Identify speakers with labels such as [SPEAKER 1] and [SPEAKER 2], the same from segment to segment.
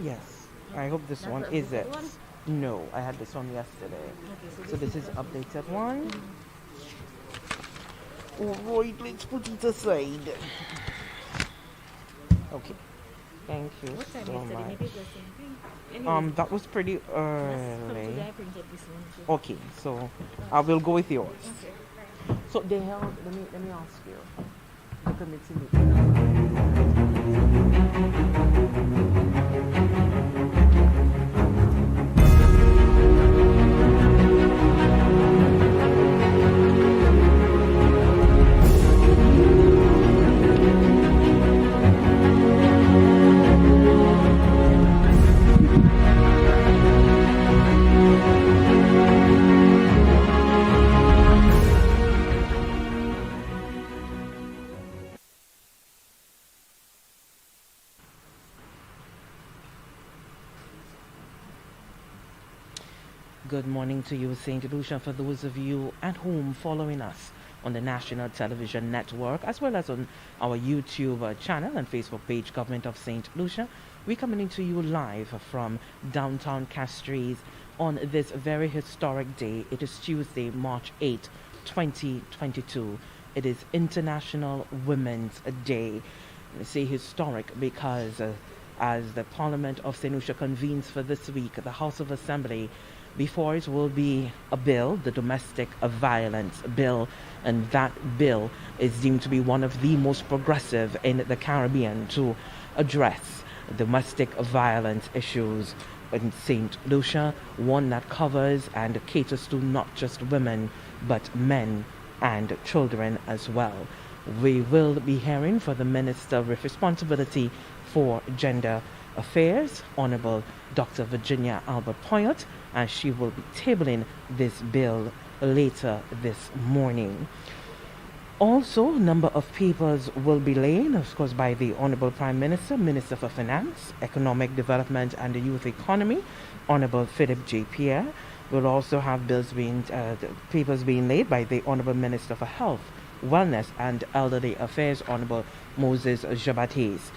[SPEAKER 1] Yes. I hope this
[SPEAKER 2] That's
[SPEAKER 1] one
[SPEAKER 2] the
[SPEAKER 1] is
[SPEAKER 2] updated
[SPEAKER 1] it.
[SPEAKER 2] one?
[SPEAKER 1] No, I had this one yesterday.
[SPEAKER 2] Okay,
[SPEAKER 1] So
[SPEAKER 2] so
[SPEAKER 1] this
[SPEAKER 2] this
[SPEAKER 1] is
[SPEAKER 2] is the
[SPEAKER 1] updated one.
[SPEAKER 2] updated.
[SPEAKER 1] Alright, let's put it aside. Okay. Thank you
[SPEAKER 2] What time
[SPEAKER 1] so
[SPEAKER 2] yesterday?
[SPEAKER 1] much.
[SPEAKER 2] Maybe it's the same thing. Anyways,
[SPEAKER 1] That was pretty
[SPEAKER 2] last from
[SPEAKER 1] early.
[SPEAKER 2] today I printed this one too.
[SPEAKER 1] Okay, so I will go with yours.
[SPEAKER 2] Okay.
[SPEAKER 1] So they held. Let me ask you. The committee meeting. Good morning to you, St. Lucia, for those of you at home following us on the National Television Network, as well as on our YouTube channel and Facebook page, Government of St. Lucia. We're coming to you live from downtown Castries on this very historic day. It is Tuesday, March 8, 2022. It is International Women's Day. I say historic because as the Parliament of St. Lucia convenes for this week, the House of Assembly, before it will be a bill, the Domestic Violence Bill, and that bill is deemed to be one of the most progressive in the Caribbean to address domestic violence issues in St. Lucia, one that covers and caters to not just women, but men and children as well. We will be hearing for the Minister with Responsibility for Gender Affairs, Honorable Dr. Virginia Albert Poyot, and she will be tabling this bill later this morning. Also, a number of papers will be laid, of course, by the Honorable Prime Minister, Minister for Finance, Economic Development and the Youth Economy, Honorable Philip J. Pierre. We'll also have papers being laid by the Honorable Minister for Health, Wellness and Elderly Affairs, Honorable Moses Jabates.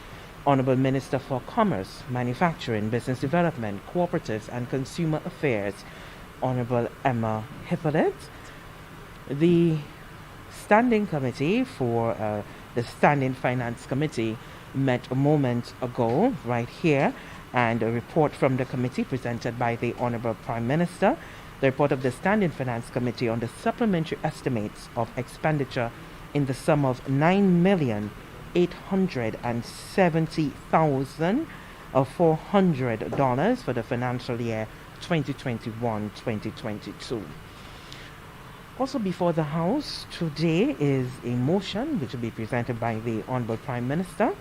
[SPEAKER 1] Honorable Minister for Commerce, Manufacturing, Business Development, Cooperatives and Consumer Affairs, Honorable Emma Hippolyte. The Standing Committee for the Standing Finance Committee met a moment ago right here, and a report from the committee presented by the Honorable Prime Minister. The report of the Standing Finance Committee on the supplementary estimates of expenditure in the sum of $9,870,400 for the financial year 2021-2022. Also before the House today is a motion which will be presented by the Honorable Prime Minister,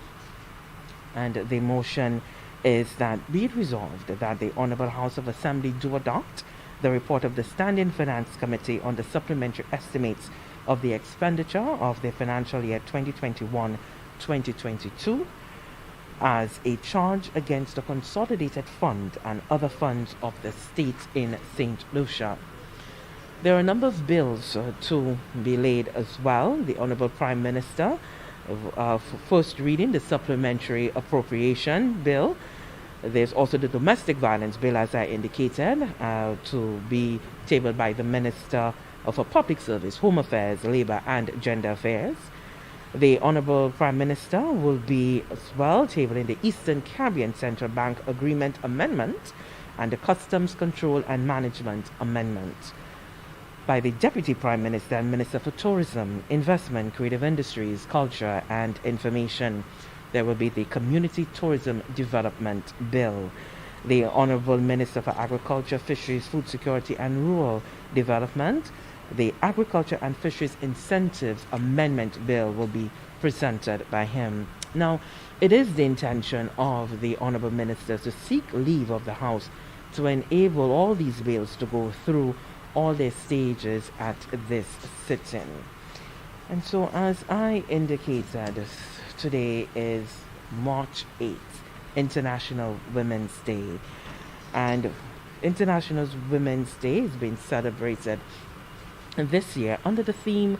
[SPEAKER 1] and the motion is that be it resolved that the Honorable House of Assembly do adopt the report of the Standing Finance Committee on the supplementary estimates of the expenditure of the financial year 2021-2022 as a charge against the consolidated fund and other funds of the state in St. Lucia. There are a number of bills to be laid as well. The Honorable Prime Minister, first reading the Supplementary Appropriation Bill. There's also the Domestic Violence Bill, as I indicated, to be tabled by the Minister of Public Service, Home Affairs, Labour and Gender Affairs. The Honorable Prime Minister will be as well tabling the Eastern Caribbean Central Bank Agreement Amendment and the Customs Control and Management Amendment. By the Deputy Prime Minister and Minister for Tourism, Investment, Creative Industries, Culture and Information. There will be the Community Tourism Development Bill. The Honorable Minister for Agriculture, Fisheries, Food Security and Rural Development. The Agriculture and Fisheries Incentives Amendment Bill will be presented by him. Now, it is the intention of the Honorable Minister to seek leave of the House to enable all these bills to go through all their stages at this sitting. And so, as I indicated, today is March 8th, International Women's Day. And International Women's Day is being celebrated this year under the theme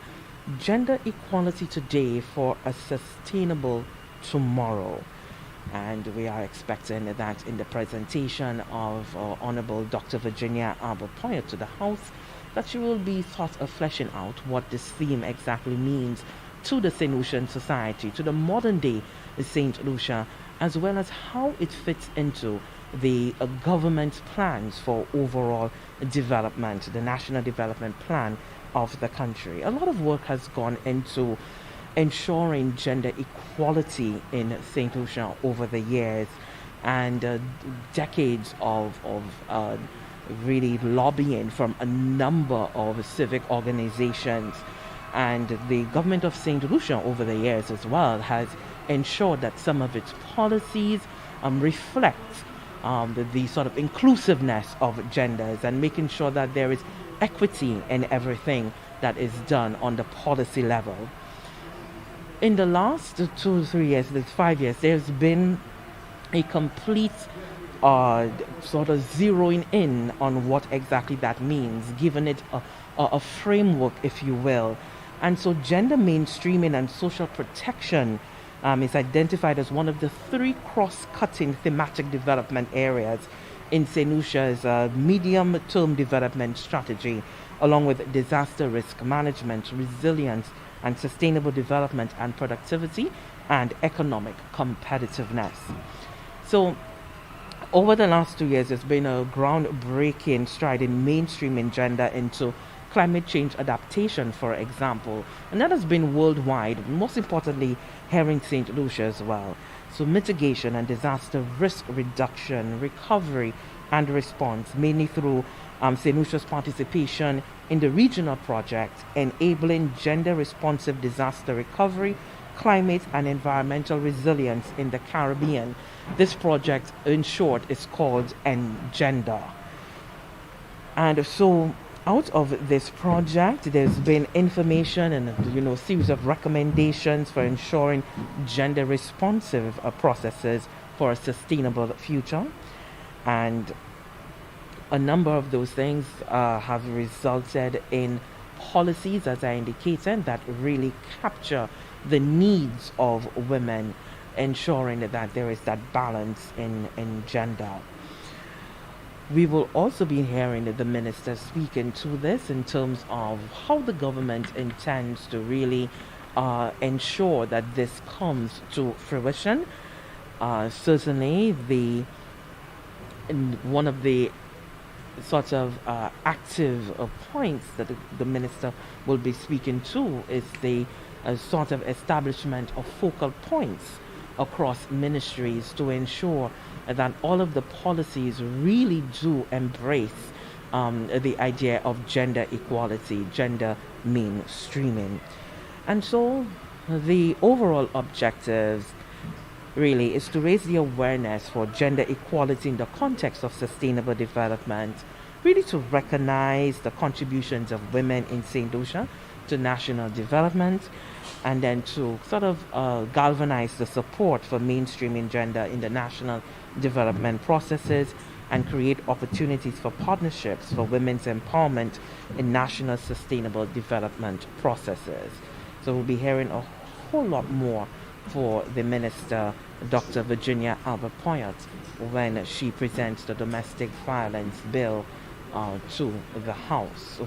[SPEAKER 1] Gender Equality Today for a Sustainable Tomorrow. And we are expecting that in the presentation of Honorable Dr. Virginia Albert to the House, that she will be sort of fleshing out what this theme exactly means to the St. Lucian society, to the modern day St. Lucia, as well as how it fits into the government's plans for overall development, the national development plan of the country. A lot of work has gone into ensuring gender equality in St. Lucia over the years, and decades of really lobbying from a number of civic organizations. And the government of St. Lucia over the years as well has ensured that some of its policies reflect the sort of inclusiveness of genders, and making sure that there is equity in everything that is done on the policy level. In the last 2 to 3 years, 5 years, there's been a complete sort of zeroing in on what exactly that means, giving it a framework, if you will. And so gender mainstreaming and social protection is identified as one of the 3 cross-cutting thematic development areas in St. Lucia's medium-term development strategy, along with disaster risk management, resilience, and sustainable development and productivity and economic competitiveness. So over the last 2 years, there's been a groundbreaking stride in mainstreaming gender into climate change adaptation, for example, and that has been worldwide, most importantly here in St. Lucia as well. So mitigation and disaster risk reduction, recovery and response, mainly through St. Lucia's participation in the regional project enabling gender responsive disaster recovery, climate and environmental resilience in the Caribbean. This project, in short, is called Engender. And so out of this project, there's been information and a series of recommendations for ensuring gender responsive processes for a sustainable future. And a number of those things have resulted in policies, as I indicated, that really capture the needs of women, ensuring that there is that balance in gender. We will also be hearing the minister speaking to this in terms of how the government intends to really ensure that this comes to fruition. Certainly, one of the sort of active points that the minister will be speaking to is the sort of establishment of focal points across ministries to ensure that all of the policies really do embrace the idea of gender equality, gender mainstreaming. And so the overall objectives really is to raise the awareness for gender equality in the context of sustainable development, really to recognize the contributions of women in St. Lucia to national development, and then to sort of galvanize the support for mainstreaming gender in the national development processes and create opportunities for partnerships for women's empowerment in national sustainable development processes. So we'll be hearing a whole lot more for the Minister, Dr. Virginia Albert when she presents the domestic violence bill to the House.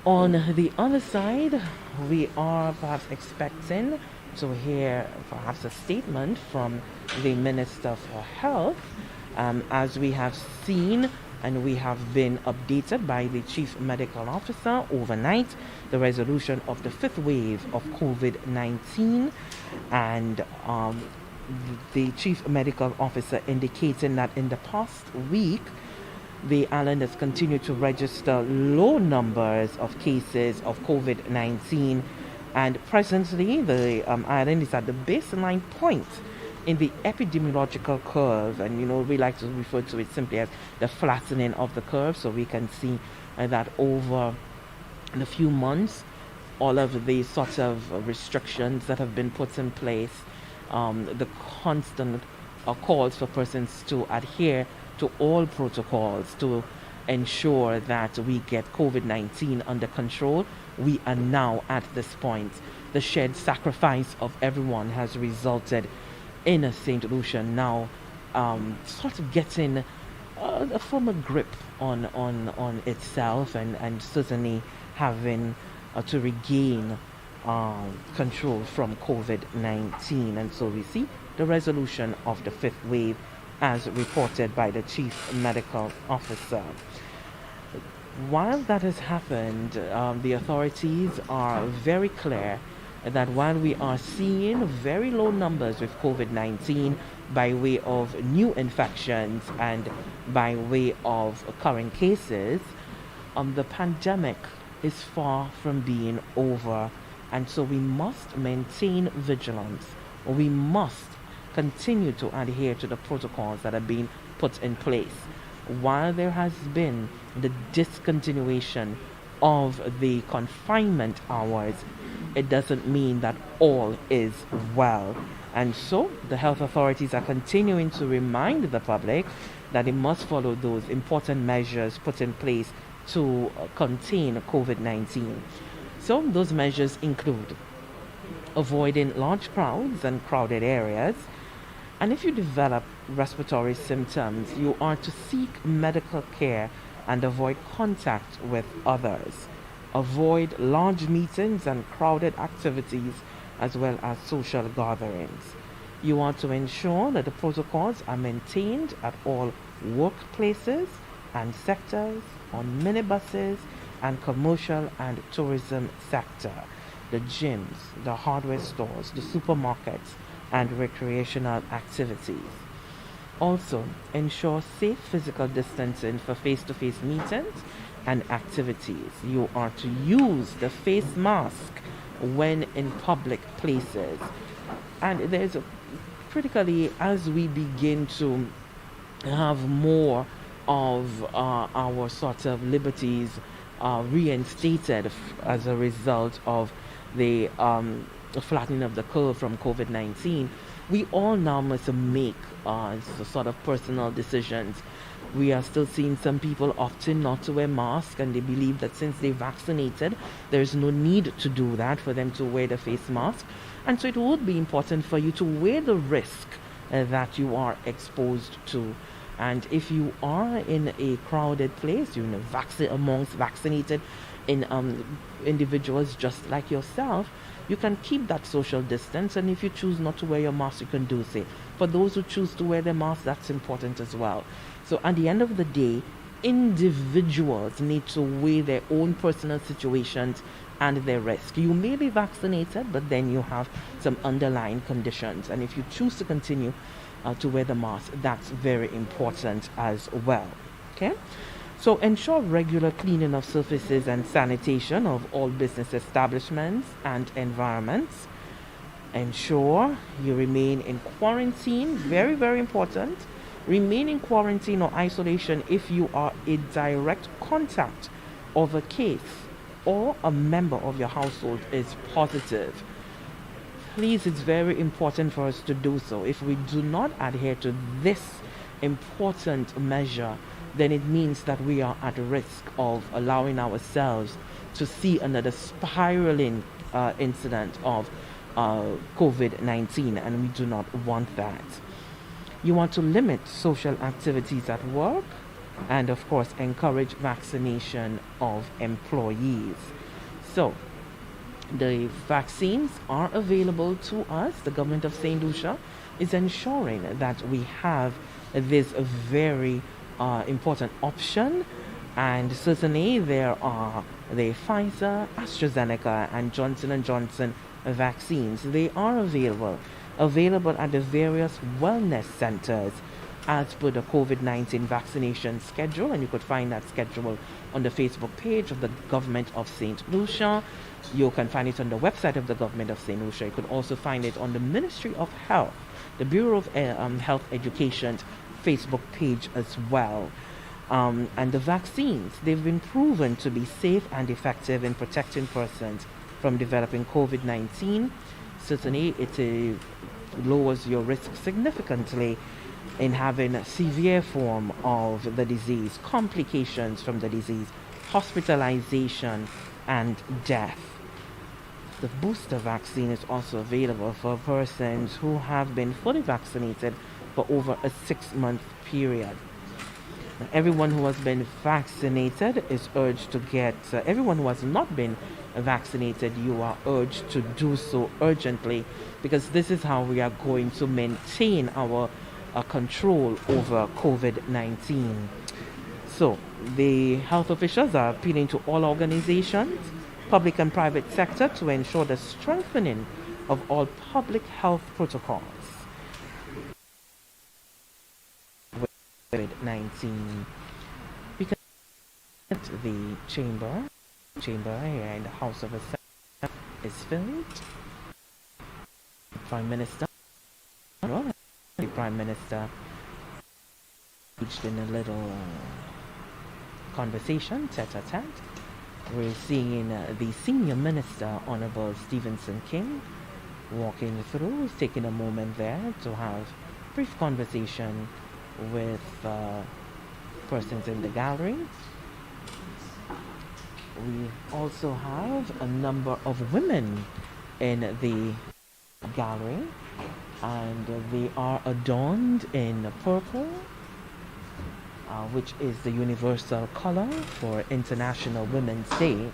[SPEAKER 1] On the other side, we are perhaps expecting to hear perhaps a statement from the Minister for Health, as we have seen and we have been updated by the Chief Medical Officer overnight, the resolution of the 5th wave of COVID-19, and the Chief Medical Officer indicating that in the past week, the island has continued to register low numbers of cases of COVID-19, and presently the island is at the baseline point in the epidemiological curve, and we like to refer to it simply as the flattening of the curve. So we can see that over the few months, all of the sorts of restrictions that have been put in place, the constant calls for persons to adhere to all protocols to ensure that we get COVID-19 under control. We are now at this point. The shared sacrifice of everyone has resulted in St. Lucia now sort of getting a firmer grip on itself, and certainly having to regain control from COVID-19. And so we see the resolution of the fifth wave as reported by the Chief Medical Officer. While that has happened, the authorities are very clear that while we are seeing very low numbers with COVID-19 by way of new infections and by way of current cases, the pandemic is far from being over. And so we must maintain vigilance. We must continue to adhere to the protocols that are being put in place. While there has been the discontinuation of the confinement hours, it doesn't mean that all is well. And so the health authorities are continuing to remind the public that they must follow those important measures put in place to contain COVID-19. So those measures include avoiding large crowds and crowded areas. And if you develop respiratory symptoms, you are to seek medical care and avoid contact with others. Avoid large meetings and crowded activities, as well as social gatherings. You are to ensure that the protocols are maintained at all workplaces and sectors, on minibuses and commercial and tourism sector, the gyms, the hardware stores, the supermarkets, and recreational activities. Also, ensure safe physical distancing for face-to-face meetings and activities. You are to use the face mask when in public places. And there's critically, as we begin to have more of our sort of liberties reinstated as a result of the flattening of the curve from COVID-19, we all now must make sort of personal decisions. We are still seeing some people opting not to wear masks, and they believe that since they're vaccinated, there's no need to do that for them to wear the face mask. And so it would be important for you to weigh the risk that you are exposed to. And if you are in a crowded place, you're amongst vaccinated individuals just like yourself, you can keep that social distance. And if you choose not to wear your mask, you can do so. For those who choose to wear their mask, that's important as well. So at the end of the day, individuals need to weigh their own personal situations and their risk. You may be vaccinated, but then you have some underlying conditions. And if you choose to continue to wear the mask, that's very important as well. Okay? So ensure regular cleaning of surfaces and sanitation of all business establishments and environments. Ensure you remain in quarantine, very, very important. Remain in quarantine or isolation if you are a direct contact of a case or a member of your household is positive. Please, it's very important for us to do so. If we do not adhere to this important measure, then it means that we are at risk of allowing ourselves to see another spiraling incident of COVID-19, and we do not want that. You want to limit social activities at work and, of course, encourage vaccination of employees. So, the vaccines are available to us. The government of St. Lucia is ensuring that we have this very important option. And certainly there are the Pfizer, AstraZeneca, and Johnson & Johnson vaccines. They are available at the various wellness centers as per the COVID-19 vaccination schedule, and you could find that schedule on the Facebook page of the Government of St. Lucia. You can find it on the website of the Government of St. Lucia. You could also find it on the Ministry of Health, the Bureau of Health Education Facebook page as well. And the vaccines, they've been proven to be safe and effective in protecting persons from developing COVID-19. Certainly, it lowers your risk significantly in having a severe form of the disease, complications from the disease, hospitalization, and death. The booster vaccine is also available for persons who have been fully vaccinated for over a 6-month period. Now, everyone who has been vaccinated is urged to get, everyone who has not been vaccinated, you are urged to do so urgently, because this is how we are going to maintain our control over COVID-19. So, the health officials are appealing to all organizations, public and private sector, to ensure the strengthening of all public health protocols. COVID-19, because the chamber here in the House of Assembly is filled. Prime Minister, the Prime Minister engaged in a little conversation, tete-a-tete. We're seeing the Senior Minister, Honorable Stephenson King, walking through, taking a moment there to have brief conversation with persons in the gallery. We also have a number of women in the gallery, and they are adorned in purple, which is the universal color for International Women's Day.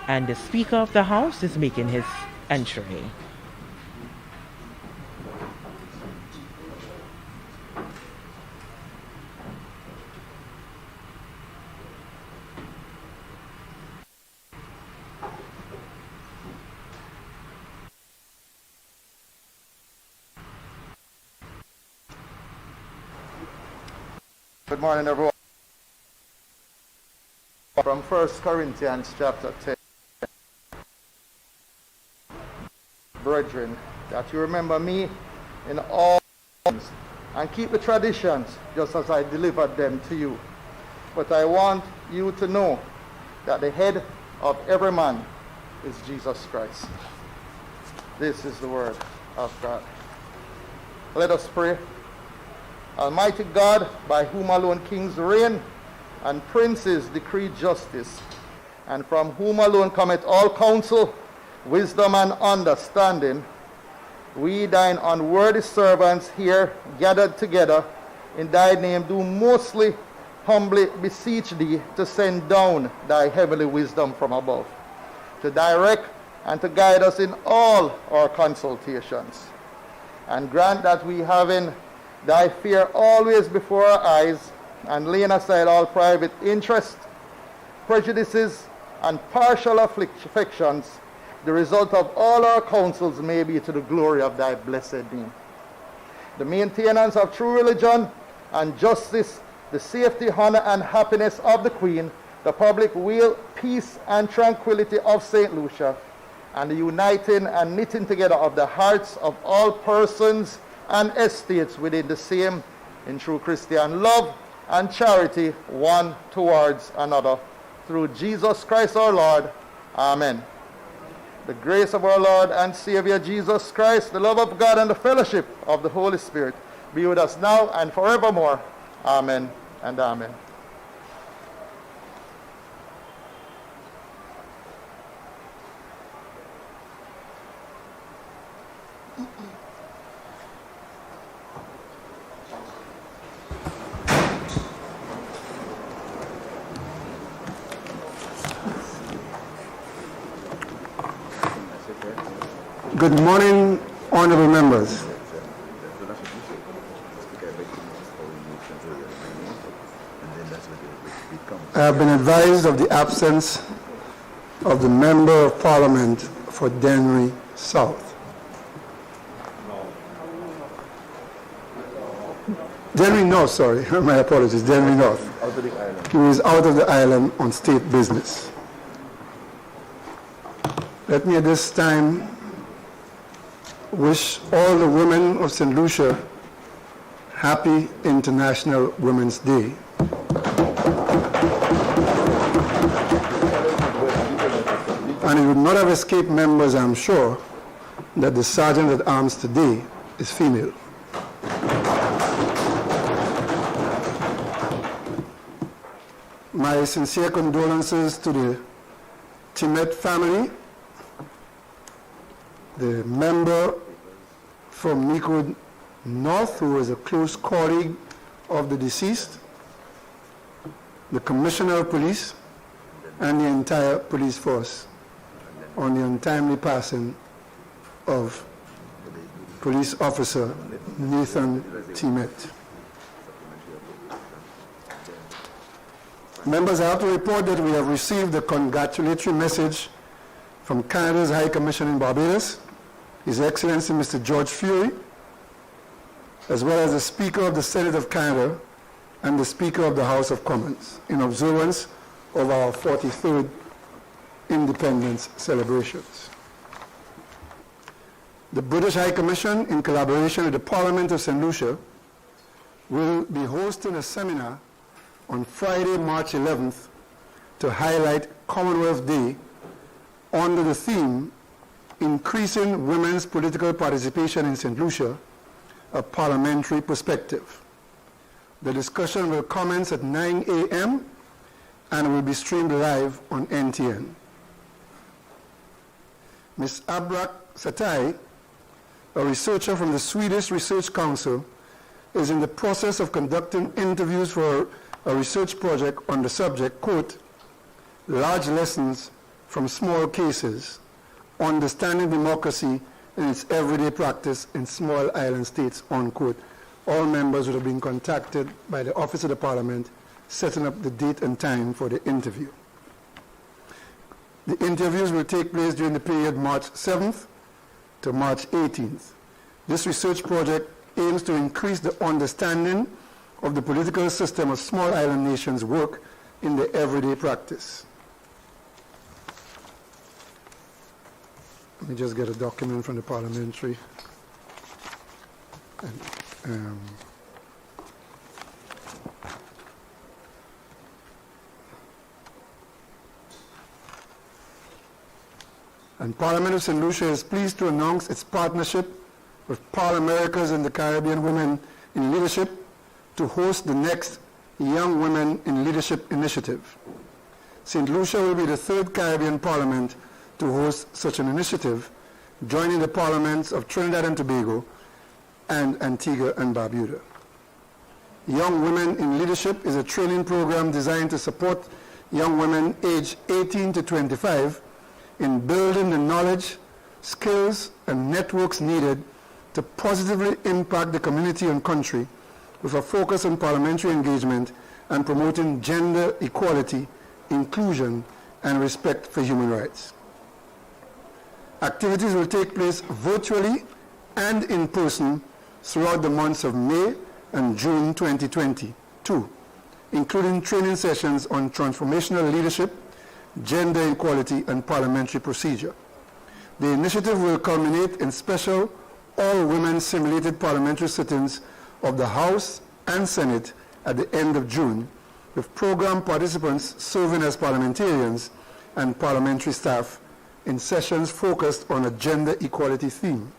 [SPEAKER 1] And the Speaker of the House is making his entry.
[SPEAKER 3] Good morning, everyone. From 1 Corinthians chapter 10. Brethren, that you remember me in all things and keep the traditions just as I delivered them to you. But I want you to know that the head of every man is Jesus Christ. This is the word of God. Let us pray. Almighty God, by whom alone kings reign and princes decree justice, and from whom alone cometh all counsel, wisdom, and understanding, we, thine unworthy servants here gathered together in thy name, do mostly humbly beseech thee to send down thy heavenly wisdom from above, to direct and to guide us in all our consultations, and grant that we, having thy fear always before our eyes, and laying aside all private interest, prejudices, and partial affections, the result of all our counsels may be to the glory of thy blessed name. The maintenance of true religion and justice, the safety, honor, and happiness of the Queen, the public weal, peace, and tranquility of St. Lucia, and the uniting and knitting together of the hearts of all persons and estates within the same, in true Christian love and charity one towards another, through Jesus Christ our Lord. Amen. The grace of our Lord and Savior Jesus Christ, the love of God, and the fellowship of the Holy Spirit be with us now and forevermore. Amen and amen.
[SPEAKER 4] Good morning, honorable members. I have been advised of the absence of the Member of Parliament for Dennery South. Dennery North, sorry, my apologies, Dennery North. Who is out of the island on state business. Let me at this time wish all the women of St. Lucia happy International Women's Day. And it would not have escaped members, I'm sure, that the Sergeant at Arms today is female. My sincere condolences to the Timet family the member from Meekwood North, who was a close colleague of the deceased, the Commissioner of Police, and the entire police force on the untimely passing of Police Officer Nathan Timet. Members, I have to report that we have received a congratulatory message from Canada's High Commission in Barbados, His Excellency Mr. George Fury, as well as the Speaker of the Senate of Canada and the Speaker of the House of Commons, in observance of our 43rd independence celebrations. The British High Commission, in collaboration with the Parliament of St. Lucia, will be hosting a seminar on Friday, March 11th, to highlight Commonwealth Day under the theme, Increasing Women's Political Participation in St. Lucia, a Parliamentary Perspective. The discussion will commence at 9 a.m. and will be streamed live on NTN. Ms. Abrak Satai, a researcher from the Swedish Research Council, is in the process of conducting interviews for a research project on the subject, quote, Large Lessons from Small Cases, Understanding Democracy in its Everyday Practice in Small Island States, unquote. All members would have been contacted by the Office of the Parliament, setting up the date and time for the interview. The interviews will take place during the period March 7th to March 18th. This research project aims to increase the understanding of the political system of small island nations work in their everyday practice. Let me just get a document from the Parliamentary. And Parliament of St. Lucia is pleased to announce its partnership with Parliamentary and the Caribbean Women in Leadership to host the next Young Women in Leadership Initiative. St. Lucia will be the third Caribbean Parliament to host such an initiative, joining the parliaments of Trinidad and Tobago and Antigua and Barbuda. Young Women in Leadership is a training program designed to support young women aged 18 to 25 in building the knowledge, skills, and networks needed to positively impact the community and country, with a focus on parliamentary engagement and promoting gender equality, inclusion, and respect for human rights. Activities will take place virtually and in person throughout the months of May and June 2022, including training sessions on transformational leadership, gender equality, and parliamentary procedure. The initiative will culminate in special all-women simulated parliamentary sit-ins of the House and Senate at the end of June, with program participants serving as parliamentarians and parliamentary staff in sessions focused on a gender equality theme.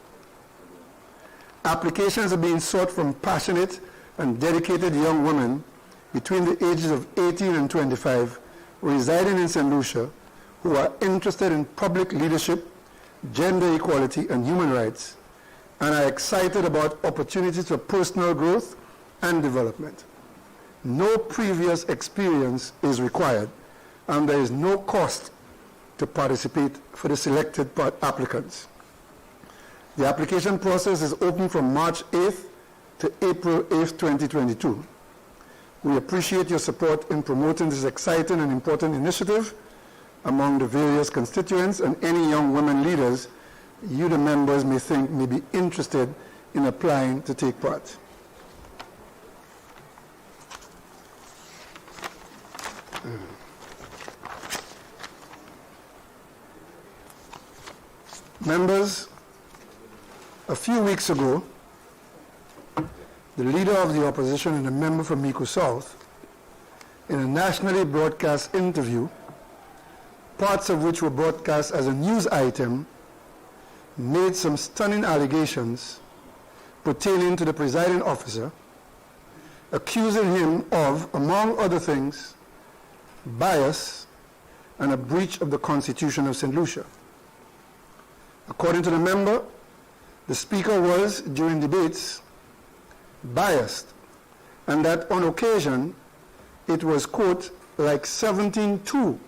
[SPEAKER 4] Applications are being sought from passionate and dedicated young women between the ages of 18 and 25 residing in St. Lucia who are interested in public leadership, gender equality, and human rights, and are excited about opportunities for personal growth and development. No previous experience is required, and there is no cost to participate for the selected applicants. The application process is open from March 8th to April 8th, 2022. We appreciate your support in promoting this exciting and important initiative among the various constituents and any young women leaders you, the members, may think may be interested in applying to take part. Members, a few weeks ago, the leader of the opposition and a member from Meekwood South, in a nationally broadcast interview, parts of which were broadcast as a news item, made some stunning allegations pertaining to the presiding officer, accusing him of, among other things, bias and a breach of the Constitution of St. Lucia. According to the member, the Speaker was, during debates, biased, and that on occasion it was, quote, like 17-2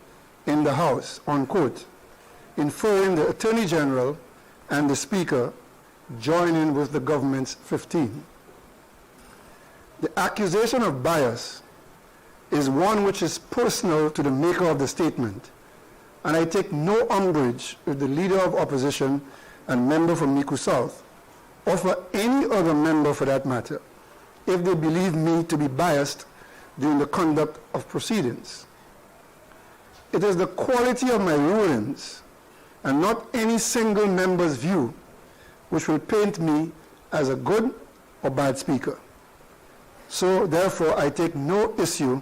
[SPEAKER 4] in the House, unquote, inferring the Attorney General and the Speaker join in with the government's 15. The accusation of bias is one which is personal to the maker of the statement, and I take no umbrage with the Leader of Opposition and member from Miku South, or for any other member for that matter, if they believe me to be biased during the conduct of proceedings. It is the quality of my rulings and not any single member's view which will paint me as a good or bad speaker. So therefore I take no issue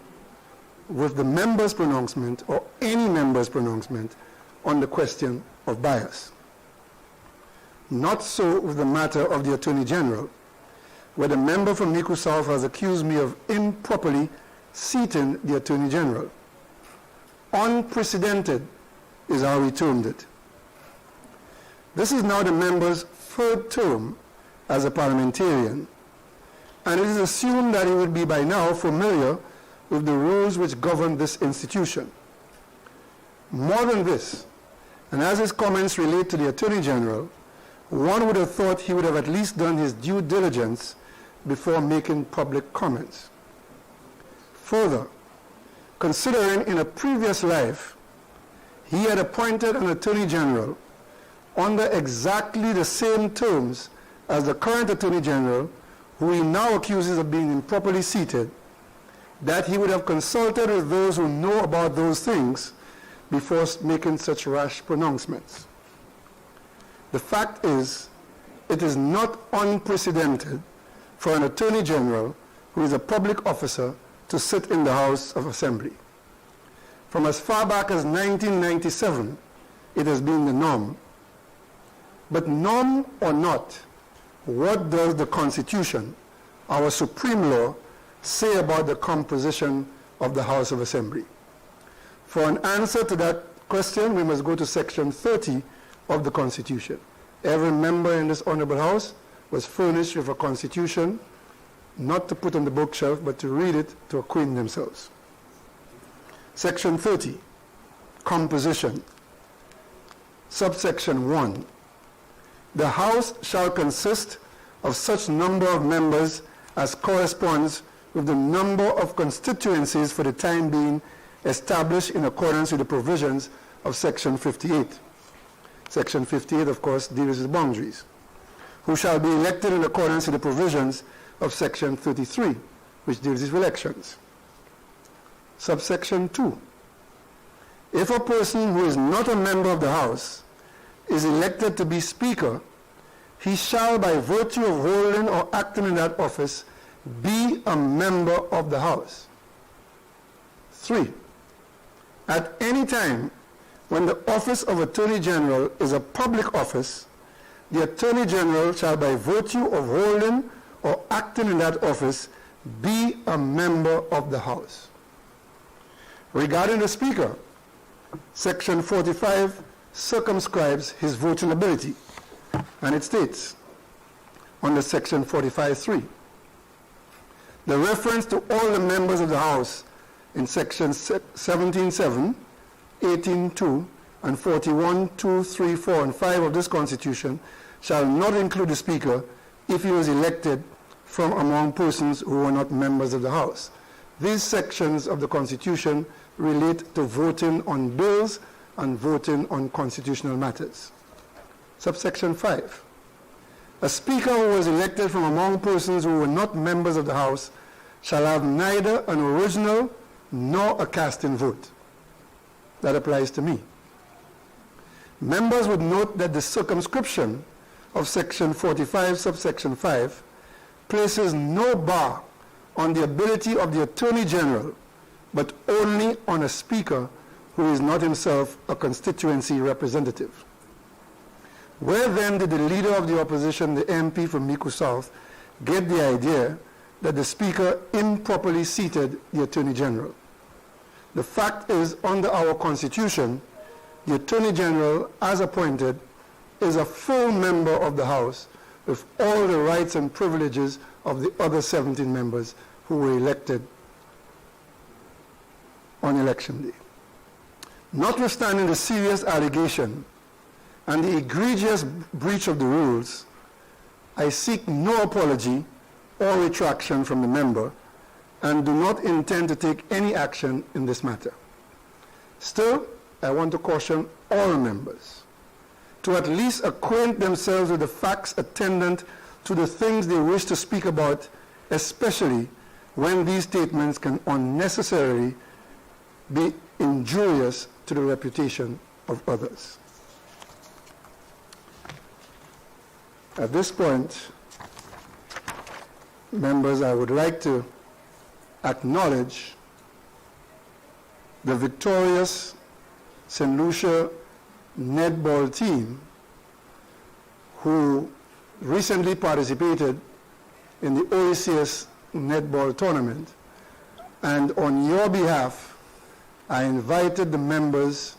[SPEAKER 4] with the member's pronouncement or any member's pronouncement on the question of bias. Not so with the matter of the Attorney General, where the member from Miku South has accused me of improperly seating the Attorney General. Unprecedented is how he termed it. This is now the member's third term as a parliamentarian, and it is assumed that he would be by now familiar with the rules which govern this institution. More than this, and as his comments relate to the Attorney General, one would have thought he would have at least done his due diligence before making public comments. Further, considering in a previous life he had appointed an Attorney General under exactly the same terms as the current Attorney General, who he now accuses of being improperly seated, that he would have consulted with those who know about those things before making such rash pronouncements. The fact is, it is not unprecedented for an Attorney General who is a public officer to sit in the House of Assembly. From as far back as 1997, it has been the norm. But norm or not, what does the Constitution, our supreme law, say about the composition of the House of Assembly? For an answer to that question, we must go to Section 30 of the Constitution. Every member in this honorable House was furnished with a Constitution, not to put on the bookshelf, but to read it to acquaint themselves. Section 30, Composition. Subsection 1. The House shall consist of such number of members as corresponds with the number of constituencies for the time being established in accordance with the provisions of Section 58. Section 58, of course, deals with boundaries. Who shall be elected in accordance with the provisions of Section 33, which deals with elections. Subsection 2. If a person who is not a member of the House is elected to be Speaker, he shall, by virtue of holding or acting in that office, be a member of the House. 3. At any time when the office of Attorney General is a public office, the Attorney General shall, by virtue of holding or acting in that office, be a member of the House. Regarding the Speaker, Section 45 circumscribes his voting ability, and it states, under Section 45(3), the reference to all the members of the House in Sections 17(7), 18(2), and 41(2), 3, 4, and 5 of this Constitution shall not include the Speaker if he was elected from among persons who are not members of the House. These sections of the Constitution relate to voting on bills and voting on constitutional matters. Subsection 5. A Speaker who was elected from among persons who were not members of the House shall have neither an original nor a casting vote. That applies to me. Members would note that the circumscription of Section 45, subsection 5, places no bar on the ability of the Attorney General, but only on a Speaker who is not himself a constituency representative. Where then did the Leader of the Opposition, the MP from Miku South, get the idea that the Speaker improperly seated the Attorney General? The fact is, under our Constitution, the Attorney General, as appointed, is a full member of the House with all the rights and privileges of the other 17 members who were elected on election day. Notwithstanding the serious allegation and the egregious breach of the rules, I seek no apology or retraction from the member and do not intend to take any action in this matter. Still, I want to caution all members to at least acquaint themselves with the facts attendant to the things they wish to speak about, especially when these statements can unnecessarily be injurious to the reputation of others. At this point, members, I would like to acknowledge the victorious St. Lucia netball team who recently participated in the OACS netball tournament. And on your behalf, I invited the members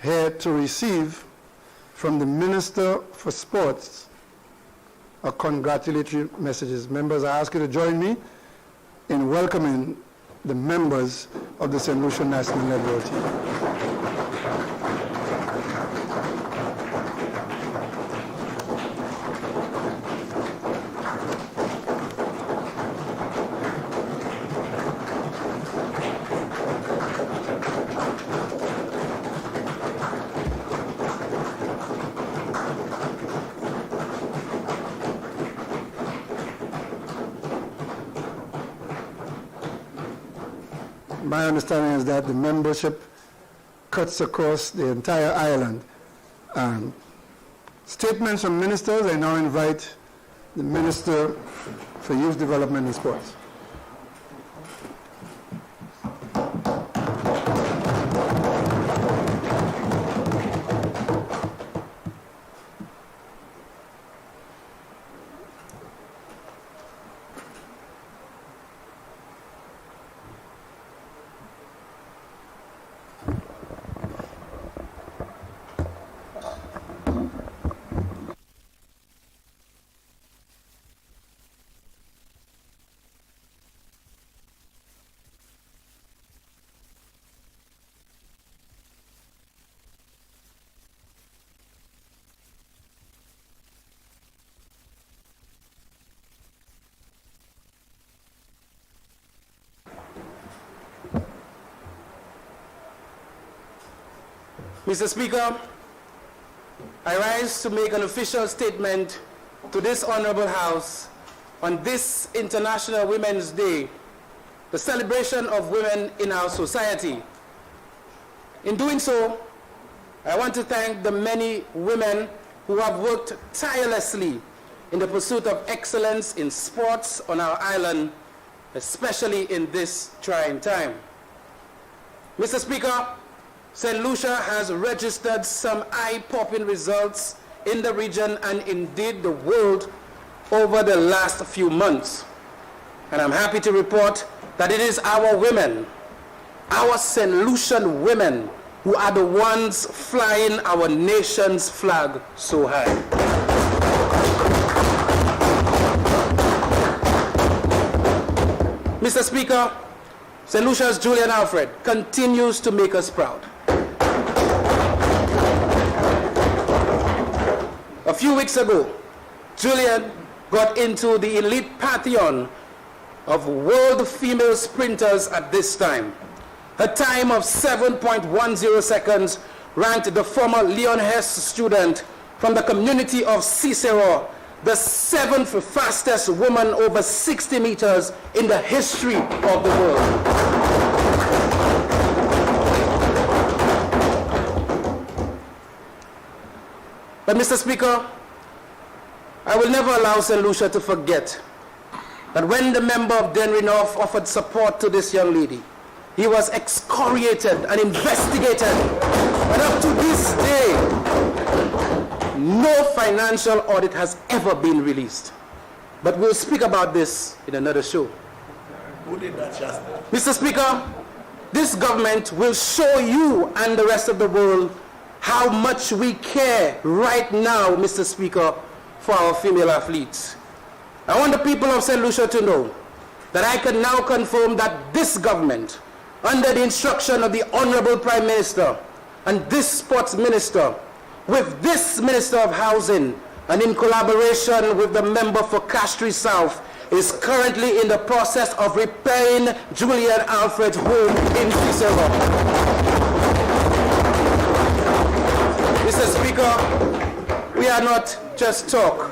[SPEAKER 4] here to receive from the Minister for Sports a congratulatory messages. Members, I ask you to join me in welcoming the members of the St. Lucia National Netball Team. My understanding is that the membership cuts across the entire island. Statements from ministers, I now invite the Minister for Youth Development and Sports.
[SPEAKER 5] Mr. Speaker, I rise to make an official statement to this Honorable House on this International Women's Day, the celebration of women in our society. In doing so, I want to thank the many women who have worked tirelessly in the pursuit of excellence in sports on our island, especially in this trying time. Mr. Speaker, St. Lucia has registered some eye-popping results in the region and indeed the world over the last few months. And I'm happy to report that it is our women, our St. Lucian women, who are the ones flying our nation's flag so high. Mr. Speaker, St. Lucia's Julian Alfred continues to make us proud. A few weeks ago, Julian got into the elite pantheon of world female sprinters at this time. Her time of 7.10 seconds ranked the former Leon Hess student from the community of Cicero the 7th fastest woman over 60 meters in the history of the world. But Mr. Speaker, I will never allow St. Lucia to forget that when the member of Denry North offered support to this young lady, he was excoriated and investigated. And up to this day, no financial audit has ever been released. But we'll speak about this in another show.
[SPEAKER 6] Who did that just now?
[SPEAKER 5] Mr. Speaker, this government will show you and the rest of the world how much we care right now, Mr. Speaker, for our female athletes. I want the people of St. Lucia to know that I can now confirm that this government, under the instruction of the Honorable Prime Minister and this Sports Minister, with this Minister of Housing, and in collaboration with the member for Castries South, is currently in the process of repairing Julian Alfred's home in Cicero. Mr. Speaker, we are not just talk,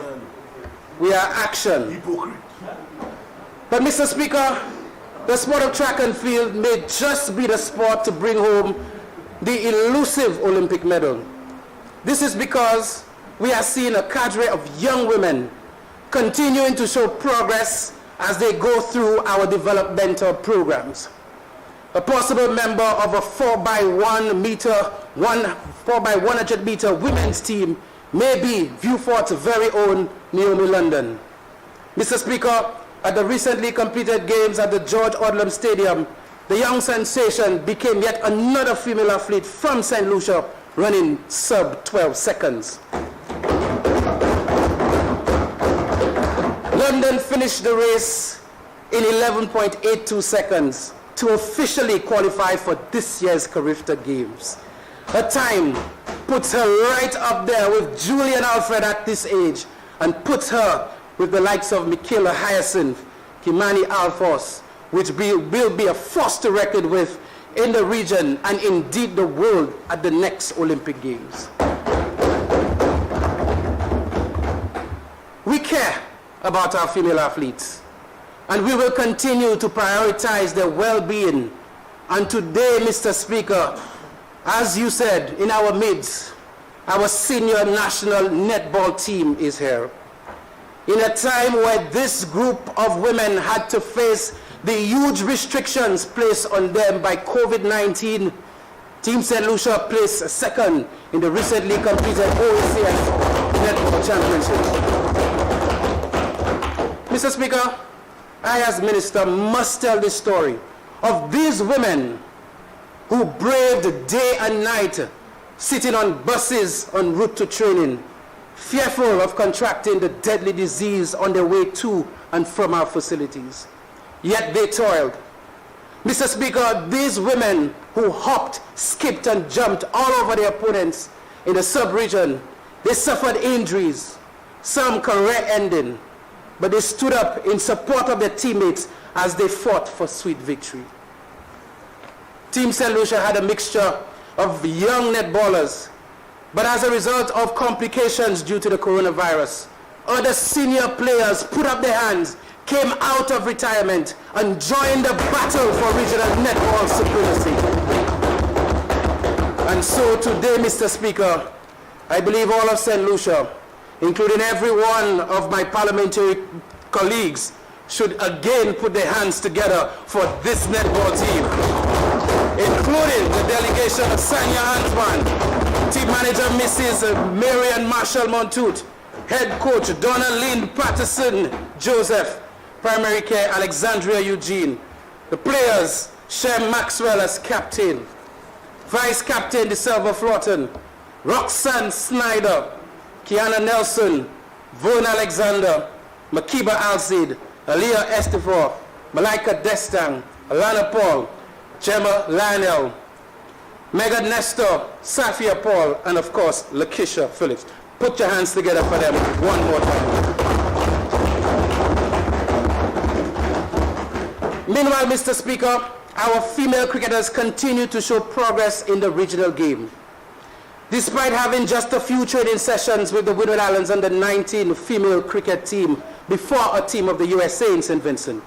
[SPEAKER 5] we are action.
[SPEAKER 6] Hypocrite.
[SPEAKER 5] But Mr. Speaker, the sport of track and field may just be the sport to bring home the elusive Olympic medal. This is because we are seeing a cadre of young women continuing to show progress as they go through our developmental programs. A possible member of a 4x100 meter women's team may be Viewfort's very own Naomi London. Mr. Speaker, at the recently completed games at the George Odlum Stadium, the young sensation became yet another female athlete from St. Lucia running sub 12 seconds. London finished the race in 11.82 seconds to officially qualify for this year's Carifta Games. Her time puts her right up there with Julian Alfred at this age and puts her with the likes of Michaela Hyacinth, Kimani Alfos, which will be a force to reckon with in the region and indeed the world at the next Olympic Games. We care about our female athletes, and we will continue to prioritize their well-being. And today, Mr. Speaker, as you said, in our midst, our senior national netball team is here. In a time where this group of women had to face the huge restrictions placed on them by COVID-19, Team St. Lucia placed second in the recently completed OACS Netball Championship. Mr. Speaker, I as Minister must tell the story of these women who braved day and night, sitting on buses en route to training, fearful of contracting the deadly disease on their way to and from our facilities. Yet they toiled. Mr. Speaker, these women who hopped, skipped, and jumped all over their opponents in the sub-region, they suffered injuries, some career-ending, but they stood up in support of their teammates as they fought for sweet victory. Team St. Lucia had a mixture of young netballers, but as a result of complications due to the coronavirus, other senior players put up their hands, came out of retirement, and joined the battle for regional netball supremacy. And so today, Mr. Speaker, I believe all of St. Lucia, including every one of my parliamentary colleagues, should again put their hands together for this netball team, including the delegation of Sanya Hansman, team manager Mrs. Marian Marshall Montoot, head coach Donna Lynn Patterson Joseph, primary care Alexandria Eugene, the players Shem Maxwell as captain, vice captain DeSilva Florton, Roxanne Snyder, Kiana Nelson, Vern Alexander, Makiba Alcid, Aliyah Estefor, Malika Destang, Alana Paul, Gemma Lionel, Megan Nestor, Safia Paul, and of course, Lakeisha Phillips. Put your hands together for them one more time. Meanwhile, Mr. Speaker, our female cricketers continue to show progress in the regional game. Despite having just a few training sessions with the Windward Islands under-19 female cricket team before a team of the USA in St. Vincent,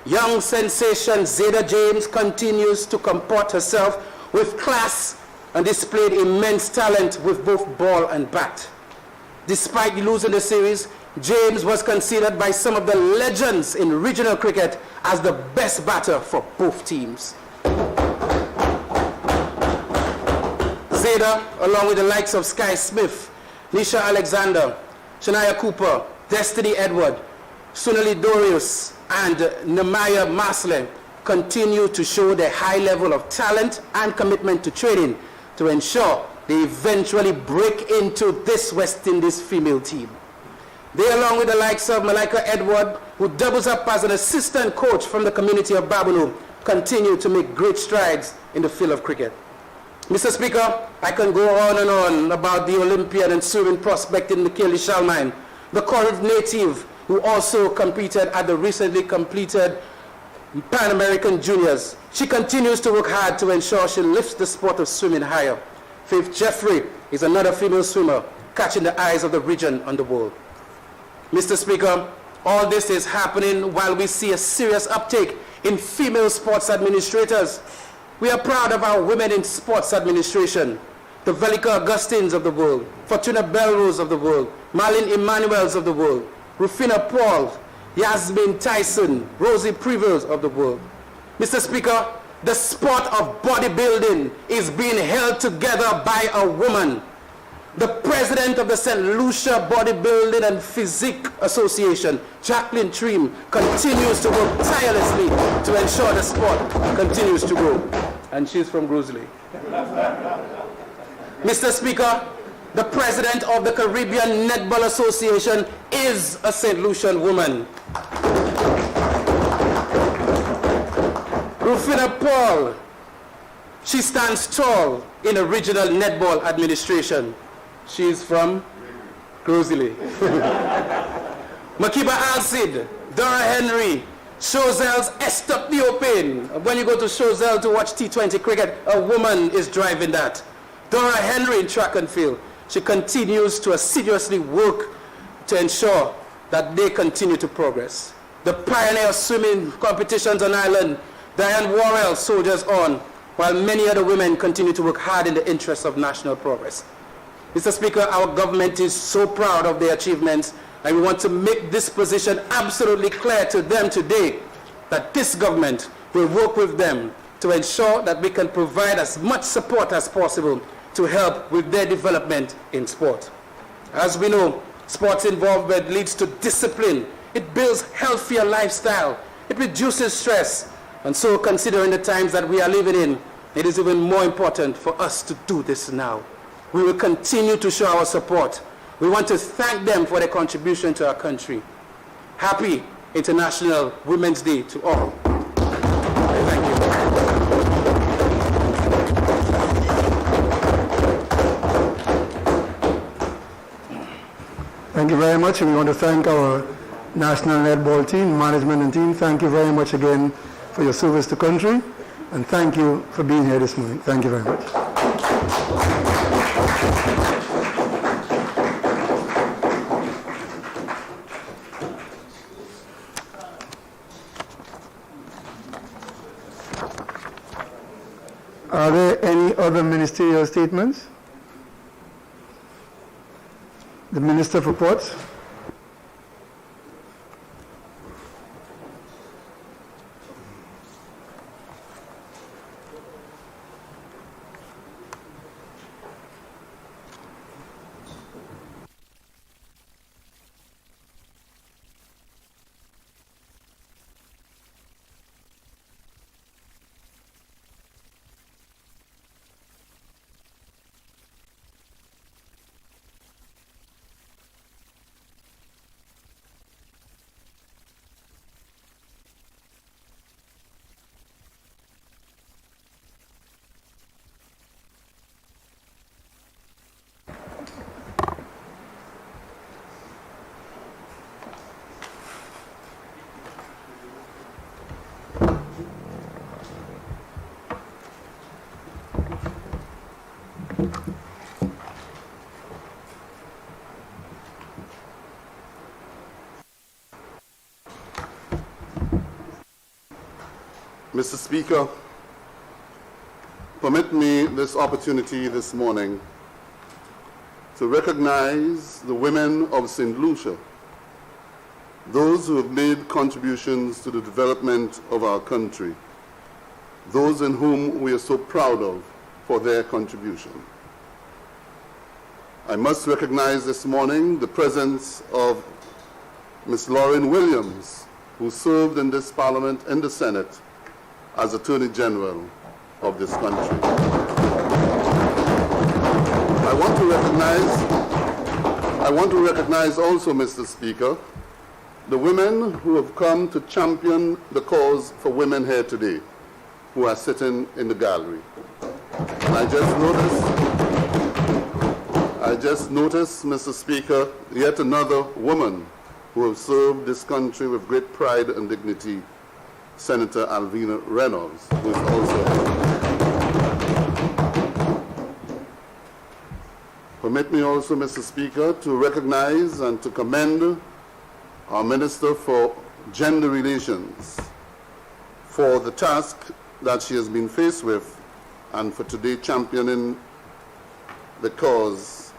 [SPEAKER 5] young sensation Zeta James continues to comport herself with class and displayed immense talent with both ball and bat. Despite losing the series, James was considered by some of the legends in regional cricket as the best batter for both teams. Zeta, along with the likes of Sky Smith, Nisha Alexander, Shania Cooper, Destiny Edward, Sunali Dorius, and Namaya Maslin, continue to show their high level of talent and commitment to training to ensure they eventually break into this West Indies female team. They, along with the likes of Malika Edward, who doubles up as an assistant coach from the community of Babonneau, continue to make great strides in the field of cricket. Mr. Speaker, I can go on and on about the Olympian and swimming prospect in Nikeli Shalmine, the Corinth native who also competed at the recently completed Pan American Juniors. She continues to work hard to ensure she lifts the sport of swimming higher. Faith Jeffrey is another female swimmer catching the eyes of the region and the world. Mr. Speaker, all this is happening while we see a serious uptake in female sports administrators. We are proud of our women in sports administration, the Velika Augustines of the world, Fortuna Belrose of the world, Marlene Emmanuels of the world, Rufina Paul, Yasmin Tyson, Rosie Prevost of the world. Mr. Speaker, the sport of bodybuilding is being held together by a woman. The president of the St. Lucia Bodybuilding and Physique Association, Jacqueline Treem, continues to work tirelessly to ensure the sport continues to grow. And she's from Grosley. Mr. Speaker, the president of the Caribbean Netball Association is a St. Lucian woman. Rufina Paul, she stands tall in the regional netball administration. She's from Grosley. Makiba Alcid, Dora Henry, Chozel's Estop the Open. When you go to Chozel to watch T20 cricket, a woman is driving that. Dora Henry in track and field. She continues to assiduously work to ensure that they continue to progress. The pioneer swimming competitions on island, Diane Worrell soldiers on, while many other women continue to work hard in the interests of national progress. Mr. Speaker, our government is so proud of their achievements, and we want to make this position absolutely clear to them today that this government will work with them to ensure that we can provide as much support as possible to help with their development in sport. As we know, sports involvement leads to discipline. It builds healthier lifestyle. It reduces stress. And so, considering the times that we are living in, it is even more important for us to do this now. We will continue to show our support. We want to thank them for their contribution to our country. Happy International Women's Day to all. Thank you.
[SPEAKER 4] Thank you very much, and we want to thank our national netball team, management and team. Thank you very much again for your service to country, and thank you for being here this morning. Thank you very much. Are there any other ministerial statements? The Minister of Reports.
[SPEAKER 7] Mr. Speaker, permit me this opportunity this morning to recognize the women of St. Lucia, those who have made contributions to the development of our country, those in whom we are so proud of for their contribution. I must recognize this morning the presence of Ms. Lauren Williams, who served in this Parliament and the Senate as Attorney General of this country. I want to recognize also, Mr. Speaker, the women who have come to champion the cause for women here today, who are sitting in the gallery. And I just noticed, Mr. Speaker, yet another woman who has served this country with great pride and dignity, Senator Alvina Reynolds, who is also here. Permit me also, Mr. Speaker, to recognize and to commend our Minister for Gender Relations for the task that she has been faced with and for today championing the cause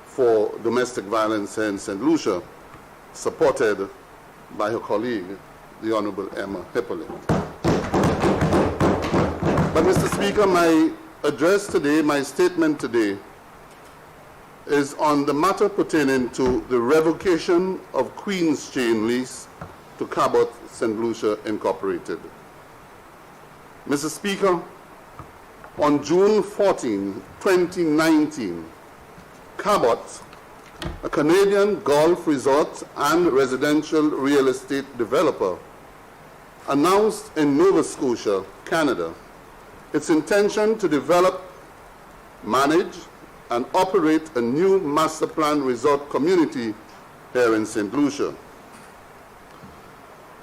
[SPEAKER 7] for domestic violence here in St. Lucia, supported by her colleague, the Honorable Emma Hippolyte. But, Mr. Speaker, my address today, my statement today, is on the matter pertaining to the revocation of Queen's Chain lease to Cabot St. Lucia Incorporated. Mr. Speaker, on June 14, 2019, Cabot, a Canadian golf resort and residential real estate developer, announced in Nova Scotia, Canada, its intention to develop, manage, and operate a new master plan resort community here in St. Lucia.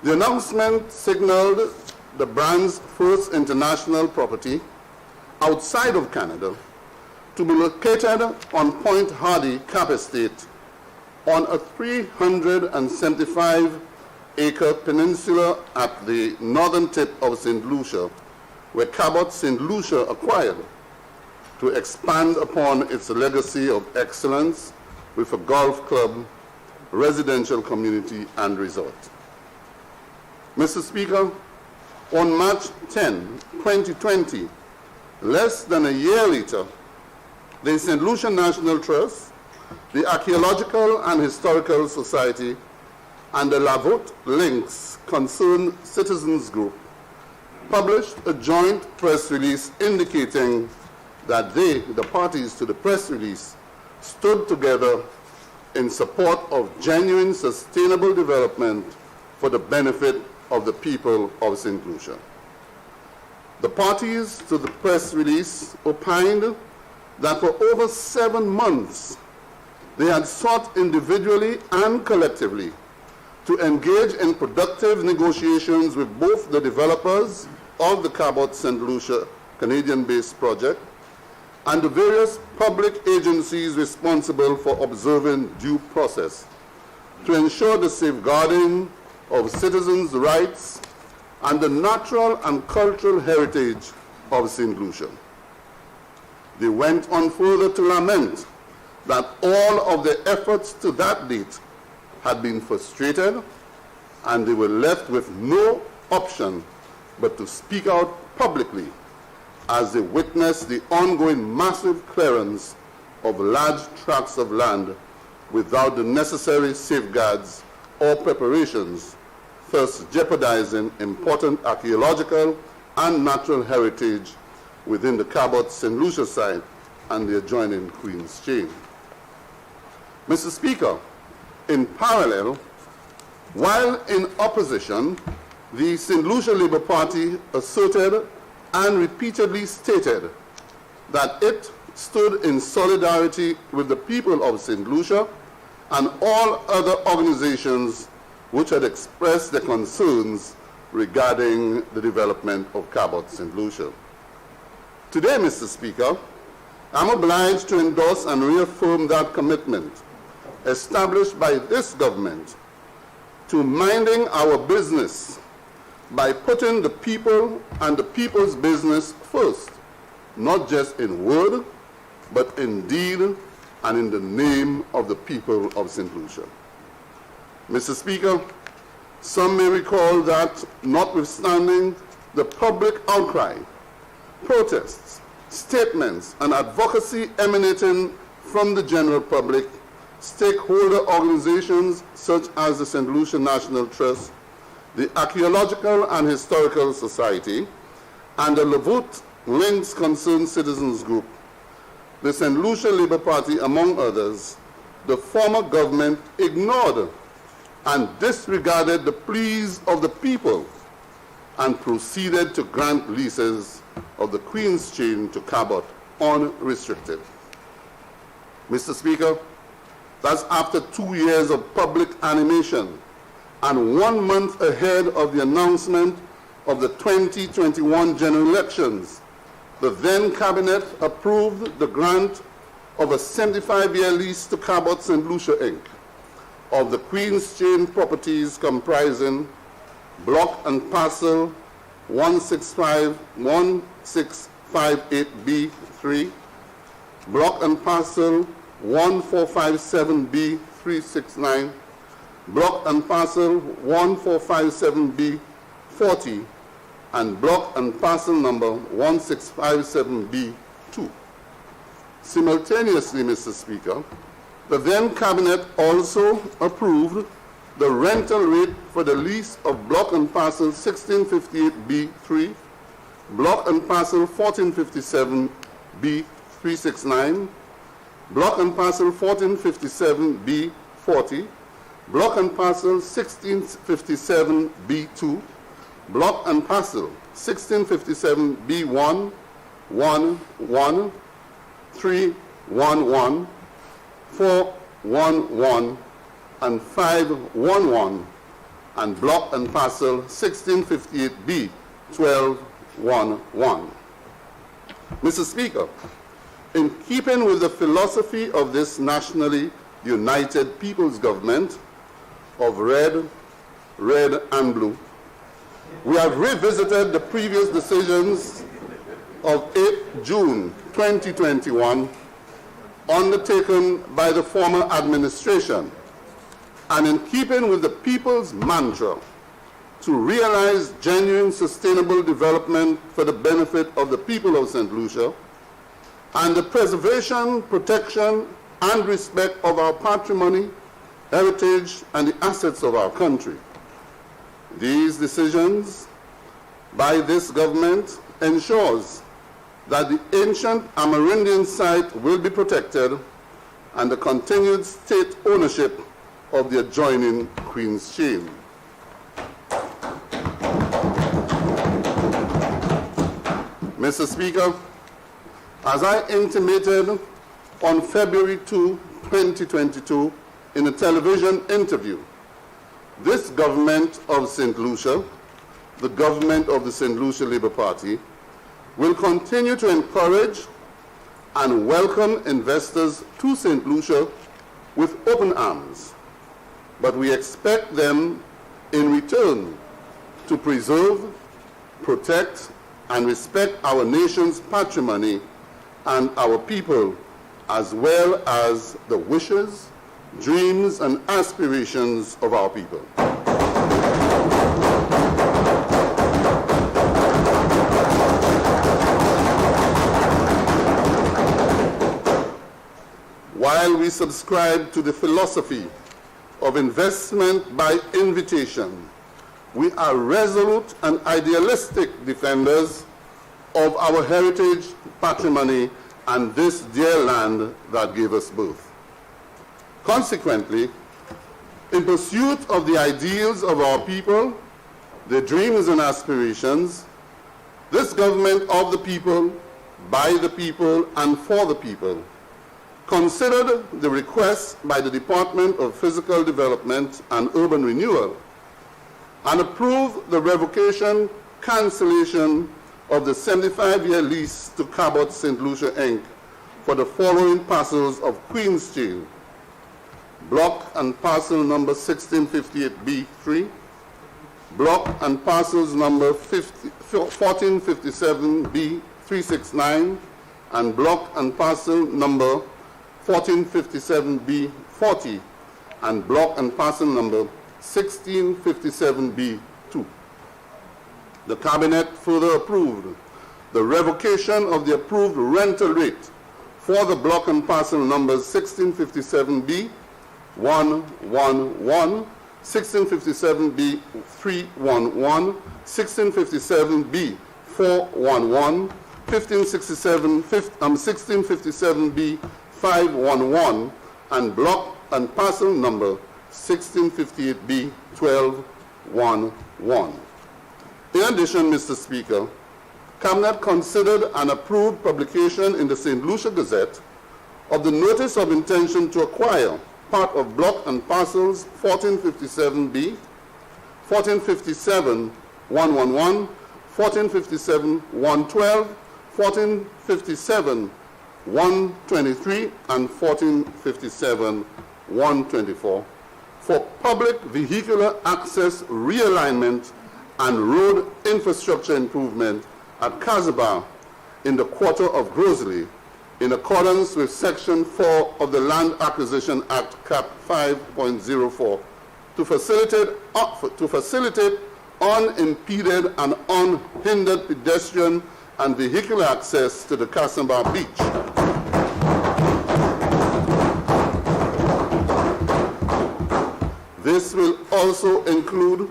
[SPEAKER 7] The announcement signaled the brand's first international property outside of Canada to be located on Point Hardy Cap Estate on a 375-acre peninsula at the northern tip of St. Lucia, where Cabot St. Lucia acquired to expand upon its legacy of excellence with a golf club, residential community, and resort. Mr. Speaker, on March 10, 2020, less than a year later, the St. Lucia National Trust, the Archaeological and Historical Society, and the Lavot Links Concerned Citizens Group published a joint press release indicating that they, the parties to the press release, stood together in support of genuine sustainable development for the benefit of the people of St. Lucia. The parties to the press release opined that for over 7 months, they had sought individually and collectively to engage in productive negotiations with both the developers of the Cabot St. Lucia Canadian-based project and the various public agencies responsible for observing due process to ensure the safeguarding of citizens' rights and the natural and cultural heritage of St. Lucia. They went on further to lament that all of the efforts to that date had been frustrated and they were left with no option but to speak out publicly as they witnessed the ongoing massive clearance of large tracts of land without the necessary safeguards or preparations, thus jeopardizing important archaeological and natural heritage within the Cabot St. Lucia site and the adjoining Queen's Chain. Mr. Speaker, in parallel, while in opposition, the St. Lucia Labour Party asserted and repeatedly stated that it stood in solidarity with the people of St. Lucia and all other organizations which had expressed their concerns regarding the development of Cabot St. Lucia. Today, Mr. Speaker, I'm obliged to endorse and reaffirm that commitment established by this government to minding our business by putting the people and the people's business first, not just in word, but in deed and in the name of the people of St. Lucia. Mr. Speaker, some may recall that notwithstanding the public outcry, protests, statements, and advocacy emanating from the general public, stakeholder organizations such as the St. Lucia National Trust, the Archaeological and Historical Society, and the Lavot Links Concerned Citizens Group, the St. Lucia Labour Party, among others, the former government ignored and disregarded the pleas of the people and proceeded to grant leases of the Queen's Chain to Cabot unrestricted. Mr. Speaker, that's after 2 years of public animation and 1 month ahead of the announcement of the 2021 general elections. The then cabinet approved the grant of a 75-year lease to Cabot St. Lucia, Inc. of the Queen's Chain properties comprising block and parcel 1658B3, block and parcel 1457B369, block and parcel 1457B40, and block and parcel number 1657B2. Simultaneously, Mr. Speaker, the then cabinet also approved the rental rate for the lease of block and parcel 1658B3, block and parcel 1457B369, block and parcel 1457B40, block and parcel 1657B2, block and parcel 1657B1, 1, 1, 3, 1, 1, 4, 1, 1, and 5, 1, 1, and block and parcel 1658B, 12, 1, 1. Mr. Speaker, in keeping with the philosophy of this nationally united people's government of red, red, and blue, we have revisited the previous decisions of 8 June 2021 undertaken by the former administration, and in keeping with the people's mantra to realize genuine sustainable development for the benefit of the people of St. Lucia, and the preservation, protection, and respect of our patrimony, heritage, and the assets of our country. These decisions by this government ensures that the ancient Amerindian site will be protected and the continued state ownership of the adjoining Queen's Chain. Mr. Speaker, as I intimated on February 2, 2022, in a television interview, this government of St. Lucia, the government of the St. Lucia Labour Party, will continue to encourage and welcome investors to St. Lucia with open arms, but we expect them in return to preserve, protect, and respect our nation's patrimony and our people, as well as the wishes, dreams, and aspirations of our people. While we subscribe to the philosophy of investment by invitation, we are resolute and idealistic defenders of our heritage, patrimony, and this dear land that gave us birth. Consequently, in pursuit of the ideals of our people, their dreams and aspirations, this government of the people, by the people, and for the people, considered the request by the Department of Physical Development and Urban Renewal and approved the revocation, cancellation of the 75-year lease to Cabot St. Lucia, Inc. for the following parcels of Queen's Chain: block and parcel number 1658B3, block and parcels number 1457B369, and block and parcel number 1457B40, and block and parcel number 1657B2. The Cabinet further approved the revocation of the approved rental rate for the block and parcel numbers 1657B 111, 1657B 311, 1657B 411, 1657B 511 and block and parcel number 1658B 1211. In addition, Mr. Speaker, Cabinet considered and approved publication in the St. Lucia Gazette of the Notice of Intention to Acquire part of block and parcels 1457B, 1457-111, 1457-112, 1457-123, and 1457-124 for public vehicular access realignment and road infrastructure improvement at Kazabar in the quarter of Grosley, in accordance with Section 4 of the Land Acquisition Act, Cap 5.04, to facilitate unimpeded and unhindered pedestrian and vehicular access to the Kazabar Beach. This will also include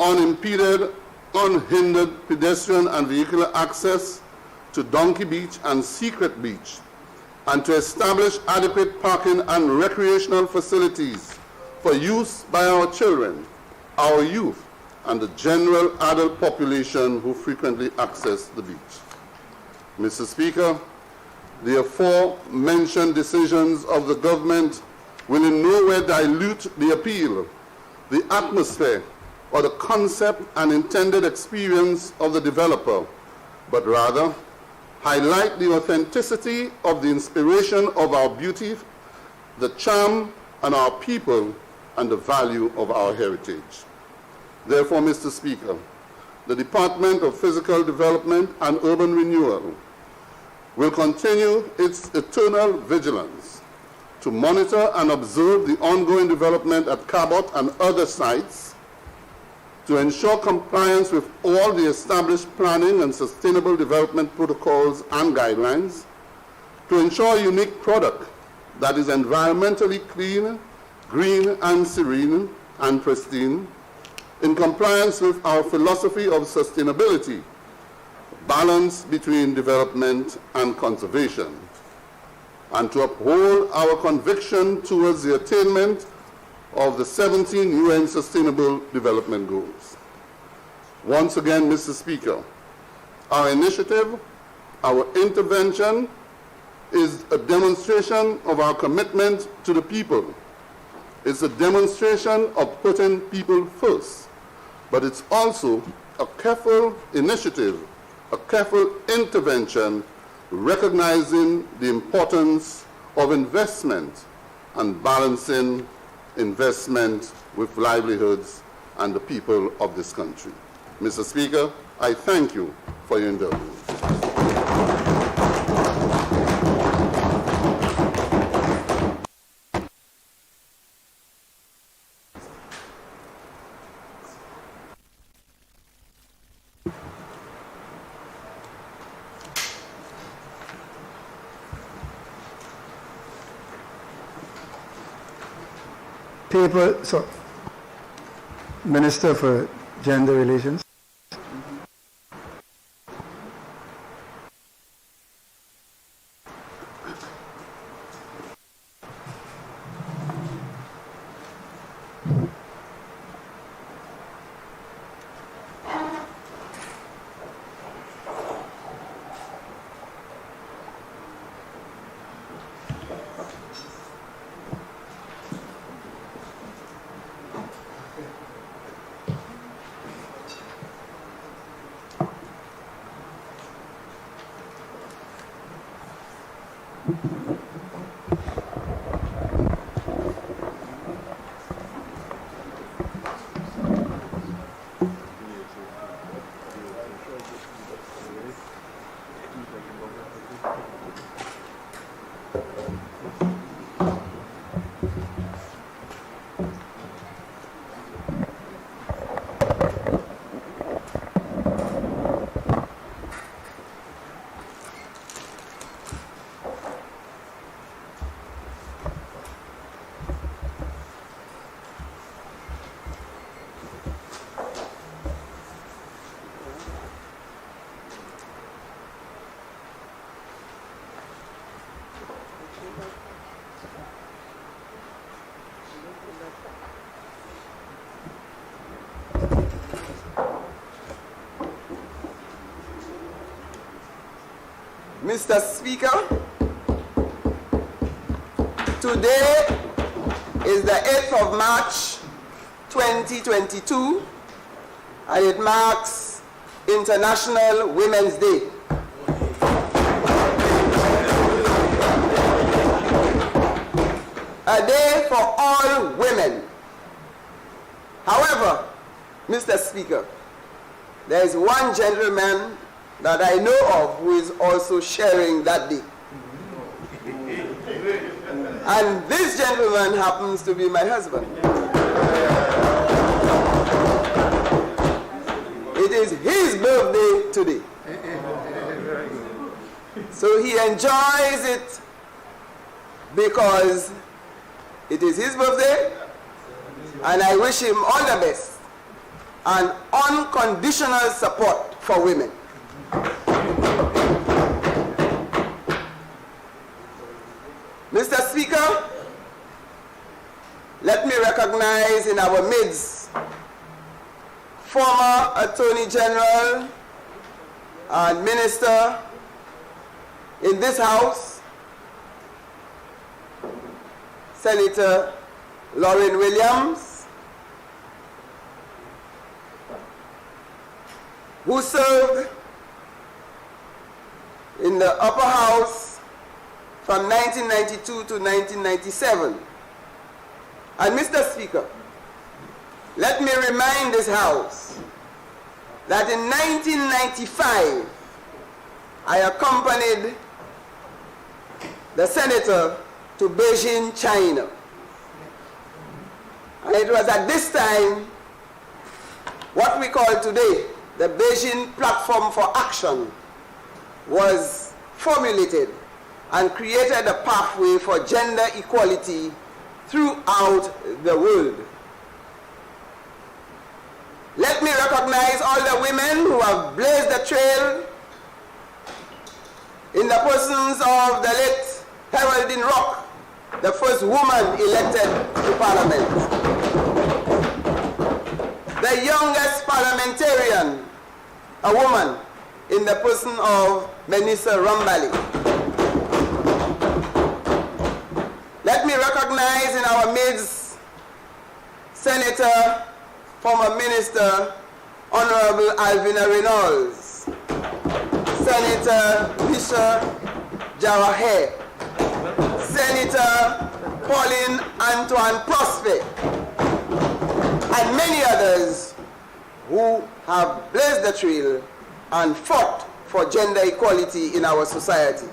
[SPEAKER 7] unimpeded, unhindered pedestrian and vehicular access to Donkey Beach and Secret Beach, and to establish adequate parking and recreational facilities for use by our children, our youth, and the general adult population who frequently access the beach. Mr. Speaker, the aforementioned decisions of the government will in no way dilute the appeal, the atmosphere, or the concept and intended experience of the developer, but rather highlight the authenticity of the inspiration of our beauty, the charm and our people, and the value of our heritage. Therefore, Mr. Speaker, the Department of Physical Development and Urban Renewal will continue its eternal vigilance to monitor and observe the ongoing development at Cabot and other sites, to ensure compliance with all the established planning and sustainable development protocols and guidelines, to ensure a unique product that is environmentally clean, green and serene and pristine, in compliance with our philosophy of sustainability, balance between development and conservation, and to uphold our conviction towards the attainment of the 17 UN Sustainable Development Goals. Once again, Mr. Speaker, our initiative, our intervention is a demonstration of our commitment to the people. It's a demonstration of putting people first, but it's also a careful initiative, a careful intervention, recognizing the importance of investment and balancing investment with livelihoods and the people of this country. Mr. Speaker, I thank you for your indulgence.
[SPEAKER 4] Minister for Gender Relations.
[SPEAKER 8] Mr. Speaker, today is the 8th of March 2022 and it marks International Women's Day. A day for all women. However, Mr. Speaker, there is one gentleman that I know of who is also sharing that day. And this gentleman happens to be my husband. It is his birthday today. So he enjoys it because it is his birthday, and I wish him all the best and unconditional support for women. Mr. Speaker, let me recognize in our midst former Attorney General and Minister in this House, Senator Lauren Williams, who served in the upper house from 1992 to 1997. And Mr. Speaker, let me remind this House that in 1995, I accompanied the Senator to Beijing, China. And it was at this time what we call today the Beijing Platform for Action was formulated and created a pathway for gender equality throughout the world. Let me recognize all the women who have blazed the trail in the persons of the late Geraldine Rock, the first woman elected to Parliament. The youngest parliamentarian, a woman, in the person of Menisa Rambali. Let me recognize in our midst Senator, former Minister, Honorable Alvina Reynolds, Senator Lucia Jawaher, Senator Pauline Antoine Prosper, and many others who have blazed the trail and fought for gender equality in our society.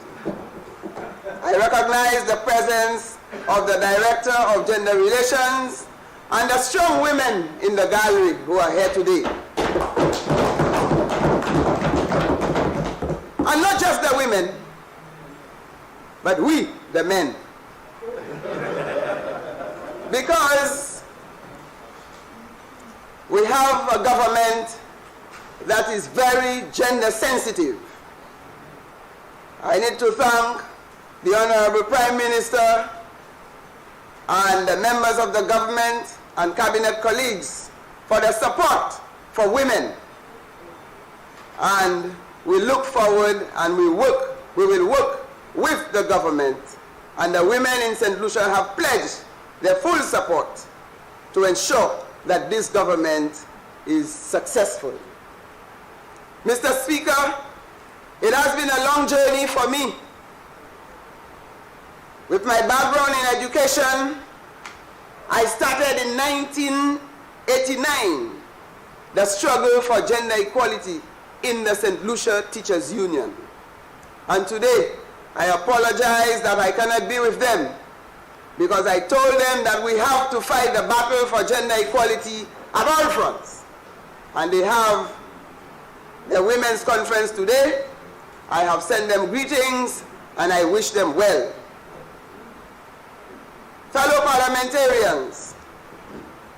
[SPEAKER 8] I recognize the presence of the Director of Gender Relations and the strong women in the gallery who are here today. And not just the women, but we, the men. Because we have a government that is very gender sensitive. I need to thank the Honorable Prime Minister and the members of the government and cabinet colleagues for their support for women. And we look forward and we will work with the government, and the women in St. Lucia have pledged their full support to ensure that this government is successful. Mr. Speaker, it has been a long journey for me. With my background in education, I started in 1989 the struggle for gender equality in the St. Lucia Teachers Union. And today, I apologize that I cannot be with them, because I told them that we have to fight the battle for gender equality at all fronts. And they have the Women's Conference today. I have sent them greetings and I wish them well. Fellow parliamentarians,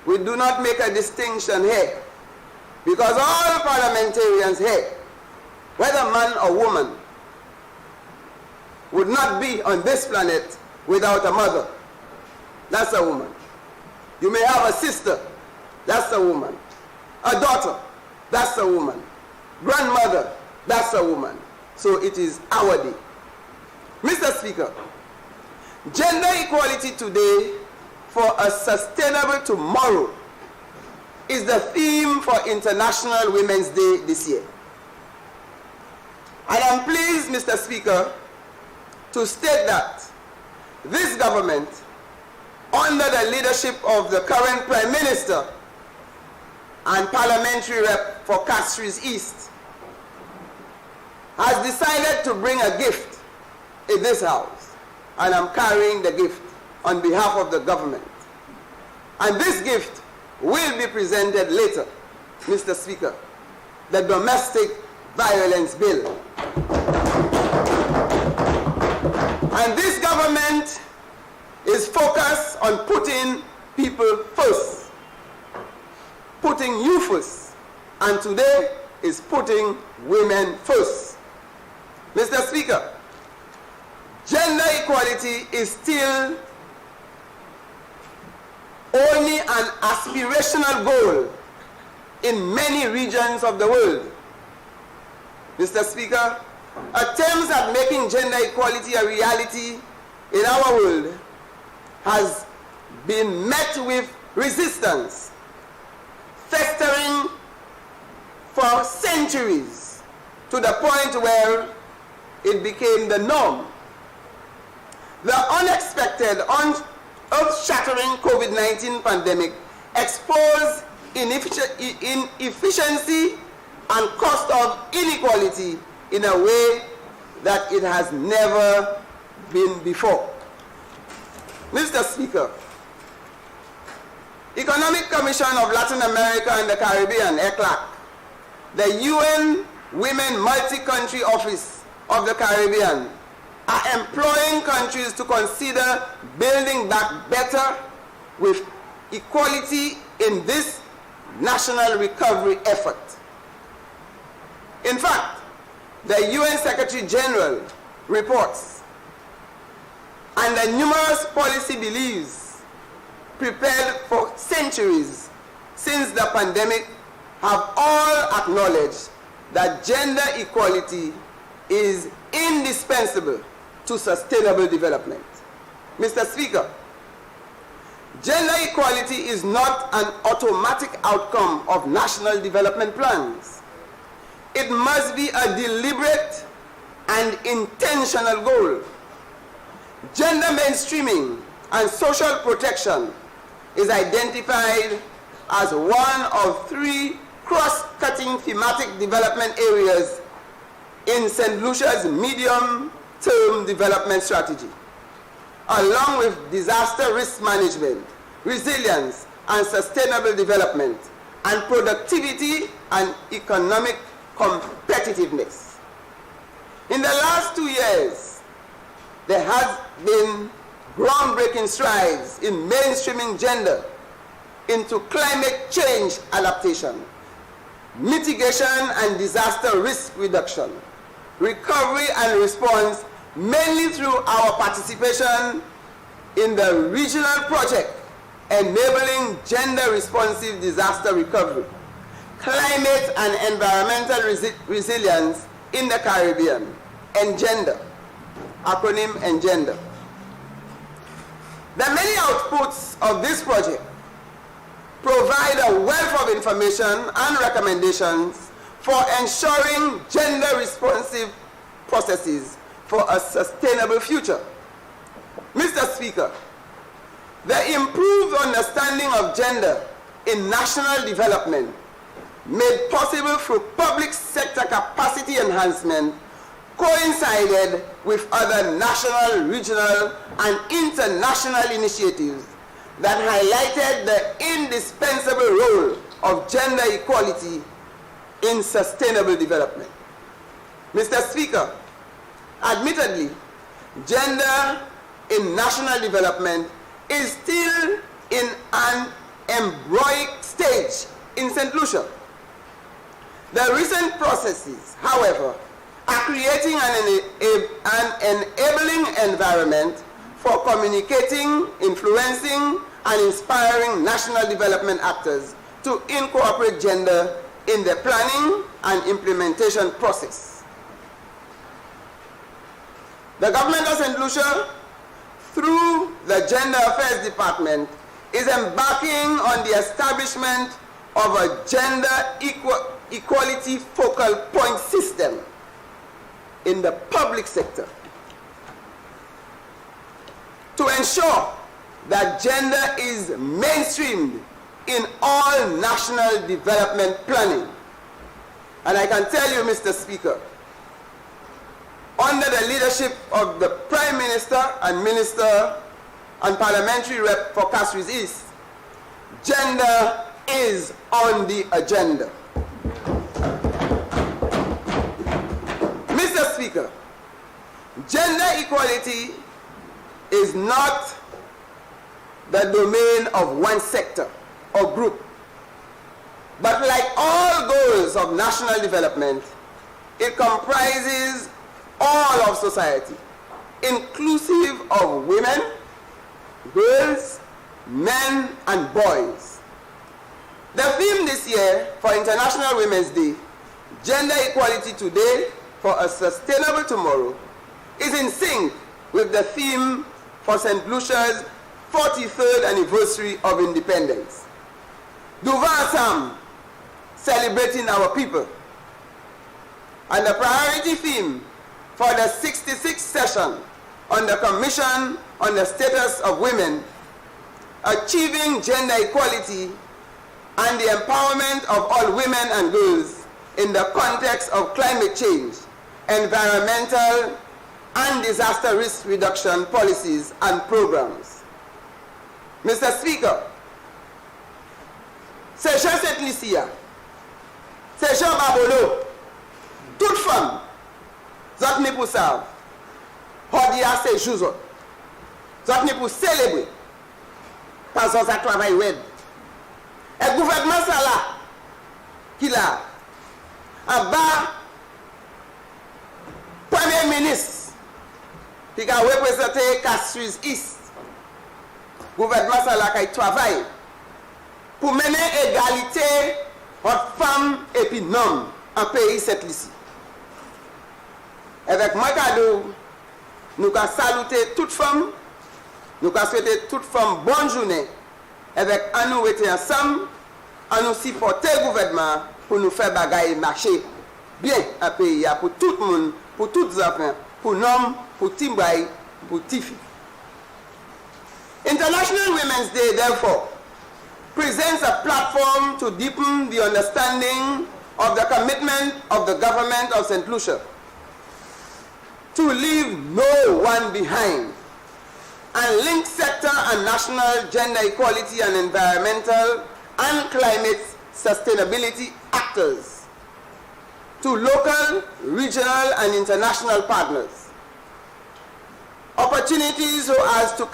[SPEAKER 8] we do not make a distinction here, because all parliamentarians here, whether man or woman, would not be on this planet without a mother. That's a woman. You may have a sister, that's a woman. A daughter, that's a woman. Grandmother, that's a woman. So it is our day. Mr. Speaker, gender equality today for a sustainable tomorrow is the theme for International Women's Day this year. I am pleased, Mr. Speaker, to state that this government, under the leadership of the current Prime Minister and Parliamentary Rep for Castries East, has decided to bring a gift in this house, and I'm carrying the gift on behalf of the government. And this gift will be presented later, Mr. Speaker, the Domestic Violence Bill. And this government is focused on putting people first, putting you first, and today is putting women first. Mr. Speaker, gender equality is still only an aspirational goal in many regions of the world. Mr. Speaker, attempts at making gender equality a reality in our world has been met with resistance, festering for centuries to the point where it became the norm. The unexpected, earth-shattering COVID-19 pandemic exposed inefficiency and cost of inequality in a way that it has never been before. Mr. Speaker, Economic Commission of Latin America and the Caribbean, ECLAC, the UN Women Multi-Country Office of the Caribbean, are employing countries to consider building back better with equality in this national recovery effort. In fact, the UN Secretary General reports and the numerous policy beliefs prepared for centuries since the pandemic have all acknowledged that gender equality is indispensable to sustainable development. Mr. Speaker, gender equality is not an automatic outcome of national development plans. It must be a deliberate and intentional goal. Gender mainstreaming and social protection is identified as one of 3 cross-cutting thematic development areas in St. Lucia's medium-term development strategy, along with disaster risk management, resilience and sustainable development, and productivity and economic competitiveness. In the last 2 years, there has been groundbreaking strides in mainstreaming gender into climate change adaptation, mitigation and disaster risk reduction, recovery and response, mainly through our participation in the regional project enabling gender-responsive disaster recovery, climate and environmental resilience in the Caribbean, ENGENDER, acronym ENGENDER. The many outputs of this project provide a wealth of information and recommendations for ensuring gender-responsive processes for a sustainable future. Mr. Speaker, the improved understanding of gender in national development, made possible through public sector capacity enhancement, coincided with other national, regional, and international initiatives that highlighted the indispensable role of gender equality in sustainable development. Mr. Speaker, admittedly, gender in national development is still in an embryonic stage in St. Lucia. The recent processes, however, are creating an enabling environment for communicating, influencing, and inspiring national development actors to incorporate gender in the planning and implementation process. The government of St. Lucia, through the Gender Affairs Department, is embarking on the establishment of a gender equality focal point system in the public sector to ensure that gender is mainstreamed in all national development planning. And I can tell you, Mr. Speaker, under the leadership of the Prime Minister and Minister and Parliamentary Rep for Castries East, gender is on the agenda. Mr. Speaker, gender equality is not the domain of one sector or group, but like all goals of national development, it comprises all of society, inclusive of women, girls, men, and boys. The theme this year for International Women's Day, Gender Equality Today for a Sustainable Tomorrow, is in sync with the theme for St. Lucia's 43rd anniversary of independence. Duvansam, celebrating our people. And the priority theme for the 66th session on the Commission on the Status of Women, Achieving Gender Equality and the Empowerment of All Women and Girls in the context of climate change, environmental and disaster risk reduction policies and programs. Mr. Speaker, c'est je cette Lucia, c'est Jean Babolo, toute femme, zot ni pour ça, hodia c'est jour, zot ni pour célébrer, parce que ça travaille web. Et le gouvernement ça là, qui là, en bas, Premier ministre, qui a représenté Castries East, gouvernement ça là qui travaille pour mener égalité entre femmes et puis hommes en pays cette ici. Avec moi cadeau, nous avons saluté toutes femmes, nous avons souhaité toutes femmes bonne journée. Avec à nous être ensemble, à nous supporter le gouvernement pour nous faire bagaille marcher bien un pays pour tout le monde, pour toutes les enfants, pour les hommes, pour Timbay, pour Tifi. International Women's Day, therefore, presents a platform to deepen the understanding of the commitment of the government of St. Lucia to leave no one behind and link sector and national gender equality and environmental and climate sustainability actors to local, regional, and international partners. Opportunities so as to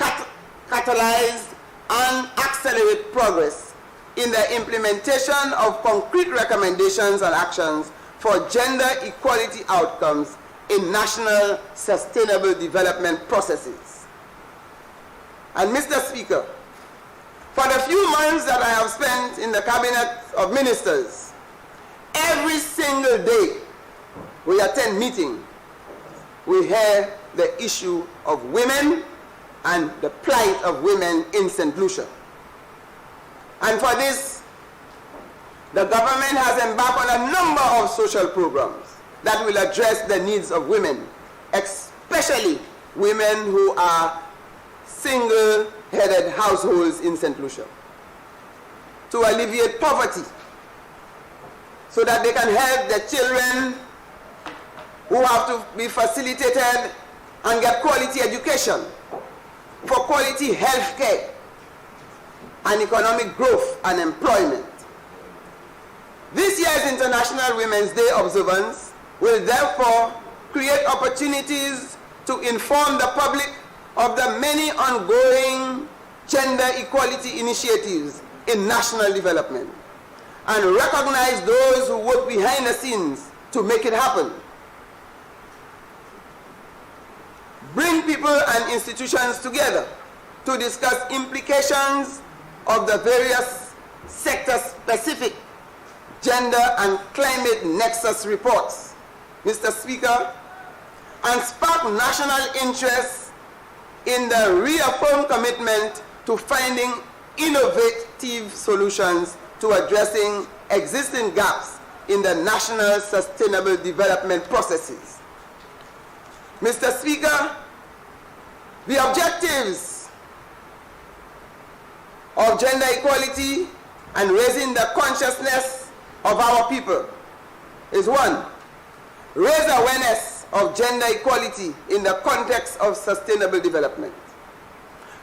[SPEAKER 8] catalyze and accelerate progress in the implementation of concrete recommendations and actions for gender equality outcomes in national sustainable development processes. And Mr. Speaker, for the few months that I have spent in the Cabinet of Ministers, every single day we attend meetings, we hear the issue of women and the plight of women in St. Lucia. And for this, the government has embarked on a number of social programs that will address the needs of women, especially women who are single-headed households in St. Lucia, to alleviate poverty so that they can help the children who have to be facilitated and get quality education, for quality health care and economic growth and employment. This year's International Women's Day observance will therefore create opportunities to inform the public of the many ongoing gender equality initiatives in national development and recognize those who work behind the scenes to make it happen. Bring people and institutions together to discuss implications of the various sector-specific gender and climate nexus reports, Mr. Speaker, and spark national interest in the reaffirmed commitment to finding innovative solutions to addressing existing gaps in the national sustainable development processes. Mr. Speaker, the objectives of gender equality and raising the consciousness of our people is: 1, raise awareness of gender equality in the context of sustainable development.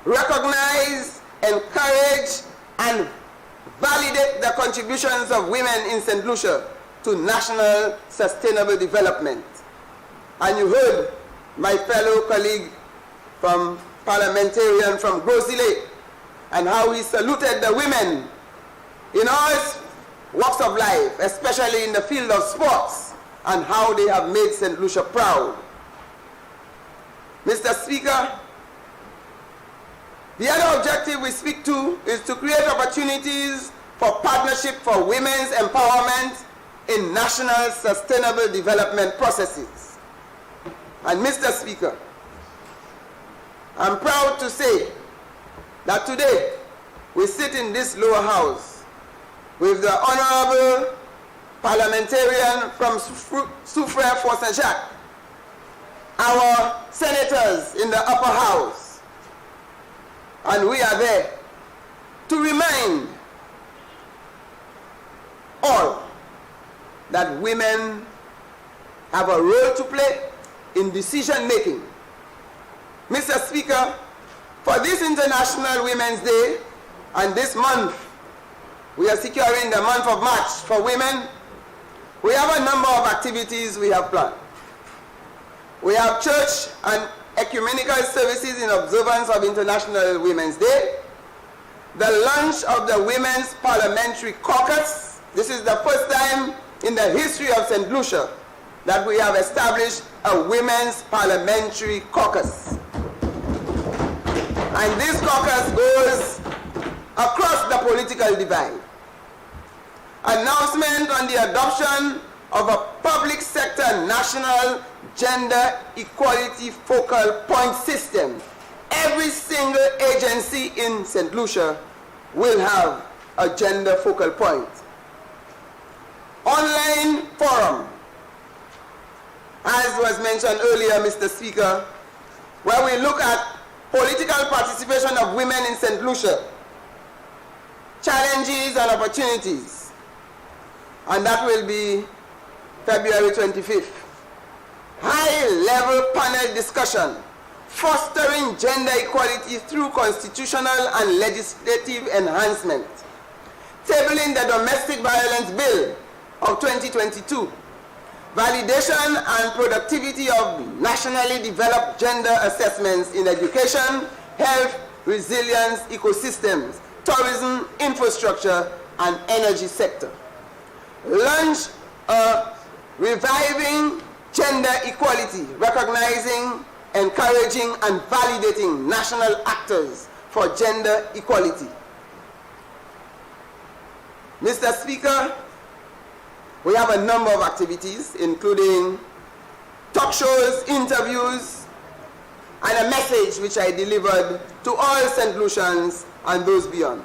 [SPEAKER 8] Recognize, encourage, and validate the contributions of women in St. Lucia to national sustainable development. And you heard my fellow colleague from Parliamentarian from Grosse Lake and how he saluted the women in all walks of life, especially in the field of sports, and how they have made St. Lucia proud. Mr. Speaker, the other objective we speak to is to create opportunities for partnership for women's empowerment in national sustainable development processes. And Mr. Speaker, I'm proud to say that today we sit in this lower house with the Honorable Parliamentarian from Soufrière for Saint-Jacques, our senators in the upper house, and we are there to remind all that women have a role to play in decision making. Mr. Speaker, for this International Women's Day and this month, we are securing the month of March for women. We have a number of activities we have planned. We have church and ecumenical services in observance of International Women's Day, the launch of the Women's Parliamentary Caucus. This is the first time in the history of St. Lucia that we have established a Women's Parliamentary Caucus. And this caucus goes across the political divide. Announcement on the adoption of a public sector national gender equality focal point system. Every single agency in St. Lucia will have a gender focal point. Online forum, as was mentioned earlier, Mr. Speaker, where we look at political participation of women in St. Lucia, challenges and opportunities, and that will be February 25th. High-level panel discussion, fostering gender equality through constitutional and legislative enhancement, tabling the Domestic Violence Bill of 2022, validation and productivity of nationally developed gender assessments in education, health, resilience, ecosystems, tourism, infrastructure, and energy sector. Launch a reviving gender equality, recognizing, encouraging, and validating national actors for gender equality. Mr. Speaker, we have a number of activities, including talk shows, interviews, and a message which I delivered to all St. Lucians and those beyond.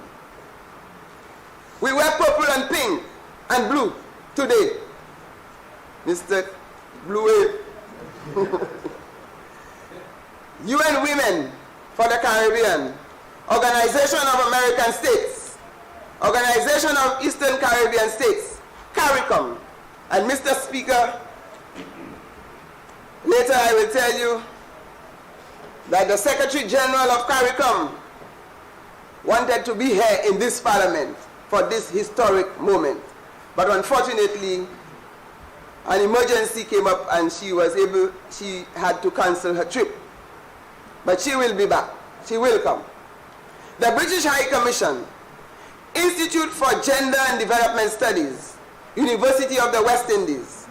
[SPEAKER 8] We wear purple and pink and blue today. Mr. Blue Wave. UN Women for the Caribbean, Organization of American States, Organization of Eastern Caribbean States, CARICOM. And Mr. Speaker, later I will tell you that the Secretary General of CARICOM wanted to be here in this Parliament for this historic moment. But unfortunately, an emergency came up and she had to cancel her trip. But she will be back. She will come. The British High Commission, Institute for Gender and Development Studies, University of the West Indies,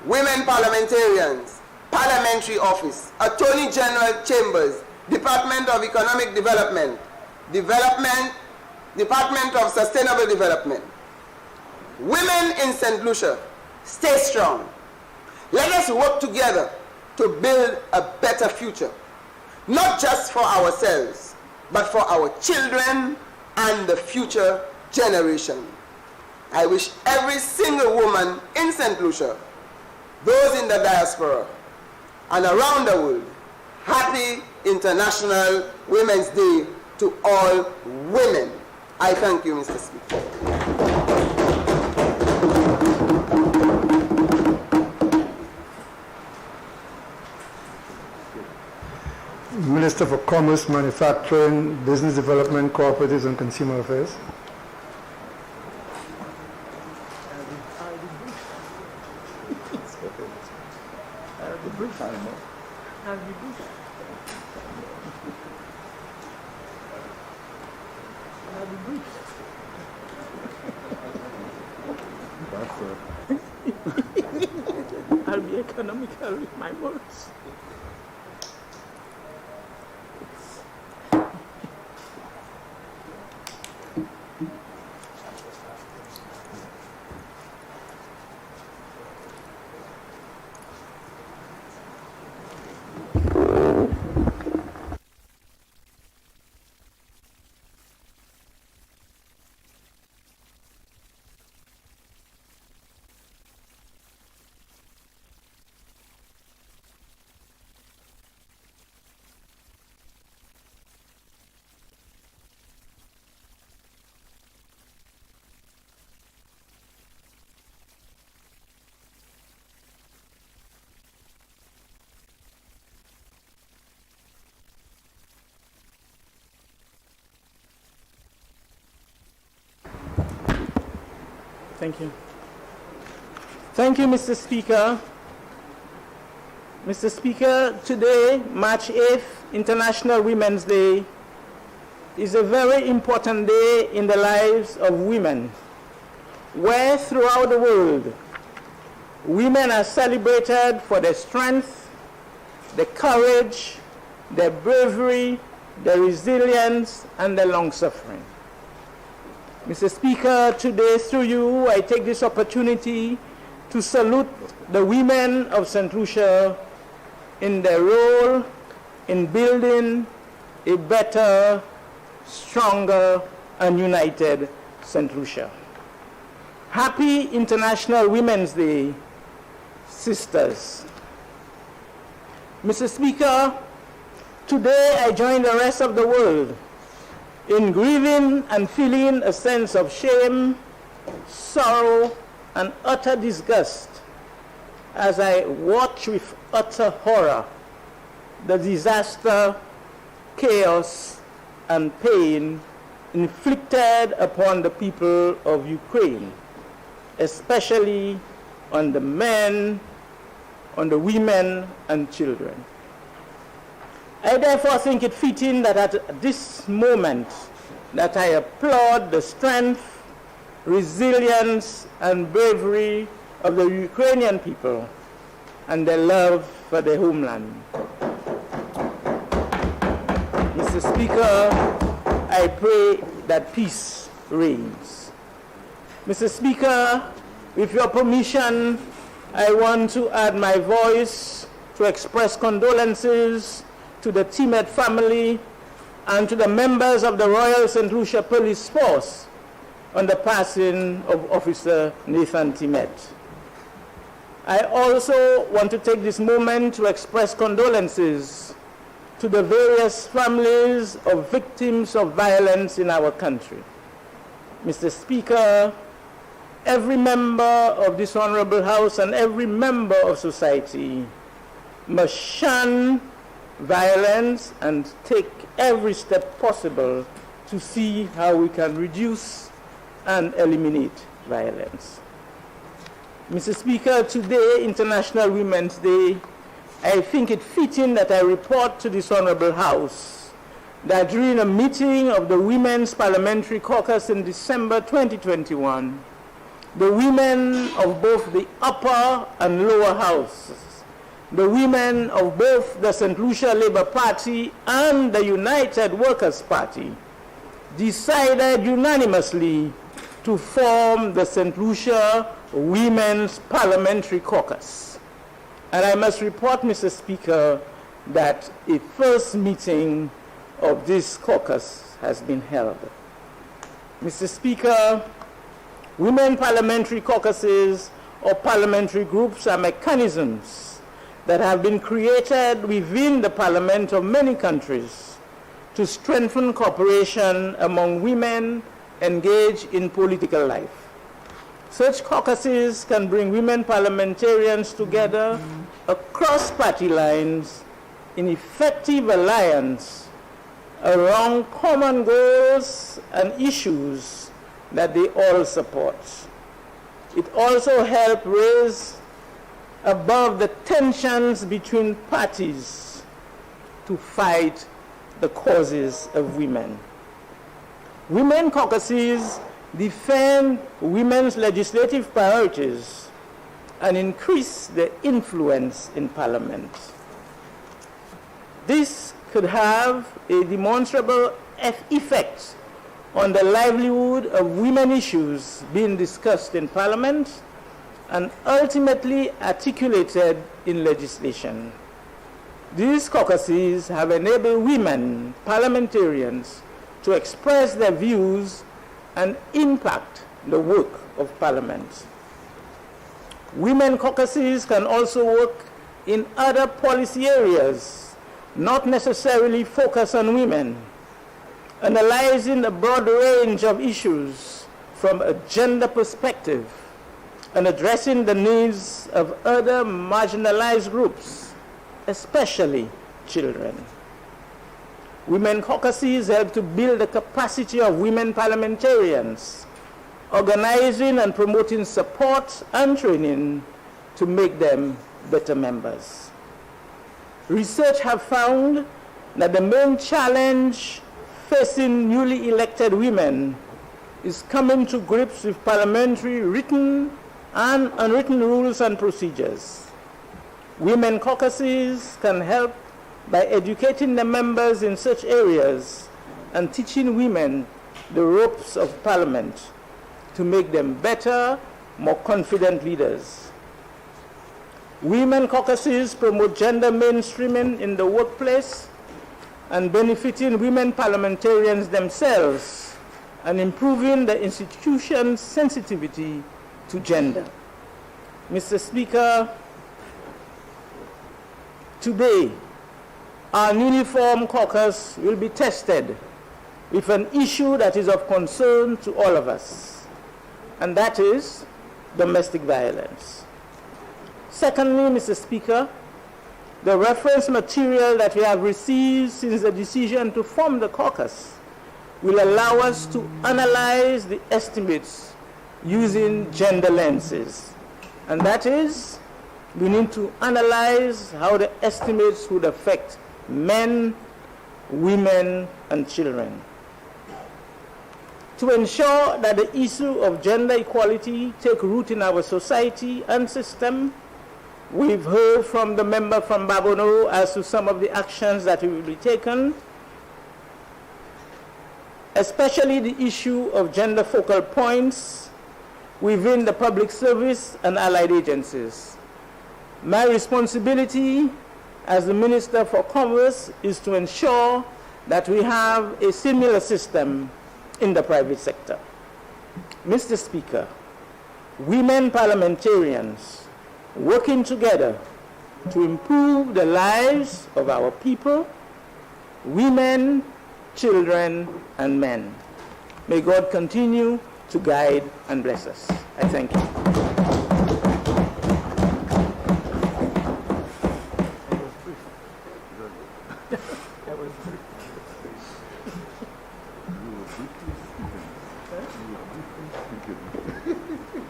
[SPEAKER 8] Women Parliamentarians, Parliamentary Office, Attorney General Chambers, Department of Economic Development, Department of Sustainable Development. Women in St. Lucia, stay strong. Let us work together to build a better future, not just for ourselves, but for our children and the future generation. I wish every single woman in St. Lucia, those in the diaspora, and around the world, happy International Women's Day to all women. I thank you, Mr. Speaker.
[SPEAKER 4] Minister for Commerce, Manufacturing, Business Development, Cooperatives and Consumer Affairs.
[SPEAKER 6] I'll be economical with my words. Thank you. Thank you, Mr. Speaker. Mr. Speaker, today, March 8th, International Women's Day, is a very important day in the lives of women, where throughout the world, women are celebrated for their strength, their courage, their bravery, their resilience, and their long-suffering. Mr. Speaker, today through you, I take this opportunity to salute the women of St. Lucia in their role in building a better, stronger, and united St. Lucia. Happy International Women's Day, sisters. Mr. Speaker, today I join the rest of the world in grieving and feeling a sense of shame, sorrow, and utter disgust as I watch with utter horror the disaster, chaos, and pain inflicted upon the people of Ukraine, especially on the men, on the women, and children. I therefore think it fitting that at this moment that I applaud the strength, resilience, and bravery of the Ukrainian people and their love for their homeland. Mr. Speaker, I pray that peace reigns. Mr. Speaker, with your permission, I want to add my voice to express condolences to the Timet family and to the members of the Royal St. Lucia Police Force on the passing of Officer Nathan Timet. I also want to take this moment to express condolences to the various families of victims of violence in our country. Mr. Speaker, every member of this Honorable House and every member of society must shun violence and take every step possible to see how we can reduce and eliminate violence. Mr. Speaker, today, International Women's Day, I think it fitting that I report to this Honorable House that during a meeting of the Women's Parliamentary Caucus in December 2021, the women of both the upper and lower houses the women of both the St. Lucia Labour Party and the United Workers' Party decided unanimously to form the St. Lucia Women's Parliamentary Caucus. And I must report, Mr. Speaker, that a first meeting of this caucus has been held. Mr. Speaker, women parliamentary caucuses or parliamentary groups are mechanisms that have been created within the parliament of many countries to strengthen cooperation among women engaged in political life. Such caucuses can bring women parliamentarians together across party lines in effective alliance around common goals and issues that they all support. It also helps raise above the tensions between parties to fight the causes of women. Women caucuses defend women's legislative priorities and increase their influence in Parliament. This could have a demonstrable effect on the livelihood of women issues being discussed in Parliament and ultimately articulated in legislation. These caucuses have enabled women parliamentarians to express their views and impact the work of Parliament. Women caucuses can also work in other policy areas, not necessarily focus on women, analyzing a broad range of issues from a gender perspective and addressing the needs of other marginalized groups, especially children. Women caucuses help to build the capacity of women parliamentarians, organizing and promoting support and training to make them better members. Research have found that the main challenge facing newly elected women is coming to grips with parliamentary written and unwritten rules and procedures. Women caucuses can help by educating the members in such areas and teaching women the ropes of Parliament to make them better, more confident leaders. Women caucuses promote gender mainstreaming in the workplace and benefiting women parliamentarians themselves and improving the institution's sensitivity to gender. Mr. Speaker, today, our newly formed caucus will be tested with an issue that is of concern to all of us, and that is domestic violence. Secondly, Mr. Speaker, the reference material that we have received since the decision to form the caucus will allow us to analyze the estimates using gender lenses. And that is, we need to analyze how the estimates would affect men, women, and children. To ensure that the issue of gender equality take root in our society and system, we've heard from the member from Babono as to some of the actions that will be taken, especially the issue of gender focal points within the public service and allied agencies. My responsibility as the Minister for Commerce is to ensure that we have a similar system in the private sector. Mr. Speaker, women parliamentarians working together to improve the lives of our people, women, children, and men. May God continue to guide and bless us. I thank you.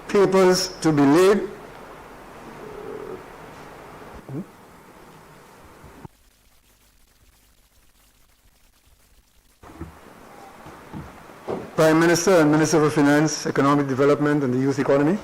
[SPEAKER 4] Papers to be laid. Prime Minister and Minister for Finance, Economic Development and the Youth Economy.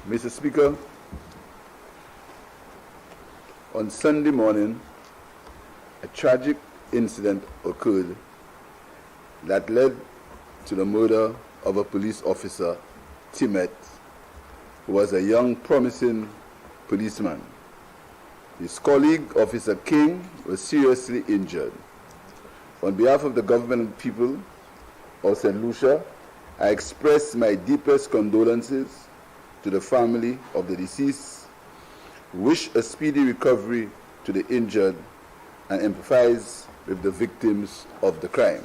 [SPEAKER 7] Mr. Speaker, on Sunday morning, a tragic incident occurred that led to the murder of a police officer, Timet, who was a young, promising policeman. His colleague, Officer King, was seriously injured. On behalf of the government and people of St. Lucia, I express my deepest condolences to the family of the deceased, wish a speedy recovery to the injured, and empathize with the victims of the crime.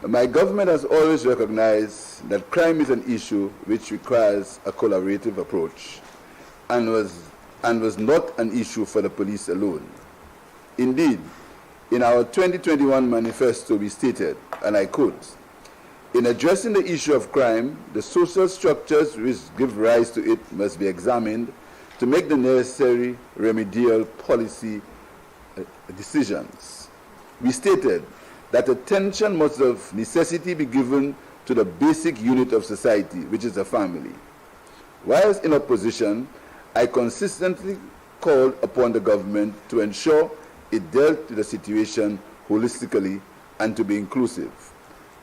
[SPEAKER 7] My government has always recognized that crime is an issue which requires a collaborative approach and was not an issue for the police alone. Indeed, in our 2021 manifesto we stated, and I quote, "In addressing the issue of crime, the social structures which give rise to it must be examined to make the necessary remedial policy decisions." We stated that attention must of necessity be given to the basic unit of society, which is the family. Whilst in opposition, I consistently called upon the government to ensure it dealt with the situation holistically and to be inclusive.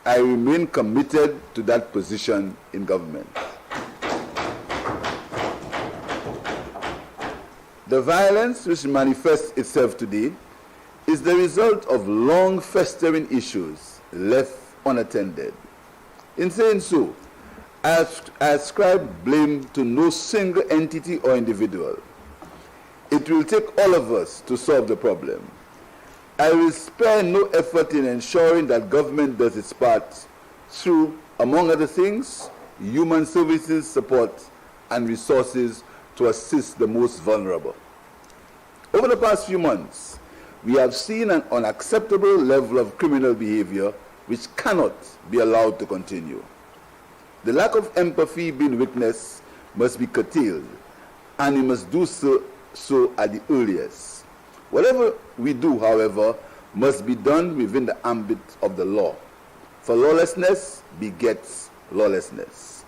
[SPEAKER 7] I remain committed to that position in government. The violence which manifests itself today is the result of long festering issues left unattended. In saying so, I ascribe blame to no single entity or individual. It will take all of us to solve the problem. I will spare no effort in ensuring that government does its part through, among other things, human services support and resources to assist the most vulnerable. Over the past few months, we have seen an unacceptable level of criminal behavior which cannot be allowed to continue. The lack of empathy being witnessed must be curtailed, and we must do so at the earliest. Whatever we do, however, must be done within the ambit of the law, for lawlessness begets lawlessness.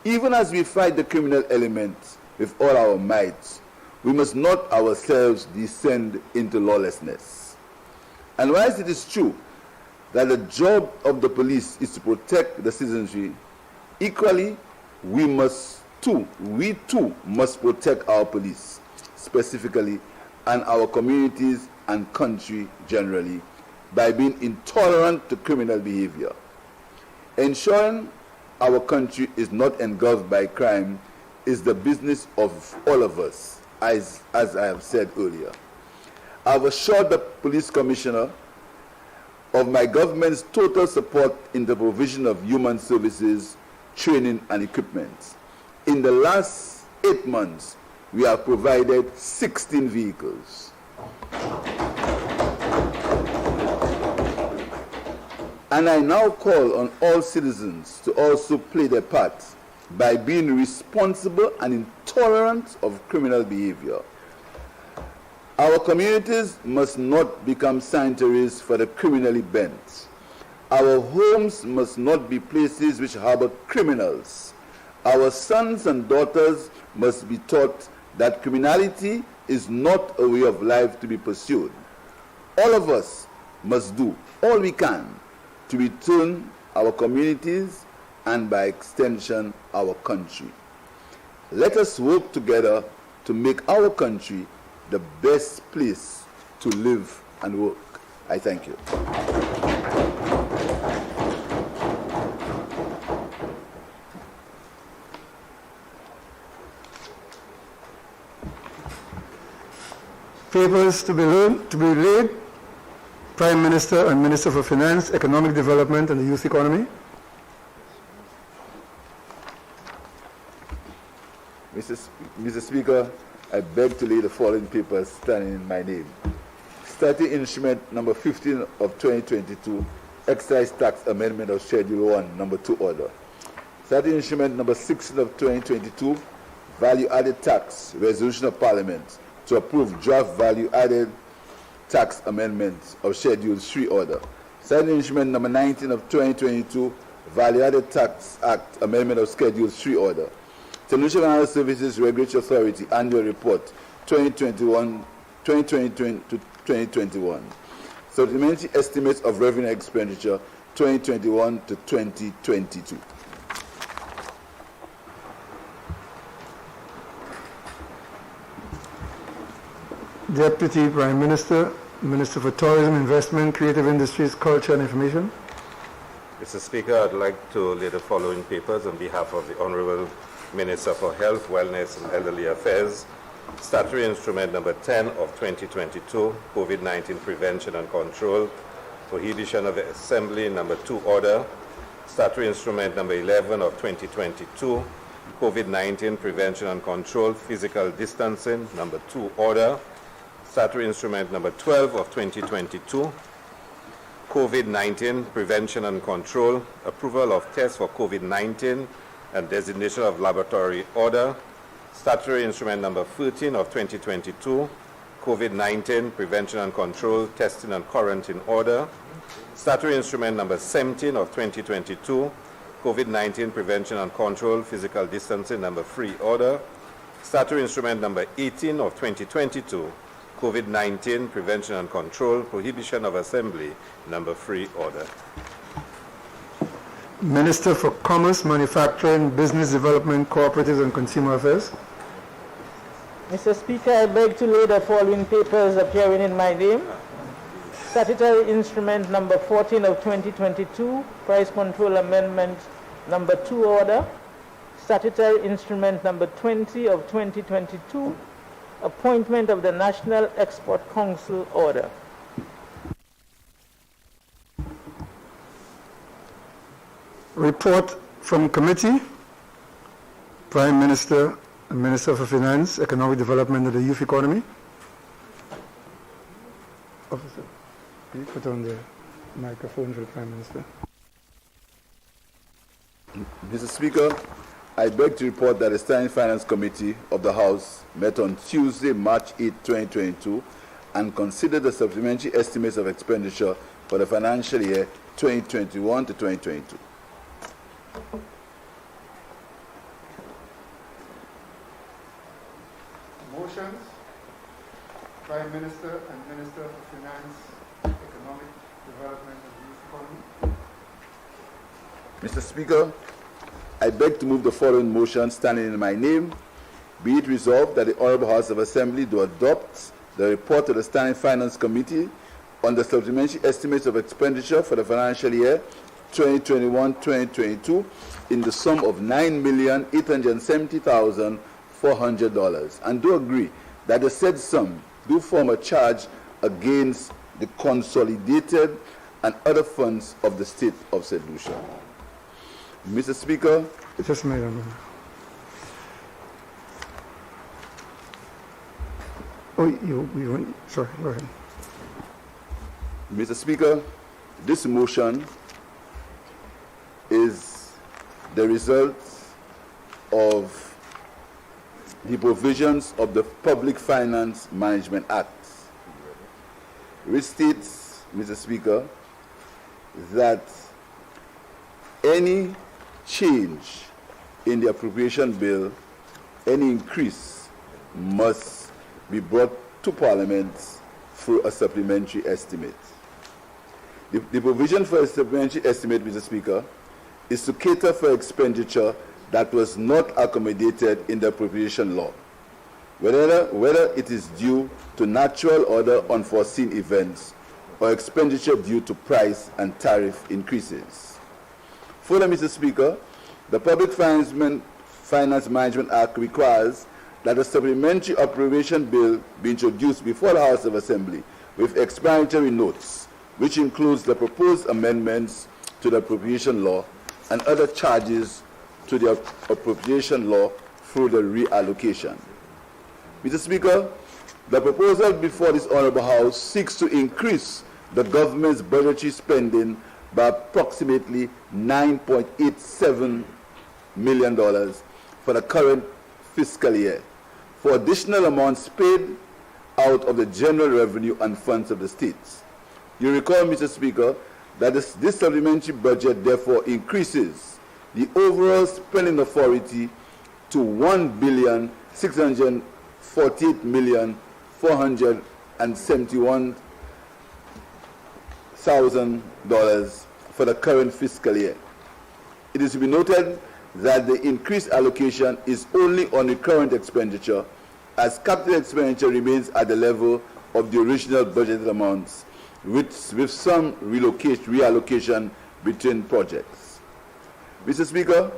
[SPEAKER 7] Even as we fight the criminal element with all our might, we must not ourselves descend into lawlessness. And whilst it is true that the job of the police is to protect the citizenry, equally we too must protect our police specifically and our communities and country generally by being intolerant to criminal behavior. Ensuring our country is not engulfed by crime is the business of all of us, as I have said earlier. I have assured the police commissioner of my government's total support in the provision of human services, training, and equipment. In the last 8 months, we have provided 16 vehicles. And I now call on all citizens to also play their part by being responsible and intolerant of criminal behavior. Our communities must not become sanctuaries for the criminally bent. Our homes must not be places which harbor criminals. Our sons and daughters must be taught that criminality is not a way of life to be pursued. All of us must do all we can to return our communities and by extension our country. Let us work together to make our country the best place to live and work. I thank you.
[SPEAKER 4] Papers to be laid, Prime Minister and Minister for Finance, Economic Development and the Youth Economy.
[SPEAKER 7] Mr. Speaker, I beg to lay the following papers standing in my name. Statute Instrument number 15 of 2022, Excise Tax Amendment of Schedule 1, number 2 order. Statute Instrument number 16 of 2022, Value Added Tax, Resolution of Parliament to approve draft Value Added Tax Amendment of Schedule 3 order. Statute Instrument number 19 of 2022, Value Added Tax Act Amendment of Schedule 3 order.
[SPEAKER 9] St. Lucia Financial Services Regulatory Authority Annual Report 2020 to 2021. Supplementary Estimates of Revenue and Expenditure 2021 to 2022.
[SPEAKER 4] Deputy Prime Minister, Minister for Tourism, Investment, Creative Industries, Culture and Information.
[SPEAKER 10] Mr. Speaker, I'd like to lay the following papers on behalf of the Honorable Minister for Health, Wellness and Elderly Affairs. Statutory Instrument number 10 of 2022, COVID-19 Prevention and Control, Prohibition of Assembly number 2 Order. Statutory Instrument number 11 of 2022, COVID-19 Prevention and Control, Physical Distancing number 2 Order. Statutory Instrument number 12 of 2022, COVID-19 Prevention and Control, Approval of Tests for COVID-19 and Designation of Laboratory Order. Statutory Instrument number 13 of 2022, COVID-19 Prevention and Control, Testing and Quarantine Order. Statutory Instrument number 17 of 2022, COVID-19 Prevention and Control, Physical Distancing number 3 Order. Statutory Instrument number 18 of 2022, COVID-19 Prevention and Control, Prohibition of Assembly number 3 Order.
[SPEAKER 4] Minister for Commerce, Manufacturing, Business Development, Cooperatives and Consumer Affairs.
[SPEAKER 6] Mr. Speaker, I beg to lay the following papers appearing in my name. Statutory Instrument number 14 of 2022, Price Control Amendment number 2 Order. Statutory Instrument number 20 of 2022, Appointment of the National Export Council Order.
[SPEAKER 4] Report from committee. Prime Minister and Minister for Finance, Economic Development and the Youth Economy. Officer, can you put on the microphone for the Prime Minister?
[SPEAKER 9] Mr. Speaker, I beg to report that the Standing Finance Committee of the House met on Tuesday, March 8, 2022, and considered the supplementary estimates of expenditure for the financial year 2021 to 2022.
[SPEAKER 4] Motions. Prime Minister and Minister for Finance, Economic Development and Youth Economy.
[SPEAKER 9] Mr. Speaker, I beg to move the following motion standing in my name. Be it resolved that the Honorable House of Assembly do adopt the report of the Standing Finance Committee on the supplementary estimates of expenditure for the financial year 2021-2022 in the sum of $9,870,400, and do agree that the said sum do form a charge against the consolidated and other funds of the State of St. Lucia. Mr. Speaker,
[SPEAKER 4] just a minute. Sorry, go ahead.
[SPEAKER 9] Mr. Speaker, this motion is the result of the provisions of the Public Finance Management Act, which states, Mr. Speaker, that any change in the appropriation bill, any increase must be brought to Parliament through a supplementary estimate. The provision for a supplementary estimate, Mr. Speaker, is to cater for expenditure that was not accommodated in the appropriation law, whether it is due to natural or other unforeseen events or expenditure due to price and tariff increases. Further, Mr. Speaker, the Public Finance Management Act requires that a supplementary appropriation bill be introduced before the House of Assembly with explanatory notes, which includes the proposed amendments to the appropriation law and other charges to the appropriation law through the reallocation. Mr. Speaker, the proposal before this Honorable House seeks to increase the government's budgetary spending by approximately $9.87 million for the current fiscal year, for additional amounts paid out of the general revenue and funds of the states. You recall, Mr. Speaker, that this supplementary budget therefore increases the overall spending authority to $1,648,471,000 for the current fiscal year. It is to be noted that the increased allocation is only on the current expenditure, as capital expenditure remains at the level of the original budgeted amounts, with some reallocation between projects. Mr. Speaker,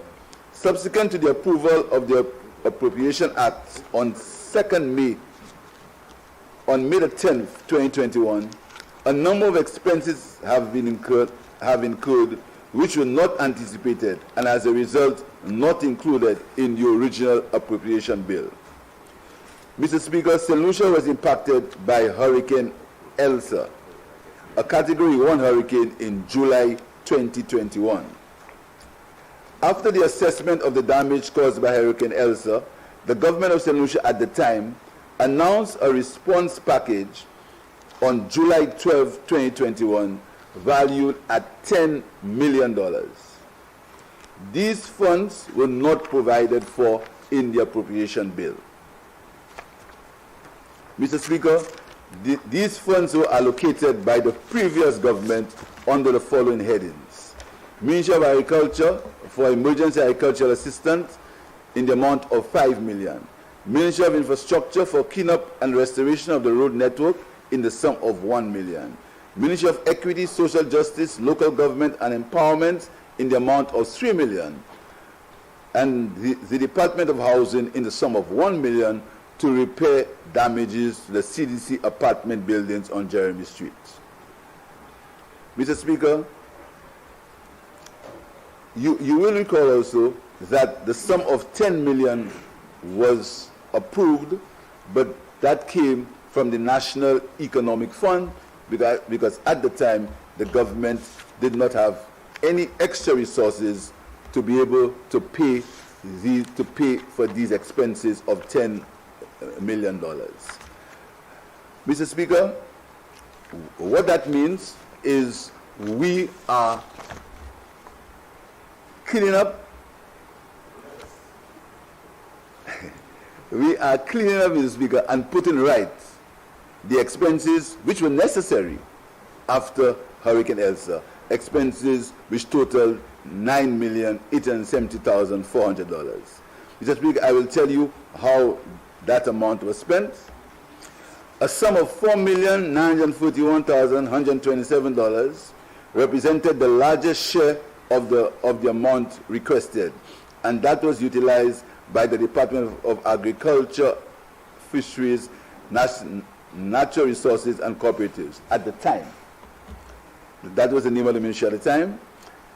[SPEAKER 9] subsequent to the approval of the Appropriation Act on May the 10th, 2021, a number of expenses have incurred which were not anticipated and as a result not included in the original appropriation bill. Mr. Speaker, St. Lucia was impacted by Hurricane Elsa, a Category 1 hurricane in July 2021. After the assessment of the damage caused by Hurricane Elsa, the government of St. Lucia at the time announced a response package on July 12, 2021, valued at $10 million. These funds were not provided for in the appropriation bill. Mr. Speaker, these funds were allocated by the previous government under the following headings: Ministry of Agriculture for emergency agricultural assistance in the amount of $5 million. Ministry of Infrastructure for cleanup and restoration of the road network in the sum of $1 million. Ministry of Equity, Social Justice, Local Government and Empowerment in the amount of $3 million. And the Department of Housing in the sum of $1 million to repair damages to the CDC apartment buildings on Jeremy Street. Mr. Speaker, you will recall also that the sum of $10 million was approved, but that came from the National Economic Fund because at the time the government did not have any extra resources to be able to pay for these expenses of $10 million. Mr. Speaker, what that means is we are cleaning up Mr. Speaker, and putting right the expenses which were necessary after Hurricane Elsa, expenses which totaled $9,870,400. Mr. Speaker, I will tell you how that amount was spent. A sum of $4,941,127 represented the largest share of the amount requested, and that was utilized by the Department of Agriculture, Fisheries, Natural Resources and Cooperatives at the time. That was the name of the ministry at the time.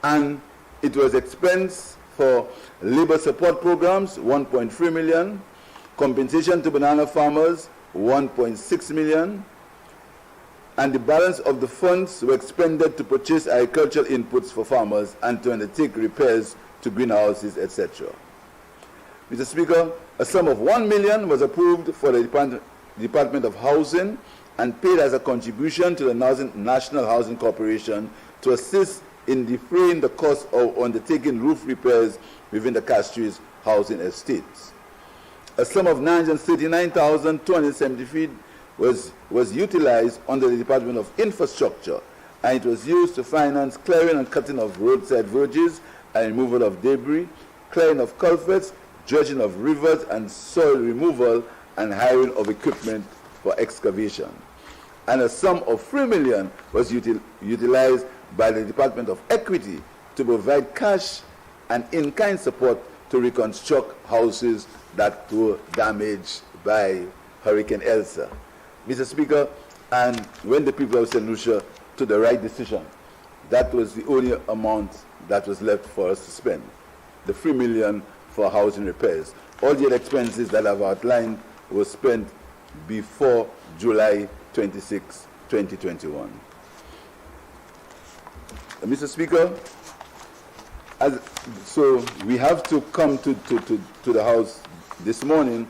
[SPEAKER 9] And it was expense for labor support programs, $1.3 million, compensation to banana farmers, $1.6 million, and the balance of the funds were expended to purchase agricultural inputs for farmers and to undertake repairs to greenhouses, etc. Mr. Speaker, a sum of $1 million was approved for the Department of Housing and paid as a contribution to the National Housing Corporation to assist in defraying the cost of undertaking roof repairs within the Castries housing estates. A sum of $939,273 was utilized under the Department of Infrastructure, and it was used to finance clearing and cutting of roadside verges and removal of debris, clearing of culverts, dredging of rivers and soil removal, and hiring of equipment for excavation. And a sum of $3 million was utilized by the Department of Equity to provide cash and in-kind support to reconstruct houses that were damaged by Hurricane Elsa. Mr. Speaker, and when the people of St. Lucia took the right decision, that was the only amount that was left for us to spend, the $3 million for housing repairs. All the other expenses that I've outlined were spent before July 26, 2021. Mr. Speaker, so we have to come to the House this morning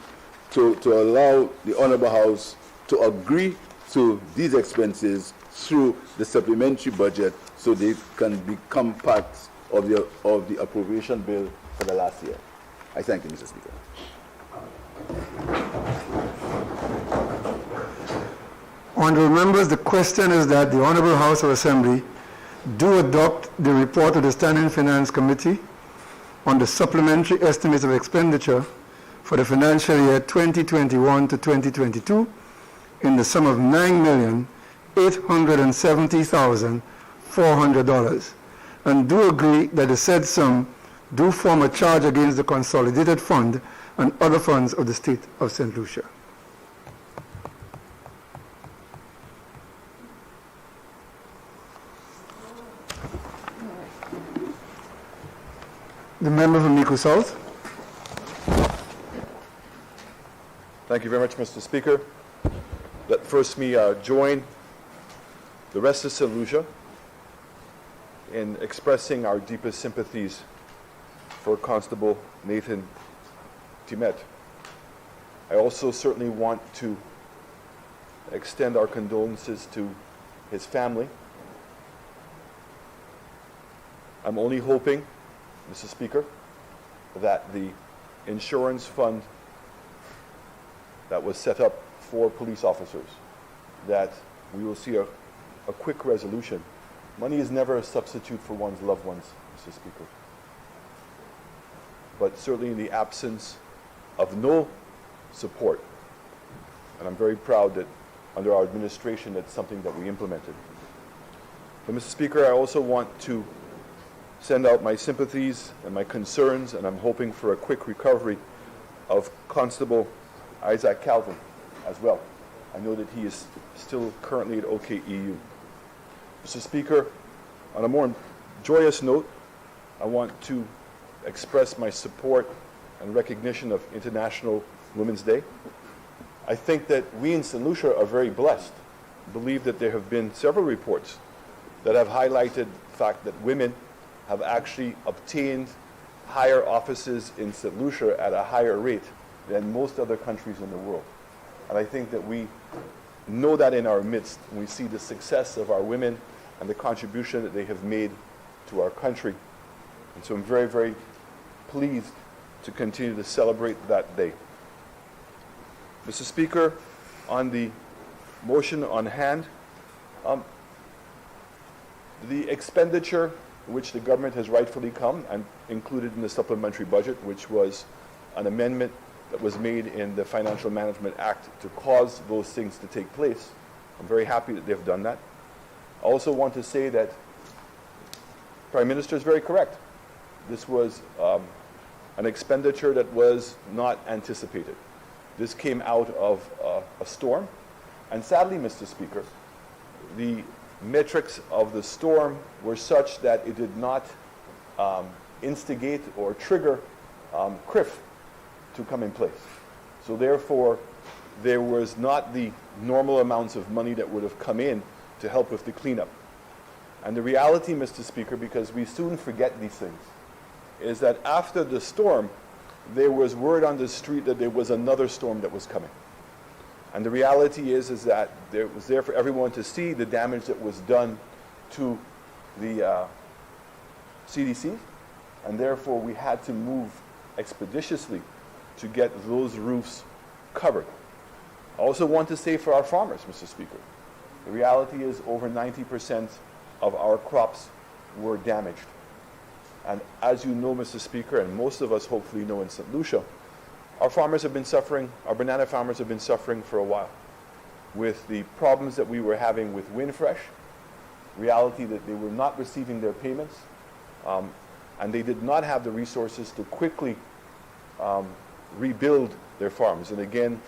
[SPEAKER 9] to allow the Honorable House to agree to these expenses through the supplementary budget so they can become part of the appropriation bill for the last year. I thank you, Mr. Speaker.
[SPEAKER 4] Honourable members, the question is that the Honourable House of Assembly do adopt the report of the Standing Finance Committee on the supplementary estimates of expenditure for the financial year 2021 to 2022 in the sum of $9,870,400, and do agree that the said sum do form a charge against the consolidated fund and other funds of the state of St. Lucia. The member from Nico South.
[SPEAKER 11] Thank you very much, Mr. Speaker. Let first me join the rest of St. Lucia in expressing our deepest sympathies for Constable Nathan Timet. I also certainly want to extend our condolences to his family. I'm only hoping, Mr. Speaker, that the insurance fund that was set up for police officers, that we will see a quick resolution. Money is never a substitute for one's loved ones, Mr. Speaker. But certainly in the absence of no support, and I'm very proud that under our administration that's something that we implemented. But Mr. Speaker, I also want to send out my sympathies and my concerns, and I'm hoping for a quick recovery of Constable Isaac Calvin as well. I know that he is still currently at OKEU. Mr. Speaker, on a more joyous note, I want to express my support and recognition of International Women's Day. I think that we in St. Lucia are very blessed. I believe that there have been several reports that have highlighted the fact that women have actually obtained higher offices in St. Lucia at a higher rate than most other countries in the world. And I think that we know that in our midst. We see the success of our women and the contribution that they have made to our country. And so I'm very, very pleased to continue to celebrate that day. Mr. Speaker, on the motion on hand, the expenditure which the government has rightfully come and included in the supplementary budget, which was an amendment that was made in the Financial Management Act to cause those things to take place. I'm very happy that they've done that. I also want to say that Prime Minister is very correct. This was an expenditure that was not anticipated. This came out of a storm, and sadly, Mr. Speaker, the metrics of the storm were such that it did not instigate or trigger CRIF to come in place. So therefore, there was not the normal amounts of money that would have come in to help with the cleanup. And the reality, Mr. Speaker, because we soon forget these things, is that after the storm, there was word on the street that there was another storm that was coming. And the reality is that it was there for everyone to see the damage that was done to the CDC, and therefore we had to move expeditiously to get those roofs covered. I also want to say for our farmers, Mr. Speaker, the reality is over 90% of our crops were damaged. And as you know, Mr. Speaker, and most of us hopefully know in St. Lucia, our farmers have been suffering, our banana farmers have been suffering for a while with the problems that we were having with Windfresh, reality that they were not receiving their payments, and they did not have the resources to quickly rebuild their farms. And again,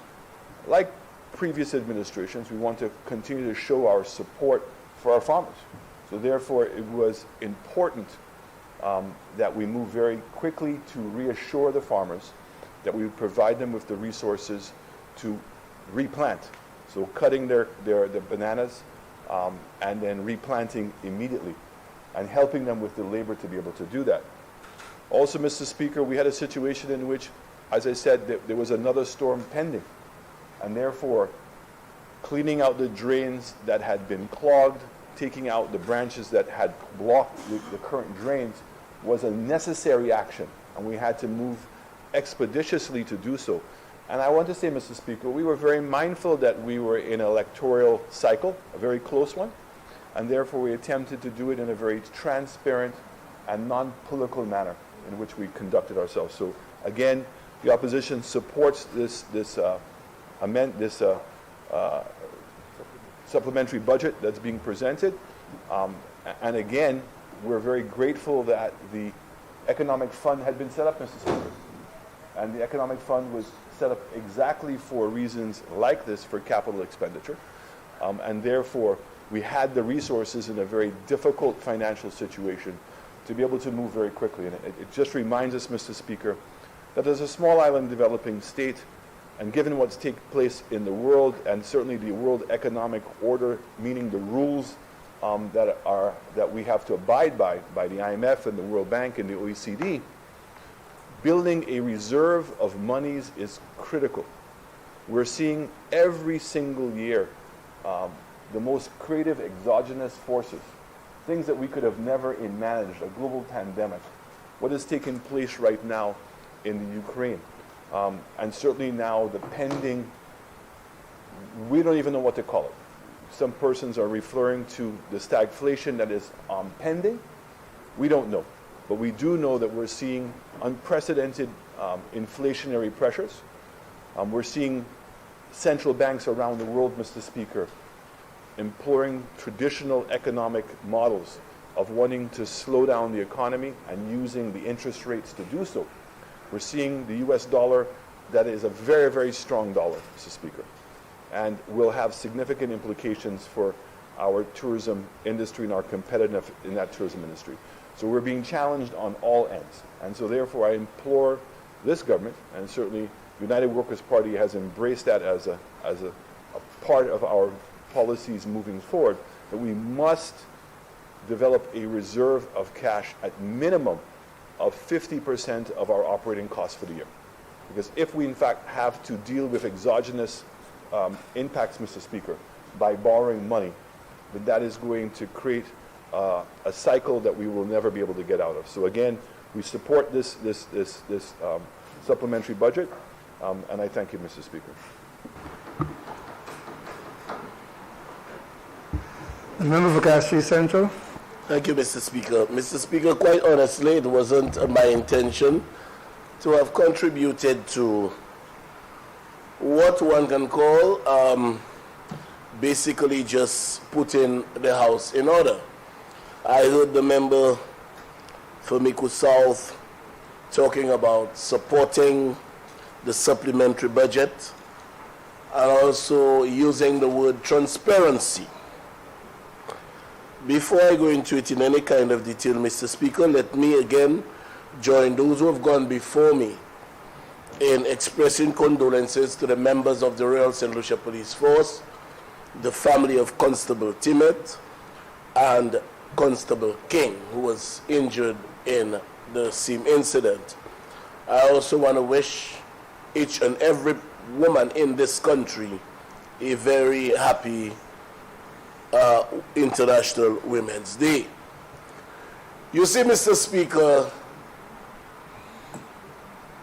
[SPEAKER 11] like previous administrations, we want to continue to show our support for our farmers. So therefore, it was important that we move very quickly to reassure the farmers that we would provide them with the resources to replant. So cutting their bananas and then replanting immediately and helping them with the labor to be able to do that. Also, Mr. Speaker, we had a situation in which, as I said, there was another storm pending, and therefore cleaning out the drains that had been clogged, taking out the branches that had blocked the current drains was a necessary action, and we had to move expeditiously to do so. And I want to say, Mr. Speaker, we were very mindful that we were in an electoral cycle, a very close one, and therefore we attempted to do it in a very transparent and non-political manner in which we conducted ourselves. So again, the opposition supports this supplementary budget that's being presented. And again, we're very grateful that the Economic Fund had been set up, Mr. Speaker. And the Economic Fund was set up exactly for reasons like this, for capital expenditure. And therefore, we had the resources in a very difficult financial situation to be able to move very quickly. And it just reminds us, Mr. Speaker, that as a small island developing state, and given what's taking place in the world, and certainly the world economic order, meaning the rules that we have to abide by the IMF and the World Bank and the OECD, building a reserve of monies is critical. We're seeing every single year the most creative exogenous forces, things that we could have never managed, a global pandemic, what is taking place right now in the Ukraine, and certainly now the pending, we don't even know what to call it. Some persons are referring to the stagflation that is pending. We don't know. But we do know that we're seeing unprecedented inflationary pressures. We're seeing central banks around the world, Mr. Speaker, employing traditional economic models of wanting to slow down the economy and using the interest rates to do so. We're seeing the US dollar that is a very, very strong dollar, Mr. Speaker, and will have significant implications for our tourism industry and our competitiveness in that tourism industry. So we're being challenged on all ends. And so therefore I implore this government, and certainly United Workers' Party has embraced that as a part of our policies moving forward, that we must develop a reserve of cash at minimum of 50% of our operating costs for the year. Because if we in fact have to deal with exogenous impacts, Mr. Speaker, by borrowing money, then that is going to create a cycle that we will never be able to get out of. So again, we support this supplementary budget, and I thank you, Mr. Speaker.
[SPEAKER 4] The member for Castries Central.
[SPEAKER 12] Thank you, Mr. Speaker. Mr. Speaker, quite honestly, it wasn't my intention to have contributed to what one can call basically just putting the House in order. I heard the member for Miku South talking about supporting the supplementary budget and also using the word transparency. Before I go into it in any kind of detail, Mr. Speaker, let me again join those who have gone before me in expressing condolences to the members of the Royal St. Lucia Police Force, the family of Constable Timmet and Constable King, who was injured in the same incident. I also want to wish each and every woman in this country a very happy International Women's Day. You see, Mr. Speaker,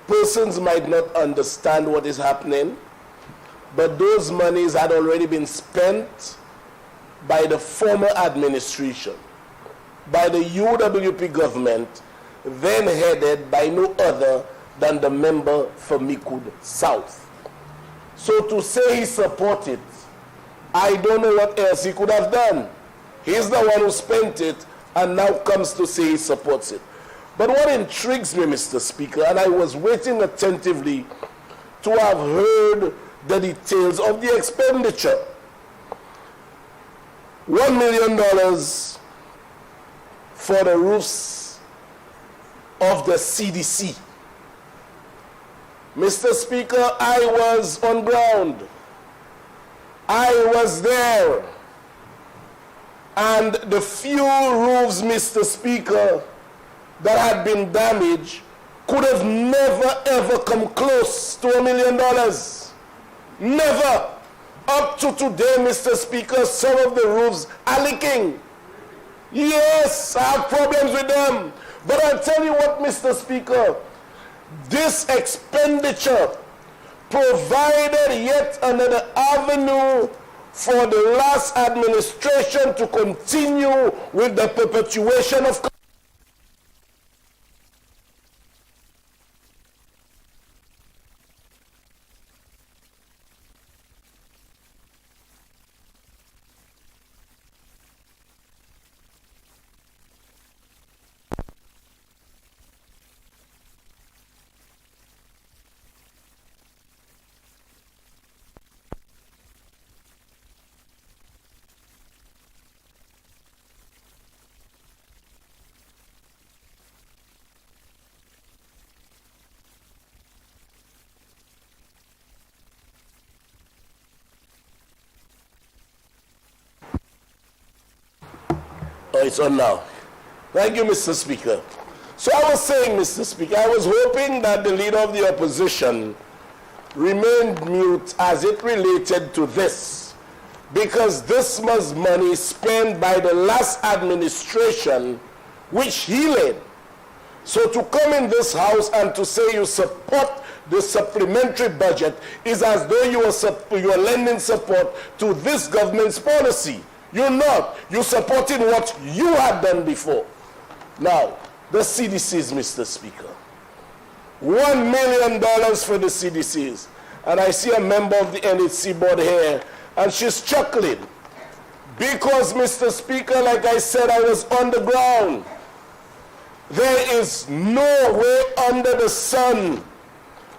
[SPEAKER 12] persons might not understand what is happening, but those monies had already been spent by the former administration, by the UWP government, then headed by no other than the member for Mikud South. So to say he supported, I don't know what else he could have done. He's the one who spent it and now comes to say he supports it. But what intrigues me, Mr. Speaker, and I was waiting attentively to have heard the details of the expenditure. $1 million for the roofs of the CDC. Mr. Speaker, I was on ground. I was there. And the few roofs, Mr. Speaker, that had been damaged could have never ever come close to $1 million. Never. Up to today, Mr. Speaker, some of the roofs are leaking. Yes, I have problems with them. But I'll tell you what, Mr. Speaker, This expenditure provided yet another avenue for the last administration to continue with the perpetuation of it's on now. Thank you, Mr. Speaker. So I was saying, Mr. Speaker, I was hoping that the leader of the opposition remained mute as it related to this, because this was money spent by the last administration, which he led. So to come in this house and to say you support the supplementary budget is as though you are lending support to this government's policy. You're not. You're supporting what you had done before. Now, the CDCs, Mr. Speaker. $1 million for the CDCs. And I see a member of the NHC board here, and she's chuckling. Because, Mr. Speaker, like I said, I was on the ground. There is no way under the sun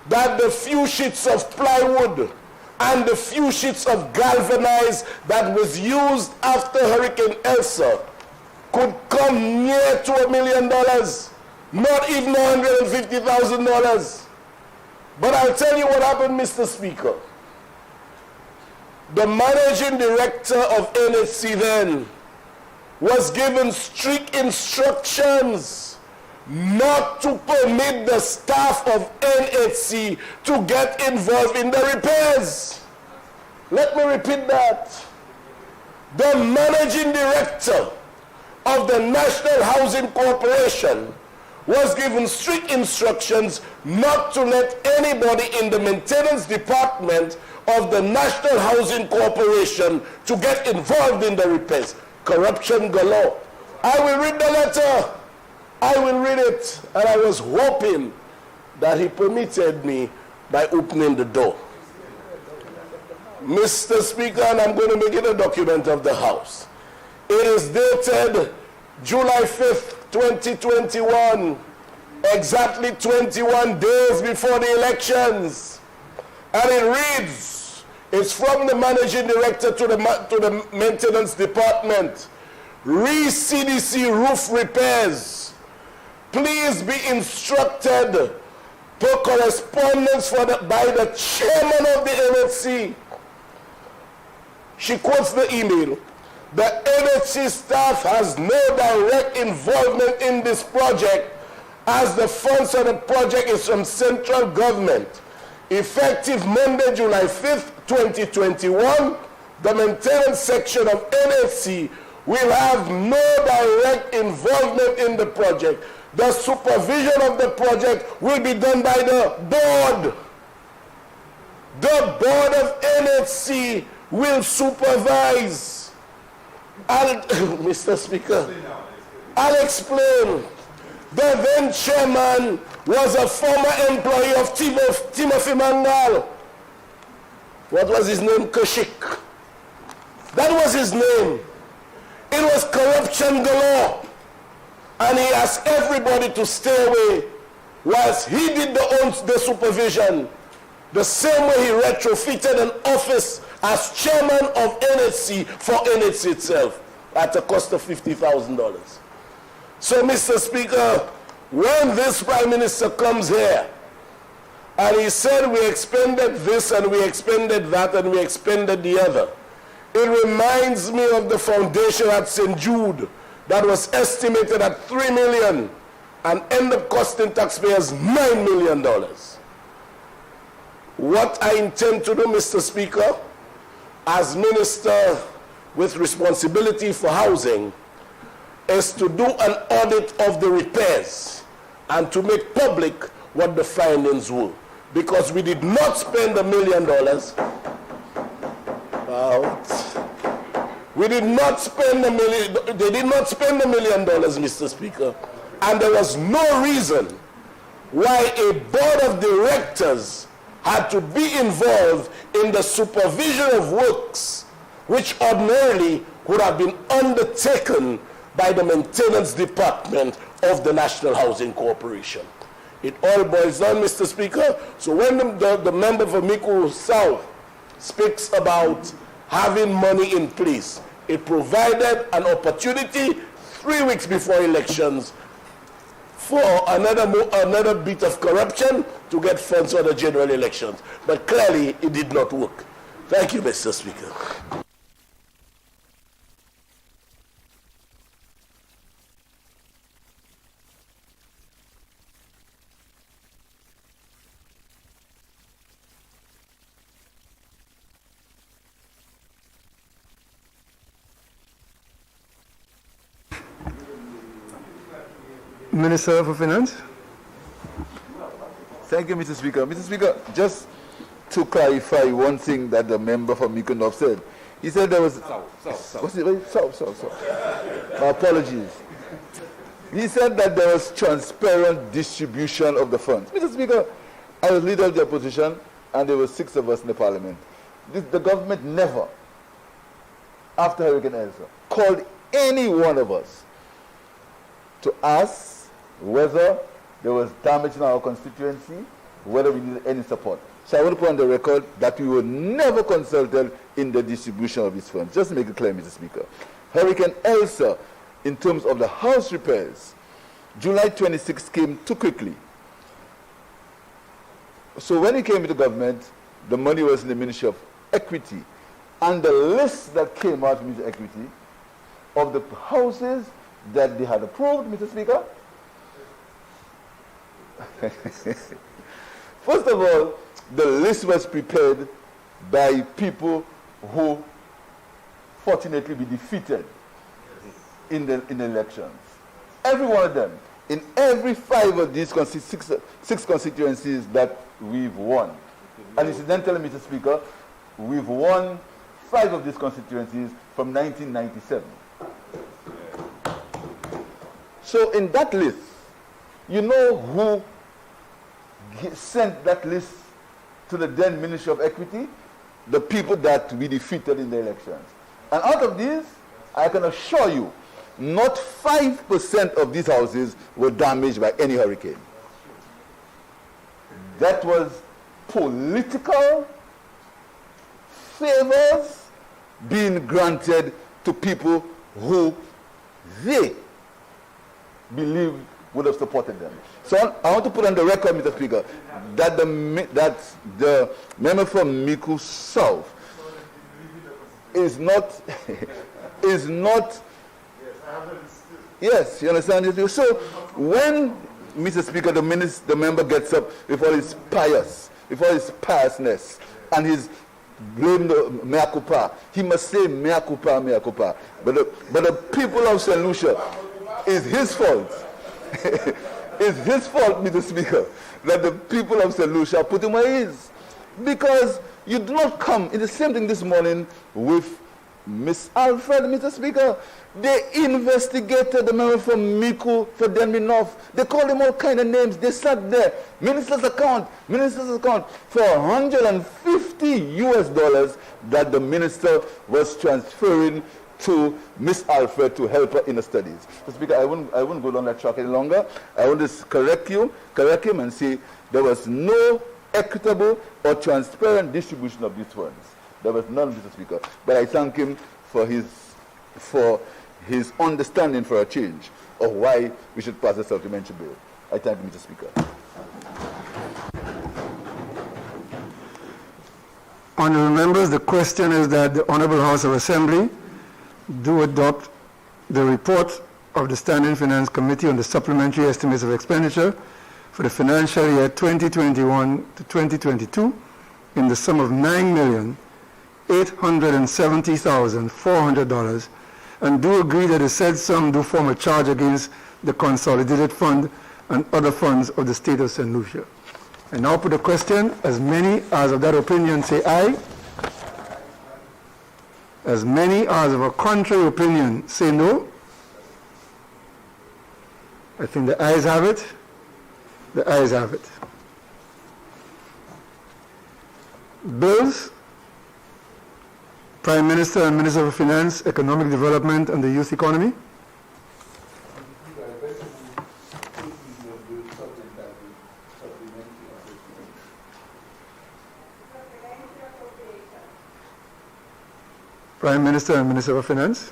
[SPEAKER 12] that the few sheets of plywood and the few sheets of galvanized that was used after Hurricane Elsa could come near to $1 million, not even $150,000. But I'll tell you what happened, Mr. Speaker. The managing director of NHC then was given strict instructions not to permit the staff of NHC to get involved in the repairs. Let me repeat that. The managing director of the National Housing Corporation was given strict instructions not to let anybody in the maintenance department of the National Housing Corporation to get involved in the repairs. Corruption galore. I will read the letter. I will read it, and I was hoping that he permitted me by opening the door. Mr. Speaker, and I'm going to make it a document of the House. It is dated July 5th, 2021, exactly 21 days before the elections. And it reads, it's from the managing director to the maintenance department. CDC roof repairs. Please be instructed per correspondence by the chairman of the NHC. She quotes the email. The NHC staff has no direct involvement in this project as the funds of the project is from central government. Effective Monday, July 5th, 2021, the maintenance section of NHC will have no direct involvement in the project. The supervision of the project will be done by the board. The board of NHC will supervise. Mr. Speaker, I'll explain. The then chairman was a former employee of Timothy Mangal. What was his name? Kashik. That was his name. It was corruption galore. And he asked everybody to stay away whilst he did the supervision. The same way he retrofitted an office as chairman of NHC for NHC itself at a cost of $50,000. So, Mr. Speaker, when this Prime Minister comes here and he said we expended this and we expended that and we expended the other, it reminds me of the foundation at St. Jude that was estimated at $3 million and ended up costing taxpayers $9 million. What I intend to do, Mr. Speaker, as Minister with responsibility for housing, is to do an audit of the repairs and to make public what the findings were. Because we did not spend $1 million. We did not spend $1 million. They did not spend $1 million, Mr. Speaker. And there was no reason why a board of directors had to be involved in the supervision of works which ordinarily would have been undertaken by the maintenance department of the National Housing Corporation. It all boils down, Mr. Speaker. So when the member for Miku South speaks about having money in place, it provided an opportunity 3 weeks before elections for another bit of corruption to get funds for the general elections. But clearly, it did not work. Thank you, Mr. Speaker.
[SPEAKER 4] Minister for Finance.
[SPEAKER 9] Thank you, Mr. Speaker. Mr. Speaker, just to clarify one thing that the member from Mikonov said. He said there was... What's it? South. My apologies. He said that there was transparent distribution of the funds. Mr. Speaker, I was leader of the opposition, and there were 6 of us in the parliament. The government never, after Hurricane Elsa, called any one of us to ask whether there was damage in our constituency, whether we needed any support. So I want to put on the record that we were never consulted in the distribution of these funds. Just to make it clear, Mr. Speaker. Hurricane Elsa, in terms of the house repairs, July 26 came too quickly. So when we came into government, the money was in the Ministry of Equity. And the list that came out from Ministry of Equity of the houses that they had approved, Mr. Speaker. First of all, the list was prepared by people who fortunately be defeated in the elections. Every one of them. In every 5 of these 6 constituencies that we've won. And incidentally, Mr. Speaker, we've won 5 of these constituencies from 1997. So in that list, you know who sent that list to the then Ministry of Equity? The people that we defeated in the elections. And out of these, I can assure you, not 5% of these houses were damaged by any hurricane. That was political favors being granted to people who they believed would have supported them. So I want to put on the record, Mr. Speaker, that the member from Miku South is not yes, you understand this? So when, Mr. Speaker, the member gets up with all his piousness, and he's blamed the mea culpa, he must say mea culpa, mea culpa. But the people of St. Lucia, is his fault. It's his fault, Mr. Speaker, that the people of St. Lucia put him where he is. Because you do not come in the same thing this morning with Miss Alfred, Mr. Speaker. They investigated the member from Miku for Denby North. They called him all kind of names. They sat there, minister's account, for $150 that the minister was transferring to Miss Alfred to help her in the studies. Mr. Speaker, I wouldn't go down that track any longer. I want to correct him and say there was no equitable or transparent distribution of these funds. There was none, Mr. Speaker. But I thank him for his understanding for a change of why we should pass a supplementary bill. I thank you, Mr. Speaker.
[SPEAKER 4] Honourable members, the question is that the Honourable House of Assembly do adopt the report of the Standing Finance Committee on the supplementary estimates of expenditure for the financial year 2021 to 2022 in the sum of $9,870,400, and do agree that the said sum do form a charge against the consolidated fund and other funds of the state of St. Lucia. I now put the question. As many as of that opinion say aye. As many as of a contrary opinion say no. I think the ayes have it. The ayes have it. Bills. Prime Minister and Minister of Finance, Economic Development and the Youth Economy. Prime Minister and Minister of Finance.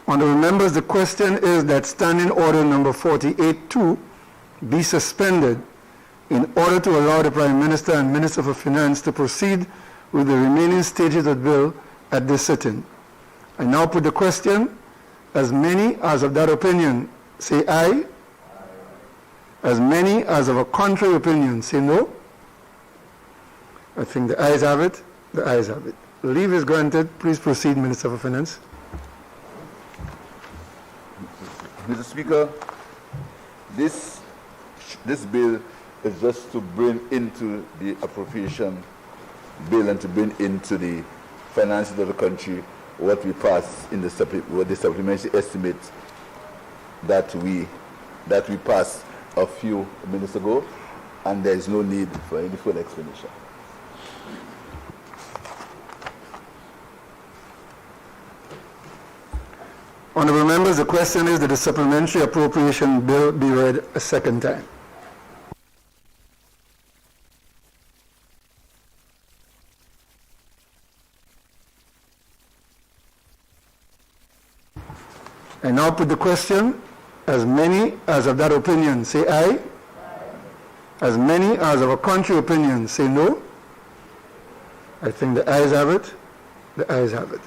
[SPEAKER 4] Honourable members, the question is that Standing Order number 48-2 be suspended in order to allow the Prime Minister and Minister for Finance to proceed with the remaining stages of the bill at this sitting. I now put the question. As many as of that opinion say aye. As many as of a contrary opinion say no. I think the ayes have it. The ayes have it. Leave is granted. Please proceed, Minister for Finance.
[SPEAKER 9] Mr. Speaker, this bill is just to bring into the appropriation bill and to bring into the finances of the country what we passed in the supplementary estimate that we passed a few minutes ago, and there is no need for any further explanation.
[SPEAKER 4] Honourable members, the question is that the supplementary appropriation bill be read a second time. I now put the question. As many as of that opinion say aye. As many as of a contrary opinion say no. I think the ayes have it. The ayes have it.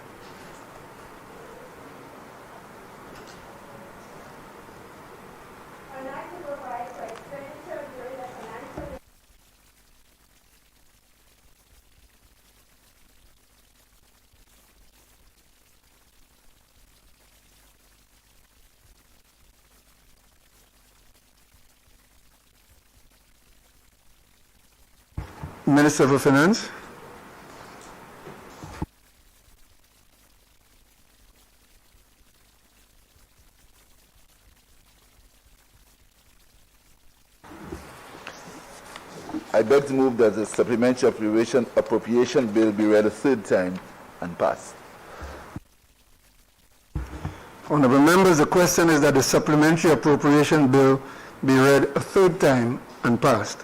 [SPEAKER 4] Minister for Finance.
[SPEAKER 9] I beg to move that the supplementary appropriation bill be read a third time and passed.
[SPEAKER 4] Honourable members, the question is that the supplementary appropriation bill be read a third time and passed.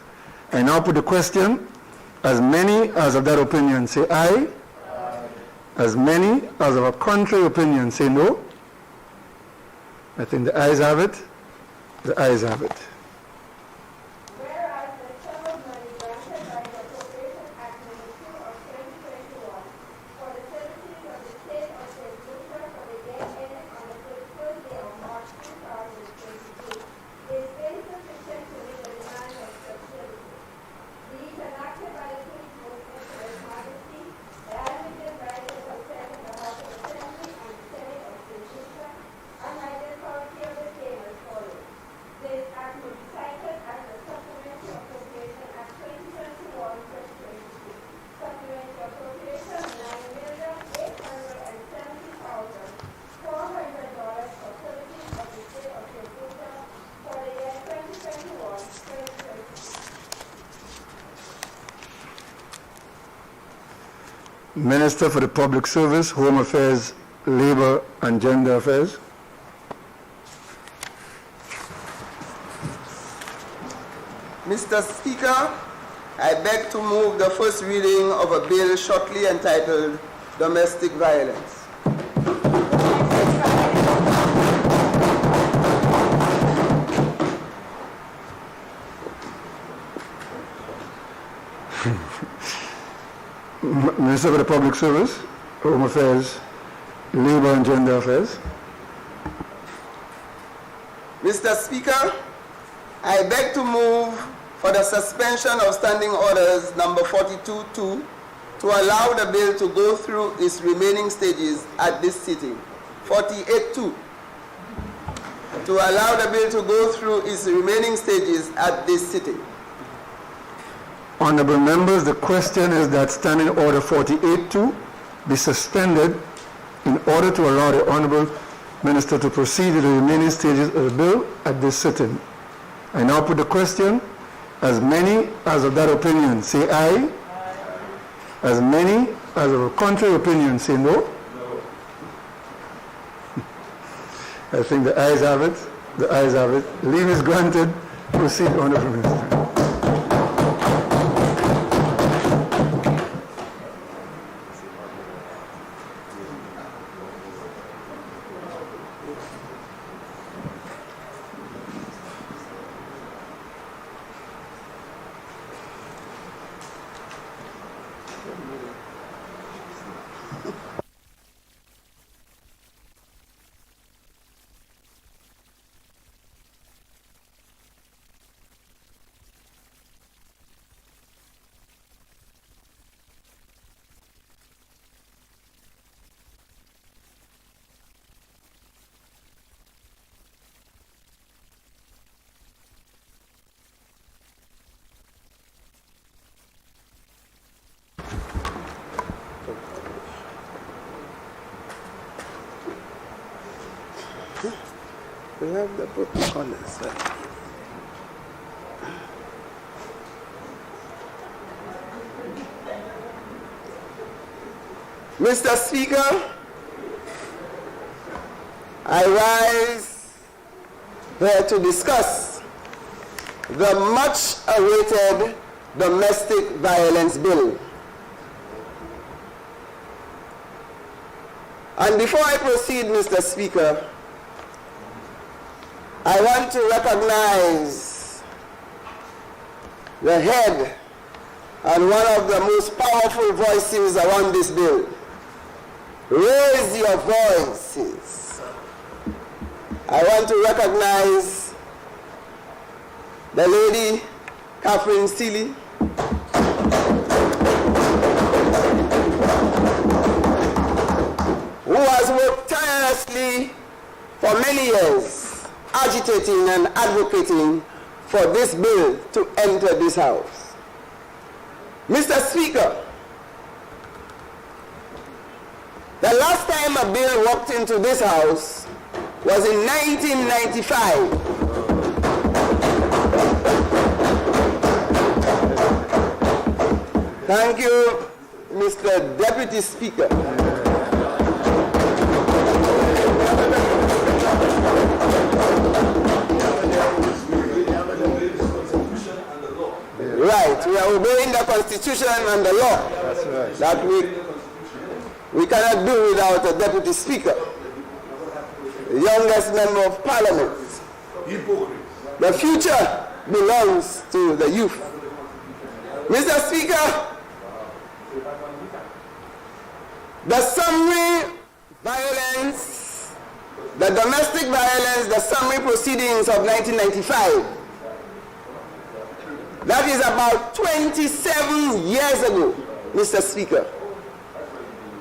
[SPEAKER 4] I now put the question. As many as of that opinion say aye. As many as of a contrary opinion say no. I think the ayes have it. The ayes have it.
[SPEAKER 13] Whereas the sum of money granted by the Appropriation Act No. 2 of 2021 for the services of the State of St. Lucia for the year ending on the 31st day of March 2022 is insufficient to meet the demands of such services. These enacted by the King's Most Excellent Majesty, the Admitted by the consent of the House of Assembly and the Senate of St. Lucia, and by the authority of the same as follows. This act will be cited as the Supplementary Appropriation Act 2021-2022. Supplementary Appropriation $9,870,400 for services of the State of St. Lucia for the year 2021-2022.
[SPEAKER 4] Minister for the Public Service, Home Affairs, Labour and Gender Affairs.
[SPEAKER 8] Mr. Speaker, I beg to move the first reading of a bill shortly entitled Domestic Violence.
[SPEAKER 4] Minister for the Public Service, Home Affairs, Labour and Gender Affairs.
[SPEAKER 8] Mr. Speaker, I beg to move for the suspension of Standing Orders number 42-2 to allow the bill to go through its remaining stages at this sitting. 48-2. To allow the bill to go through its remaining stages at this sitting.
[SPEAKER 4] Honorable members, the question is that Standing Order 48-2 be suspended in order to allow the Honorable Minister to proceed with the remaining stages of the bill at this sitting. I now put the question. As many as of that opinion say aye. As many as of a contrary opinion say no. I think the ayes have it. The ayes have it. Leave is granted. Proceed, Honorable Minister.
[SPEAKER 8] We have the protocols. Mr. Speaker, I rise here to discuss the much-awaited domestic violence bill. And before I proceed, Mr. Speaker, I want to recognize the head and one of the most powerful voices around this bill. Raise your voices. I want to recognize the lady, Catherine Seeley, who has worked tirelessly for many years agitating and advocating for this bill to enter this House. Mr. Speaker, the last time a bill walked into this House was in 1995. Thank you, Mr. Deputy Speaker. Right, we are obeying the Constitution and the law. That's right. That we cannot do without a Deputy Speaker, the youngest member of Parliament. The future belongs to the youth. Mr. Speaker, the summary violence, the domestic violence, the summary proceedings of 1995, that is about 27 years ago, Mr. Speaker,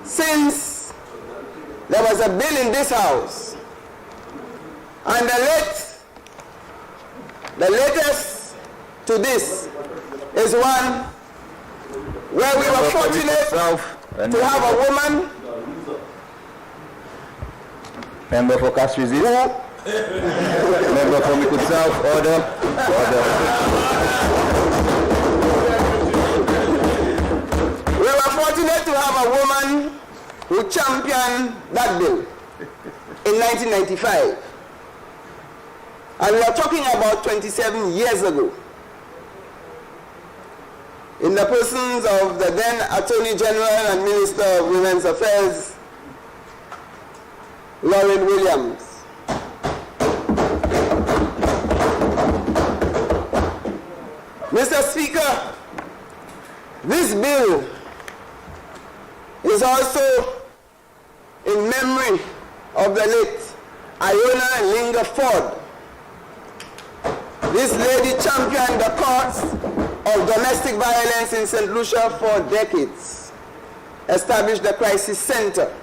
[SPEAKER 8] since there was a bill in this House. And the latest to this is one where we were fortunate to have a woman.
[SPEAKER 14] Member for Cast Resist. Member for Mikud South. Order.
[SPEAKER 8] We were fortunate to have a woman who championed that bill in 1995. And we are talking about 27 years ago. In the persons of the then Attorney General and Minister of Women's Affairs, Lauren Williams. Mr. Speaker, this bill is also in memory of the late Iona Linga Ford. This lady championed the cause of domestic violence in St. Lucia for decades. established the crisis center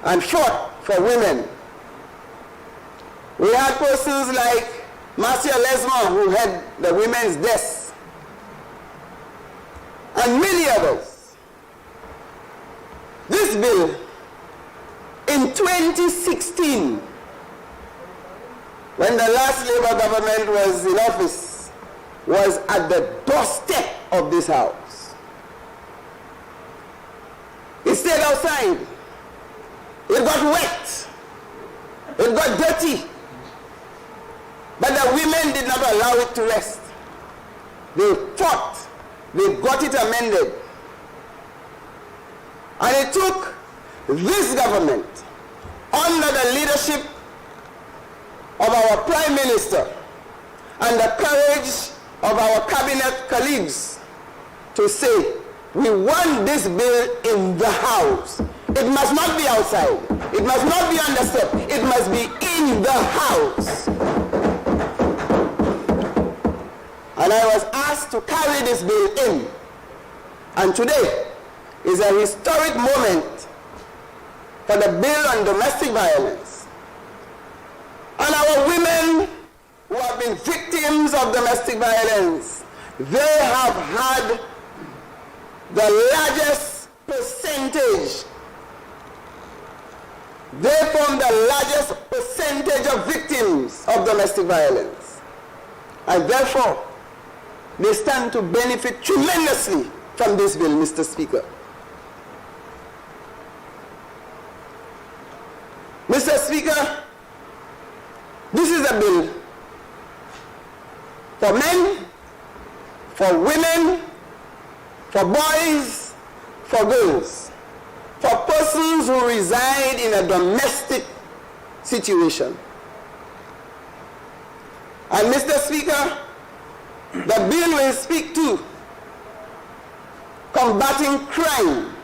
[SPEAKER 8] and fought for women. We had persons like Marcia Lesmore, who had the women's desk, and many others. This bill, in 2016, when the last Labour government was in office, was at the doorstep of this house. It stayed outside. It got wet. It got dirty. But the women did not allow it to rest. They fought. They got it amended. And it took this government, under the leadership of our Prime Minister and the courage of our cabinet colleagues, to say, we want this bill in the house. It must not be outside. It must not be on the step. It must be in the house. And I was asked to carry this bill in. And today is a historic moment for the bill on domestic violence. And our women who have been victims of domestic violence, they have had the largest percentage. They form the largest percentage of victims of domestic violence. And therefore, they stand to benefit tremendously from this bill, Mr. Speaker. Mr. Speaker, this is a bill for men, for women, for boys, for girls, for persons who reside in a domestic situation. And Mr. Speaker, the bill will speak to combating crime.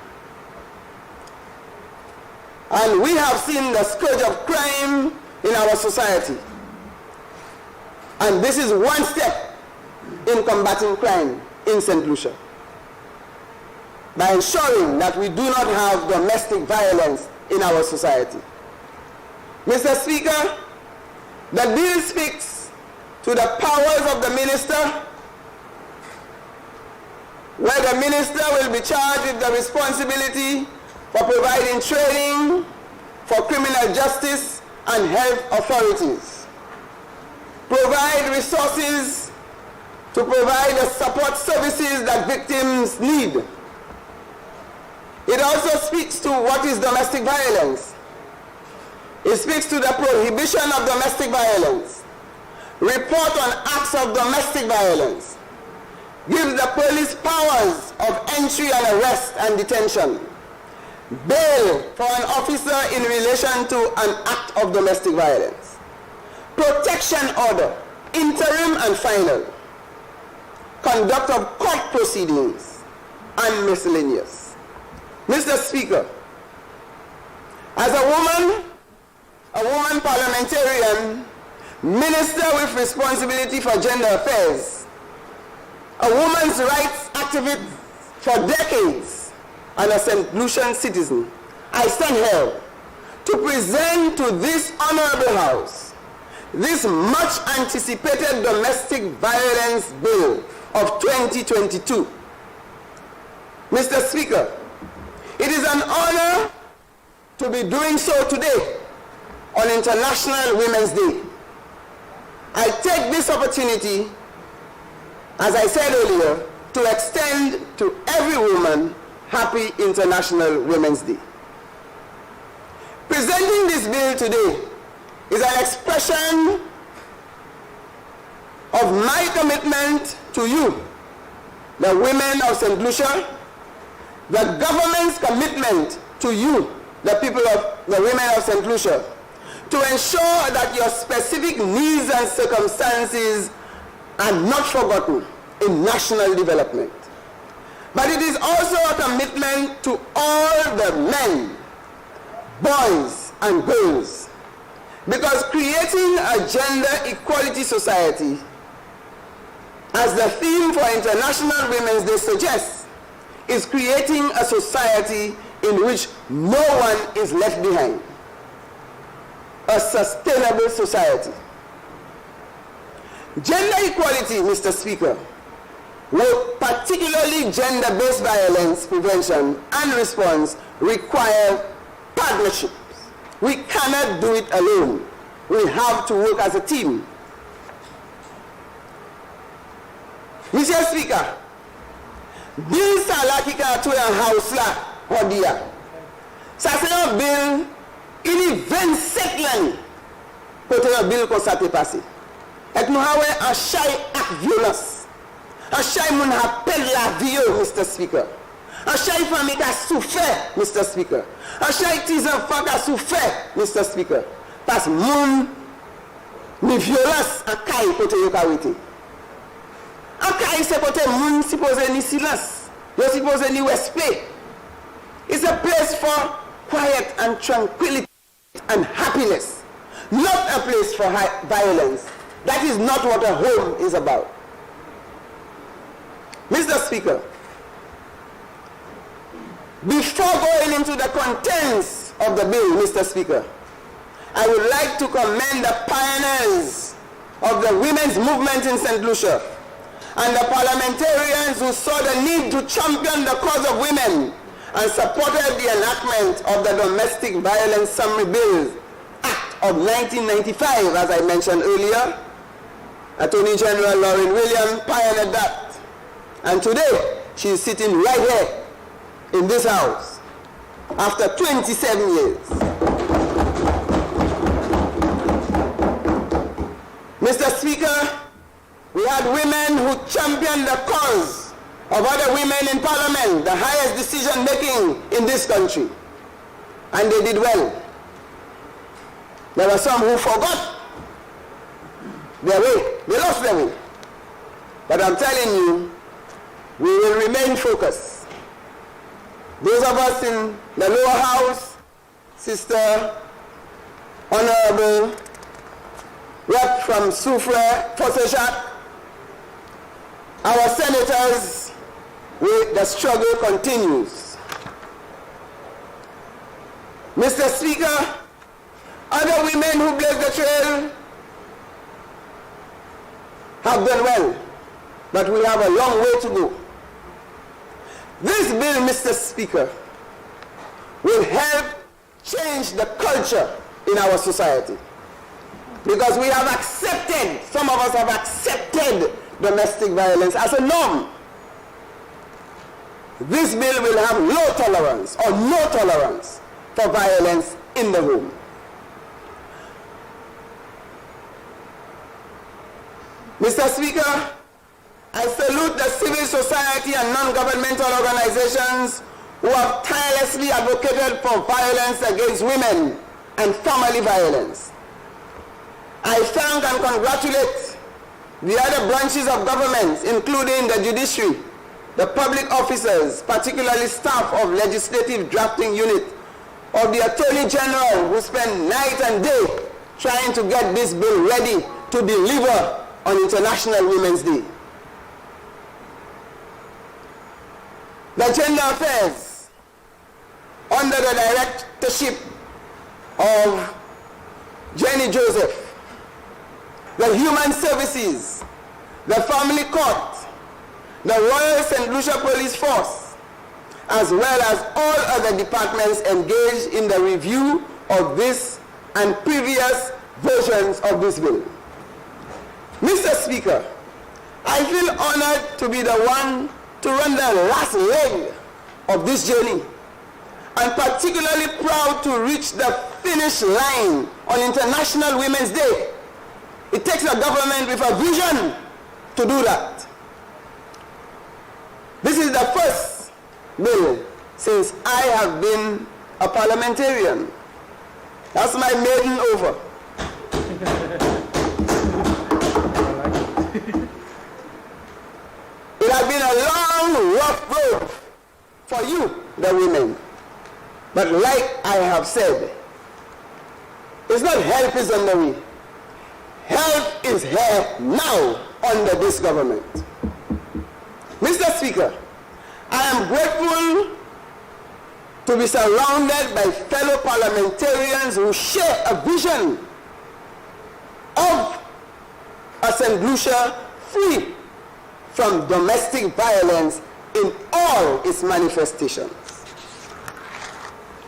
[SPEAKER 8] And we have seen the scourge of crime in our society. And this is one step in combating crime in St. Lucia, by ensuring that we do not have domestic violence in our society. Mr. Speaker, the bill speaks to the powers of the minister, where the minister will be charged with the responsibility for providing training for criminal justice and health authorities, provide resources to provide the support services that victims need. It also speaks to what is domestic violence. It speaks to the prohibition of domestic violence, report on acts of domestic violence, gives the police powers of entry and arrest and detention, bail for an officer in relation to an act of domestic violence, protection order, interim and final, conduct of court proceedings, and miscellaneous. Mr. Speaker, as a woman parliamentarian, minister with responsibility for gender affairs, a woman's rights activist for decades, and a St. Lucian citizen, I stand here to present to this honorable House this much anticipated domestic violence bill of 2022. Mr. Speaker, it is an honor to be doing so today on International Women's Day. I take this opportunity, as I said earlier, to extend to every woman Happy International Women's Day. Presenting this bill today is an expression of my commitment to you, the women of St. Lucia, the government's commitment to you, the women of St. Lucia, to ensure that your specific needs and circumstances are not forgotten in national development. But it is also a commitment to all the men, boys, and girls, because creating a gender equality society, as the theme for International Women's Day suggests, is creating a society in which no one is left behind. A sustainable society. Gender equality, Mr. Speaker, with particularly gender-based violence prevention and response require partnerships. We cannot do it alone. We have to work as a team. Mr. Speaker, bill salakika to a house la hodia. Sasena bill ini 27 l'année. Kote un bill kon sa te passe. Et nou hawe an chay ak violence. An chay moun ha pel la vie, Mr. Speaker. An chay fami ka souffert, Mr. Speaker. An chay tis enfant ka souffert, Mr. Speaker. Pas moun ni violence an kay kote yo ka wete. An kay se kote moun suppose ni silence. Yo suppose ni respect. It's a place for quiet and tranquility and happiness. Not a place for violence. That is not what a home is about. Mr. Speaker, before going into the contents of the bill, Mr. Speaker, I would like to commend the pioneers of the women's movement in St. Lucia and the parliamentarians who saw the need to champion the cause of women and supported the enactment of the Domestic Violence Summary Bill Act of 1995, as I mentioned earlier. Attorney General Lauren Williams pioneered that. And today, she is sitting right here in this house after 27 years. Mr. Speaker, we had women who championed the cause of other women in Parliament, the highest decision making in this country. And they did well. There were some who forgot their way. They lost their way. But I'm telling you, we will remain focused. Those of us in the lower house, Sister Honorable Rep from Soufrière, Fosséchac, our senators, the struggle continues. Mr. Speaker, other women who blazed the trail have done well, but we have a long way to go. This bill, Mr. Speaker, will help change the culture in our society. Because we have accepted, some of us have accepted domestic violence as a norm. This bill will have low tolerance or no tolerance for violence in the home. Mr. Speaker, I salute the civil society and non-governmental organizations who have tirelessly advocated for violence against women and family violence. I thank and congratulate the other branches of government, including the judiciary, the public officers, particularly staff of legislative drafting unit, of the Attorney General who spent night and day trying to get this bill ready to deliver on International Women's Day. The Gender Affairs, under the directorship of Jenny Joseph, the Human Services, the Family Court, the Royal St. Lucia Police Force, as well as all other departments engaged in the review of this and previous versions of this bill. Mr. Speaker, I feel honored to be the one to run the last leg of this journey, and particularly proud to reach the finish line on International Women's Day. It takes a government with a vision to do that. This is the first bill since I have been a parliamentarian. That's my maiden over. It has been a long, rough road for you, the women. But like I have said, it's not help is on the way. Help is here now under this government. Mr. Speaker, I am grateful to be surrounded by fellow parliamentarians who share a vision of a St. Lucia free from domestic violence in all its manifestations.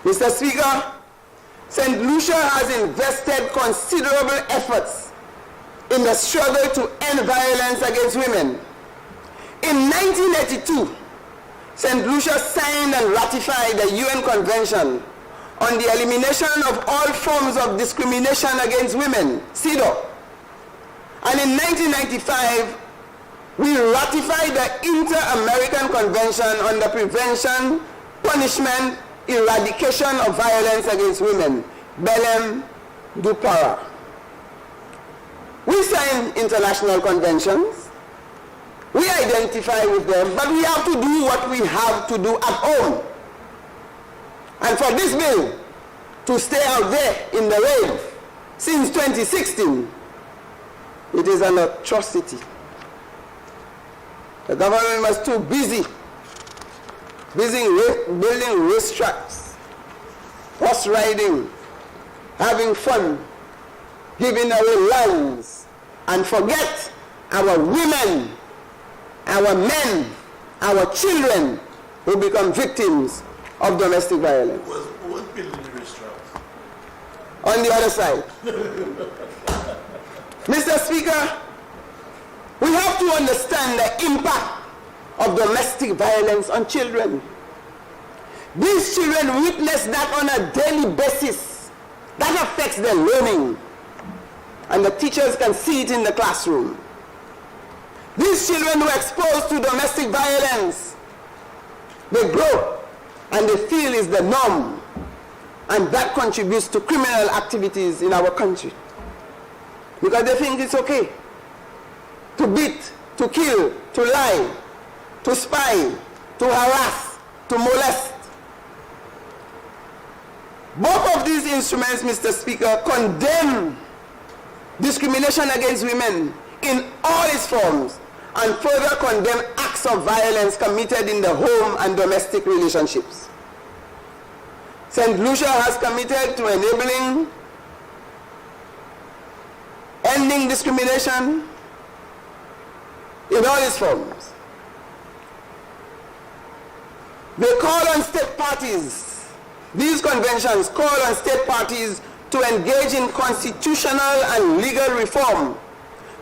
[SPEAKER 8] Mr. Speaker, St. Lucia has invested considerable efforts in the struggle to end violence against women. In 1982, St. Lucia signed and ratified the UN Convention on the Elimination of All Forms of Discrimination Against Women, CEDAW. And in 1995, we ratified the Inter-American Convention on the Prevention, Punishment, Eradication of Violence Against Women, Belém do Pará. We sign international conventions, we identify with them, but we have to do what we have to do at home. And for this bill to stay out there in the rain since 2016, it is an atrocity. The government was too busy building racetracks, horse riding, having fun, giving away lands, and forget our women, our men, our children who become victims of domestic violence.
[SPEAKER 12] Who's building the racetracks?
[SPEAKER 8] On the other side. Mr. Speaker, we have to understand the impact of domestic violence on children. These children witness that on a daily basis. That affects their learning. And the teachers can see it in the classroom. These children who are exposed to domestic violence, they grow and they feel it's the norm. And that contributes to criminal activities in our country. Because they think it's okay to beat, to kill, to lie, to spy, to harass, to molest. Both of these instruments, Mr. Speaker, condemn discrimination against women in all its forms and further condemn acts of violence committed in the home and domestic relationships. St. Lucia has committed to enabling ending discrimination in all its forms. They call on state parties, these conventions call on state parties to engage in constitutional and legal reform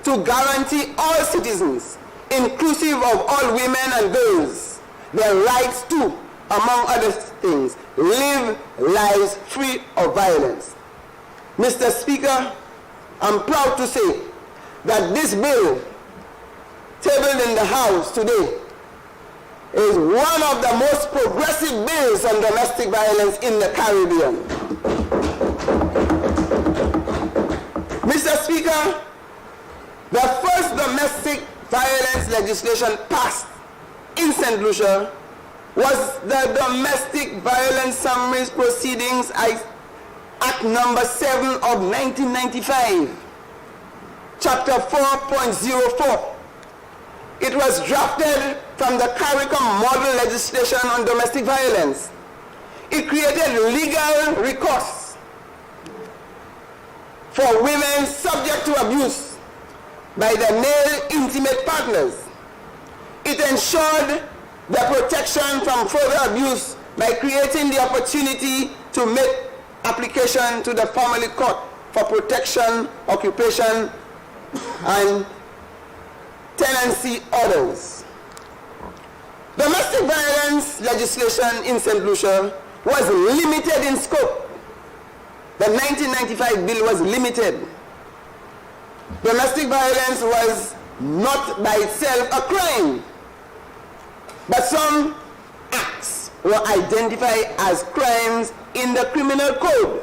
[SPEAKER 8] to guarantee all citizens, inclusive of all women and girls, their rights to, among other things, live lives free of violence. Mr. Speaker, I'm proud to say that this bill tabled in the House today is one of the most progressive bills on domestic violence in the Caribbean. Mr. Speaker, the first domestic violence legislation passed in St. Lucia was the Domestic Violence Summaries Proceedings Act number 7 of 1995, chapter 4.04. It was drafted from the CARICOM model legislation on domestic violence. It created legal recourse for women subject to abuse by their male intimate partners. It ensured the protection from further abuse by creating the opportunity to make application to the family court for protection, occupation, and tenancy orders. Domestic violence legislation in St. Lucia was limited in scope. The 1995 bill was limited. Domestic violence was not by itself a crime, but some acts were identified as crimes in the criminal code.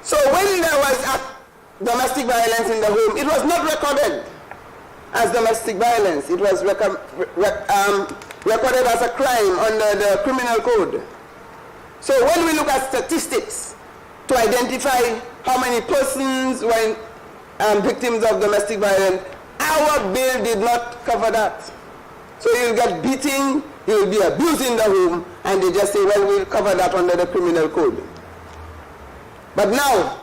[SPEAKER 8] So when there was domestic violence in the home, it was not recorded as domestic violence. It was recorded as a crime under the criminal code. So when we look at statistics to identify how many persons were victims of domestic violence, our bill did not cover that. So you'll get beating, you'll be abused in the home, and they just say, well, we'll cover that under the criminal code. But now,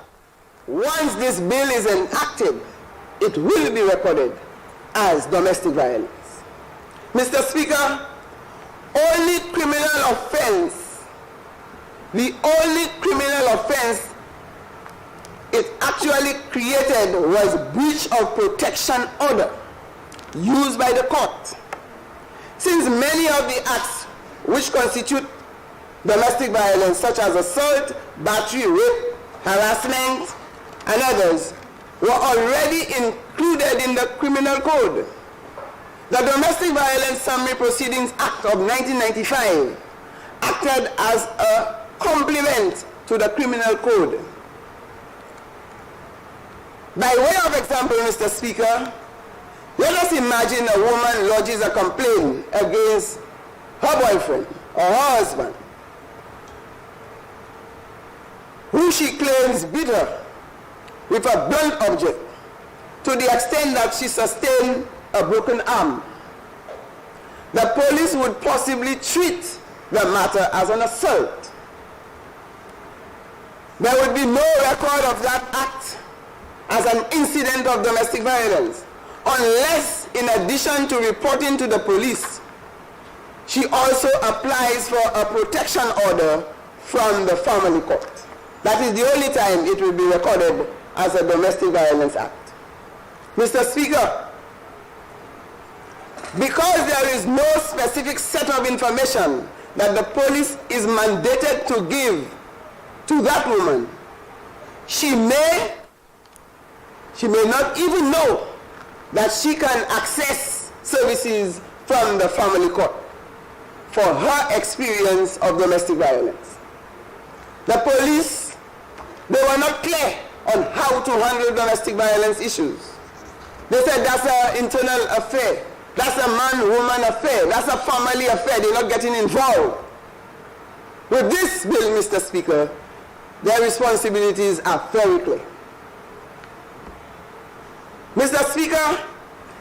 [SPEAKER 8] once this bill is enacted, it will be recorded as domestic violence. Mr. Speaker, only criminal offense, the only criminal offense it actually created was breach of protection order used by the court. Since many of the acts which constitute domestic violence, such as assault, battery, rape, harassment, and others, were already included in the criminal code. The Domestic Violence Summary Proceedings Act of 1995 acted as a complement to the criminal code. By way of example, Mr. Speaker, let us imagine a woman lodges a complaint against her boyfriend or her husband, who she claims beat her with a blunt object to the extent that she sustained a broken arm. The police would possibly treat the matter as an assault. There would be no record of that act as an incident of domestic violence, unless, in addition to reporting to the police, she also applies for a protection order from the family court. That is the only time it will be recorded as a domestic violence act. Mr. Speaker, because there is no specific set of information that the police is mandated to give to that woman, she may not even know that she can access services from the family court for her experience of domestic violence. The police, they were not clear on how to handle domestic violence issues. They said that's an internal affair. That's a man-woman affair. That's a family affair. They're not getting involved. With this bill, Mr. Speaker, their responsibilities are very clear. Mr. Speaker,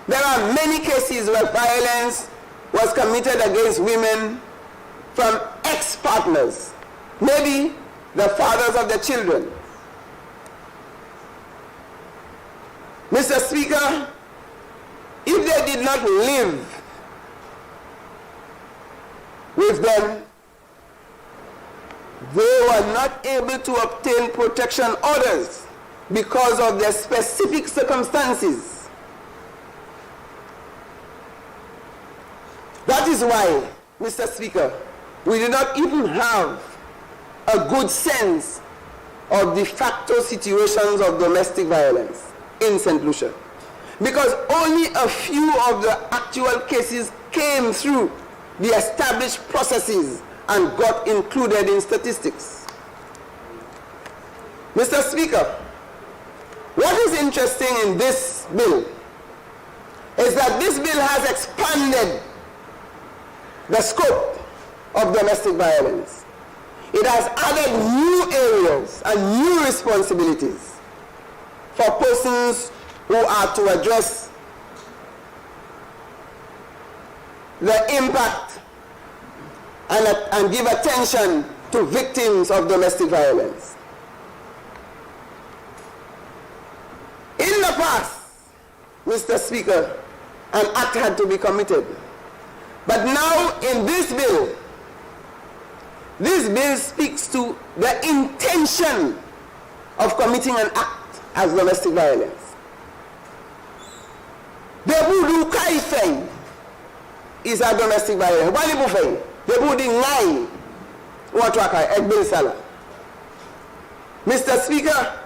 [SPEAKER 8] there are many cases where violence was committed against women from ex-partners, maybe the fathers of the children. Mr. Speaker, if they did not live with them, they were not able to obtain protection orders because of their specific circumstances. That is why, Mr. Speaker, we do not even have a good sense of de facto situations of domestic violence in St. Lucia, because only a few of the actual cases came through the established processes and got included in statistics. Mr. Speaker, what is interesting in this bill is that this bill has expanded the scope of domestic violence. It has added new areas and new responsibilities for persons who are to address the impact and give attention to victims of domestic violence. In the past, Mr. Speaker, an act had to be committed. But now in this bill speaks to the intention of committing an act as domestic violence. Debu kai feng is a domestic violence. Walibu feng. Debu di ngai watwaka ekbel sala. Mr. Speaker,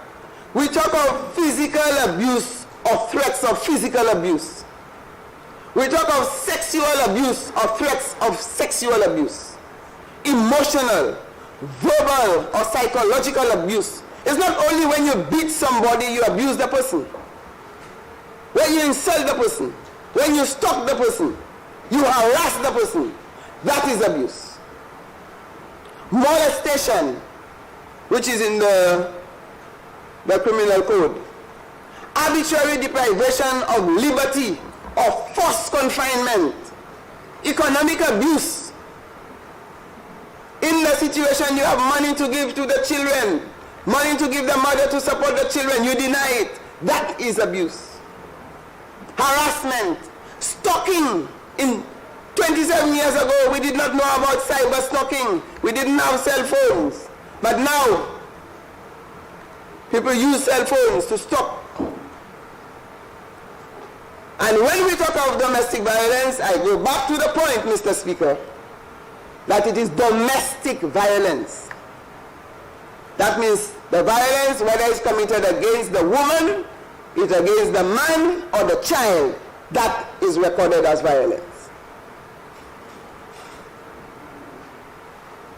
[SPEAKER 8] we talk of physical abuse or threats of physical abuse. We talk of sexual abuse or threats of sexual abuse. Emotional, verbal, or psychological abuse. It's not only when you beat somebody, you abuse the person. When you insult the person, when you stalk the person, you harass the person, that is abuse. Molestation, which is in the criminal code. Arbitrary deprivation of liberty or forced confinement economic abuse. In the situation you have money to give to the children, money to give the mother to support the children, you deny it. That is abuse. Harassment, stalking. In 27 years ago, we did not know about cyber stalking. We didn't have cell phones. But now, people use cell phones to stalk. And when we talk of domestic violence, I go back to the point, Mr. Speaker, that it is domestic violence. That means the violence, whether it's committed against the woman, it's against the man or the child, that is recorded as violence.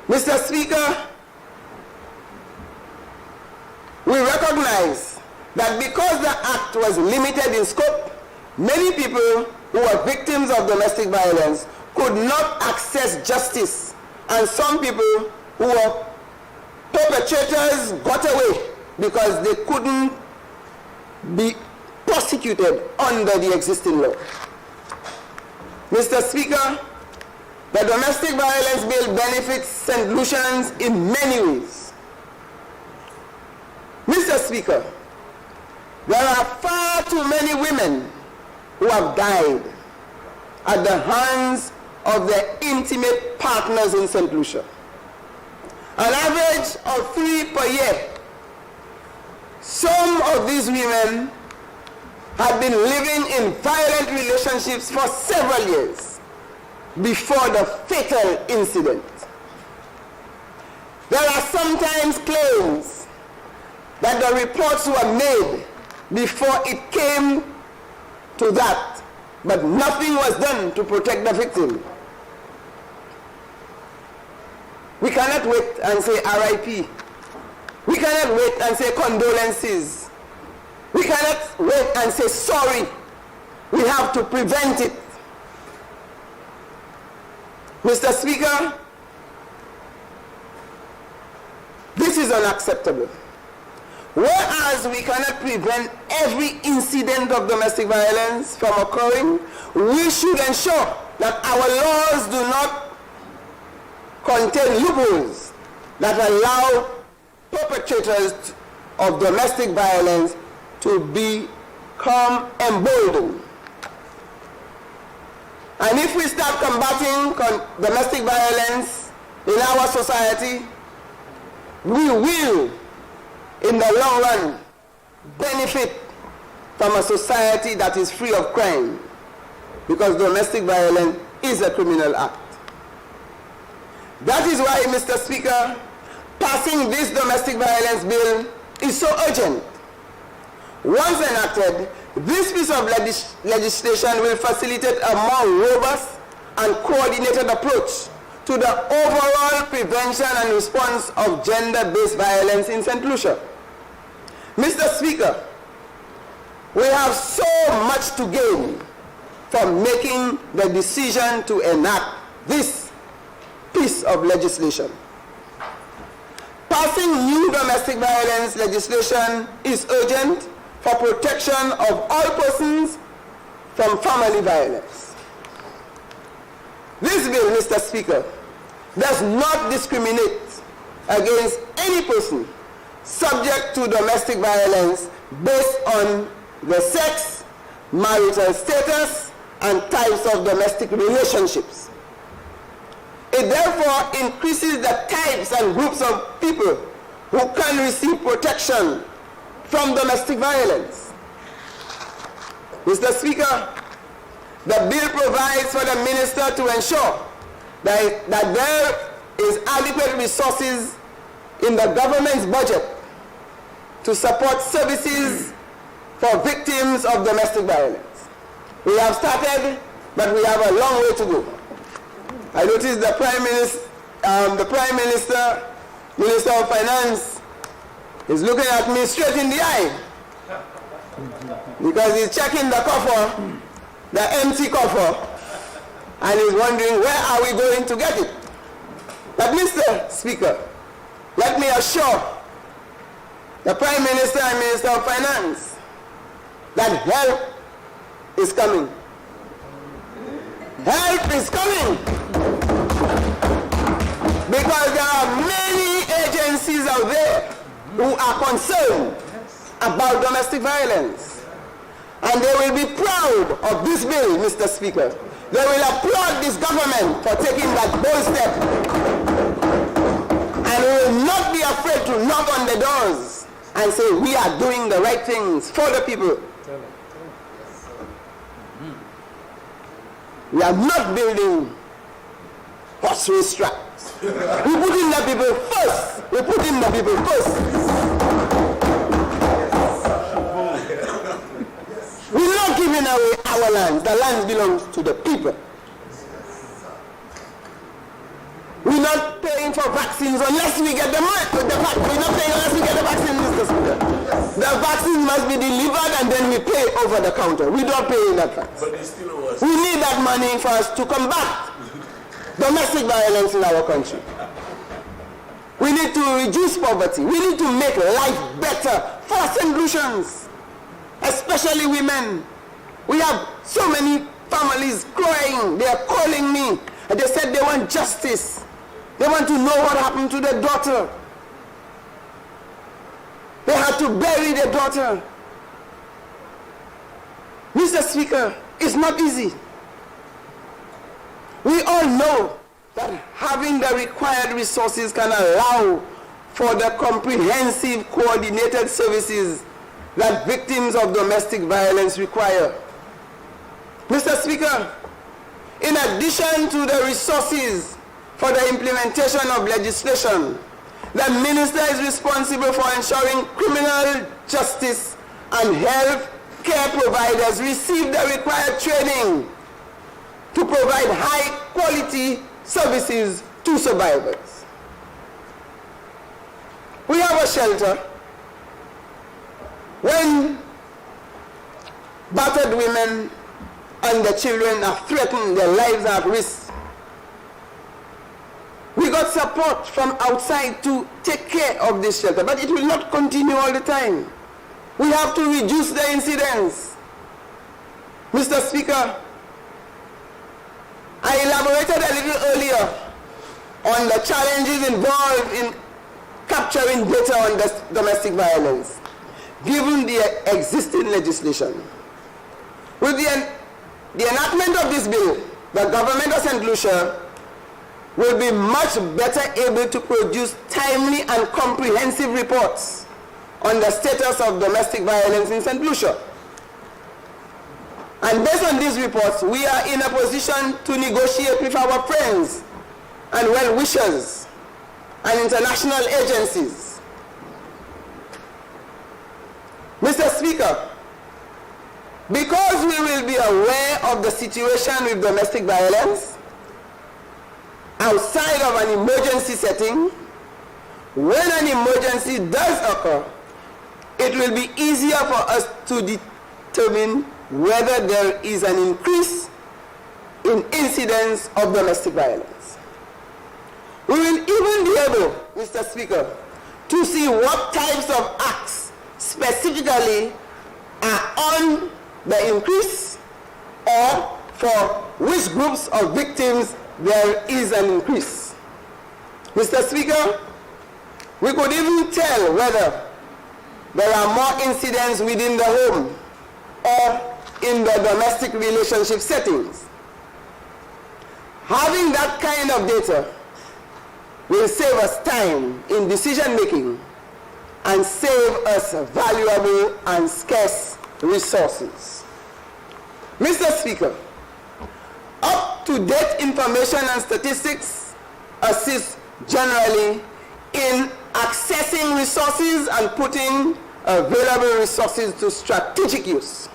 [SPEAKER 8] Mr. Speaker, we recognize that because the act was limited in scope, many people who were victims of domestic violence could not access justice, and some people who were perpetrators got away because they couldn't be prosecuted under the existing law. Mr. Speaker, the domestic violence bill benefits St. Lucians in many ways. Mr. Speaker, there are far too many women who have died at the hands of their intimate partners in St. Lucia. An average of 3 per year. Some of these women had been living in violent relationships for several years before the fatal incident. There are sometimes claims that the reports were made before it came to that, but nothing was done to protect the victim. We cannot wait and say RIP. We cannot wait and say condolences. We cannot wait and say sorry. We have to prevent it. Mr. Speaker, this is unacceptable. Whereas we cannot prevent every incident of domestic violence from occurring, we should ensure that our laws do not contain loopholes that allow perpetrators of domestic violence to become emboldened. And if we start combating domestic violence in our society, we will, in the long run, benefit from a society that is free of crime, because domestic violence is a criminal act. That is why, Mr. Speaker, passing this domestic violence bill is so urgent. Once enacted, this piece of legislation will facilitate a more robust and coordinated approach to the overall prevention and response of gender-based violence in St. Lucia. Mr. Speaker, we have so much to gain from making the decision to enact this piece of legislation. Passing new domestic violence legislation is urgent for protection of all persons from family violence. This bill, Mr. Speaker, does not discriminate against any person subject to domestic violence based on the sex, marital status, and types of domestic relationships. It therefore increases the types and groups of people who can receive protection from domestic violence. Mr. Speaker, the bill provides for the minister to ensure that there is adequate resources in the government's budget to support services for victims of domestic violence. We have started, but we have a long way to go. I noticed the Prime Minister, Minister of Finance, is looking at me straight in the eye because he's checking the coffer, the empty coffer, and he's wondering where are we going to get it. But Mr. Speaker, let me assure the Prime Minister and Minister of Finance that help is coming. Help is coming. Because there are many agencies out there who are concerned about domestic violence. And they will be proud of this bill, Mr. Speaker. They will applaud this government for taking that bold step. And we will not be afraid to knock on the doors and say we are doing the right things for the people. We are not building horse race tracks. We put in the people first. We put in the people first. We're not giving away our lands. The lands belong to the people. We're not paying for vaccines unless we get the money. We're not paying unless we get the vaccine, Mr. Speaker. The vaccine must be delivered and then we pay over the counter. We don't pay in advance. But it's still worse. We need that money for us to combat domestic violence in our country. We need to reduce poverty. We need to make life better for St. Lucians, especially women. We have so many families crying. They are calling me. And they said they want justice. They want to know what happened to their daughter. They had to bury their daughter. Mr. Speaker, it's not easy. We all know that having the required resources can allow for the comprehensive coordinated services that victims of domestic violence require. Mr. Speaker, in addition to the resources for the implementation of legislation, the minister is responsible for ensuring criminal justice and health care providers receive the required training to provide high-quality services to survivors. We have a shelter. When battered women and the children are threatened, their lives are at risk, we got support from outside to take care of this shelter, but it will not continue all the time. We have to reduce the incidents. Mr. Speaker, I elaborated a little earlier on the challenges involved in capturing data on domestic violence, given the existing legislation. With the enactment of this bill, the government of St. Lucia will be much better able to produce timely and comprehensive reports on the status of domestic violence in St. Lucia. And based on these reports, we are in a position to negotiate with our friends and well-wishers and international agencies. Mr. Speaker, because we will be aware of the situation with domestic violence outside of an emergency setting, when an emergency does occur, it will be easier for us to determine whether there is an increase in incidents of domestic violence. We will even be able, Mr. Speaker, to see what types of acts specifically are on the increase or for which groups of victims there is an increase. Mr. Speaker, we could even tell whether there are more incidents within the home or in the domestic relationship settings. Having that kind of data will save us time in decision making and save us valuable and scarce resources. Mr. Speaker, up-to-date information and statistics assist generally in accessing resources and putting available resources to strategic use.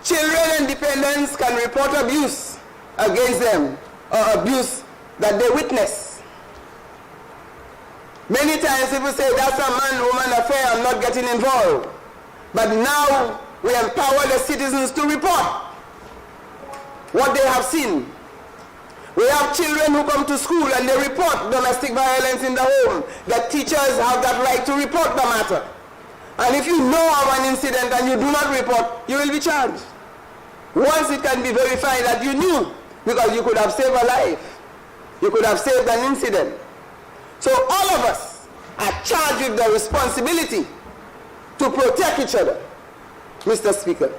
[SPEAKER 8] Children and dependents can report abuse against them or abuse that they witness. Many times people say that's a man-woman affair, I'm not getting involved. But now we empower the citizens to report what they have seen. We have children who come to school and they report domestic violence in the home. The teachers have that right to report the matter. And if you know of an incident and you do not report, you will be charged. once it can be verified that you knew, because you could have saved a life, you could have saved an incident. So all of us are charged with the responsibility to protect each other, Mr. Speaker.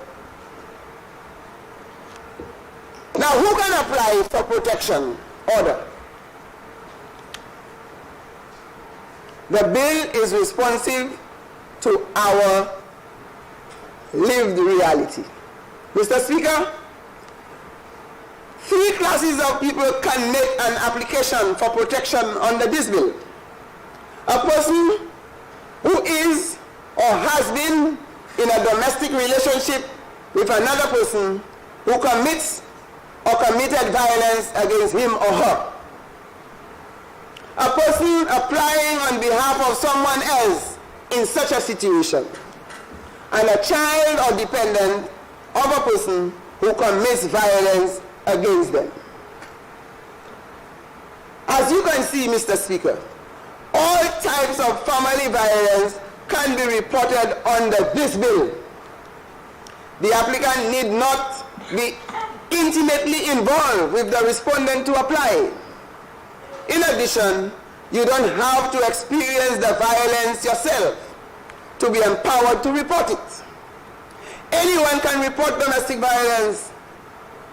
[SPEAKER 8] Now, who can apply for protection order? The bill is responsive to our lived reality. Mr. Speaker, 3 classes of people can make an application for protection under this bill. A person who is or has been in a domestic relationship with another person who commits or committed violence against him or her. A person applying on behalf of someone else in such a situation. And a child or dependent of a person who commits violence against them. As you can see, Mr. Speaker, all types of family violence can be reported under this bill. The applicant need not be intimately involved with the respondent to apply. In addition, you don't have to experience the violence yourself to be empowered to report it. Anyone can report domestic violence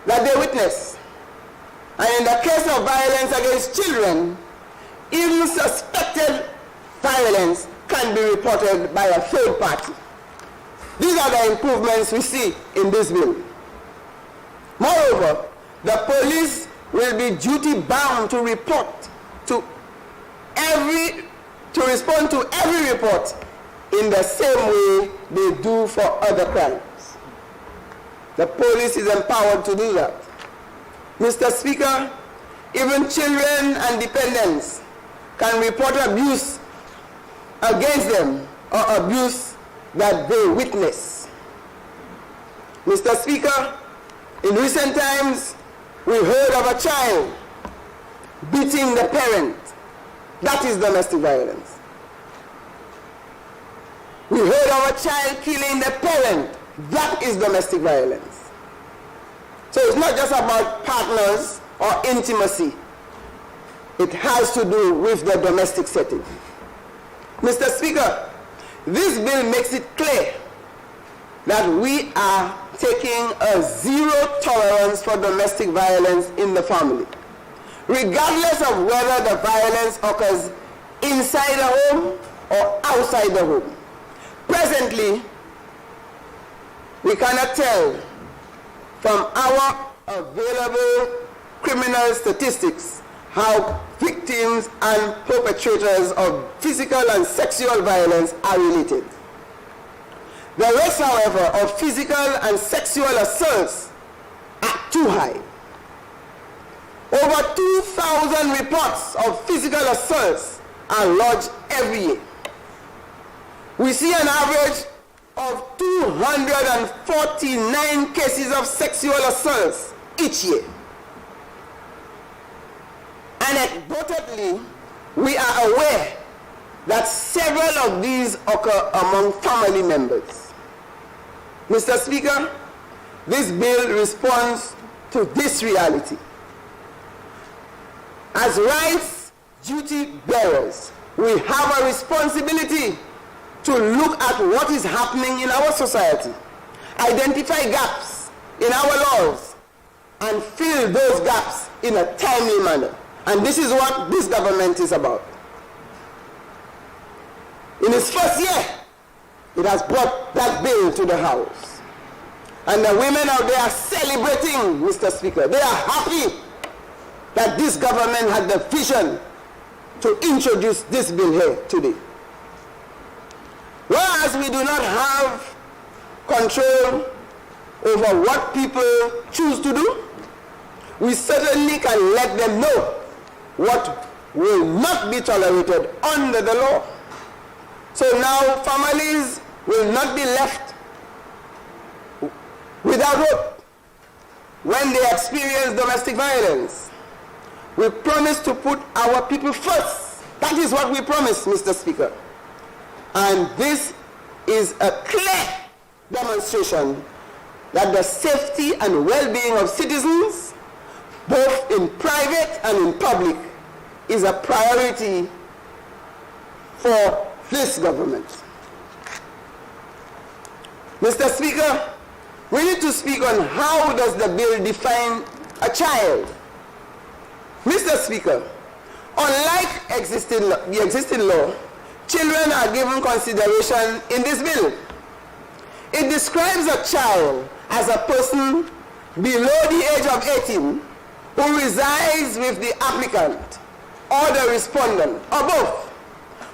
[SPEAKER 8] that they witness. And in the case of violence against children, even suspected violence can be reported by a third party. These are the improvements we see in this bill. Moreover, the police will be duty-bound to respond to every report in the same way they do for other crimes. The police is empowered to do that. Mr. Speaker, even children and dependents can report abuse against them or abuse that they witness. Mr. Speaker, in recent times, we heard of a child beating the parent. That is domestic violence. We heard of a child killing the parent. That is domestic violence. So it's not just about partners or intimacy. It has to do with the domestic setting. Mr. Speaker, this bill makes it clear that we are taking a zero tolerance for domestic violence in the family, regardless of whether the violence occurs inside the home or outside the home. Presently, we cannot tell from our available criminal statistics how victims and perpetrators of physical and sexual violence are related. The rates, however, of physical and sexual assaults are too high. Over 2,000 reports of physical assaults are lodged every year. We see an average of 249 cases of sexual assaults each year. Anecdotally, we are aware that several of these occur among family members. Mr. Speaker, this bill responds to this reality. As rights duty bearers, we have a responsibility to look at what is happening in our society, identify gaps in our laws, and fill those gaps in a timely manner. And this is what this government is about. In its first year, it has brought that bill to the House. And the women out there are celebrating, Mr. Speaker. They are happy that this government had the vision to introduce this bill here today. Whereas we do not have control over what people choose to do, we certainly can let them know what will not be tolerated under the law. So now families will not be left without hope when they experience domestic violence. We promise to put our people first. That is what we promise, Mr. Speaker. And this is a clear demonstration that the safety and well-being of citizens, both in private and in public, is a priority for this government. Mr. Speaker, we need to speak on how does the bill define a child. Mr. Speaker, unlike the existing law, children are given consideration in this bill. It describes a child as a person below the age of 18 who resides with the applicant or the respondent, or both,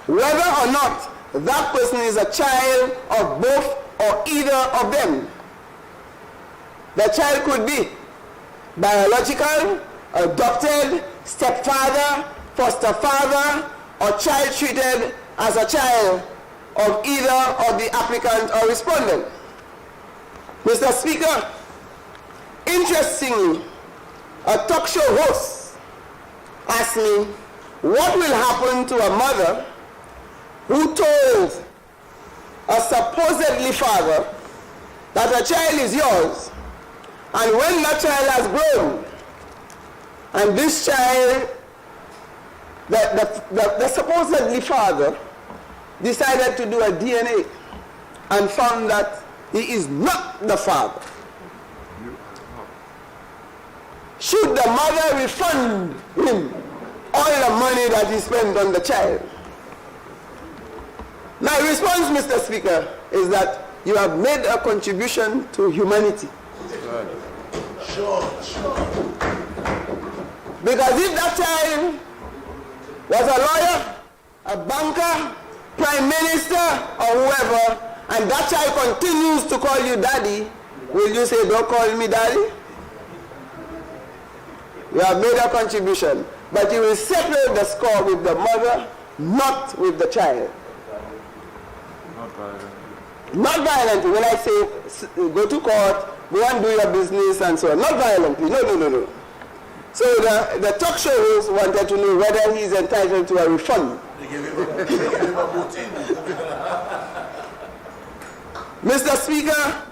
[SPEAKER 8] whether or not that person is a child of both or either of them. The child could be biological, adopted, stepfather, foster father, or child treated as a child of either of the applicant or respondent. Mr. Speaker, interestingly, a talk show host asked me what will happen to a mother who told a supposedly father that a child is yours, and when that child has grown, and this child, the supposedly father, decided to do a DNA and found that he is not the father. Should the mother refund him all the money that he spent on the child? My response, Mr. Speaker, is that you have made a contribution to humanity. Sure. Because if that child was a lawyer, a banker, prime minister, or whoever, and that child continues to call you daddy, will you say, don't call me daddy? You have made a contribution, but you will settle the score with the mother, not with the child. Not violently. When I say go to court, go and do your business and so on. Not violently. No. So the talk show host wanted to know whether he is entitled to a refund. Mr. Speaker,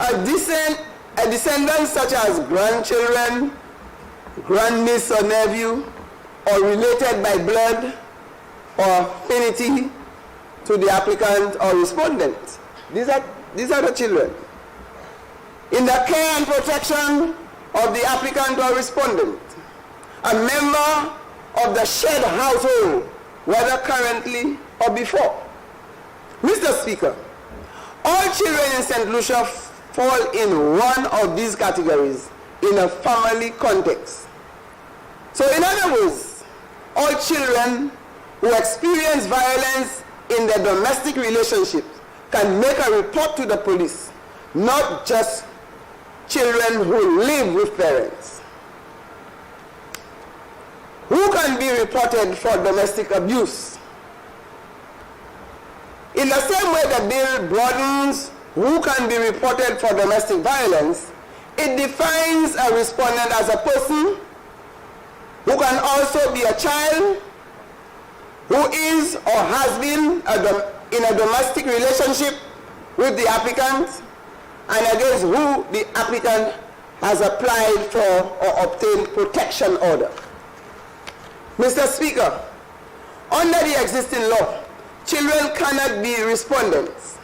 [SPEAKER 8] a descendant such as grandchildren, grandniece or nephew, or related by blood or affinity to the applicant or respondent. These are the children. In the care and protection of the applicant or respondent, a member of the shared household, whether currently or before. Mr. Speaker, all children in St. Lucia fall in one of these categories in a family context. So in other words, all children who experience violence in their domestic relationships can make a report to the police, not just children who live with parents. Who can be reported for domestic abuse? In the same way the bill broadens who can be reported for domestic violence, it defines a respondent as a person who can also be a child, who is or has been in a domestic relationship with the applicant, and against who the applicant has applied for or obtained protection order. Mr. Speaker, under the existing law, children cannot be respondents.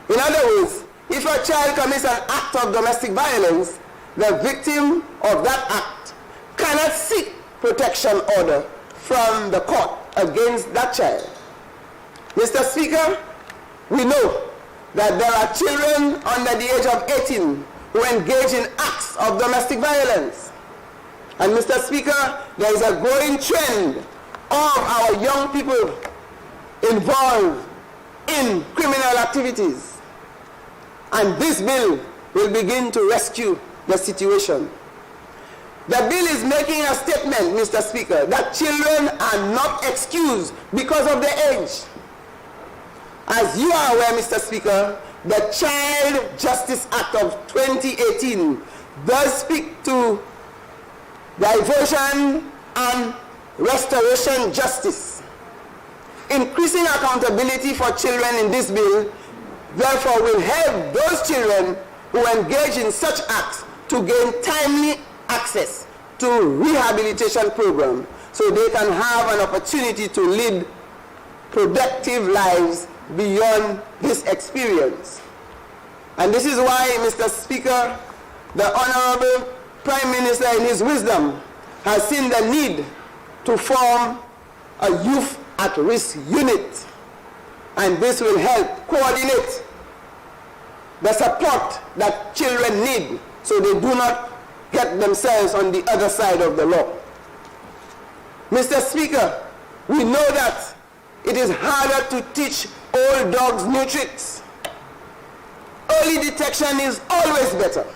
[SPEAKER 8] In other words, if a child commits an act of domestic violence, the victim of that act cannot seek protection order from the court against that child. Mr. Speaker, we know that there are children under the age of 18 who engage in acts of domestic violence. And Mr. Speaker, there is a growing trend of our young people involved in criminal activities. And this bill will begin to rescue the situation. The bill is making a statement, Mr. Speaker, that children are not excused because of their age. As you are aware, Mr. Speaker, the Child Justice Act of 2018 does speak to diversion and restoration justice. Increasing accountability for children in this bill, therefore, will help those children who engage in such acts to gain timely access to rehabilitation programs so they can have an opportunity to lead productive lives beyond this experience. And this is why, Mr. Speaker, the Honorable Prime Minister in his wisdom has seen the need to form a youth at risk unit, and this will help coordinate the support that children need so they do not get themselves on the other side of the law. Mr. Speaker, we know that it is harder to teach old dogs new tricks. Early detection is always better.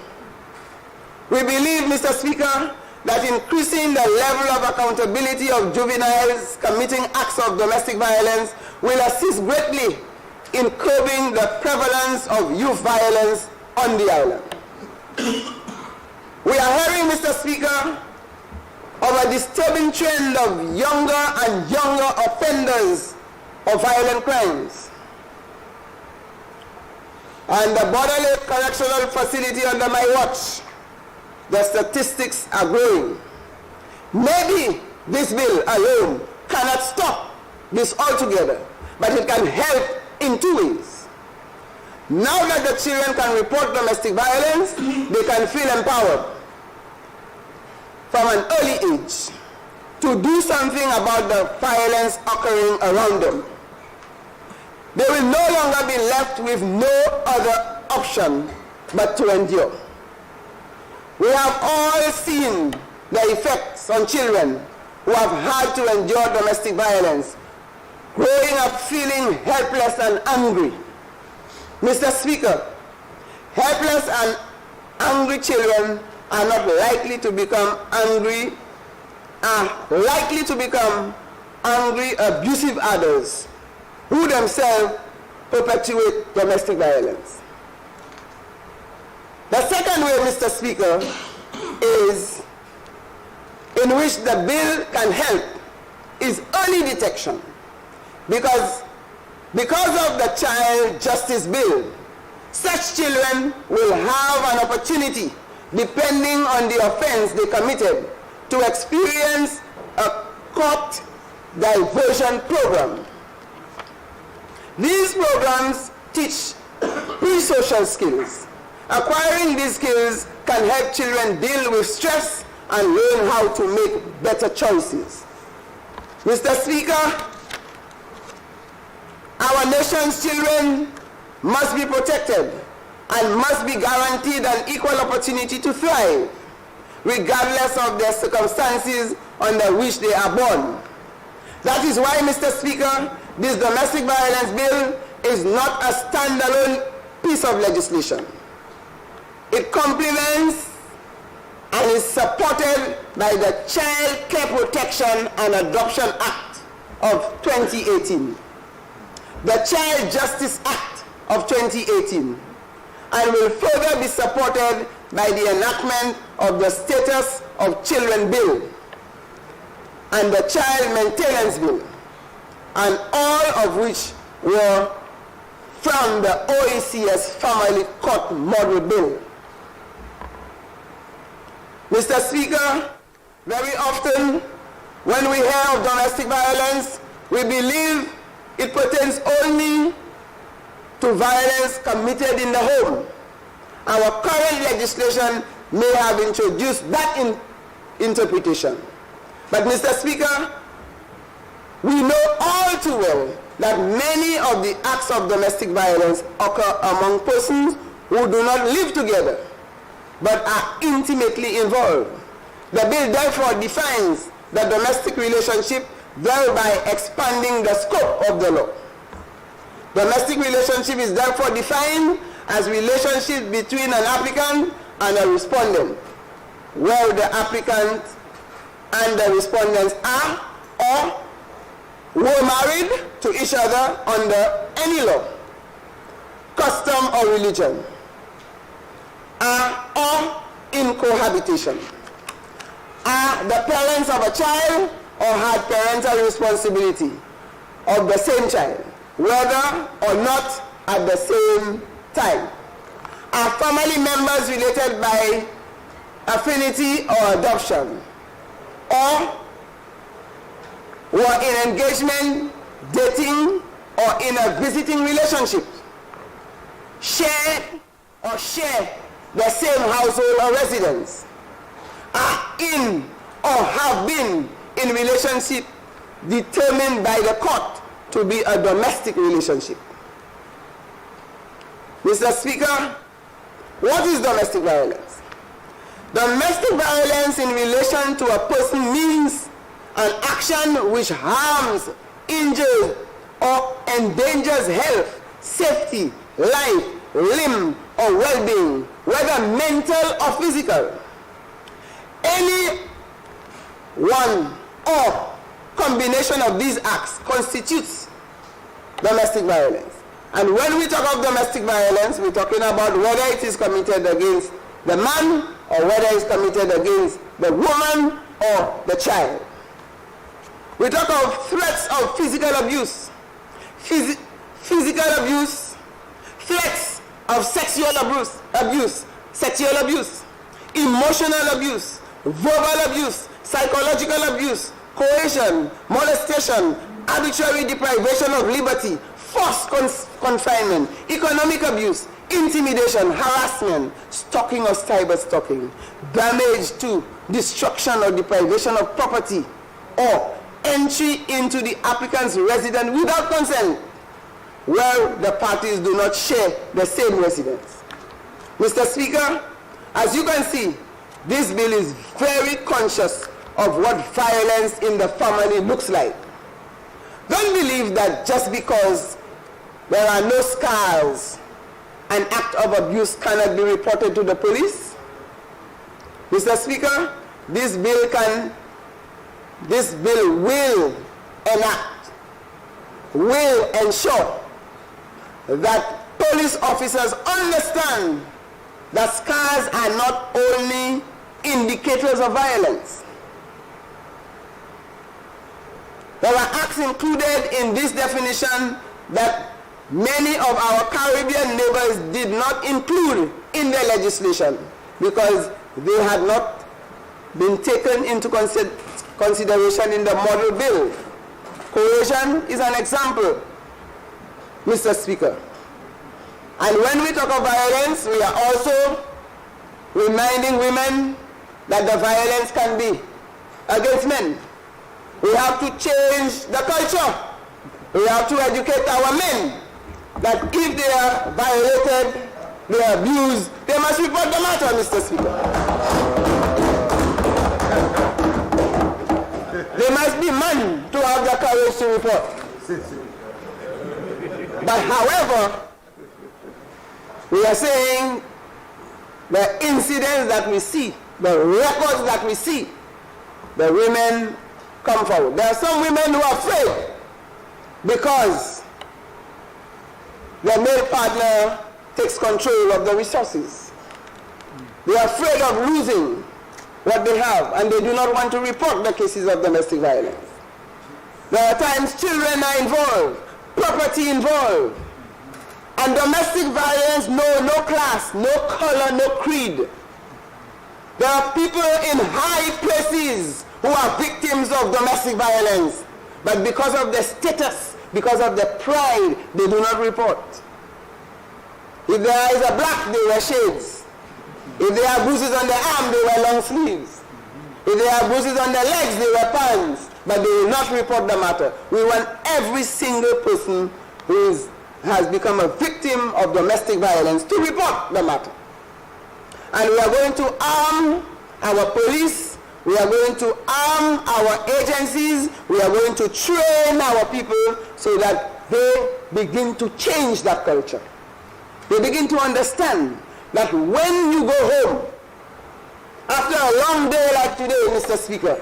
[SPEAKER 8] We believe, Mr. Speaker, that increasing the level of accountability of juveniles committing acts of domestic violence will assist greatly in curbing the prevalence of youth violence on the island. We are hearing, Mr. Speaker, of a disturbing trend of younger and younger offenders of violent crimes. And the Border Lake Correctional Facility under my watch, the statistics are growing. Maybe this bill alone cannot stop this altogether, but it can help in two ways. Now that the children can report domestic violence, they can feel empowered from an early age to do something about the violence occurring around them. They will no longer be left with no other option but to endure. We have all seen the effects on children who have had to endure domestic violence, growing up feeling helpless and angry. Mr. Speaker, helpless and angry children are not likely to become angry, abusive adults who themselves perpetuate domestic violence. The second way, Mr. Speaker, is in which the bill can help is early detection. Because of the Child Justice Bill, such children will have an opportunity, depending on the offense they committed, to experience a court diversion program. These programs teach pre-social skills. Acquiring these skills can help children deal with stress and learn how to make better choices. Mr. Speaker, our nation's children must be protected and must be guaranteed an equal opportunity to thrive, regardless of their circumstances under which they are born. That is why, Mr. Speaker, this domestic violence bill is not a standalone piece of legislation. It complements and is supported by the Child Care Protection and Adoption Act of 2018, the Child Justice Act of 2018, and will further be supported by the enactment of the Status of Children Bill and the Child Maintenance Bill, and all of which were from the OECS Family Court Model Bill. Mr. Speaker, very often when we hear of domestic violence, we believe it pertains only to violence committed in the home. Our current legislation may have introduced that interpretation. But, Mr. Speaker, we know all too well that many of the acts of domestic violence occur among persons who do not live together, but are intimately involved. The bill therefore defines the domestic relationship, thereby expanding the scope of the law. Domestic relationship is therefore defined as relationship between an applicant and a respondent, where the applicant and the respondents are or were married to each other under any law, custom or religion, are or in cohabitation, are the parents of a child or had parental responsibility of the same child, whether or not at the same time, are family members related by affinity or adoption, or were in engagement, dating, or in a visiting relationship, share the same household or residence, are in or have been in relationship determined by the court to be a domestic relationship. Mr. Speaker, what is domestic violence? Domestic violence in relation to a person means an action which harms, injures, or endangers health, safety, life, limb, or well-being, whether mental or physical. Any one or combination of these acts constitutes domestic violence. And when we talk of domestic violence, we're talking about whether it is committed against the man or whether it's committed against the woman or the child. We talk of threats of physical abuse, physical abuse, threats of sexual abuse, sexual abuse, emotional abuse, verbal abuse, psychological abuse, coercion, molestation, arbitrary deprivation of liberty, forced confinement, economic abuse, intimidation, harassment, stalking or cyber stalking, damage to, destruction or deprivation of property, or entry into the applicant's residence without consent, where the parties do not share the same residence. Mr. Speaker, as you can see, this bill is very conscious of what violence in the family looks like. Don't believe that just because there are no scars, an act of abuse cannot be reported to the police. Mr. Speaker, this bill will enact, will ensure that police officers understand that scars are not only indicators of violence. There are acts included in this definition that many of our Caribbean neighbors did not include in their legislation because they had not been taken into consideration in the model bill. Coercion is an example, Mr. Speaker. And when we talk of violence, we are also reminding women that the violence can be against men. We have to change the culture. We have to educate our men that if they are violated, they are abused, they must report the matter, Mr. Speaker. They must be men to have the courage to report. But however, we are saying the incidents that we see, the records that we see, the women come forward. There are some women who are afraid because their male partner takes control of the resources. They are afraid of losing what they have, and they do not want to report the cases of domestic violence. There are times children are involved, property involved, and domestic violence know no class, no color, no creed. There are people in high places who are victims of domestic violence, but because of their status, because of their pride, they do not report. If there is a black, they wear shades. If there are bruises on their arm, they wear long sleeves. If there are bruises on their legs, they wear pants, but they will not report the matter. We want every single person who has become a victim of domestic violence to report the matter. And we are going to arm our police, we are going to arm our agencies, we are going to train our people so that they begin to change that culture. They begin to understand that when you go home, after a long day like today, Mr. Speaker,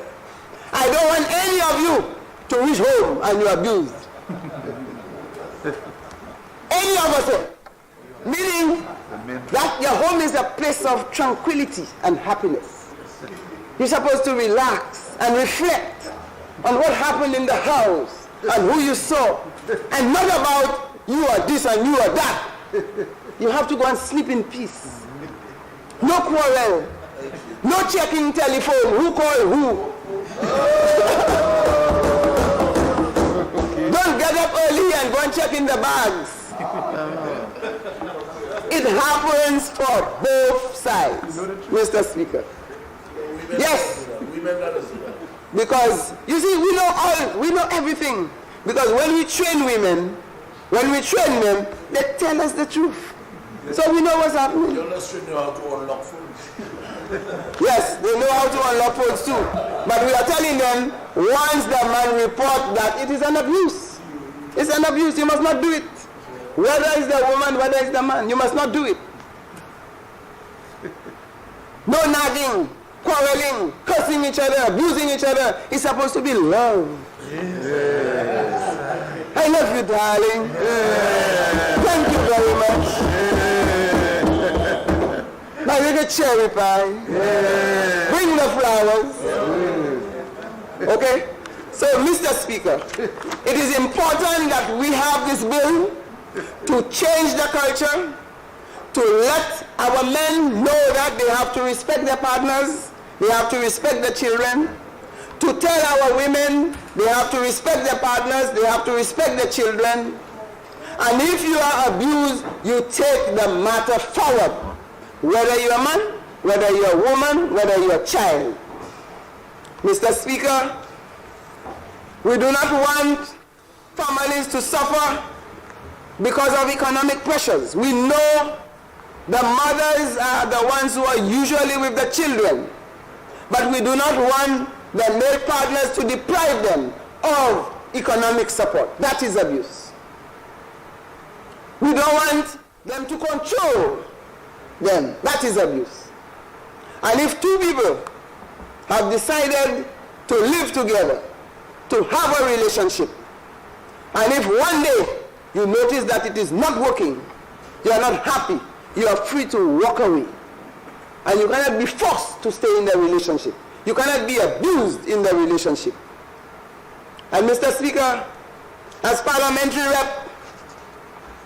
[SPEAKER 8] I don't want any of you to reach home and you're abused. Any of us, meaning that your home is a place of tranquility and happiness. You're supposed to relax and reflect on what happened in the house and who you saw, and not about you are this and you are that. You have to go and sleep in peace. No quarrel. No checking telephone. Who called who? Don't get up early and go and check in the bags. It happens for both sides, Mr. Speaker. Yes. Because, you see, we know everything. Because when we train women, them, they tell us the truth. So we know what's happening.
[SPEAKER 12] You understand how to unlock phones.
[SPEAKER 8] Yes, they know how to unlock phones too. But we are telling them, once the man report that it is an abuse. It's an abuse, you must not do it. Whether it's the woman, whether it's the man, you must not do it. No nagging, quarreling, cursing each other, abusing each other. It's supposed to be love. Yes. I love you, darling. Yes. Thank you very much. Yes. My little cherry pie. Yes. Bring the flowers. Yes. Okay? So, Mr. Speaker, it is important that we have this bill to change the culture, to let our men know that they have to respect their partners, they have to respect the children, to tell our women they have to respect their partners, they have to respect the children, and if you are abused, you take the matter forward, whether you're a man, whether you're a woman, whether you're a child. Mr. Speaker, we do not want families to suffer because of economic pressures. We know the mothers are the ones who are usually with the children, but we do not want the male partners to deprive them of economic support. That is abuse. We don't want them to control them. That is abuse. And if two people have decided to live together, to have a relationship, and if one day you notice that it is not working, you are not happy, you are free to walk away. And you cannot be forced to stay in the relationship. You cannot be abused in the relationship. And Mr. Speaker, as parliamentary rep,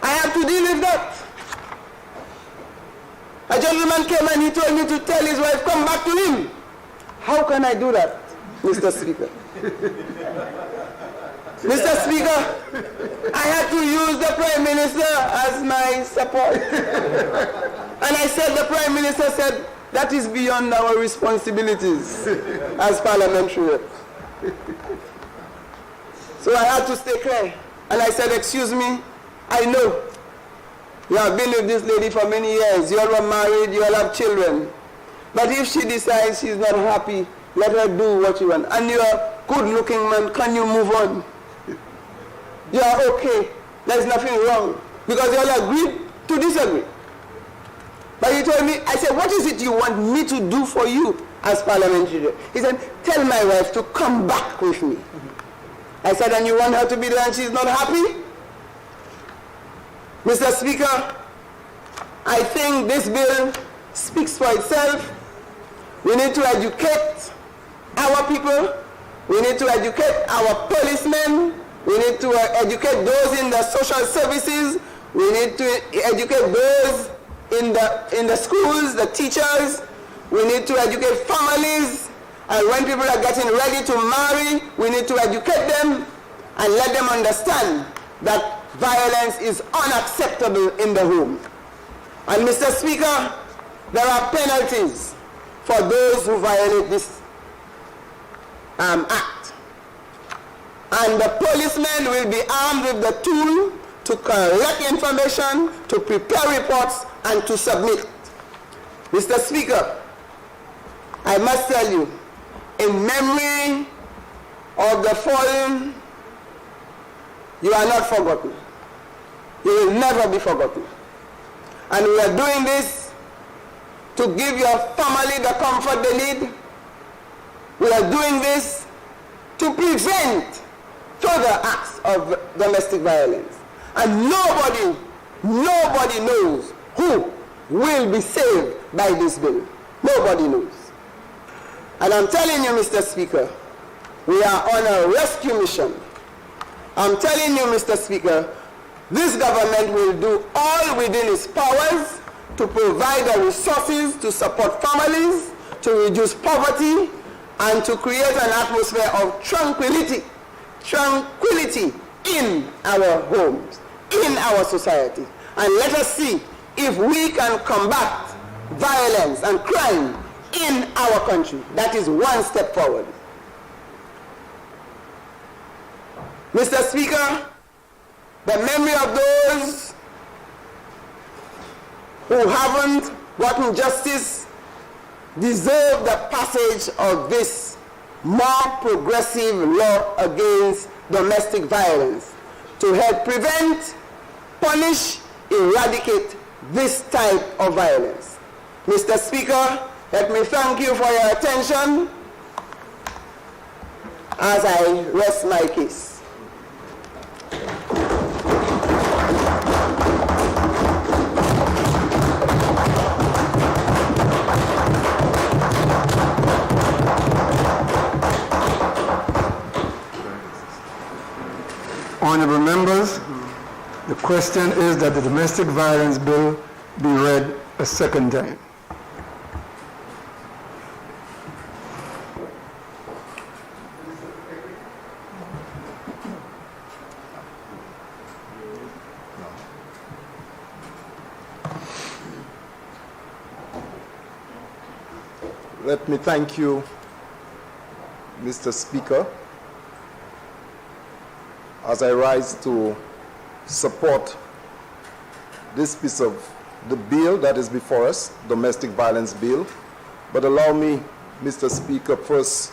[SPEAKER 8] I have to deal with that. A gentleman came and he told me to tell his wife, come back to him. How can I do that, Mr. Speaker? Mr. Speaker, I had to use the Prime Minister as my support. And I said, the Prime Minister said, that is beyond our responsibilities as parliamentary rep. So I had to stay clear. And I said, excuse me, I know you have been with this lady for many years. You all are married, you all have children. But if she decides she's not happy, let her do what you want. And you're a good-looking man, can you move on? You are okay. There's nothing wrong. Because you all agreed to disagree. But he told me, I said, what is it you want me to do for you as parliamentary? He said, tell my wife to come back with me. I said, and you want her to be there and she's not happy? Mr. Speaker, I think this bill speaks for itself. We need to educate our people. We need to educate our policemen. We need to educate those in the social services. We need to educate those in the schools, the teachers. We need to educate families. And when people are getting ready to marry, we need to educate them and let them understand that violence is unacceptable in the home. And Mr. Speaker, there are penalties for those who violate this act. And the policemen will be armed with the tool to collect information, to prepare reports, and to submit. Mr. Speaker, I must tell you, in memory of the fallen, you are not forgotten. You will never be forgotten. And we are doing this to give your family the comfort they need. We are doing this to prevent further acts of domestic violence. And nobody knows who will be saved by this bill. Nobody knows. And I'm telling you, Mr. Speaker, we are on a rescue mission. I'm telling you, Mr. Speaker, This government will do all within its powers to provide the resources to support families, to reduce poverty, and to create an atmosphere of tranquility in our homes, in our society. And let us see if we can combat violence and crime in our country. That is one step forward. Mr. Speaker, the memory of those who haven't gotten justice deserve the passage of this more progressive law against domestic violence to help prevent, punish, eradicate this type of violence. Mr. Speaker, let me thank you for your attention as I rest my case.
[SPEAKER 4] Honorable members, the question is that the domestic violence bill be read a second time.
[SPEAKER 3] Let me thank you, Mr. Speaker, as I rise to support this piece of the bill that is before us, domestic violence bill. But allow me, Mr. Speaker, first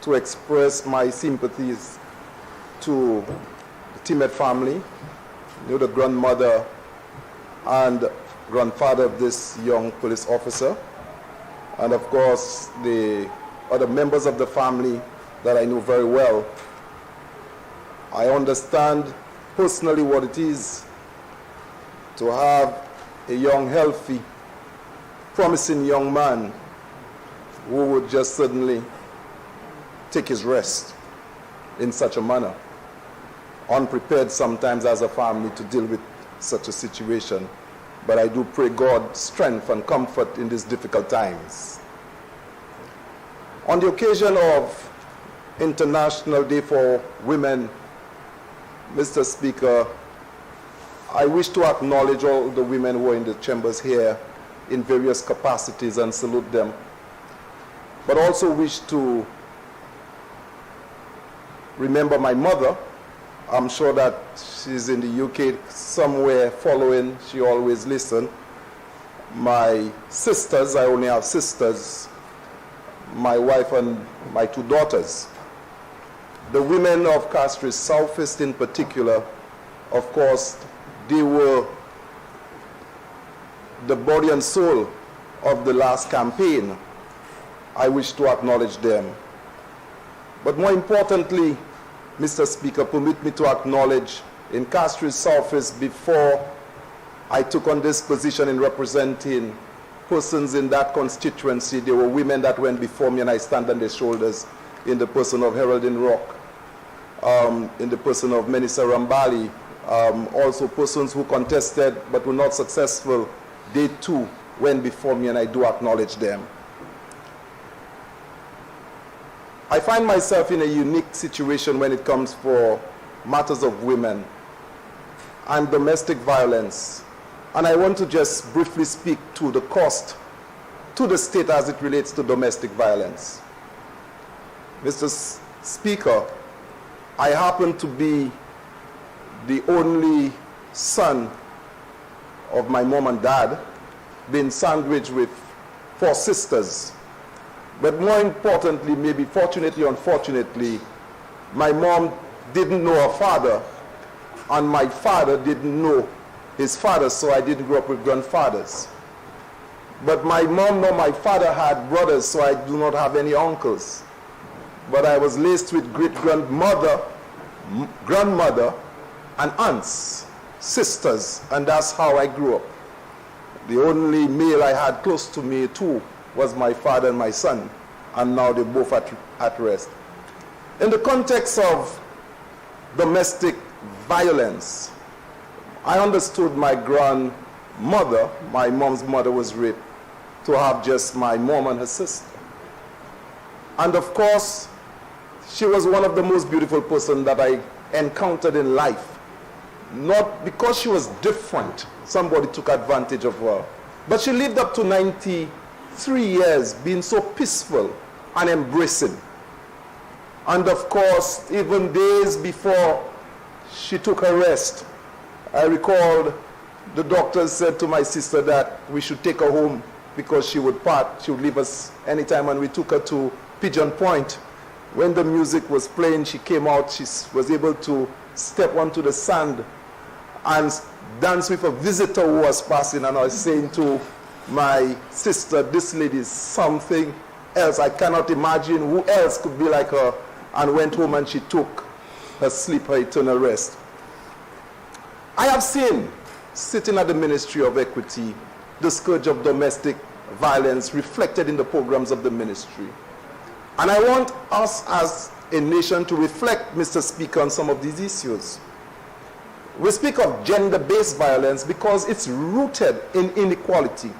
[SPEAKER 3] to express my sympathies to the Timet family, the grandmother and grandfather of this young police officer, and of course the other members of the family that I know very well. I understand personally what it is to have a young, healthy, promising young man who would just suddenly take his rest in such a manner, unprepared sometimes as a family to deal with such a situation. But I do pray God strength and comfort in these difficult times. On the occasion of International Day for Women, Mr. Speaker, I wish to acknowledge all the women who are in the chambers here in various capacities and salute them, but also wish to remember my mother. I'm sure that she's in the UK somewhere following. She always listens. My sisters, I only have sisters, my wife and my two daughters. The women of Castries Southeast in particular, of course, they were the body and soul of the last campaign. I wish to acknowledge them. But more importantly, Mr. Speaker, permit me to acknowledge in Castries Southeast, before I took on this position in representing persons in that constituency, there were women that went before me and I stand on their shoulders, in the person of Heraldine Rock, in the person of Menisa Rambali, also persons who contested but were not successful. They too went before me and I do acknowledge them. I find myself in a unique situation when it comes for matters of women and domestic violence. And I want to just briefly speak to the cost to the state as it relates to domestic violence. Mr. Speaker, I happen to be the only son of my mom and dad, being sandwiched with 4 sisters. But more importantly, maybe fortunately or unfortunately, my mom didn't know her father, and my father didn't know his father, so I didn't grow up with grandfathers. But my mom nor my father had brothers, so I do not have any uncles. But I was laced with great-grandmother, grandmother, and aunts, sisters, and that's how I grew up. The only male I had close to me too was my father and my son, and now they're both at rest. In the context of domestic violence,
[SPEAKER 12] I understood my grandmother, my mom's mother, was raped, to have just my mom and her sister. And of course, she was one of the most beautiful persons that I encountered in life. Not because she was different, somebody took advantage of her, but she lived up to 93 years being so peaceful and embracing. And of course, even days before she took her rest, I recalled the doctors said to my sister that we should take her home because she would leave us anytime, and we took her to Pigeon Point. When the music was playing, she came out, she was able to step onto the sand and dance with a visitor who was passing, and I was saying to my sister, this lady is something else. I cannot imagine who else could be like her, and went home and she took her sleep, her eternal rest. I have seen, sitting at the Ministry of Equity, the scourge of domestic violence reflected in the programs of the ministry. And I want us as a nation to reflect, Mr. Speaker, on some of these issues. We speak of gender-based violence because it's rooted in inequality,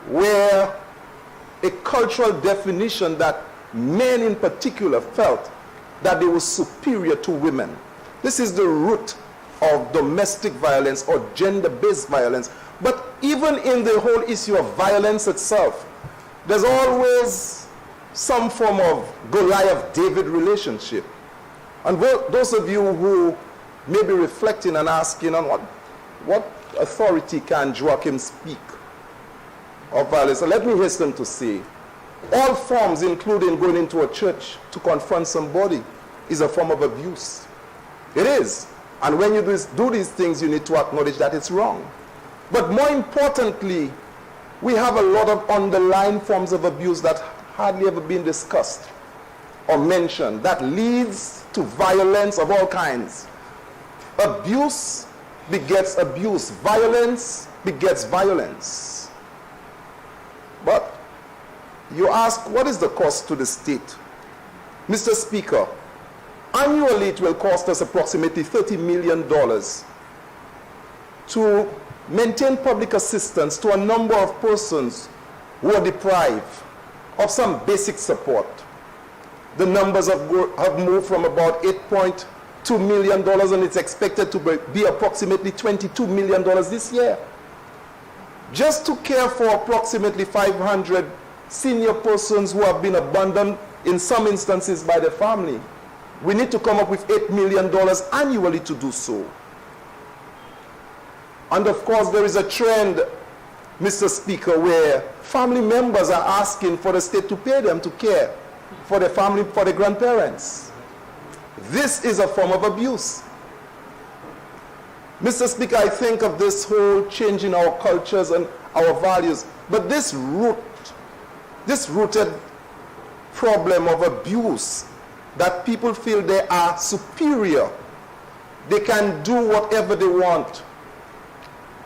[SPEAKER 12] where a cultural definition that men in particular felt that they were superior to women. This is the root of domestic violence or gender-based violence. But even in the whole issue of violence itself, there's always some form of Goliath-David relationship. And those of you who may be reflecting and asking on what authority can Joachim speak of violence, so let me hasten to say, all forms, including going into a church to confront somebody, is a form of abuse. It is. And when you do these things, you need to acknowledge that it's wrong. But more importantly, we have a lot of underlying forms of abuse that hardly ever been discussed or mentioned that leads to violence of all kinds. Abuse begets abuse. Violence begets violence. But you ask, what is the cost to the state? Mr. Speaker, annually it will cost us approximately $30 million to maintain public assistance to a number of persons who are deprived of some basic support. The numbers have moved from about $8.2 million, and it's expected to be approximately $22 million this year. Just to care for approximately 500 senior persons who have been abandoned in some instances by their family, we need to come up with $8 million annually to do so. And of course, there is a trend, Mr. Speaker, where family members are asking for the state to pay them to care for their family, for their grandparents. This is a form of abuse. Mr. Speaker, I think of this whole change in our cultures and our values, but this rooted problem of abuse, that people feel they are superior, they can do whatever they want.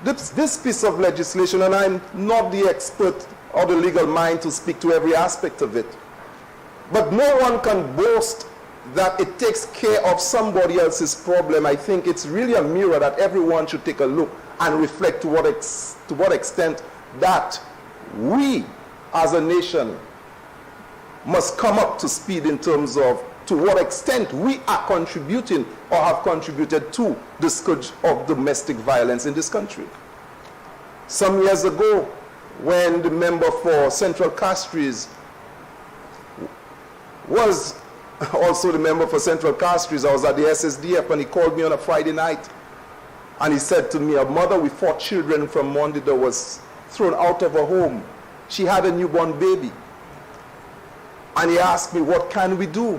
[SPEAKER 12] This piece of legislation, and I'm not the expert or the legal mind to speak to every aspect of it, but no one can boast that it takes care of somebody else's problem. I think it's really a mirror that everyone should take a look and reflect to what extent that we as a nation must come up to speed in terms of to what extent we are contributing or have contributed to the scourge of domestic violence in this country. Some years ago, when the member for Central Castries was also the member for Central Castries, I was at the SSDF, and he called me on a Friday night, and he said to me, a mother with 4 children from Mondida was thrown out of her home. She had a newborn baby. And he asked me, what can we do?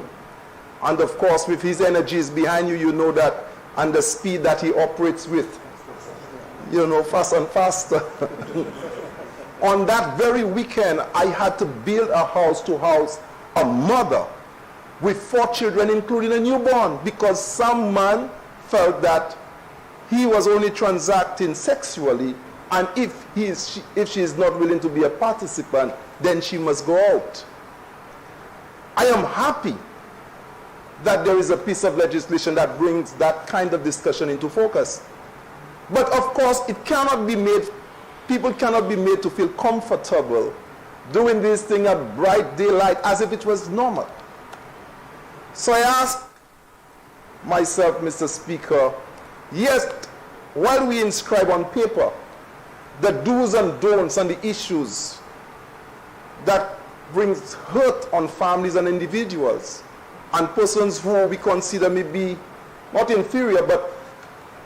[SPEAKER 12] And of course, with his energies behind you, you know that, and the speed that he operates with, you know, fast and faster. On that very weekend, I had to build a house to house a mother with 4 children, including a newborn, because some man felt that he was only transacting sexually, and if she is not willing to be a participant, then she must go out. I am happy that there is a piece of legislation that brings that kind of discussion into focus. But of course, it cannot be made, people cannot be made to feel comfortable doing this thing at bright daylight as if it was normal. So I asked myself, Mr. Speaker, yes, while we inscribe on paper the do's and don'ts and the issues that brings hurt on families and individuals and persons who we consider may be not inferior, but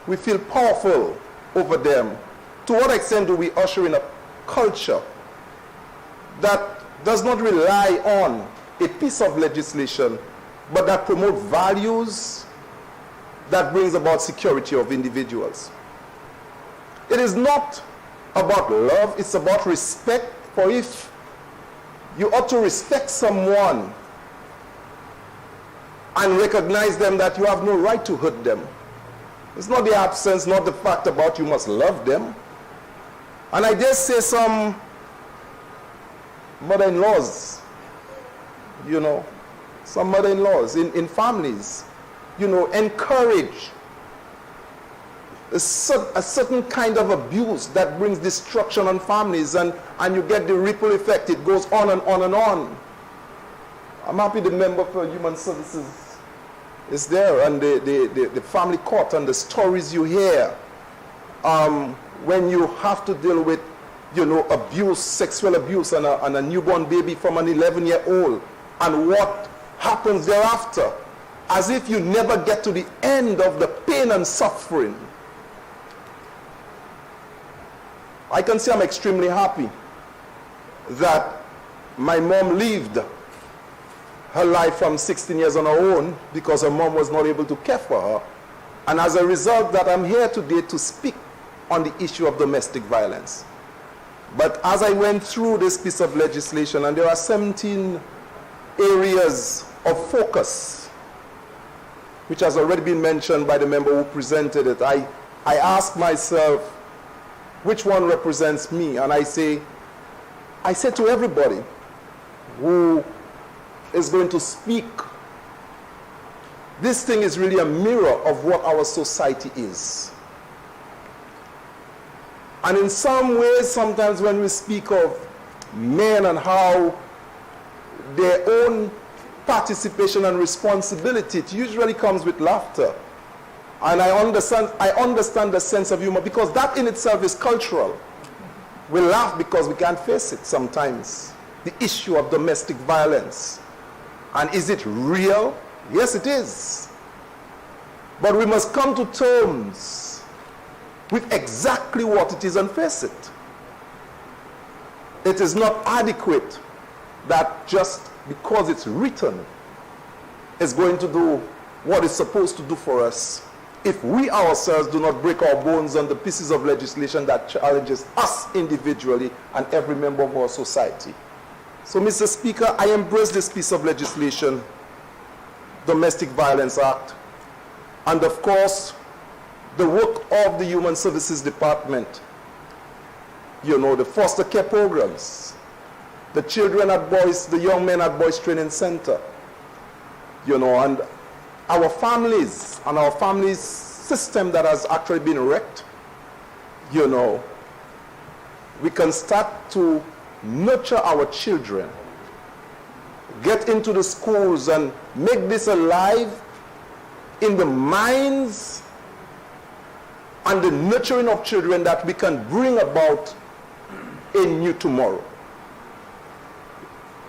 [SPEAKER 12] we feel powerful over them, to what extent do we usher in a culture that does not rely on a piece of legislation, but that promotes values that brings about security of individuals? It is not about love, it's about respect. For if you ought to respect someone and recognize them, that you have no right to hurt them. It's not the absence, not the fact about you must love them. And I dare say some mother-in-laws, some mother-in-laws in families, encourage a certain kind of abuse that brings destruction on families, and you get the ripple effect. It goes on and on and on. I'm happy the member for Human Services is there, and the family court and the stories you hear when you have to deal with, abuse, sexual abuse, and a newborn baby from an 11-year-old, and what happens thereafter, as if you never get to the end of the pain and suffering. I can say I'm extremely happy that my mom lived her life from 16 years on her own because her mom was not able to care for her. And as a result, that I'm here today to speak on the issue of domestic violence. But as I went through this piece of legislation, and there are 17 areas of focus, which has already been mentioned by the member who presented it, I asked myself, which one represents me? And I say to everybody who is going to speak, this thing is really a mirror of what our society is. And in some ways, sometimes when we speak of men and how their own participation and responsibility, it usually comes with laughter. And I understand the sense of humor, because that in itself is cultural. We laugh because we can't face it sometimes. The issue of domestic violence. And is it real? Yes, it is. But we must come to terms with exactly what it is and face it. It is not adequate that just because it's written is going to do what it's supposed to do for us, if we ourselves do not break our bones on the pieces of legislation that challenges us individually and every member of our society. So, Mr. Speaker, I embrace this piece of legislation, Domestic Violence Act, and of course, the work of the Human Services Department, the foster care programs, the children at boys, the young men at Boys Training Center, and our families and our families system that has actually been wrecked. We can start to nurture our children, get into the schools and make this alive in the minds and the nurturing of children, that we can bring about a new tomorrow.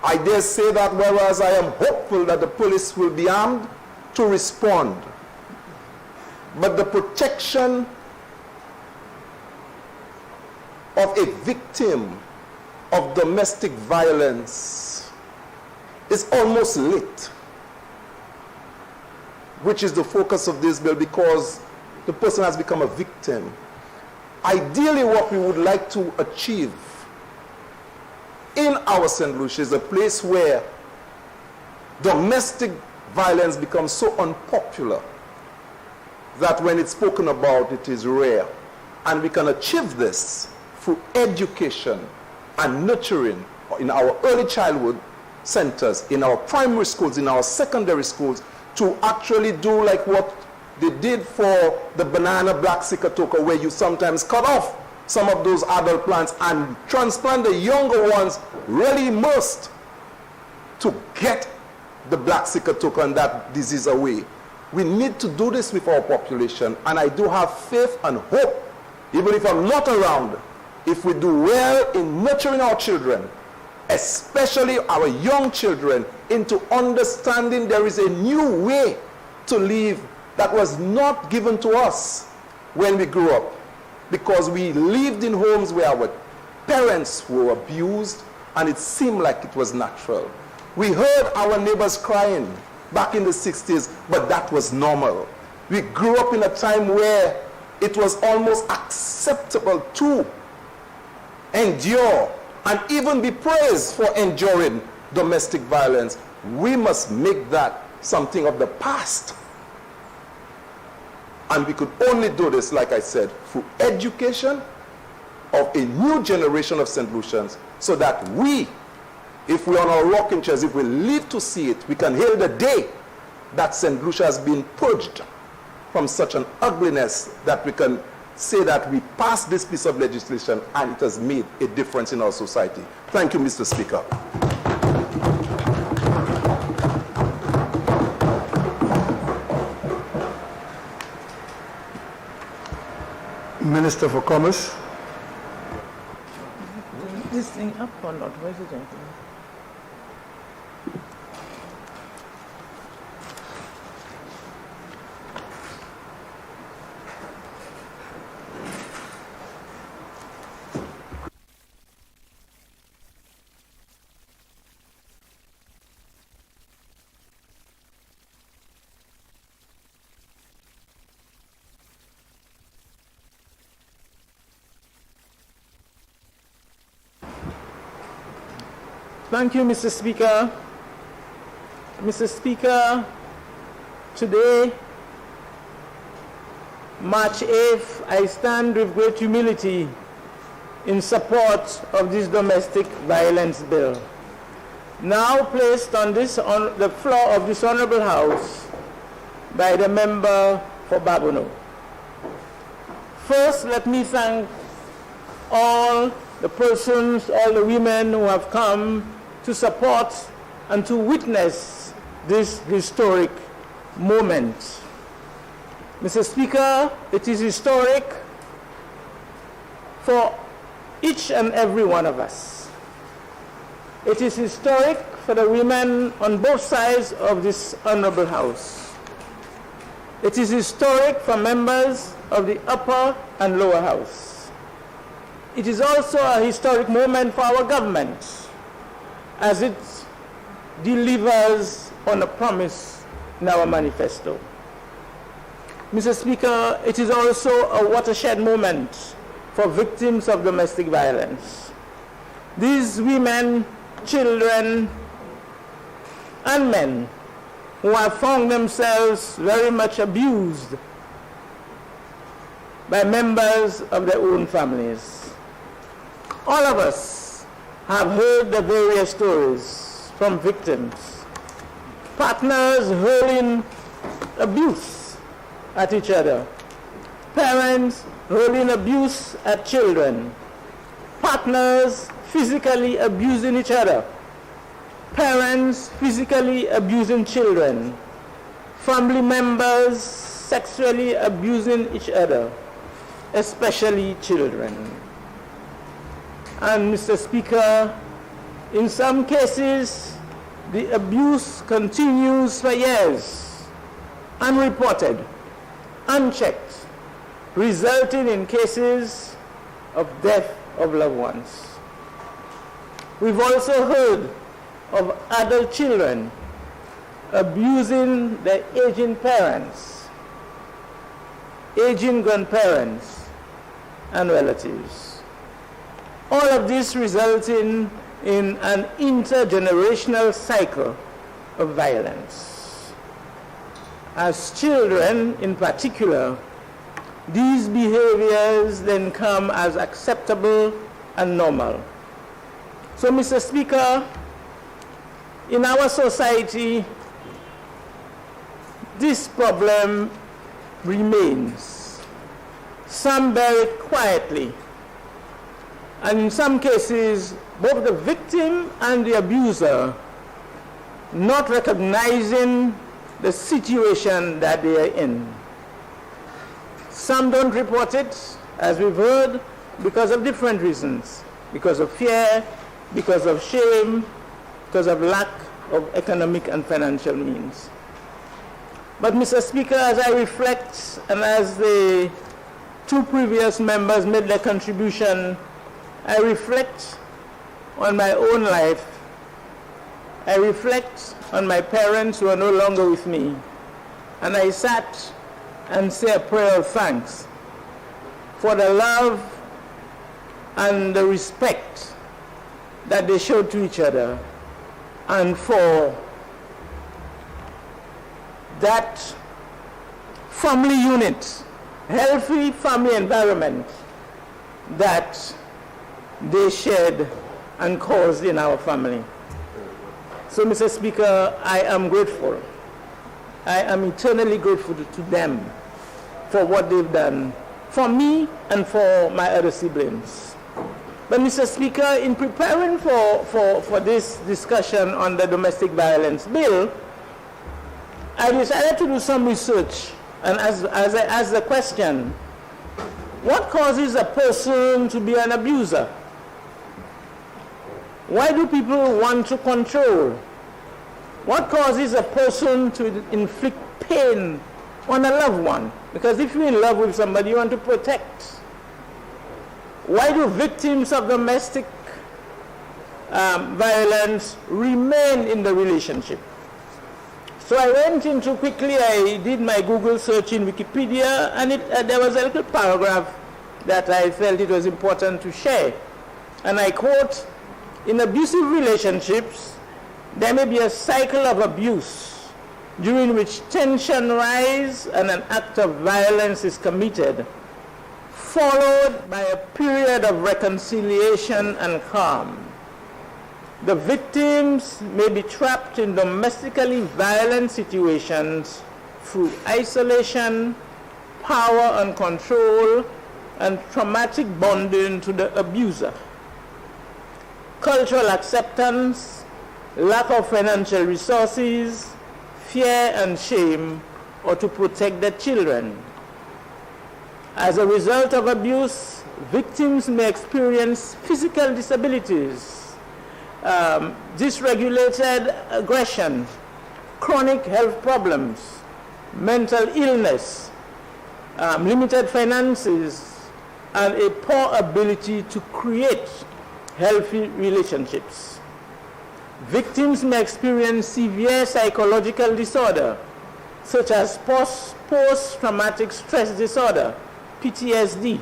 [SPEAKER 12] I dare say that whereas I am hopeful that the police will be armed to respond, but the protection of a victim of domestic violence is almost lit, which is the focus of this bill, because the person has become a victim. Ideally, what we would like to achieve in our St. Lucia is a place where domestic violence becomes so unpopular that when it's spoken about, it is rare. And we can achieve this through education and nurturing in our early childhood centers, in our primary schools, in our secondary schools, to actually do like what they did for the banana black sikatoka, where you sometimes cut off some of those adult plants and transplant the younger ones really immersed to get the black sikatoka and that disease away. We need to do this with our population, and I do have faith and hope, even if I'm not around, if we do well in nurturing our children, especially our young children, into understanding there is a new way to live that was not given to us when we grew up, because we lived in homes where our parents were abused and it seemed like it was natural. We heard our neighbors crying back in the 60s, but that was normal. We grew up in a time where it was almost acceptable to endure and even be praised for enduring domestic violence. We must make that something of the past. And we could only do this, like I said, through education of a new generation of St. Lucians, so that we, if we're on our rocking chairs, if we live to see it, we can hail the day that St. Lucia has been purged from such an ugliness that we can say that we passed this piece of legislation and it has made a difference in our society. Thank you, Mr. Speaker.
[SPEAKER 4] Minister for Commerce.
[SPEAKER 6] This thing up or not? Where's the gentleman? Thank you, Mr. Speaker. Mr. Speaker, today, March 8th, I stand with great humility in support of this domestic violence bill, now placed on the floor of this Honorable House by the member for Babono. First, let me thank all the persons, all the women who have come to support and to witness this historic moment. Mr. Speaker, it is historic for each and every one of us. It is historic for the women on both sides of this Honorable House. It is historic for members of the upper and lower house. It is also a historic moment for our government, as it delivers on a promise in our manifesto. Mr. Speaker, it is also a watershed moment for victims of domestic violence. These women, children, and men who have found themselves very much abused by members of their own families. All of us have heard the various stories from victims. Partners hurling abuse at each other. Parents hurling abuse at children. Partners physically abusing each other. Parents physically abusing children. Family members sexually abusing each other, especially children. And Mr. Speaker, in some cases, the abuse continues for years, unreported, unchecked, resulting in cases of death of loved ones. We've also heard of adult children abusing their aging parents, aging grandparents, and relatives. All of this resulting in an intergenerational cycle of violence. As children in particular, these behaviors then come as acceptable and normal. So, Mr. Speaker, in our society, this problem remains. Some bear it quietly. And in some cases, both the victim and the abuser not recognizing the situation that they are in. Some don't report it, as we've heard, because of different reasons. Because of fear, because of shame, because of lack of economic and financial means. But Mr. Speaker, as I reflect, and as the two previous members made their contribution, I reflect on my own life. I reflect on my parents who are no longer with me. And I sat and say a prayer of thanks for the love and the respect that they showed to each other, and for that family unit, healthy family environment that they shared and caused in our family. So, Mr. Speaker, I am grateful. I am eternally grateful to them for what they've done for me and for my other siblings. But, Mr. Speaker, in preparing for this discussion on the domestic violence bill, I decided to do some research. And as I asked the question, what causes a person to be an abuser? Why do people want to control? What causes a person to inflict pain on a loved one? Because if you're in love with somebody, you want to protect. Why do victims of domestic violence remain in the relationship? So I went into quickly, I did my Google search in Wikipedia, and there was a little paragraph that I felt it was important to share. And I quote, "In abusive relationships, there may be a cycle of abuse during which tension rises and an act of violence is committed, followed by a period of reconciliation and calm. The victims may be trapped in domestically violent situations through isolation, power and control, and traumatic bonding to the abuser. Cultural acceptance, lack of financial resources, fear and shame, or to protect their children. As a result of abuse, victims may experience physical disabilities, dysregulated aggression, chronic health problems, mental illness, limited finances, and a poor ability to create healthy relationships. Victims may experience severe psychological disorder, such as post-traumatic stress disorder, PTSD.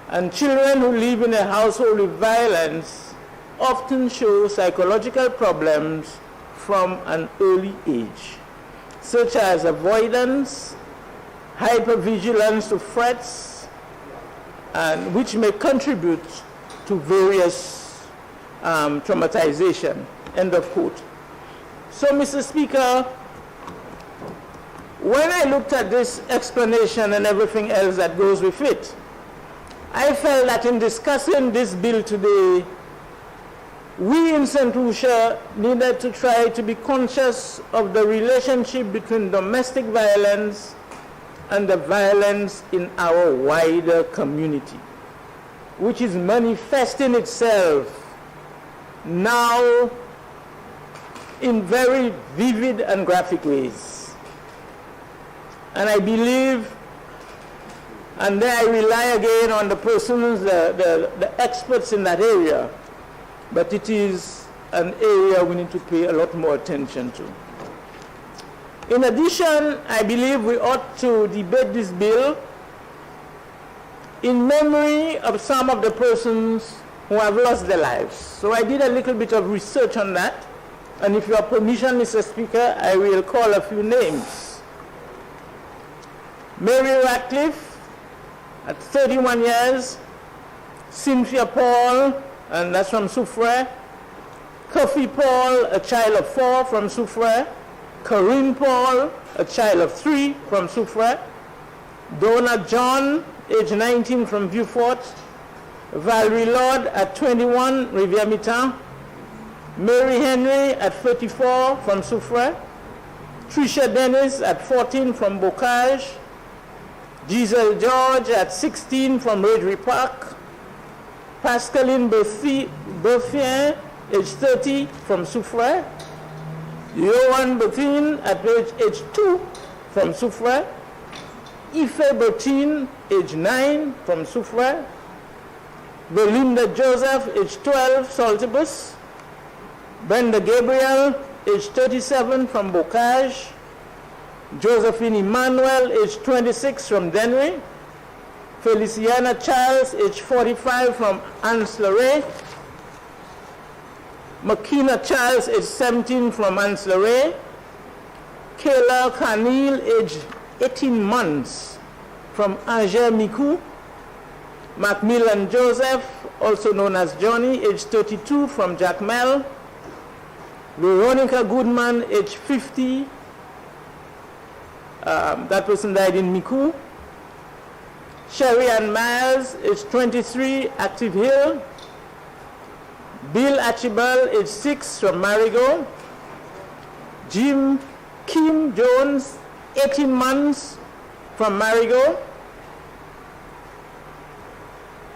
[SPEAKER 6] And children who live in a household with violence often show psychological problems from an early age, such as avoidance, hypervigilance to threats, and which may contribute to various traumatization, end of quote. So, Mr. Speaker, when I looked at this explanation and everything else that goes with it, I felt that in discussing this bill today, we in St. Lucia needed to try to be conscious of the relationship between domestic violence and the violence in our wider community, which is manifesting itself now in very vivid and graphic ways. And I believe, and there I rely again on the persons, the experts in that area, but it is an area we need to pay a lot more attention to. In addition, I believe we ought to debate this bill in memory of some of the persons who have lost their lives. So I did a little bit of research on that, and if you have permission, Mr. Speaker, I will call a few names. Mary Ratcliffe, at 31 years, Cynthia Paul, and that's from Soufrière, Kofi Paul, a child of 4 from Soufrière, Corinne Paul, a child of 3 from Soufrière, Donna John, age 19, from Beaufort. Valerie Lord at 21, Rivière-Mitan. Mary Henry at 34 from Soufrière. Tricia Dennis at 14 from Bocage. Giselle George at 16 from Redry Park. Pascaline Berfien, age 30 from Soufrière. Johan Bertin at age 2 from Soufrière. Ife Bertin, age 9 from Soufrière. Belinda Joseph, age 12, Saltibus. Brenda Gabriel, age 37 from Bocage. Josephine Emmanuel, age 26 from Dennery. Feliciana Charles, age 45 from Anse-Lorraine. Makina Charles, age 17 from Anse-Lorraine. Kayla Carneal, age 18 months from Angers-Micou. Macmillan Joseph, also known as Johnny, age 32 from Jacmel. Veronica Goodman, age 50. That person died in Miku. Sherry Ann Myers, age 23, Active Hill. Bill Archibald, age 6, from Marigot. Kim Jones, 18 months, from Marigot.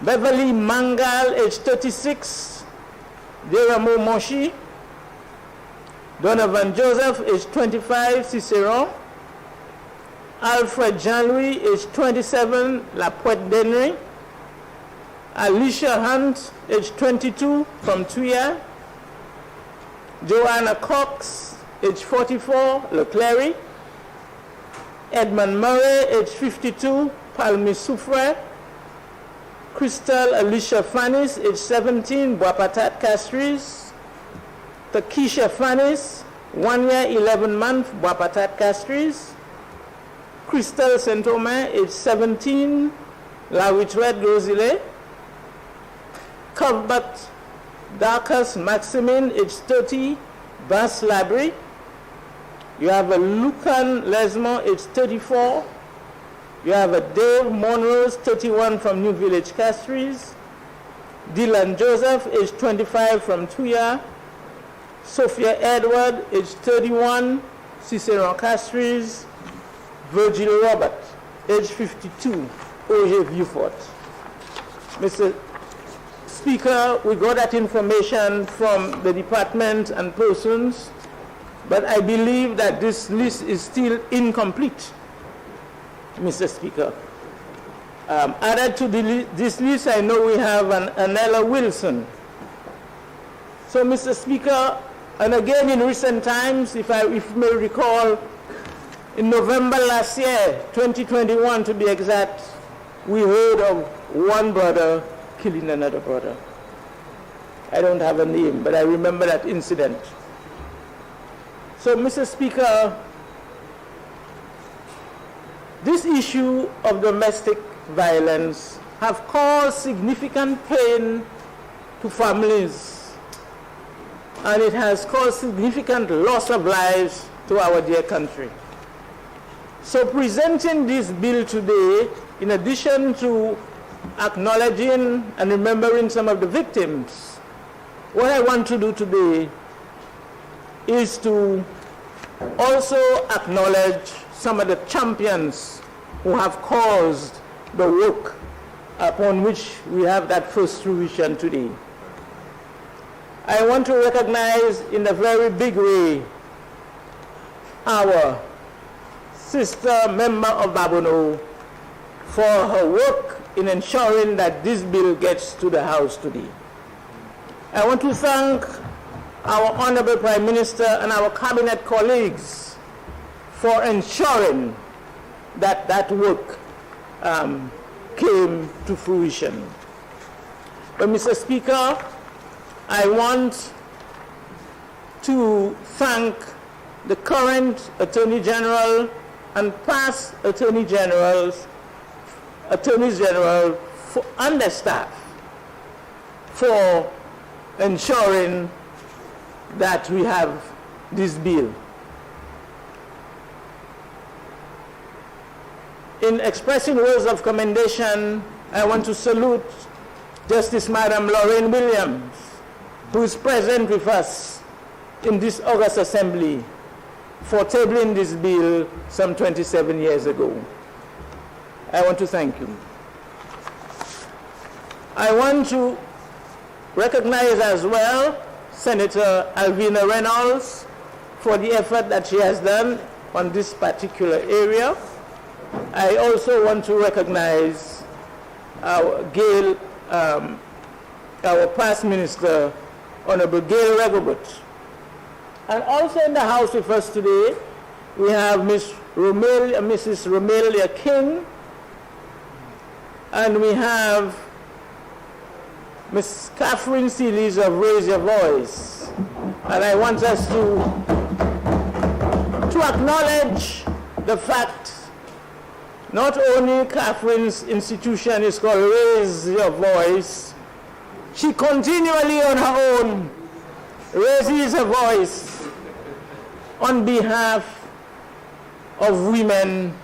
[SPEAKER 6] Beverly Mangal, age 36, Deramo Moshi. Donovan Joseph, age 25, Cicero. Alfred Jean-Louis, age 27, La Pointe Dennery. Alicia Hunt, age 22, from Tuya. Joanna Cox, age 44, Le Clery. Edmund Murray, age 52, Palmy Soufrière. Crystal Alicia Fanis, age 17, Bois-Patat Castries. Takesha Fanis, 1 year, 11 months, Bois-Patat Castries. Crystal Saint-Omer, age 17, La Witrette Grosile. Cuthbert Darcus Maximin, age 30, Bass Library. You have a Lucan Lesmond, age 34. You have a Dave Monrose, 31, from New Village Castries. Dylan Joseph, age 25, from Tuya. Sophia Edward, age 31, Ciceron Castries. Virgil Robert, age 52, Auger Vieux-Fort. Mr. Speaker, we got that information from the department and persons, but I believe that this list is still incomplete, Mr. Speaker. Added to this list, I know we have an Anella Wilson. So, Mr. Speaker, and again in recent times, if you may recall, in November last year, 2021 to be exact, we heard of one brother killing another brother. I don't have a name, but I remember that incident. So, Mr. Speaker, this issue of domestic violence have caused significant pain to families, and it has caused significant loss of lives to our dear country. So presenting this bill today, in addition to acknowledging and remembering some of the victims, what I want to do today is to also acknowledge some of the champions who have caused the work upon which we have that first fruition today. I want to recognize in a very big way our sister member of Babono for her work in ensuring that this bill gets to the House today. I want to thank our Honorable Prime Minister and our cabinet colleagues for ensuring that that work came to fruition. But Mr. Speaker, I want to thank the current Attorney General and past Attorneys General and the staff for ensuring that we have this bill. In expressing words of commendation, I want to salute Justice Madam Lorraine Williams, who is present with us in this August Assembly for tabling this bill some 27 years ago. I want to thank you. I want to recognize as well Senator Alvina Reynolds for the effort that she has done on this particular area. I also want to recognize our Gail, our past minister, Honorable Gail Regobert. And also in the House with us today, we have Mrs. Romelia King, and we have Ms. Catherine Seelys of Raise Your Voice. And I want us to acknowledge the fact not only Catherine's institution is called Raise Your Voice, she continually on her own raises her voice on behalf of women.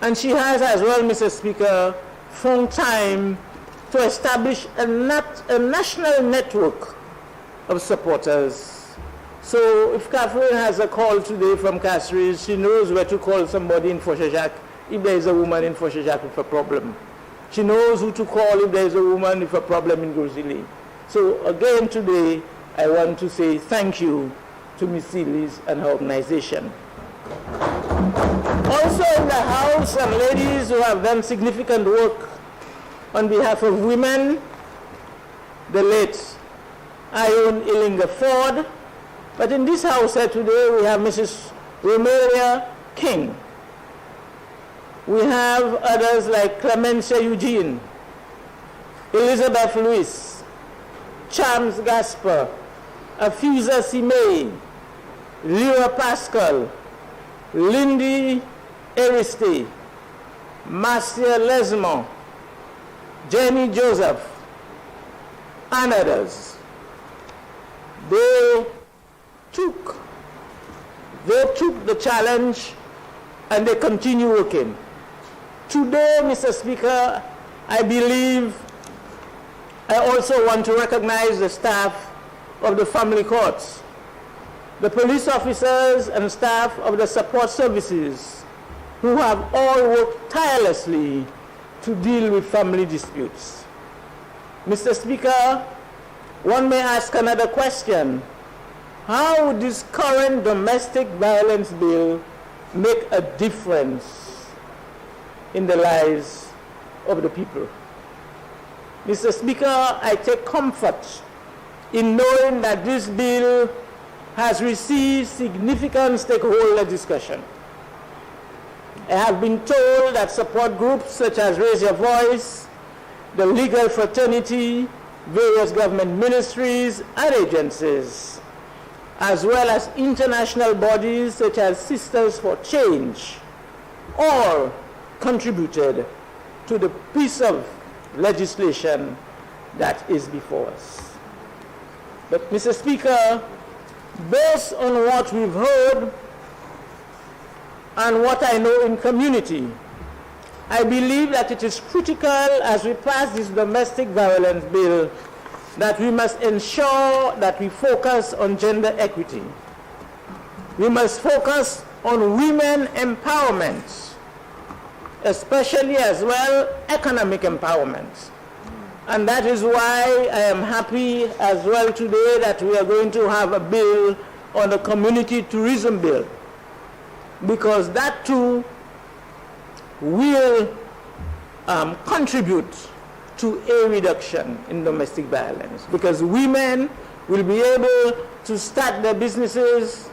[SPEAKER 6] And she has as well, Mr. Speaker, found time to establish a national network of supporters. So if Catherine has a call today from Castries, she knows where to call somebody in Foshajac if there is a woman in Foshajac with a problem. She knows who to call if there is a woman with a problem in Grozili. So again today, I want to say thank you to Ms. Seelys and her organization. Also in the House, some ladies who have done significant work on behalf of women, the late Ione Illinga Ford. But in this House today, we have Mrs. Romelia King. We have others like Clemencia Eugene, Elizabeth Lewis, Charles Gasper, Afiza Simei, Lyra Pascal, Lindy Ariste, Marcia Lesmond, Jenny Joseph, and others. They took the challenge and they continue working. Today, Mr. Speaker, I believe I also want to recognize the staff of the family courts, the police officers and staff of the support services who have all worked tirelessly to deal with family disputes. Mr. Speaker, one may ask another question. How would this current domestic violence bill make a difference in the lives of the people? Mr. Speaker, I take comfort in knowing that this bill has received significant stakeholder discussion. I have been told that support groups such as Raise Your Voice, the legal fraternity, various government ministries and agencies, as well as international bodies such as Sisters for Change, all contributed to the piece of legislation that is before us. But, Mr. Speaker, based on what we've heard and what I know in community, I believe that it is critical as we pass this domestic violence bill that we must ensure that we focus on gender equity. We must focus on women empowerment, especially as well economic empowerment. And that is why I am happy as well today that we are going to have a bill on the community tourism bill, because that too will contribute to a reduction in domestic violence, because women will be able to start their businesses,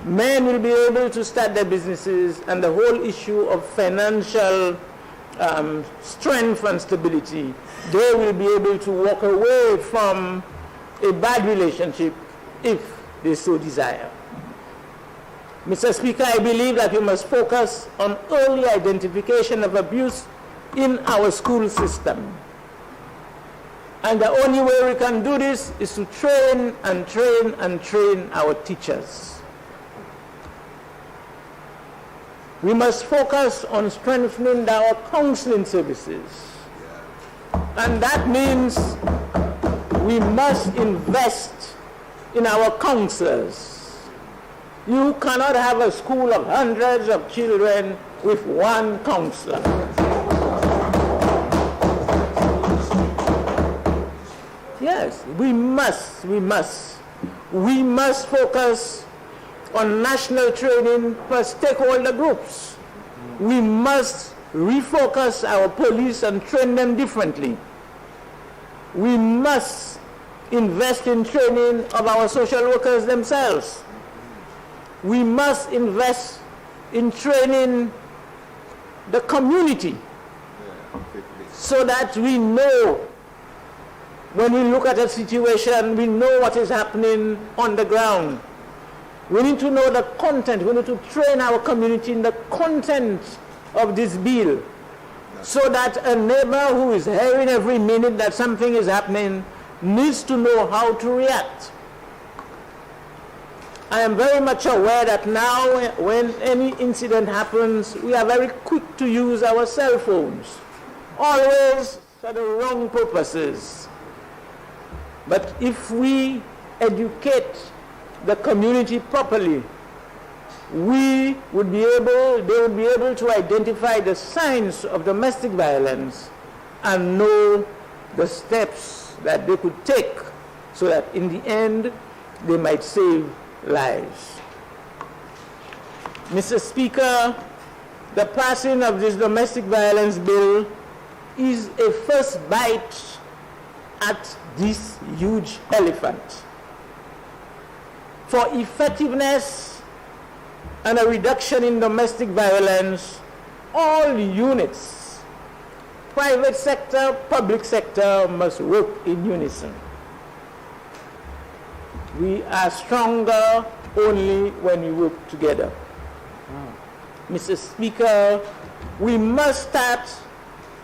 [SPEAKER 6] men will be able to start their businesses, and the whole issue of financial strength and stability, they will be able to walk away from a bad relationship if they so desire. Mr. Speaker, I believe that we must focus on early identification of abuse in our school system. And the only way we can do this is to train and train and train our teachers. We must focus on strengthening our counseling services. And that means we must invest in our counselors. You cannot have a school of hundreds of children with one counselor. Yes, we must focus on national training for stakeholder groups. We must refocus our police and train them differently. We must invest in training of our social workers themselves. We must invest in training the community so that we know when we look at a situation, we know what is happening on the ground. We need to know the content. We need to train our community in the content of this bill so that a neighbor who is hearing every minute that something is happening needs to know how to react. I am very much aware that now when any incident happens, we are very quick to use our cell phones, always for the wrong purposes. But if we educate the community properly, they would be able to identify the signs of domestic violence and know the steps that they could take so that in the end they might save lives. Mr. Speaker, the passing of this domestic violence bill is a first bite at this huge elephant. For effectiveness and a reduction in domestic violence, all units, private sector, public sector, must work in unison. We are stronger only when we work together. Mr. Speaker, we must start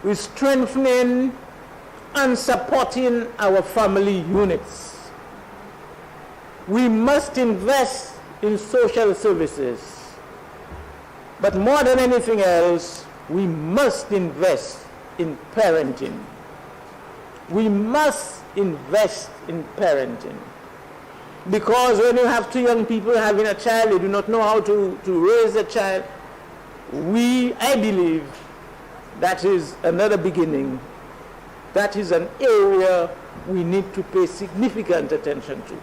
[SPEAKER 6] with strengthening and supporting our family units. We must invest in social services. But more than anything else, we must invest in parenting. We must invest in parenting. Because when you have two young people having a child, they do not know how to raise a child. I believe that is another beginning. That is an area we need to pay significant attention to.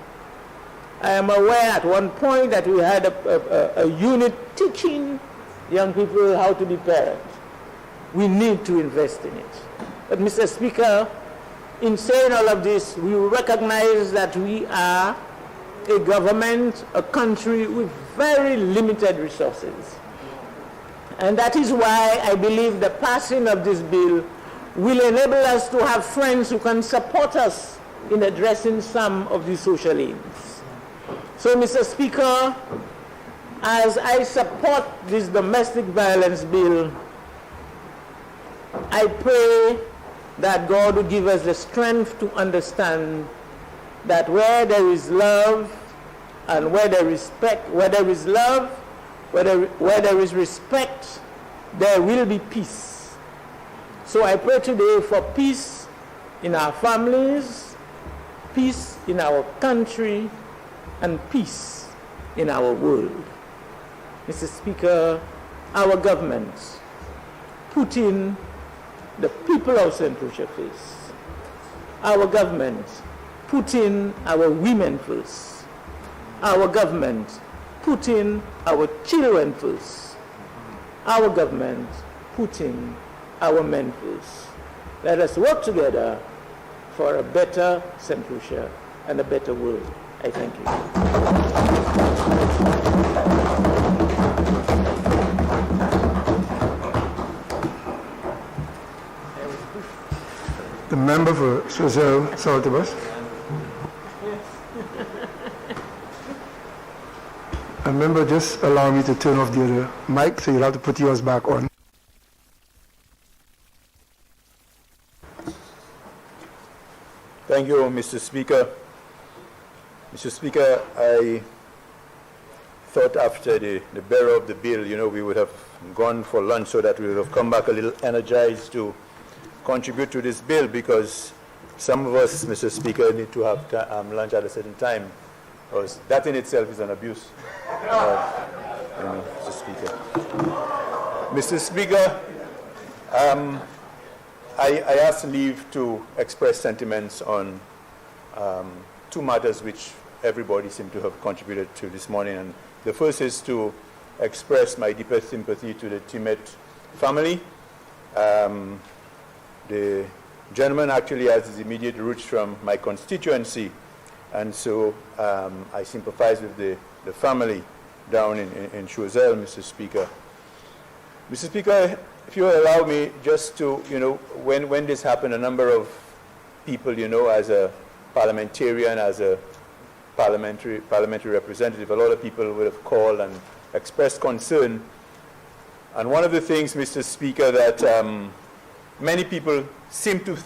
[SPEAKER 6] I am aware at one point that we had a unit teaching young people how to be parents. We need to invest in it. But Mr. Speaker, in saying all of this, we recognize that we are a government, a country with very limited resources. And that is why I believe the passing of this bill will enable us to have friends who can support us in addressing some of these social aims. So, Mr. Speaker, as I support this domestic violence bill, I pray that God will give us the strength to understand that where there is love and where there is respect, where there is love, where there is respect, there will be peace. So I pray today for peace in our families, peace in our country, and peace in our world. Mr. Speaker, our government putting the people of St. Lucia first. Our government putting our women first. Our government putting our children first. Our government putting our men first. Let us work together for a better St. Lucia and a better world. I thank you.
[SPEAKER 4] The member for Social Saltibus. A member, just allow me to turn off the other mic, so you'll have to put yours back on.
[SPEAKER 11] Thank you, Mr. Speaker. Mr. Speaker, I
[SPEAKER 15] thought after the bearer of the bill, we would have gone for lunch so that we would have come back a little energized to contribute to this bill, because some of us, Mr. Speaker, need to have lunch at a certain time. Because that in itself is an abuse, Mr. Speaker. Mr. Speaker, I asked leave to express sentiments on two matters which everybody seemed to have contributed to this morning. And the first is to express my deepest sympathy to the Timet family. The gentleman actually has his immediate roots from my constituency, and so I sympathize with the family down in Choiseul, Mr. Speaker. Mr. Speaker, if you will allow me just to, when this happened, a number of people, as a parliamentarian, as a parliamentary representative, a lot of people would have called and expressed concern. And one of the things, Mr. Speaker, that many people seem to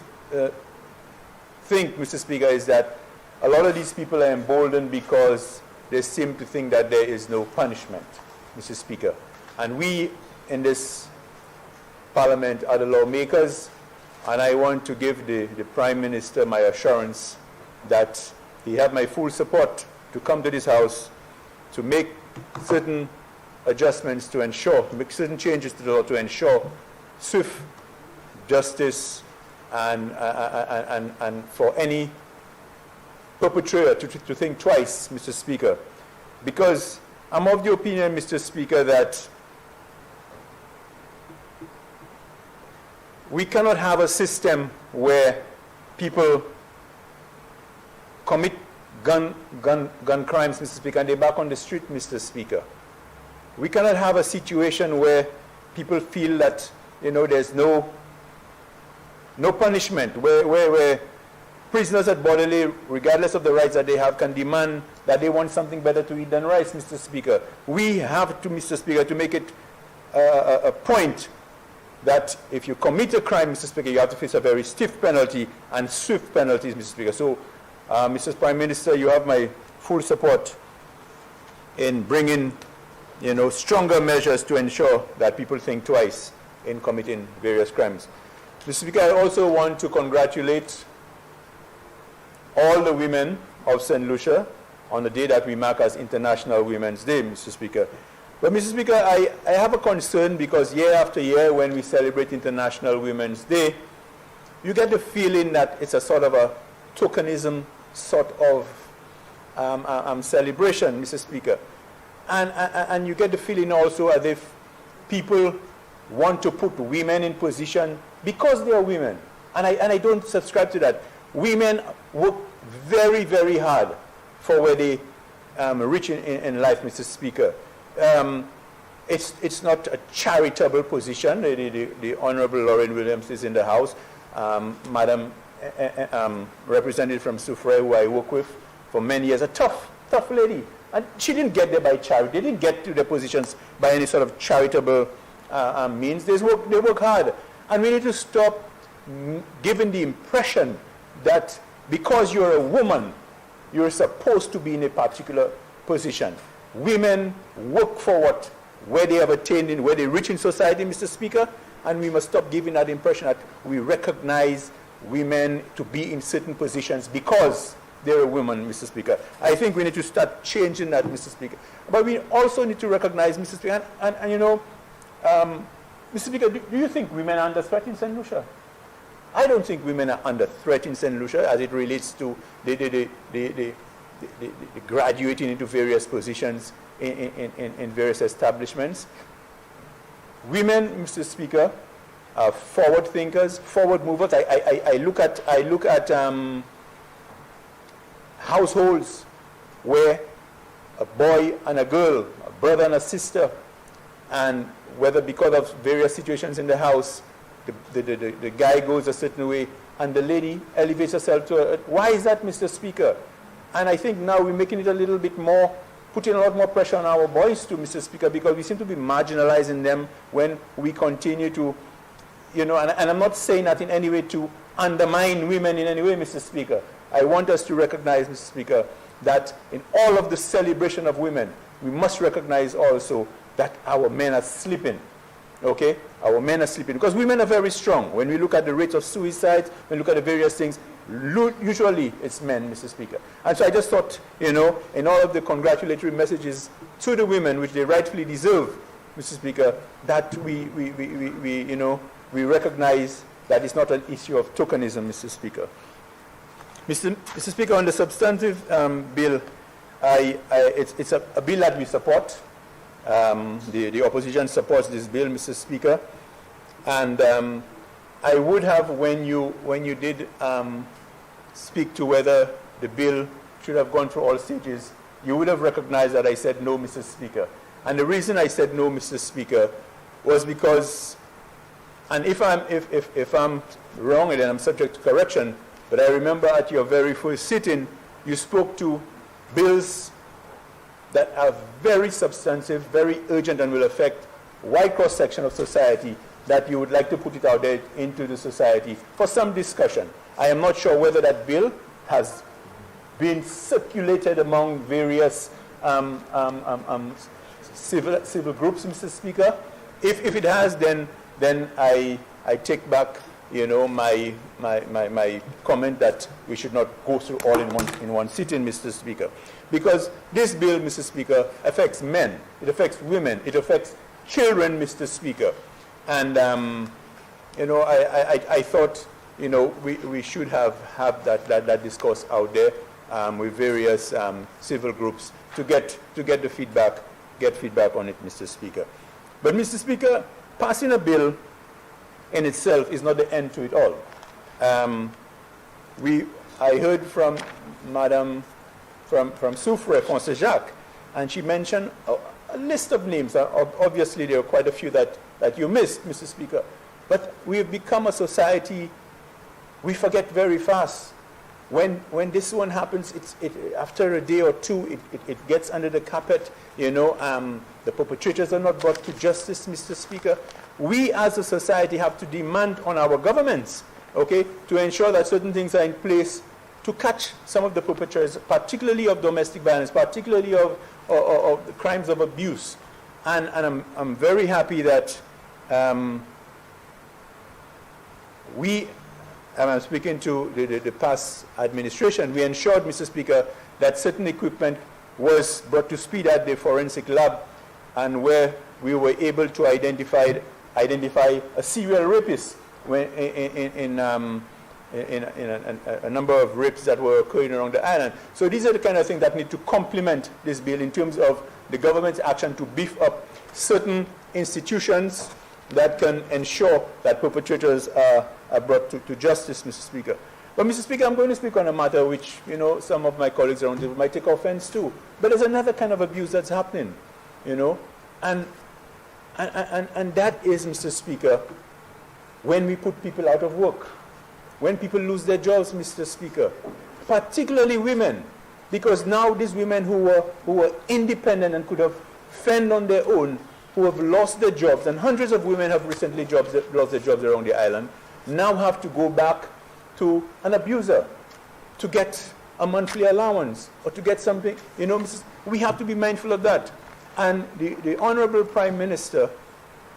[SPEAKER 15] think, Mr. Speaker, is that a lot of these people are emboldened because they seem to think that there is no punishment, Mr. Speaker. And we in this Parliament are the lawmakers, and I want to give the Prime Minister my assurance that he has my full support to come to this House to make certain adjustments to ensure, make certain changes to the law to ensure swift justice and for any perpetrator to think twice, Mr. Speaker. Because I'm of the opinion, Mr. Speaker, that we cannot have a system where people commit gun crimes, Mr. Speaker, and they're back on the street, Mr. Speaker. We cannot have a situation where people feel that, there's no punishment, where prisoners at Bordelais, regardless of the rights that they have, can demand that they want something better to eat than rice, Mr. Speaker. We have to, Mr. Speaker, to make it a point that if you commit a crime, Mr. Speaker, you have to face a very stiff penalty and swift penalties, Mr. Speaker. So, Mr. Prime Minister, you have my full support in bringing, stronger measures to ensure that people think twice in committing various crimes. Mr. Speaker, I also want to congratulate all the women of St. Lucia on the day that we mark as International Women's Day, Mr. Speaker. But, Mr. Speaker, I have a concern because year after year when we celebrate International Women's Day, you get the feeling that it's a sort of a tokenism sort of celebration, Mr. Speaker. And you get the feeling also as if people want to put women in position because they are women. And I don't subscribe to that. Women work very, very hard for where they reach in life, Mr. Speaker. It's not a charitable position. The Honorable Lauren Williams is in the House. Madam Representative from Soufrière, who I work with for many years, a tough lady. And she didn't get there by charity. They didn't get to their positions by any sort of charitable means. They work hard. And we need to stop giving the impression that because you're a woman, you're supposed to be in a particular position. Women work for where they have attained, where they reach in society, Mr. Speaker, and we must stop giving that impression that we recognize women to be in certain positions because they're a woman, Mr. Speaker. I think we need to start changing that, Mr. Speaker. But we also need to recognize, Mr. Speaker, and Mr. Speaker, do you think women are under threat in St. Lucia? I don't think women are under threat in St. Lucia as it relates to the graduating into various positions in various establishments. Women, Mr. Speaker, are forward thinkers, forward movers. I look at households where a boy and a girl, a brother and a sister, and whether because of various situations in the house, the guy goes a certain way and the lady elevates herself to why is that, Mr. Speaker? And I think now we're making it a little bit more, putting a lot more pressure on our boys too, Mr. Speaker, because we seem to be marginalizing them when we continue to, and I'm not saying that in any way to undermine women in any way, Mr. Speaker. I want us to recognize, Mr. Speaker, that in all of the celebration of women, we must recognize also that our men are sleeping. Okay? Our men are sleeping. Because women are very strong. When we look at the rate of suicide, when we look at the various things, usually it's men, Mr. Speaker. And so I just thought, in all of the congratulatory messages to the women, which they rightfully deserve, Mr. Speaker, that we recognize that it's not an issue of tokenism, Mr. Speaker. Mr. Speaker, on the substantive bill, it's a bill that we support. The opposition supports this bill, Mr. Speaker. And I would have, when you did speak to whether the bill should have gone through all stages, you would have recognized that I said no, Mr. Speaker. And the reason I said no, Mr. Speaker, was because, and if I'm wrong, then I'm subject to correction, but I remember at your very first sitting, you spoke to bills that are very substantive, very urgent, and will affect a wide cross-section of society, that you would like to put it out there into the society for some discussion. I am not sure whether that bill has been circulated among various civil groups, Mr. Speaker. If it has, then I take back, my comment that we should not go through all in one sitting, Mr. Speaker. Because this bill, Mr. Speaker, affects men, it affects women, it affects children, Mr. Speaker. And, I thought, we should have that discourse out there with various civil groups to get the feedback on it, Mr. Speaker. But, Mr. Speaker, passing a bill in itself is not the end to it all. I heard from Madam, from Soufre, Francis Jacques, and she mentioned a list of names. Obviously, there are quite a few that you missed, Mr. Speaker. But we have become a society, we forget very fast. When this one happens, after a day or two, it gets under the carpet. The perpetrators are not brought to justice, Mr. Speaker. We as a society have to demand on our governments, okay, to ensure that certain things are in place to catch some of the perpetrators, particularly of domestic violence, particularly of the crimes of abuse. And I'm very happy that I'm speaking to the past administration, we ensured, Mr. Speaker, that certain equipment was brought to speed at the forensic lab, and where we were able to identify a serial rapist in a number of rapes that were occurring around the island. So these are the kind of things that need to complement this bill in terms of the government's action to beef up certain institutions that can ensure that perpetrators are brought to justice, Mr. Speaker. But, Mr. Speaker, I'm going to speak on a matter which, some of my colleagues around here might take offense to. But there's another kind of abuse that's happening, and that is, Mr. Speaker, when we put people out of work, when people lose their jobs, Mr. Speaker, particularly women, because now these women who were independent and could have fend on their own, who have lost their jobs, and hundreds of women have recently lost their jobs around the island, now have to go back to an abuser to get a monthly allowance or to get something. We have to be mindful of that. And the Honorable Prime Minister,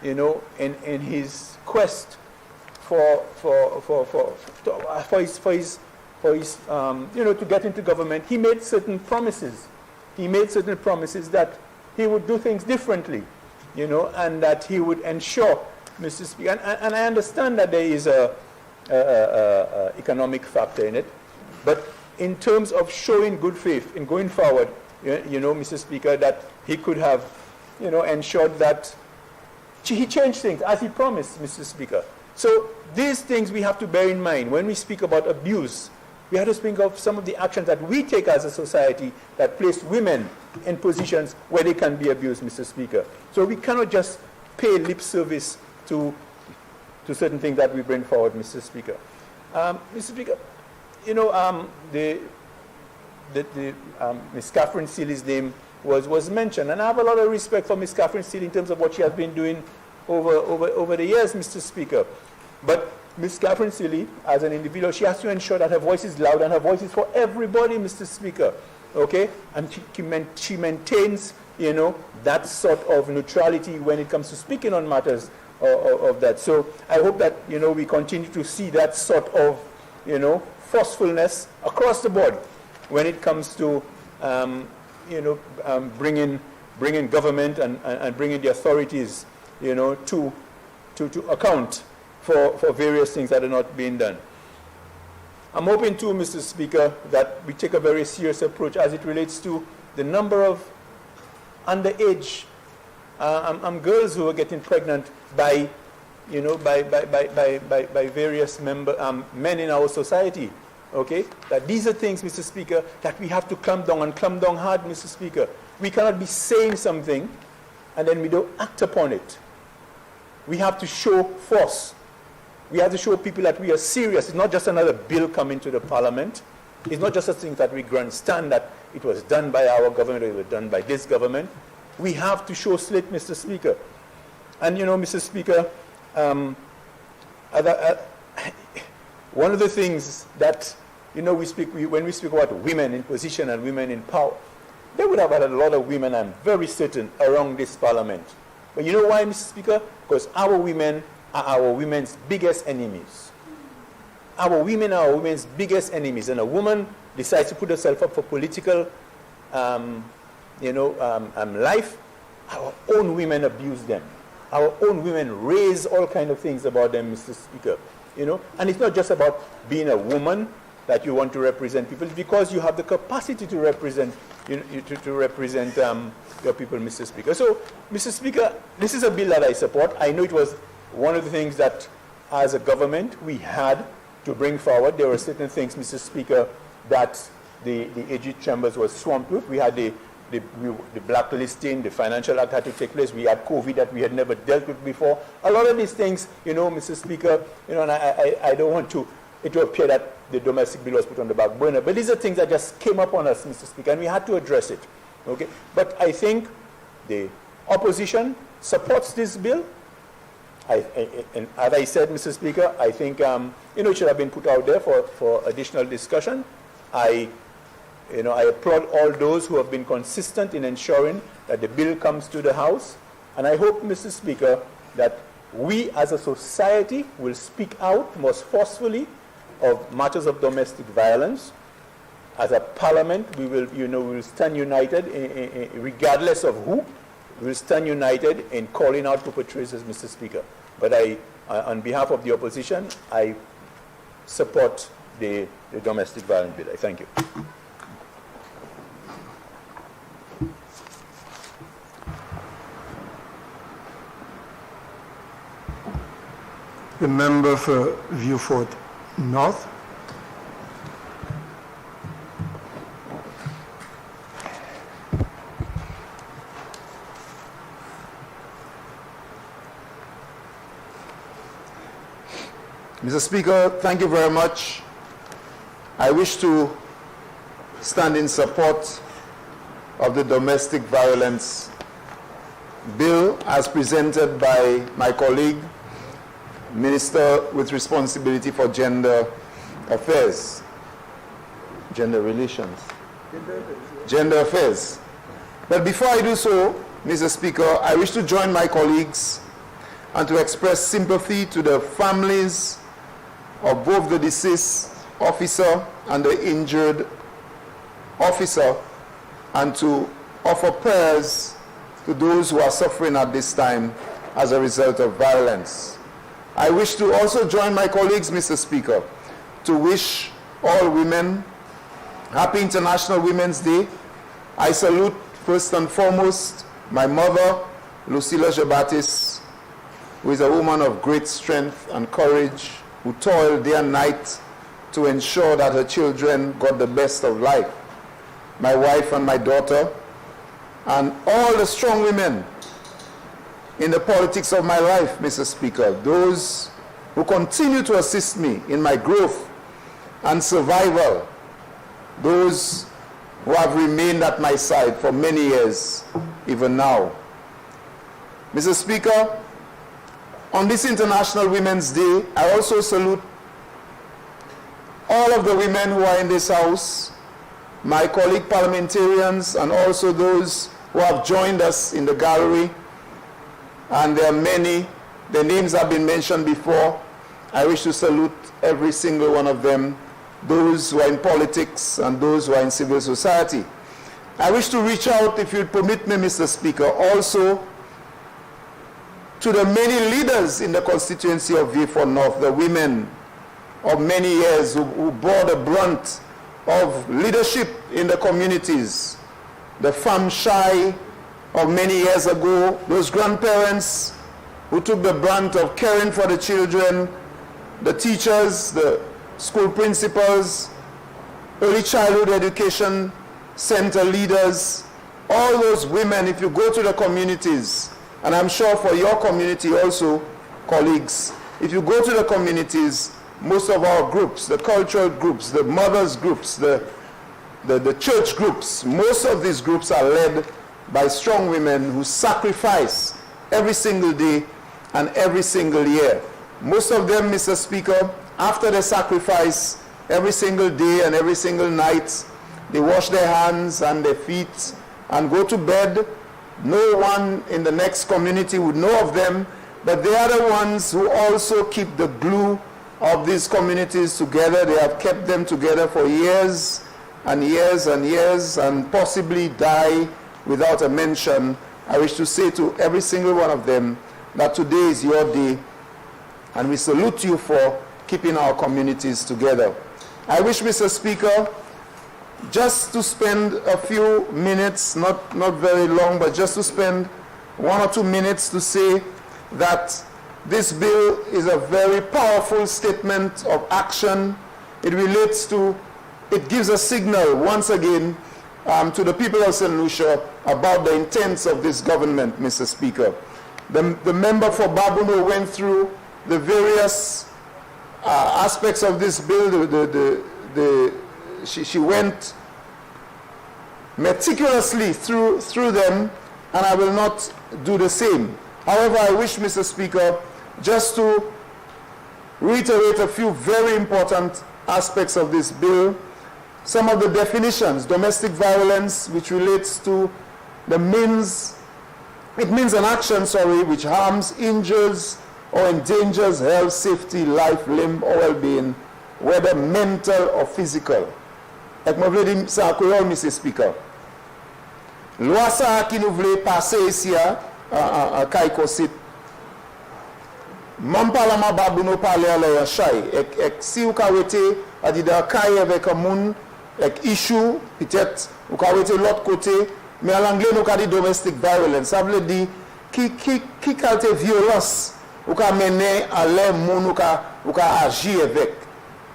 [SPEAKER 15] in his quest for his to get into government, he made certain promises. He made certain promises that he would do things differently, and that he would ensure, Mr. Speaker, and I understand that there is a economic factor in it, but in terms of showing good faith in going forward, Mr. Speaker, that he could have, ensured that he changed things as he promised, Mr. Speaker. So these things we have to bear in mind when we speak about abuse. We have to think of some of the actions that we take as a society that place women in positions where they can be abused, Mr. Speaker. So we cannot just pay lip service to certain things that we bring forward, Mr. Speaker. Mr. Speaker, Ms. Catherine Seeley's name was mentioned, and I have a lot of respect for Ms. Catherine Seeley in terms of what she has been doing over the years, Mr. Speaker. But Ms. Catherine Seeley, as an individual, she has to ensure that her voice is loud and her voice is for everybody, Mr. Speaker. Okay? And she maintains that sort of neutrality when it comes to speaking on matters of that. So I hope that, we continue to see that sort of, forcefulness across the board when it comes to, bringing government and bringing the authorities, to account for various things that are not being done. I'm hoping too, Mr. Speaker, that we take a very serious approach as it relates to the number of underage girls who are getting pregnant by, by various men in our society. Okay, that these are things, Mr. Speaker, that we have to clamp down and clamp down hard, Mr. Speaker. We cannot be saying something and then we don't act upon it. We have to show force. We have to show people that we are serious. It's not just another bill coming to the Parliament. It's not just a thing that we grandstand that it was done by our government or it was done by this government. We have to show slit, Mr. Speaker. And, Mr. Speaker, one of the things that, when we speak about women in position and women in power, they would have had a lot of women, I'm very certain, around this Parliament. But you know why, Mr. Speaker? Because our women are our women's biggest enemies. Our women are our women's biggest enemies. And a woman decides to put herself up for political, life, our own women abuse them. Our own women raise all kinds of things about them, Mr. Speaker. And it's not just about being a woman that you want to represent people, it's because you have the capacity to represent, to represent your people, Mr. Speaker. So, Mr. Speaker, this is a bill that I support. I know it was one of the things that, as a government, we had to bring forward. There were certain things, Mr. Speaker, that the AG chambers was swamped with. We had the blacklisting, the Financial Act had to take place. We had COVID that we had never dealt with before. A lot of these things, Mr. Speaker, and I don't want it to appear that the domestic bill was put on the back burner, but these are things that just came upon us, Mr. Speaker, and we had to address it. Okay? But I think the opposition supports this bill. And as I said, Mr. Speaker, I think it should have been put out there for additional discussion. I applaud all those who have been consistent in ensuring that the bill comes to the House. And I hope, Mr. Speaker, that we as a society will speak out most forcefully of matters of domestic violence. As a Parliament, we will stand united, regardless of who. We will stand united in calling out perpetrators, Mr. Speaker. But on behalf of the opposition, I support the domestic violence bill. I thank you.
[SPEAKER 4] The member for Vieux-Fort North.
[SPEAKER 3] Mr. Speaker, thank you very much. I wish to stand in support of the domestic violence bill as presented by my colleague, Minister with responsibility for gender affairs, gender relations, gender affairs. But before I do so, Mr. Speaker, I wish to join my colleagues and to express sympathy to the families of both the deceased officer and the injured officer, and to offer prayers to those who are suffering at this time as a result of violence. I wish to also join my colleagues, Mr. Speaker, to wish all women Happy International Women's Day. I salute first and foremost my mother, Lucia Jabatis, who is a woman of great strength and courage, who toiled day and night to ensure that her children got the best of life. My wife and my daughter, and all the strong women in the politics of my life, Mr. Speaker, those who continue to assist me in my growth and survival, those who have remained at my side for many years, even now. Mr. Speaker, on this International Women's Day, I also salute all of the women who are in this House, my colleague parliamentarians, and also those
[SPEAKER 6] who have joined us in the gallery, and there are many. The names have been mentioned before. I wish to salute every single one of them, those who are in politics and those who are in civil society. I wish to reach out, if you'd permit me, Mr. Speaker, also to the many leaders in the constituency of Vieux North, the women of many years who bore the brunt of leadership in the communities, the femme shy of many years ago, those grandparents who took the brunt of caring for the children, the teachers, the school principals, early childhood education center leaders, all those women, if you go to the communities, and I'm sure for your community also, colleagues, if you go to the communities, most of our groups, the cultural groups, the mothers groups, the church groups, most of these groups are led by strong women who sacrifice every single day and every single year. Most of them, Mr. Speaker, after the sacrifice, every single day and every single night, they wash their hands and their feet and go to bed. No one in the next community would know of them, but they are the ones who also keep the glue of these communities together. They have kept them together for years and years and years, and possibly die without a mention. I wish to say to every single one of them that today is your day, and we salute you for keeping our communities together. I wish, Mr. Speaker, just to spend a few minutes, not very long, but just to spend 1 or 2 minutes to say that this bill is a very powerful statement of action. It relates to, it gives a signal once again to the people of St. Lucia about the intents of this government, Mr. Speaker. The member for Babuno went through the various aspects of this bill. She went meticulously through them, and I will not do the same. However, I wish, Mr. Speaker, just to reiterate a few very important aspects of this bill. Some of the definitions: domestic violence, which relates to the means, it means an action, which harms, injures, or endangers health, safety, life, limb, or well-being, whether mental or physical. Ek mwen vle di sa akoyol, Mr. Speaker. Loi sa ki nou vle pase isi a Kaikosit, Mam Parlement Babuno pale ala yon chay. Ek si ou ka wete a di da kay avec un moun, ek issue, peut-être ou ka wete l'autre côté, mais en anglais nou ka di domestic violence. Ça vle di ki kalte violence ou ka mene a le moun ou ka agi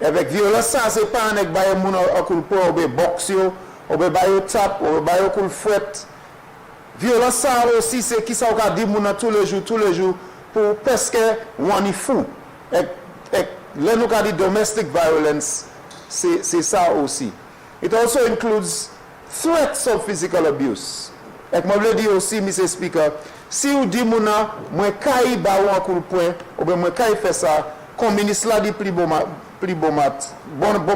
[SPEAKER 6] avec violence. Ça c'est pas anek baye moun akul po ou be box yo, ou be bayo tap, ou be bayo kul fouet. Violence ça aussi c'est qui ça ou ka di moun tous les jours pour presque wani fou. Là nous ka di domestic violence, c'est ça aussi. It also includes threats of physical abuse. Ek mwen vle di aussi, Mr. Speaker, si ou di mouna mwen kay ba ou an koul point, ou ben mwen kay fè sa, kon minis la di pli bon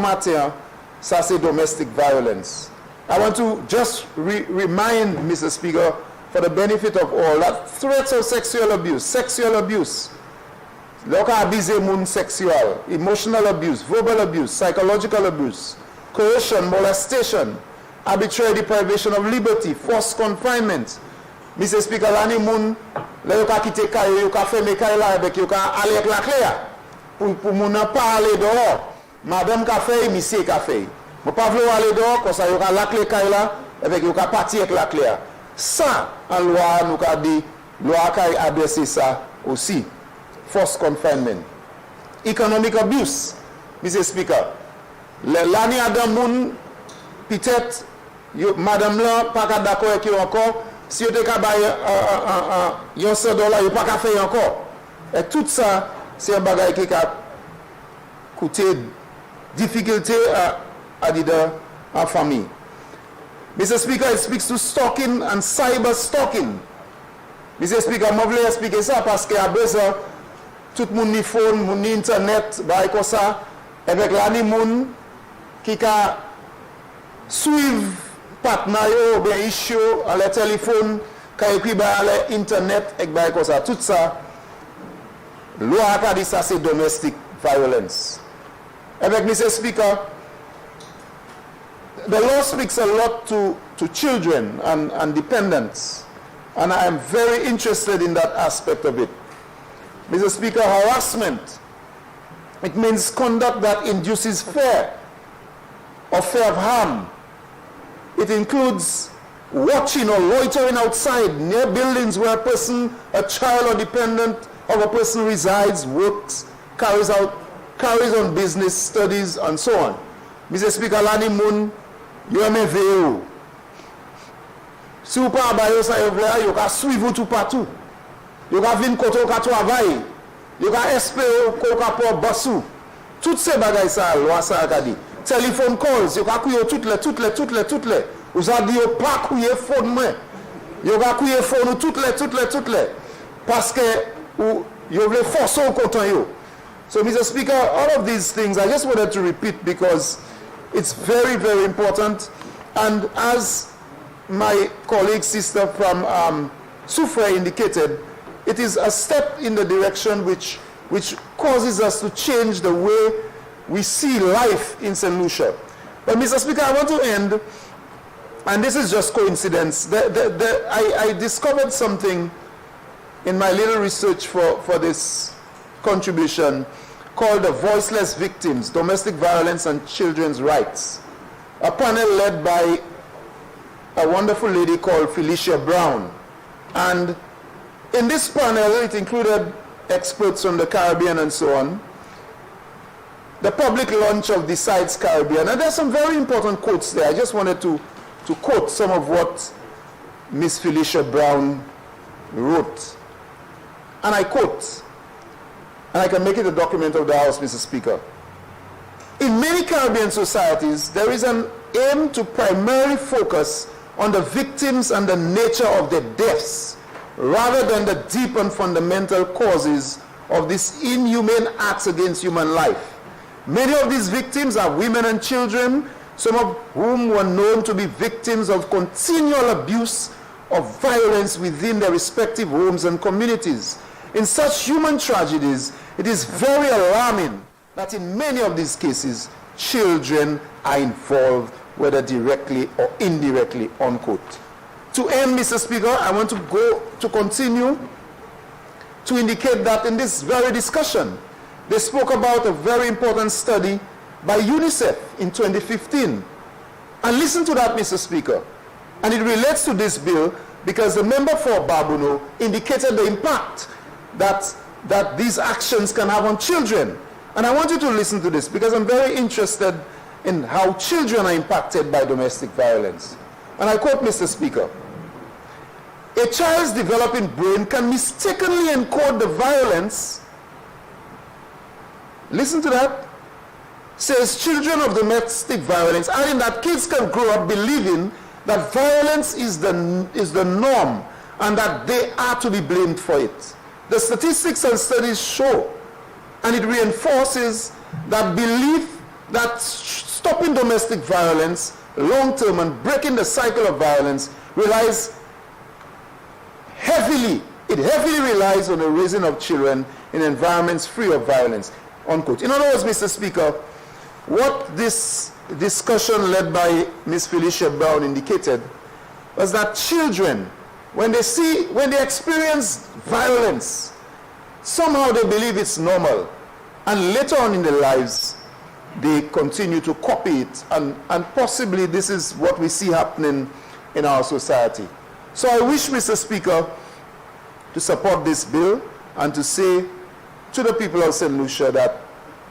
[SPEAKER 6] matin, ça c'est domestic violence. I want to just remind, Mr. Speaker, for the benefit of all, that threats of sexual abuse, loka abize moun sexual, emotional abuse, verbal abuse, psychological abuse, coercion, molestation, arbitrary deprivation of liberty, forced confinement. Mr. Speaker, lani moun, le yo ka kite kayo, yo ka feme kayo la ebek, yo ka ale ek la kle pour moun nan pa ale dehors. Madame ka fey, monsieur ka fey. Mo pa vle ale dehors, kon sa yo ka la kle kayo la, ebek yo ka pati ek la kle. Ça, en loi, nous ka di, loi ka adresse ça aussi. Forced confinement. Economic abuse, Mr. Speaker. L'année à d'un moun, peut-être, madame là, pas qu'à d'accord avec vous encore, si vous avez un $100, vous pas qu'à faire encore. Et tout ça, c'est un bagage qui a coûté difficulté à la famille. Mr. Speaker, it speaks to stalking and cyber stalking. Mr. Speaker, je voulais expliquer ça parce qu'il y a besoin, tout le monde ni phone, ni internet, comme ça, avec l'année moun qui a suivre partner yo be issue ale téléphone kay ki ba ale internet ek ba ko ça tout ça loi ka dit ça c'est domestic violence. Avec Mr. Speaker, the law speaks a lot to children and dependents, and I am very interested in that aspect of it. Mr. Speaker, harassment, it means conduct that induces fear or fear of harm. It includes watching or loitering outside near buildings where a child or dependent of a person resides, works, carries on business, studies, and so on. Mr. Speaker, Lani Moon, you are me veillé. Si vous pas abayer ça, vous pouvez suivre tout partout. Vous pouvez venir côté au travail. Vous pouvez espérer qu'on peut bassou. Toutes ces bagailles ça, loi ça a dit. Telephone calls, vous pouvez toutes les. Vous avez dit pas couiller phone moi. Vous pouvez couiller phone toutes les. Parce que vous voulez forcer au content yo. So, Mr. Speaker, all of these things I just wanted to repeat because it's very, very important. And as my colleague, sister from Sufra indicated, it is a step in the direction which causes us to change the way we see life in St. Lucia. But, Mr. Speaker, I want to end, and this is just coincidence. I discovered something in my little research for this contribution called the Voiceless Victims, Domestic Violence and Children's Rights. A panel led by a wonderful lady called Lucia Brown. And in this panel, it included experts from the Caribbean and so on. The public launch of Decides Caribbean. And there's some very important quotes there. I just wanted to quote some of what Miss Lucia Brown wrote. And I quote, and I can make it a document of the House, Mr. Speaker. In many Caribbean societies, there is an aim to primarily focus on the victims and the nature of their deaths, rather than the deep and fundamental causes of these inhumane acts against human life. Many of these victims are women and children, some of whom were known to be victims of continual abuse of violence within their respective homes and communities. In such human tragedies, it is very alarming that in many of these cases, children are involved, whether directly or indirectly, unquote. To end, Mr. Speaker, I want to continue to indicate that in this very discussion, they spoke about a very important study by UNICEF in 2015. And listen to that, Mr. Speaker. And it relates to this bill because the member for Babuno indicated the impact that these actions can have on children. And I want you to listen to this because I'm very interested in how children are impacted by domestic violence. And I quote, Mr. Speaker, "A child's developing brain can mistakenly encode the violence," listen to that, says children of domestic violence, adding that kids can grow up believing that violence is the norm and that they are to be blamed for it. The statistics and studies show, and it reinforces that belief that stopping domestic violence long-term and breaking the cycle of violence heavily relies on the raising of children in environments free of violence, unquote. In other words, Mr. Speaker, what this discussion led by Ms. Lucia Brown indicated was that children, when they experience violence, somehow they believe it's normal. And later on in their lives, they continue to copy it. And possibly this is what we see happening in our society. So I wish, Mr. Speaker, to support this bill and to say to the people of St. Lucia that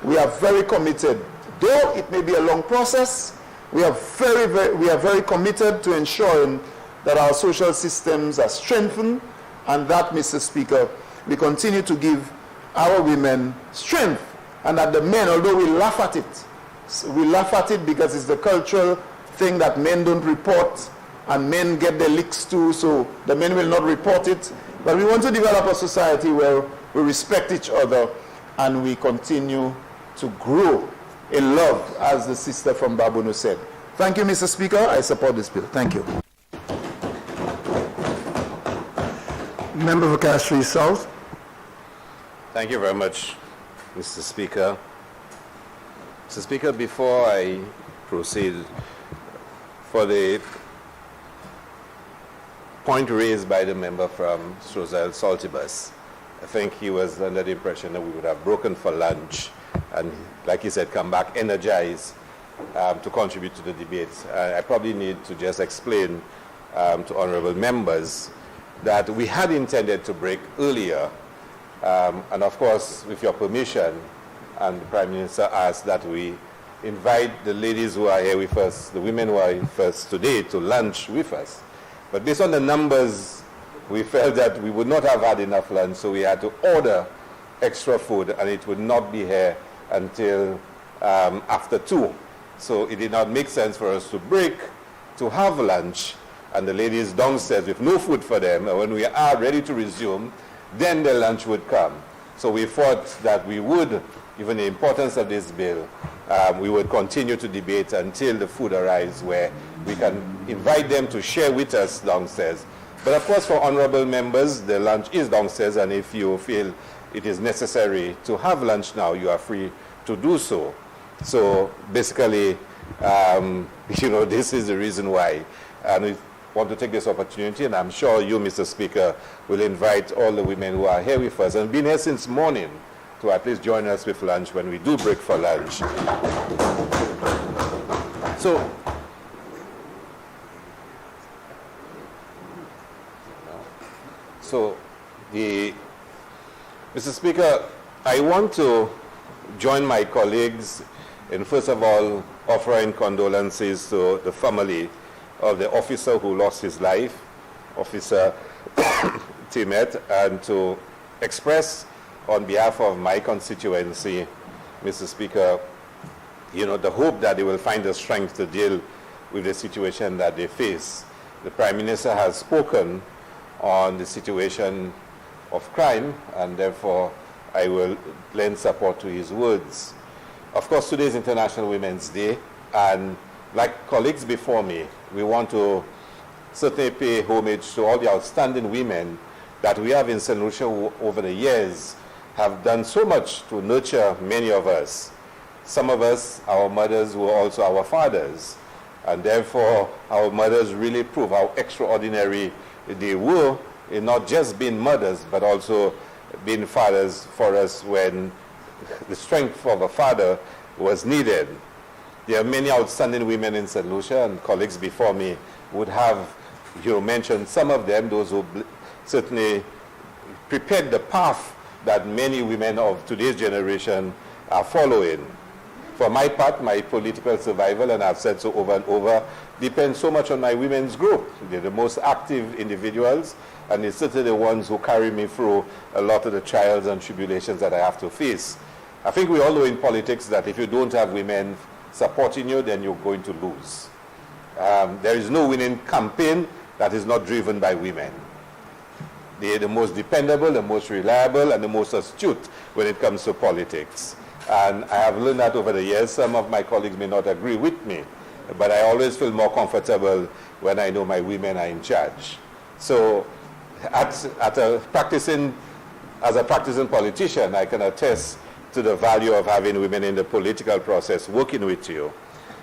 [SPEAKER 6] we are very committed. Though it may be a long process, we are very committed to ensuring that our social systems are strengthened and that, Mr. Speaker, we continue to give our women strength and that the men, although we laugh at it because it's the cultural thing that men don't report and men get their licks too, so the men will not report it. But we want to develop a society where we respect each other and we continue to grow in love, as the sister from Babuno said.
[SPEAKER 4] Thank you, Mr. Speaker. I support this bill. Thank you. Member for Castries South.
[SPEAKER 10] Thank you very much, Mr. Speaker. Mr. Speaker, before I proceed, for the point raised by the member from Strozel Saltibus, I think he was under the impression that we would have broken for lunch and, like he said, come back energized to contribute to the debate. I probably need to just explain to honorable members that we had intended to break earlier, and of course, with your permission, and the Prime Minister asked that we invite the ladies who are here with us, the women who are with us today, to lunch with us. But based on the numbers, we felt that we would not have had enough lunch, so we had to order extra food, and it would not be here until after 2. So it did not make sense for us to break, to have lunch, and the ladies downstairs with no food for them, and when we are ready to resume, then the lunch would come. So we thought that we would, given the importance of this bill, we would continue to debate until the food arrives where we can invite them to share with us downstairs. But of course, for honorable members, the lunch is downstairs, and if you feel it is necessary to have lunch now, you are free to do so. So basically, this is the reason why. And we want to take this opportunity, and I'm sure you, Mr. Speaker, will invite all the women who are here with us and been here since morning to at least join us with lunch when we do break for lunch. Mr. Speaker, I want to join my colleagues in, first of all, offering condolences to the family of the officer who lost his life, Officer Timet, and to express on behalf of my constituency, Mr. Speaker, the hope that they will find the strength to deal with the situation that they face. The Prime Minister has spoken on the situation of crime, and therefore I will lend support to his words. Of course, today is International Women's Day, and like colleagues before me, we want to certainly pay homage to all the outstanding women that we have in St. Lucia who over the years have done so much to nurture many of us. Some of us, our mothers, were also our fathers, and therefore our mothers really prove how extraordinary they were in not just being mothers, but also being fathers for us when the strength of a father was needed. There are many outstanding women in St. Lucia, and colleagues before me would have mentioned some of them, those who certainly prepared the path that many women of today's generation are following. For my part, my political survival, and I've said so over and over, depends so much on my women's group. They're the most active individuals, and it's certainly the ones who carry me through a lot of the trials and tribulations that I have to face. I think we all know in politics that if you don't have women supporting you, then you're going to lose. There is no winning campaign that is not driven by women. They are the most dependable, the most reliable, and the most astute when it comes to politics. And I have learned that over the years. Some of my colleagues may not agree with me, but I always feel more comfortable when I know my women are in charge. So as a practicing politician, I can attest to the value of having women in the political process working with you.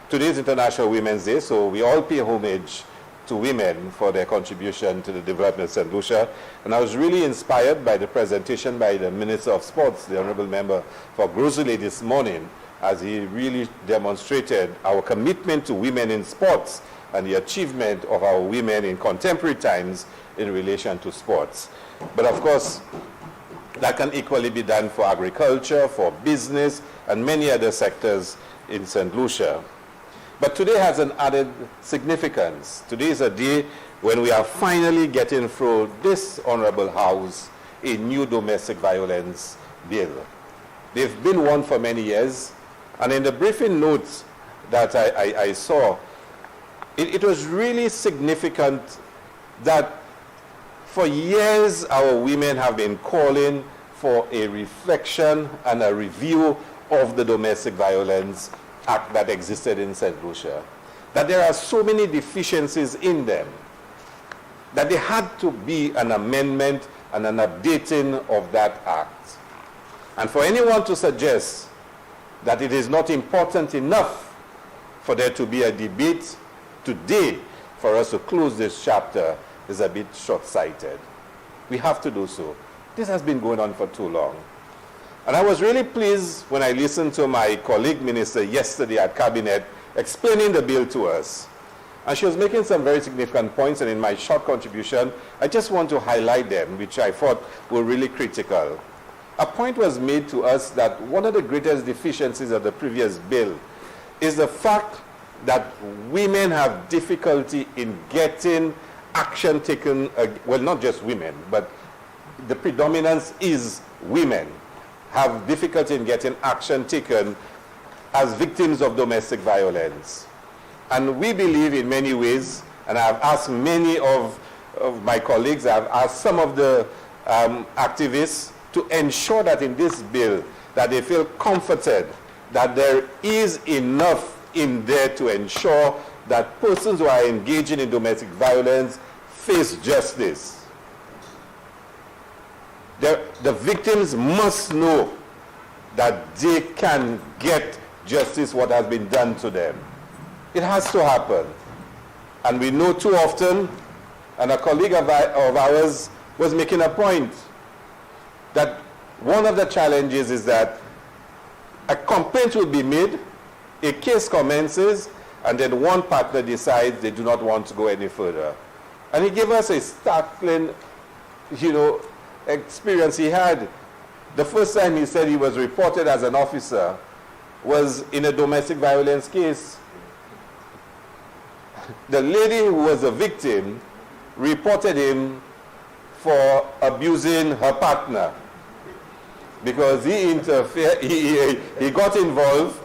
[SPEAKER 10] Today is International Women's Day, so we all pay homage to women for their contribution to the development of St. Lucia. And I was really inspired by the presentation by the Minister of Sports, the Honorable Member for Grosule this morning, as he really demonstrated our commitment to women in sports and the achievement of our women in contemporary times in relation to sports. But of course, that can equally be done for agriculture, for business, and many other sectors in St. Lucia. But today has an added significance. Today is a day when we are finally getting through this Honorable House a new domestic violence bill. They've been one for many years, and in the briefing notes that I saw, it was really significant that for years our women have been calling for a reflection and a review of the domestic violence act that existed in St. Lucia. that there are so many deficiencies in them that there had to be an amendment and an updating of that act. And for anyone to suggest that it is not important enough for there to be a debate today for us to close this chapter is a bit short-sighted. We have to do so. This has been going on for too long. And I was really pleased when I listened to my colleague minister yesterday at Cabinet explaining the bill to us. And she was making some very significant points, and in my short contribution, I just want to highlight them, which I thought were really critical. A point was made to us that one of the greatest deficiencies of the previous bill is the fact that women have difficulty in getting action taken, well, not just women, but the predominance is women have difficulty in getting action taken as victims of domestic violence. And we believe in many ways, and I've asked many of my colleagues, I've asked some of the activists to ensure that in this bill that they feel comforted that there is enough in there to ensure that persons who are engaging in domestic violence face justice. The victims must know that they can get justice what has been done to them. It has to happen. And we know too often, and a colleague of ours was making a point, that one of the challenges is that a complaint will be made, a case commences, and then one partner decides they do not want to go any further. And he gave us a startling, experience he had. The first time he said he was reported as an officer was in a domestic violence case. The lady who was a victim reported him for abusing her partner because he interfered, he got involved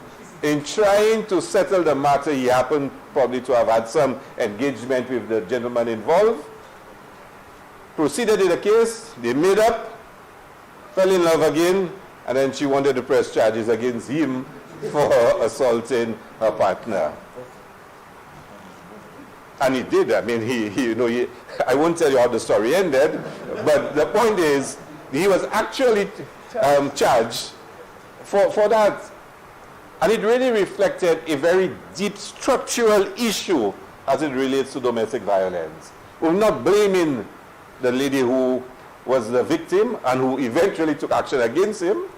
[SPEAKER 10] in trying to settle the matter. He happened probably to have had some engagement with the gentleman involved, proceeded in the case, they made up, fell in love again, and then she wanted to press charges against him for assaulting her partner. And he did. I mean, I won't tell you how the story ended, but the point is, he was actually charged for that. And it really reflected a very deep structural issue as it relates to domestic violence. We're not blaming the lady who was the victim and who eventually took action against him,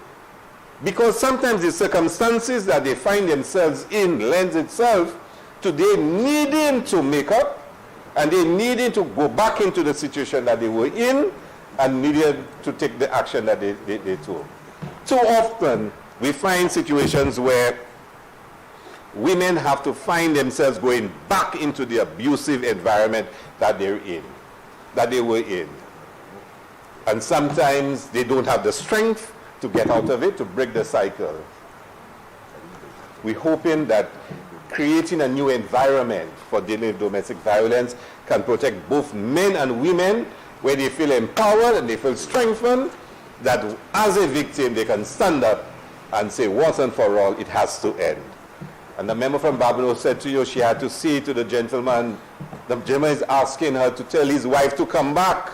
[SPEAKER 10] because sometimes the circumstances that they find themselves in lends itself to they needing to make up and they needing to go back into the situation that they were in and needed to take the action that they took. Too often we find situations where women have to find themselves going back into the abusive environment that they're in, that they were in. And sometimes they don't have the strength to get out of it, to break the cycle. We're hoping that creating a new environment for dealing with domestic violence can protect both men and women, where they feel empowered and they feel strengthened, that as a victim they can stand up and say once and for all it has to end. And the member from Barbados said to you she had to say to the gentleman is asking her to tell his wife to come back.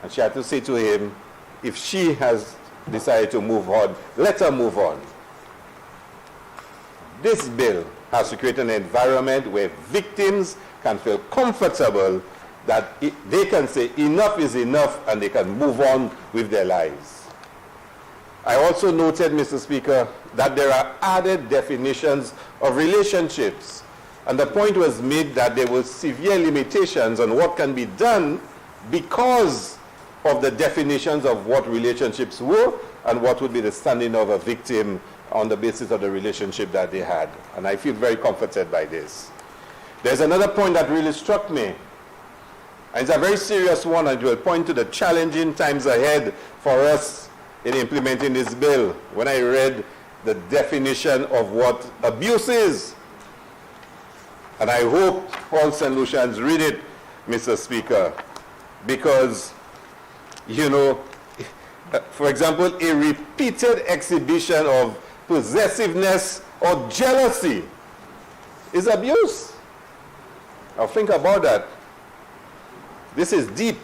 [SPEAKER 10] And she had to say to him, if she has decided to move on, let her move on. This bill has to create an environment where victims can feel comfortable that they can say enough is enough and they can move on with their lives. I also noted, Mr. Speaker, that there are added definitions of relationships. And the point was made that there were severe limitations on what can be done because of the definitions of what relationships were and what would be the standing of a victim on the basis of the relationship that they had. And I feel very comforted by this. There's another point that really struck me. And it's a very serious one, and it will point to the challenging times ahead for us in implementing this bill. When I read the definition of what abuse is, and I hope all St. Lucians read it, Mr. Speaker, because, for example, a repeated exhibition of possessiveness or jealousy is abuse. Now think about that. This is deep.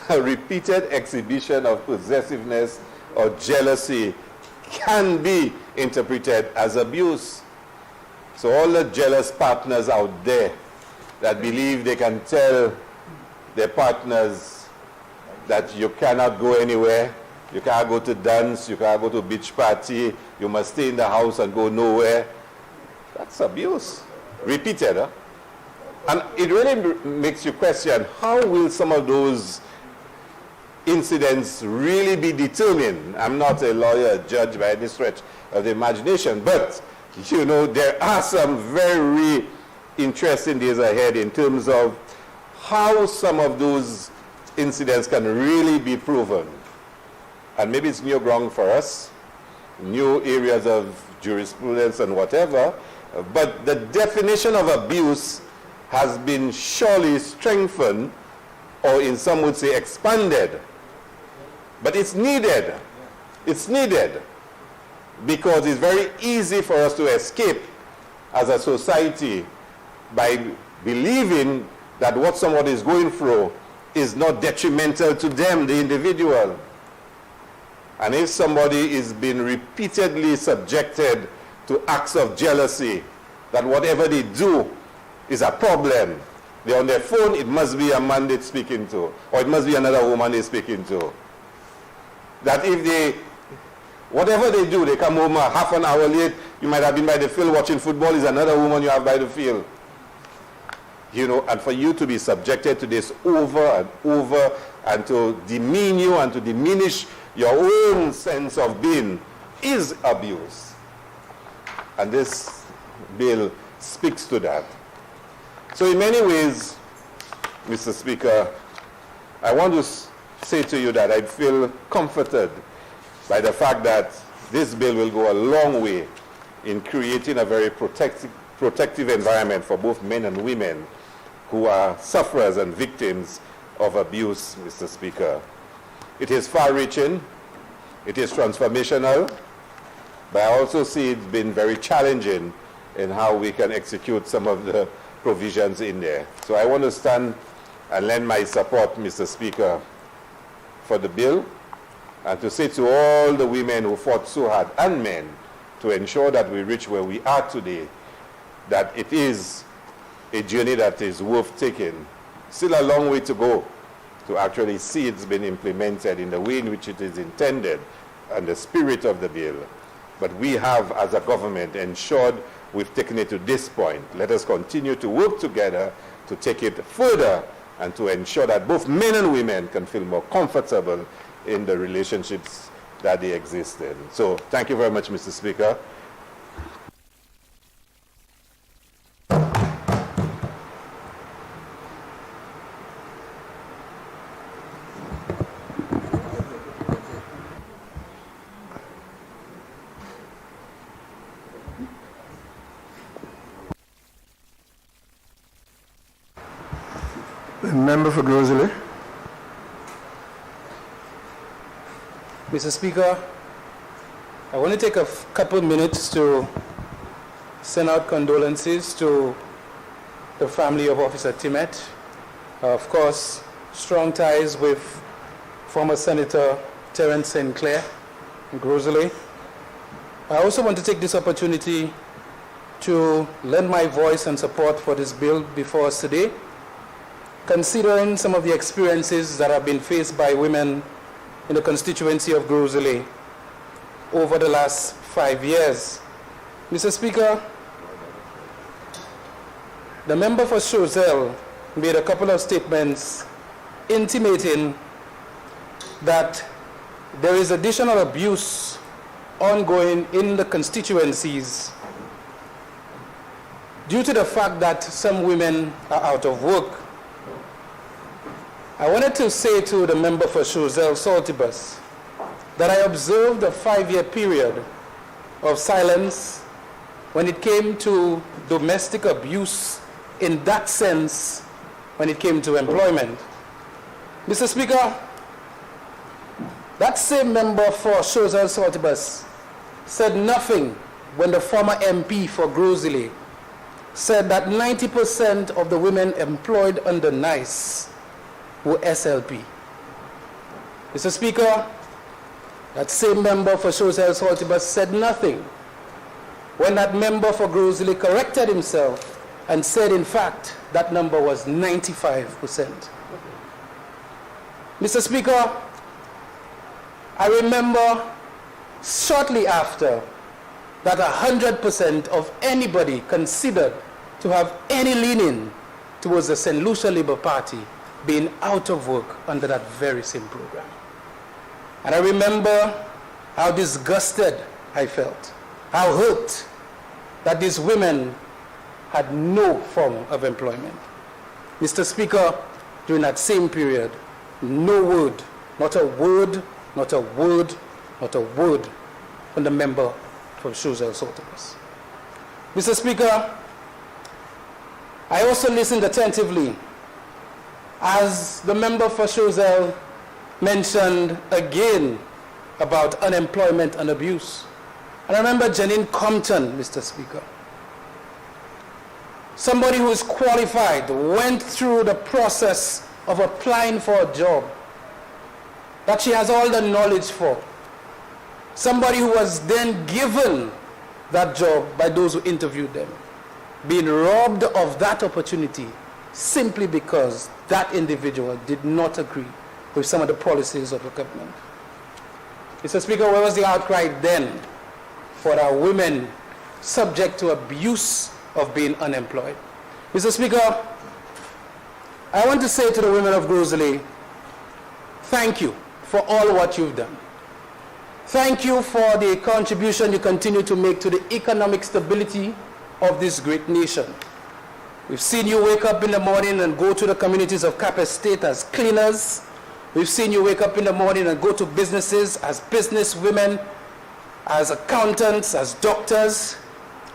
[SPEAKER 10] A repeated exhibition of possessiveness or jealousy can be interpreted as abuse. So all the jealous partners out there that believe they can tell their partners that you cannot go anywhere, you can't go to dance, you can't go to beach party, you must stay in the house and go nowhere, that's abuse. Repeated, huh? And it really makes you question, how will some of those incidents really be determined? I'm not a lawyer, a judge by any stretch of the imagination, but you know, there are some very interesting days ahead in terms of how some of those incidents can really be proven. And maybe it's new ground for us, new areas of jurisprudence and whatever, but the definition of abuse has been surely strengthened, or in some would say expanded. But it's needed. It's needed because it's very easy for us to escape as a society by believing that what somebody is going through is not detrimental to them, the individual. And if somebody is being repeatedly subjected to acts of jealousy, that whatever they do is a problem. They're on their phone, it must be a man they're speaking to, or it must be another woman they're speaking to. That if they, whatever they do, they come home half an hour late, you might have been by the field watching football, is another woman you have by the field. You know, and for you to be subjected to this over and over, and to demean you and to diminish your own sense of being is abuse. And this bill speaks to that. So in many ways, Mr. Speaker, I want to say to you that I feel comforted by the fact that this bill will go a long way in creating a very protective environment for both men and women who are sufferers and victims of abuse, Mr. Speaker. It is far-reaching, it is transformational, but I also see it being very challenging in how we can execute some of the provisions in there. So I want to stand and lend my support, Mr. Speaker, for the bill, and to say to all the women who fought so hard, and men, to ensure that we reach where we are today, that it is a journey that is worth taking. Still a long way to go to actually see it's been implemented in the way in which it is intended and the spirit of the bill. But we have, as a government, ensured we've taken it to this point. Let us continue to work together to take it further and to ensure that both men and women can feel more comfortable in the relationships that they exist in. So thank you very much, Mr. Speaker.
[SPEAKER 4] The member for Grosley.
[SPEAKER 5] Mr. Speaker, I want to take a couple minutes to send out condolences to the family of Officer Timet. Of course, strong ties with former Senator Terence St. Clair in Grosley. I also want to take this opportunity to lend my voice and support for this bill before us today, considering some of the experiences that have been faced by women in the constituency of Grosley over the last 5 years. Mr. Speaker, the member for Choiseul made a couple of statements intimating that there is additional abuse ongoing in the constituencies due to the fact that some women are out of work. I wanted to say to the member for Choiseul Saltibus that I observed a 5-year period of silence when it came to domestic abuse in that sense when it came to employment. Mr. Speaker, that same member for Choiseul Saltibus said nothing when the former MP for Grosley said that 90% of the women employed under NICE were SLP. Mr. Speaker, that same member for Choiseul Saltibus said nothing when that member for Grosley corrected himself and said, in fact, that number was 95%. Mr. Speaker, I remember shortly after that 100% of anybody considered to have any leaning towards the St. Lucia Labour Party being out of work under that very same program. And I remember how disgusted I felt, how hurt that these women had no form of employment. Mr. Speaker, during that same period, no word, not a word, not a word, not a word from the member for Choiseul Saltibus. Mr. Speaker, I also listened attentively as the member for Choiseul mentioned again about unemployment and abuse. And I remember Janine Compton, Mr. Speaker. Somebody who is qualified, went through the process of applying for a job that she has all the knowledge for. Somebody who was then given that job by those who interviewed them, being robbed of that opportunity simply because that individual did not agree with some of the policies of the government. Mr. Speaker, where was the outcry then for our women subject to abuse of being unemployed? Mr. Speaker, I want to say to the women of Grosley, thank you for all what you've done. Thank you for the contribution you continue to make to the economic stability of this great nation. We've seen you wake up in the morning and go to the communities of Cap Estate as cleaners. We've seen you wake up in the morning and go to businesses as businesswomen, as accountants, as doctors.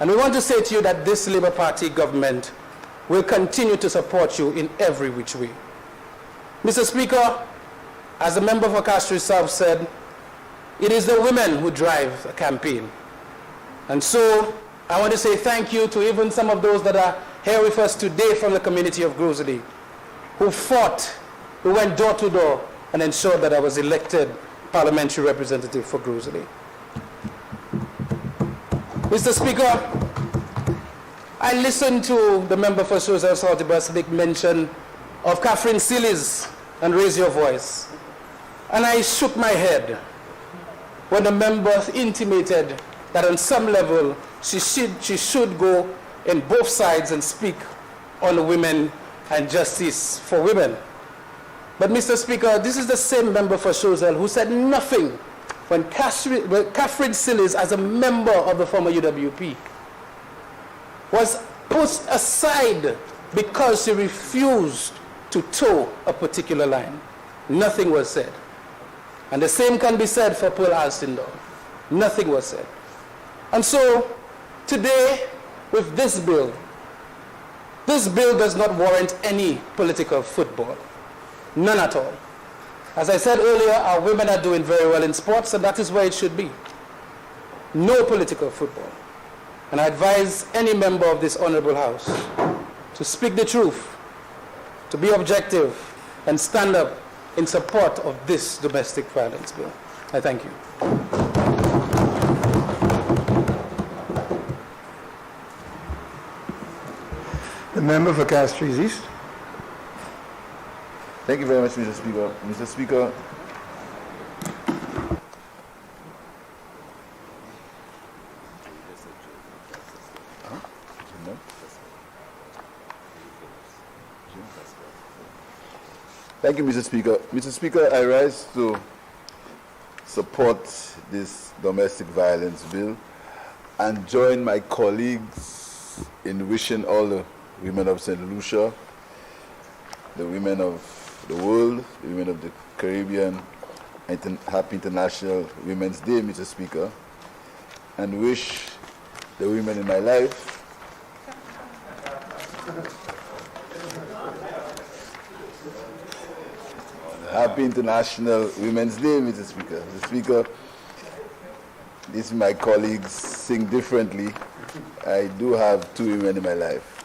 [SPEAKER 5] And we want to say to you that this Labour Party government will continue to support you in every which way. Mr. Speaker, as the member for Castro South said, it is the women who drive a campaign. And so I want to say thank you to even some of those that are here with us today from the community of Grosley, who fought, who went door to door and ensured that I was elected parliamentary representative for Grosley. Mr. Speaker, I listened to the member for Choiseul Saltibus make mention of Catherine Sillis and Raise Your Voice. And I shook my head when the member intimated that on some level she should go in both sides and speak on women and justice for women. But Mr. Speaker, this is the same member for Choiseul who said nothing when Catherine Sillis, as a member of the former UWP, was pushed aside because she refused to toe a particular line. Nothing was said. And the same can be said for Pearl Alcindor. Nothing was said. And so, today, with this bill does not warrant any political football. None at all. As I said earlier, our women are doing very well in sports, and that is where it should be. No political football. And I advise any member of this honorable house to speak the truth, to be objective, and stand up in support of this domestic violence bill. I thank you.
[SPEAKER 4] The member for Castries East.
[SPEAKER 9] Thank you very much, Mr. Speaker. Mr. Speaker, thank you, Mr. Speaker. Mr. Speaker, I rise to support this domestic violence bill and join my colleagues in wishing all the women of St. Lucia, the women of the world, the women of the Caribbean, happy International Women's Day, Mr. Speaker, and wish the women in my life happy International Women's Day, Mr. Speaker. Mr. Speaker, these my colleagues sing differently. I do have two women in my life.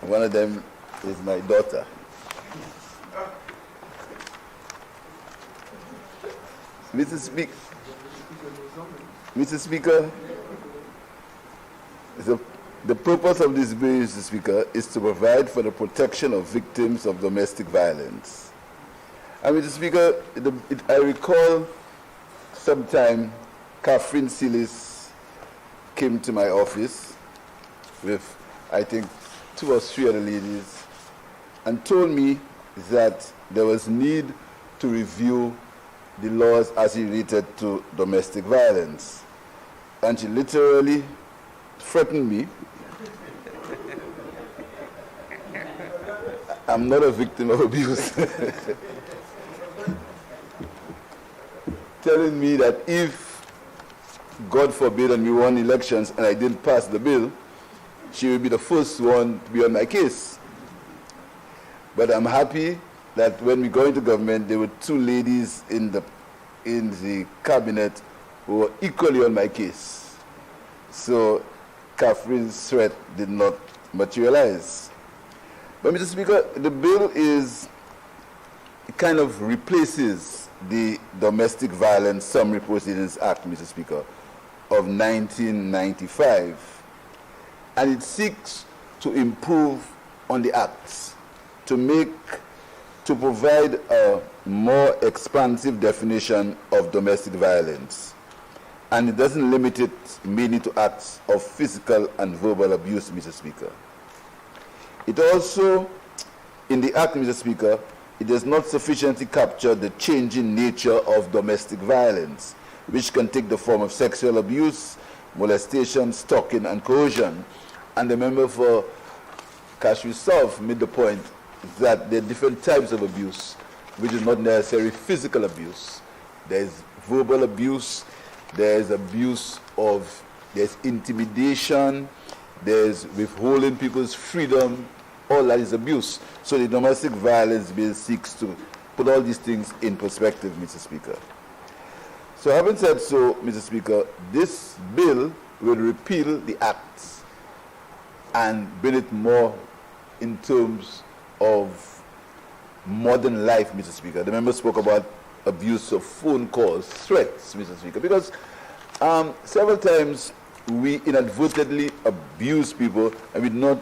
[SPEAKER 9] One of them is my daughter. Mr. Speaker, the purpose of this bill, Mr. Speaker, is to provide for the protection of victims of domestic violence. And Mr. Speaker, I recall sometime Catherine Silis came to my office with, I think, 2 or 3 other ladies and told me that there was need to review the laws as related to domestic violence. And she literally threatened me. I'm not a victim of abuse. Telling me that if, God forbid, and we won elections and I didn't pass the bill, she will be the first one to be on my case. But I'm happy that when we go into government, there were 2 ladies in the cabinet who were equally on my case. So Catherine's threat did not materialize. But Mr. Speaker, the bill it kind of replaces the Domestic Violence Summary Proceedings Act, Mr. Speaker, of 1995. And it seeks to improve on the acts, to provide a more expansive definition of domestic violence. And it doesn't limit it mainly to acts of physical and verbal abuse, Mr. Speaker. It also, in the act, Mr. Speaker, it does not sufficiently capture the changing nature of domestic violence, which can take the form of sexual abuse, molestation, stalking, and coercion. And the member for Kashmir South made the point that there are different types of abuse, which is not necessarily physical abuse. There's verbal abuse, there's there's intimidation, there's withholding people's freedom, all that is abuse. So the domestic violence bill seeks to put all these things in perspective, Mr. Speaker. So having said so, Mr. Speaker, this bill will repeal the acts and bring it more in terms of modern life, Mr. Speaker. The member spoke about abuse of phone calls, threats, Mr. Speaker, because several times we inadvertently abuse people and we do not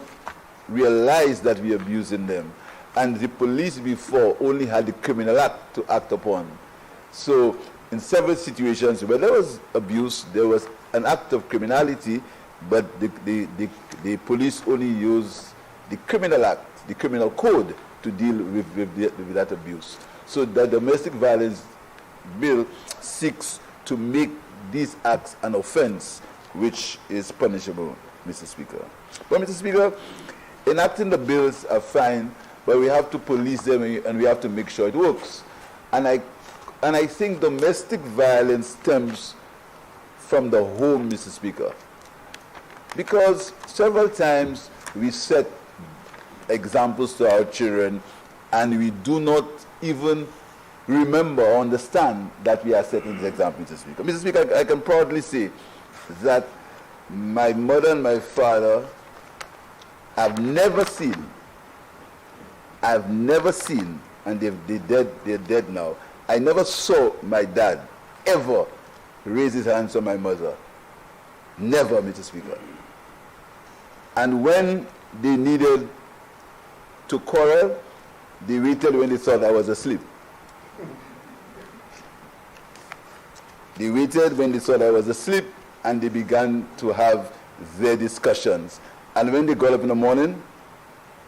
[SPEAKER 9] realize that we are abusing them. And the police before only had the criminal act to act upon. So in several situations where there was abuse, there was an act of criminality, but the police only used the criminal act, the criminal code, to deal with that abuse. So the domestic violence bill seeks to make these acts an offense which is punishable, Mr. Speaker. But Mr. Speaker, enacting the bills are fine, but we have to police them and we have to make sure it works. And I think domestic violence stems from the home, Mr. Speaker. Because several times we set examples to our children and we do not even remember or understand that we are setting this example, Mr. Speaker. Mr. Speaker, I can proudly say that my mother and my father have never seen, and they're dead now. I never saw my dad ever raise his hands on my mother. Never, Mr. Speaker. And when they needed to quarrel, they waited when they thought I was asleep. They waited when they thought I was asleep, and they began to have their discussions. And when they got up in the morning,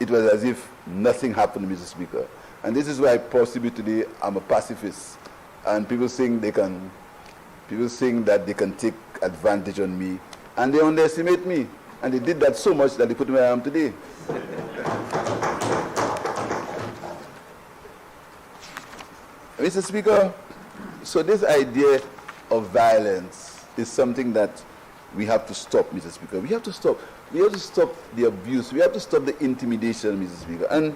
[SPEAKER 9] it was as if nothing happened, Mr. Speaker. And this is why possibly today I'm a pacifist. And people think that they can take advantage on me, and they underestimate me. And they did that so much that they put me where I am today. Mr. Speaker, so this idea of violence is something that we have to stop, Mr. Speaker. We have to stop. We have to stop the abuse. We have to stop the intimidation, Mr. Speaker. And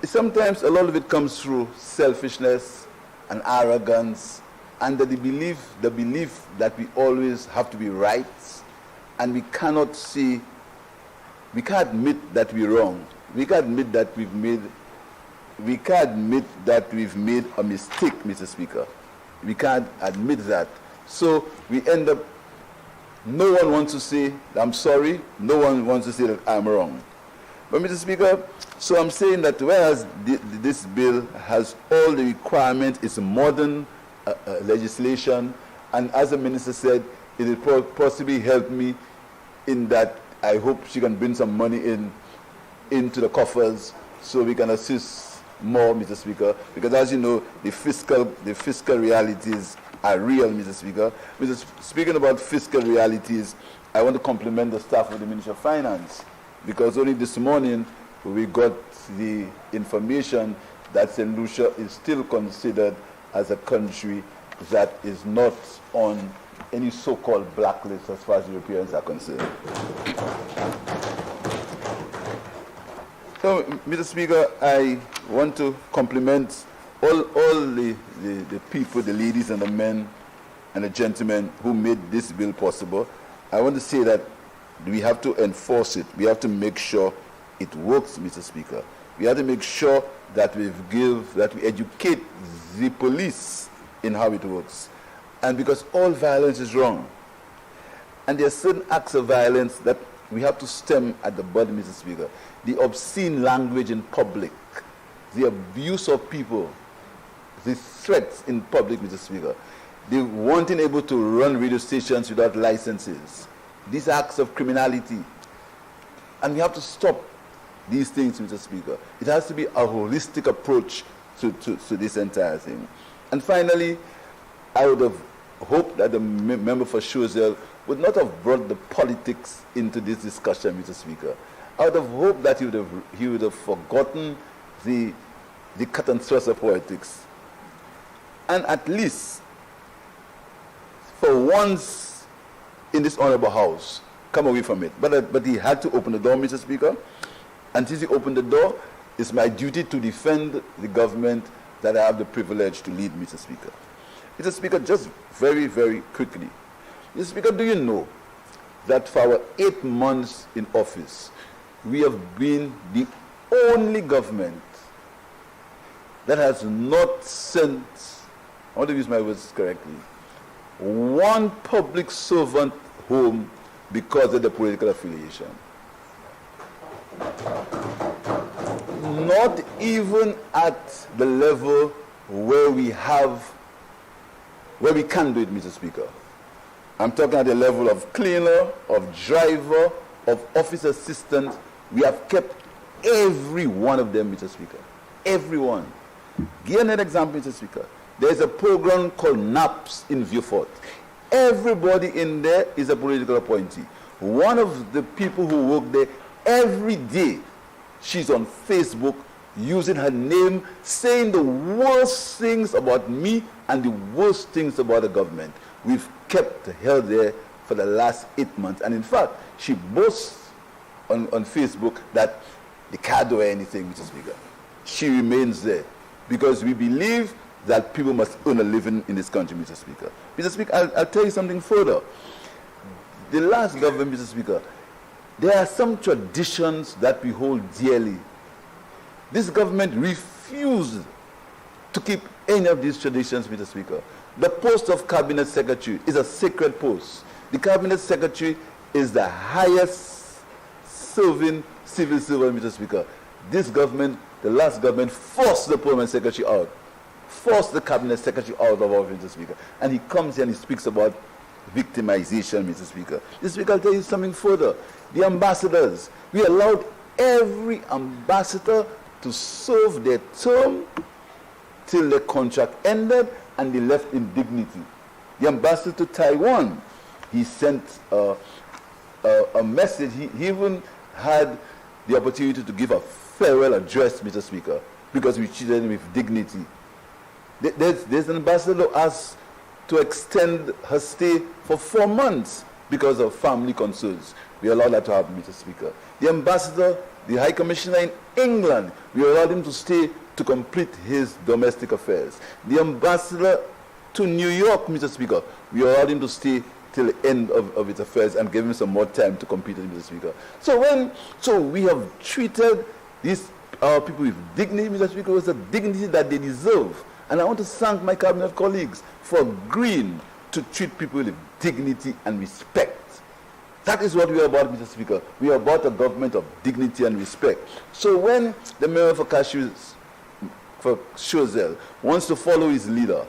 [SPEAKER 9] sometimes a lot of it comes through selfishness and arrogance under the belief that we always have to be right, and we can't admit that we're wrong. We can't admit that we've made a mistake, Mr. Speaker. We can't admit that. So we end up, no one wants to say, I'm sorry, no one wants to say that I'm wrong. But Mr. Speaker, so I'm saying that whereas this bill has all the requirements, it's modern legislation, and as the minister said, it will possibly help me in that I hope she can bring some money into the coffers so we can assist more, Mr. Speaker, because as you know, the fiscal realities are real, Mr. Speaker. Speaking about fiscal realities, I want to compliment the staff of the Ministry of Finance, because only this morning we got the information that St. Lucia is still considered as a country that is not on any so-called blacklist as far as Europeans are concerned. So, Mr. Speaker, I want to compliment all the people, the ladies and the men and the gentlemen who made this bill possible. I want to say that we have to enforce it. We have to make sure it works, Mr. Speaker. We have to make sure that we educate the police in how it works. And because all violence is wrong. And there are certain acts of violence that we have to stem at the bottom, Mr. Speaker. The obscene language in public, the abuse of people, the threats in public, Mr. Speaker, the wanting able to run radio stations without licenses, these acts of criminality. And we have to stop these things, Mr. Speaker. It has to be a holistic approach to this entire thing. And finally, I would have hoped that the member for Choiseul would not have brought the politics into this discussion, Mr. Speaker. I would have hoped that he would have forgotten the cut and thrust of politics. And at least, for once in this honorable house, come away from it. But he had to open the door, Mr. Speaker. And since he opened the door, it's my duty to defend the government that I have the privilege to lead, Mr. Speaker. Mr. Speaker, just very, very quickly. Mr. Speaker, do you know that for our 8 months in office, we have been the only government that has not sent, I want to use my words correctly, one public servant home because of the political affiliation. Not even at the level where we can do it, Mr. Speaker. I'm talking at the level of cleaner, of driver, of office assistant. We have kept every one of them, Mr. Speaker. Everyone. Give another example, Mr. Speaker. There's a program called NAPS in Vieux-Fort. Everybody in there is a political appointee. One of the people who work there, every day, she's on Facebook using her name, saying the worst things about me and the worst things about the government. We've kept her there for the last 8 months. And in fact, she boasts on Facebook that they can't do anything, Mr. Speaker. She remains there because we believe that people must earn a living in this country, Mr. Speaker. Mr. Speaker, I'll tell you something further. The last government, Mr. Speaker, there are some traditions that we hold dearly. This government refused to keep any of these traditions, Mr. Speaker. The post of Cabinet Secretary is a sacred post. The Cabinet Secretary is the highest serving civil servant, Mr. Speaker. This government, the last government, forced the Parliamentary Secretary out, forced the Cabinet Secretary out of office, Mr. Speaker. And he comes here and he speaks about victimization, Mr. Speaker. Mr. Speaker, I'll tell you something further. The ambassadors, we allowed every ambassador to serve their term till the contract ended and they left in dignity. The ambassador to Taiwan, he sent a message. He even had the opportunity to give a farewell address, Mr. Speaker, because we treated him with dignity. There's an ambassador who asked to extend her stay for 4 months because of family concerns. We allowed that to happen, Mr. Speaker. The ambassador, the High Commissioner in England, we allowed him to stay to complete his domestic affairs. The ambassador to New York, Mr. Speaker. We allowed him to stay till the end of its affairs and give him some more time to complete it, Mr. Speaker. So we have treated these people with dignity, Mr. Speaker, with the dignity that they deserve. And I want to thank my cabinet colleagues for agreeing to treat people with dignity and respect. That is what we are about, Mr. Speaker. We are about a government of dignity and respect. So when the member for Choiseul wants to follow his leader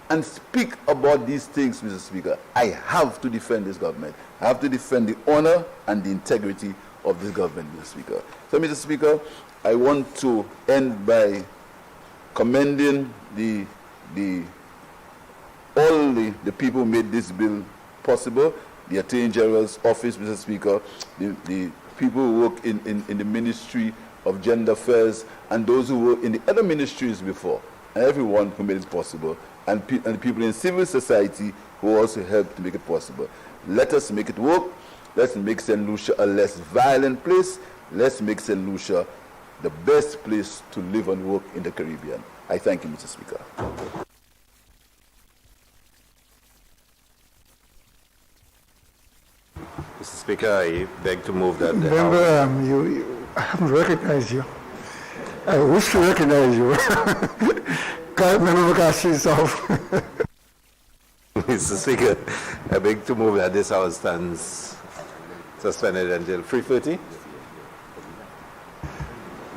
[SPEAKER 9] and speak about these things, Mr. Speaker, I have to defend this government. I have to defend the honor and the integrity of this government, Mr. Speaker. So, Mr. Speaker, I want to end by commending all the people who made this bill possible, the Attorney General's office, Mr. Speaker, the people who work in the Ministry of Gender Affairs, and those who work in the other ministries before, and everyone who made it possible, and the people in civil society who also helped to make it possible. Let us make it work. Let's make St. Lucia a less violent place. Let's make St. Lucia the best place to live and work in the Caribbean. I thank you, Mr. Speaker.
[SPEAKER 10] Mr. Speaker, I beg to move that the
[SPEAKER 4] Remember, I haven't recognized you. I wish to recognize you. Member Cassis off.
[SPEAKER 10] Mr. Speaker, I beg to move that this House stands suspended until 3:30.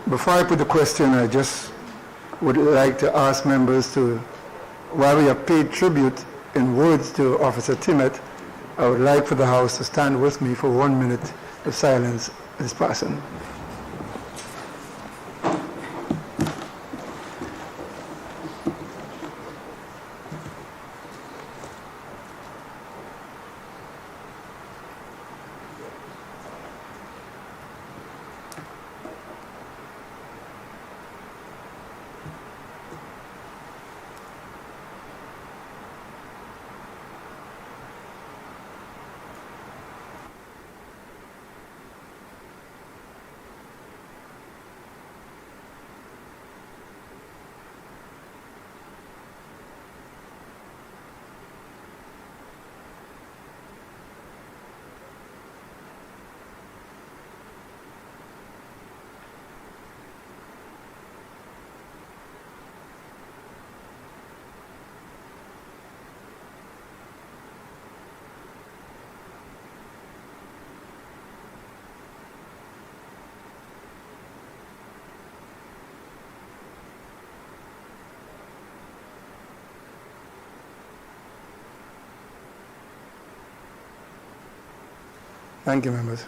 [SPEAKER 4] Before I put the question, I just would like to ask members to, while we have paid tribute in words to Officer Timmet, I would like for the House to stand with me for 1 minute of silence in his passing. Thank you, members.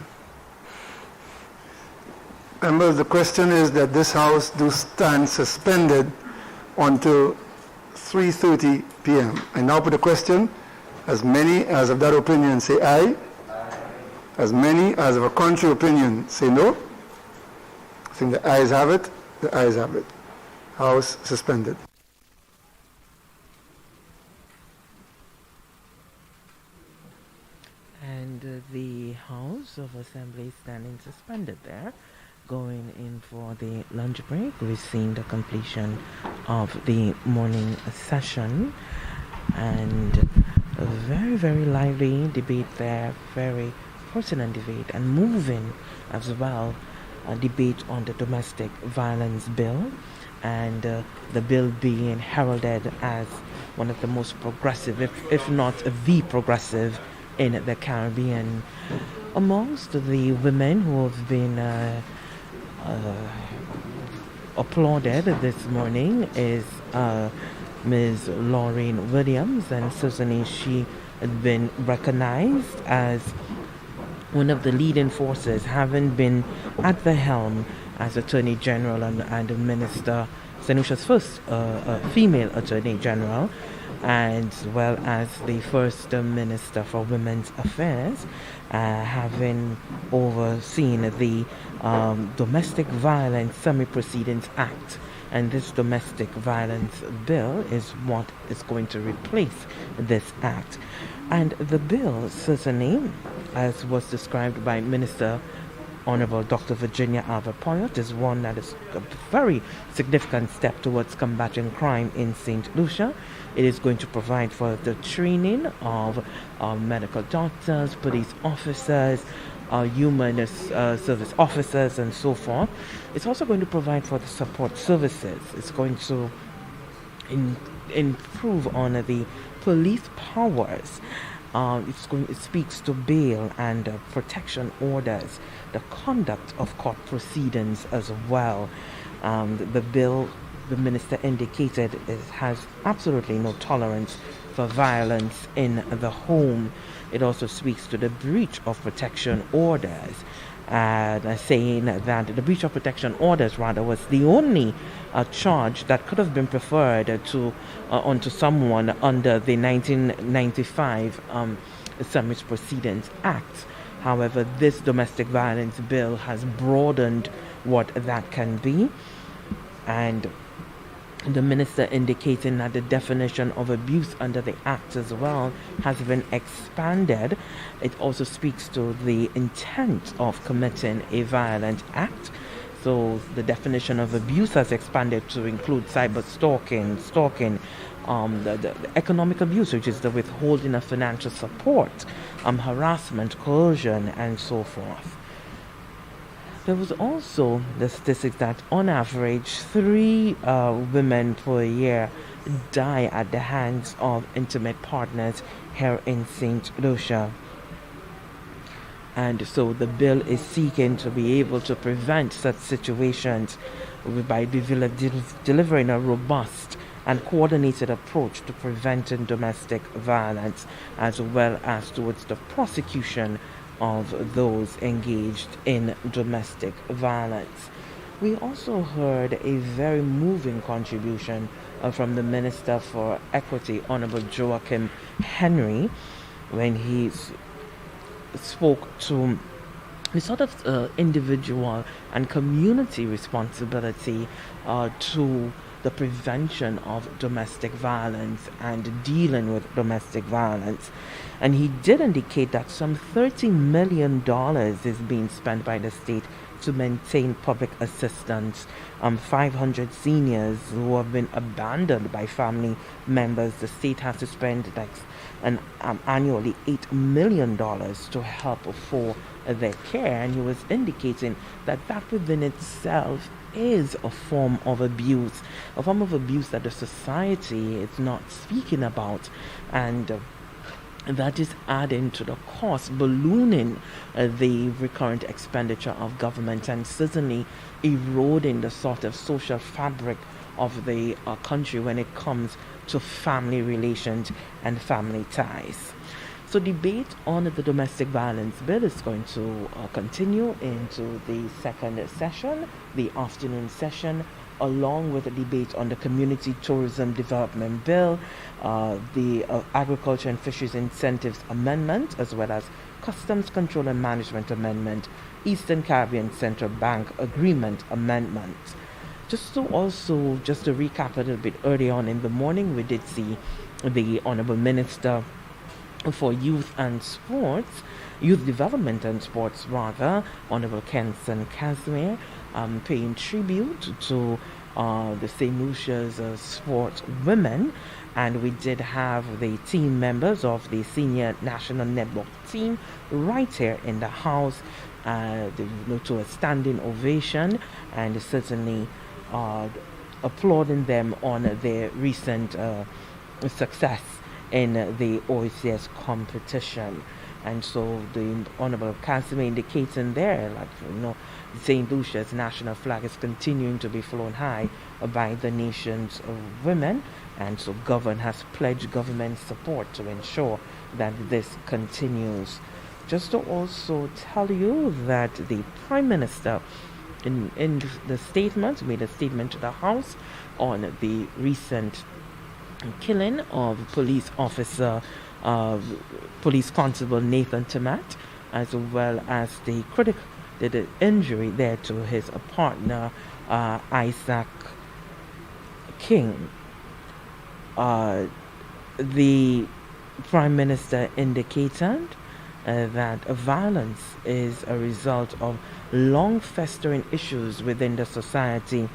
[SPEAKER 4] Members, the question is that this House do stand suspended until 3:30 p.m. I now put the question. As many as of that opinion say aye. Aye. As many as of a contrary opinion say no. I think the ayes have it. The ayes have it. House suspended.
[SPEAKER 1] And the House of Assembly standing suspended there, going in for the lunch break. We've seen the completion of the morning session, and a very, very lively debate there, very pertinent debate, and moving as well, a debate on the domestic violence bill, and the bill being heralded as one of the most progressive, if not the progressive, in the Caribbean. Amongst the women who have been applauded this morning is Ms. Laureen Williams, and certainly she had been recognized as one of the leading forces, having been at the helm as Attorney General and Minister, St. Lucia's first female Attorney General, as well as the first Minister for Women's Affairs, having overseen the Domestic Violence Semi-Proceedings Act. And this domestic violence bill is what is going to replace this act. And the bill, certainly, as was described by Minister Honorable Dr. Virginia Albert Poyot is one that is a very significant step towards combating crime in St. Lucia. It is going to provide for the training of medical doctors, police officers, human service officers, and so forth. It's also going to provide for the support services. It's going to improve on the police powers. It speaks to bail and protection orders, the conduct of court proceedings as well. The bill, the minister indicated, has absolutely no tolerance for violence in the home. It also speaks to the breach of protection orders, saying that the breach of protection orders was the only charge that could have been preferred onto someone under the 1995 Summary Proceedings Act. However, this domestic violence bill has broadened what that can be, and the minister indicating that the definition of abuse under the Act as well has been expanded. It also speaks to the intent of committing a violent act. So the definition of abuse has expanded to include cyber stalking, the economic abuse, which is the withholding of financial support, harassment, coercion, and so forth. There was also the statistics that on average 3 women per year die at the hands of intimate partners here in St. Lucia. And so the bill is seeking to be able to prevent such situations by delivering a robust and coordinated approach to preventing domestic violence, as well as towards the prosecution of those engaged in domestic violence. We also heard a very moving contribution from the Minister for Equity, Honorable Joachim Henry, when he spoke to the sort of individual and community responsibility to the prevention of domestic violence and dealing with domestic violence. And he did indicate that some $30 million is being spent by the state to maintain public assistance. 500 seniors who have been abandoned by family members, the state has to spend annually $8 million to help for their care. And he was indicating that within itself is a form of abuse that the society is not speaking about, and that is adding to the cost, ballooning the recurrent expenditure of government, and certainly eroding the sort of social fabric of the country when it comes to family relations and family ties. So debate on the domestic violence bill is going to continue into the second session, the afternoon session, along with a debate on the Community Tourism Development Bill, the Agriculture and Fisheries Incentives Amendment, as well as Customs Control and Management Amendment, Eastern Caribbean Central Bank Agreement Amendment. Just to recap a little bit, early on in the morning, we did see the Honorable Minister for Youth Development and Sports, Honorable Kenson Casimir, paying tribute to the St. Lucia's sports women. And we did have the team members of the senior national netball team right here in the house to a standing ovation, and certainly applauding them on their recent success in the OECS competition. And so the Honorable Casimir indicating there, St. Lucia's national flag is continuing to be flown high by the nation's women, and so government has pledged government support to ensure that this continues. Just to also tell you that the Prime Minister in the statement made a statement to the House on the recent killing of police officer, Police Constable Nathan Tamat, as well as the injury there to his partner, Isaac King. The Prime Minister indicated that violence is a result of long festering issues within the society,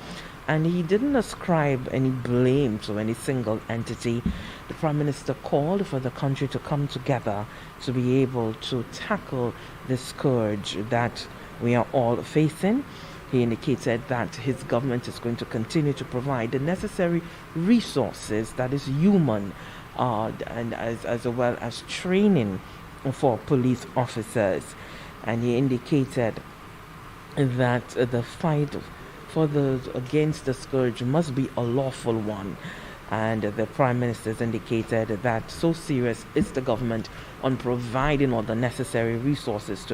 [SPEAKER 1] and he didn't ascribe any blame to any single entity. The Prime Minister called for the country to come together to be able to tackle the scourge that we are all facing. He indicated that his government is going to continue to provide the necessary resources, that is human, and as well as training for police officers. And he indicated that the fight against the scourge must be a lawful one. And the Prime Minister indicated that so serious is the government on providing all the necessary resources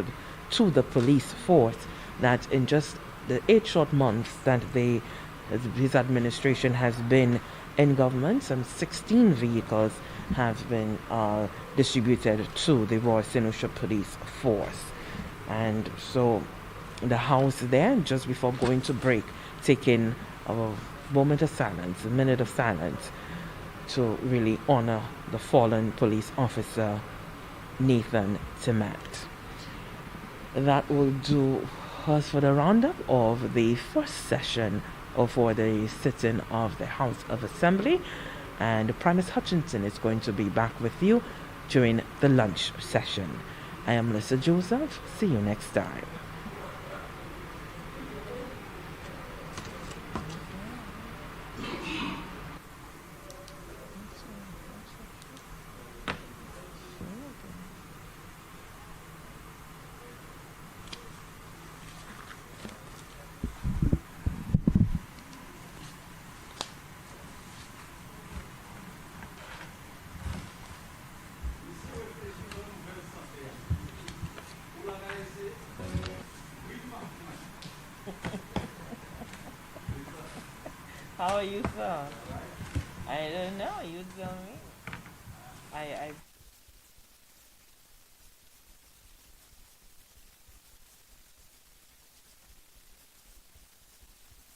[SPEAKER 1] to the police force that in just the 8 short months that his administration has been in government, some 16 vehicles have been distributed to the Royal St. Lucia Police Force. And so the House there, just before going to break, taking a moment of silence, a minute of silence, to really honor the fallen police officer Nathan Timet. That will do us for the roundup of the first session for the sitting of the House of Assembly, and Prime Minister Hutchinson is going to be back with you during the lunch session. I am Lucia Joseph. See you next time. How are you, sir? I don't know. You tell me. I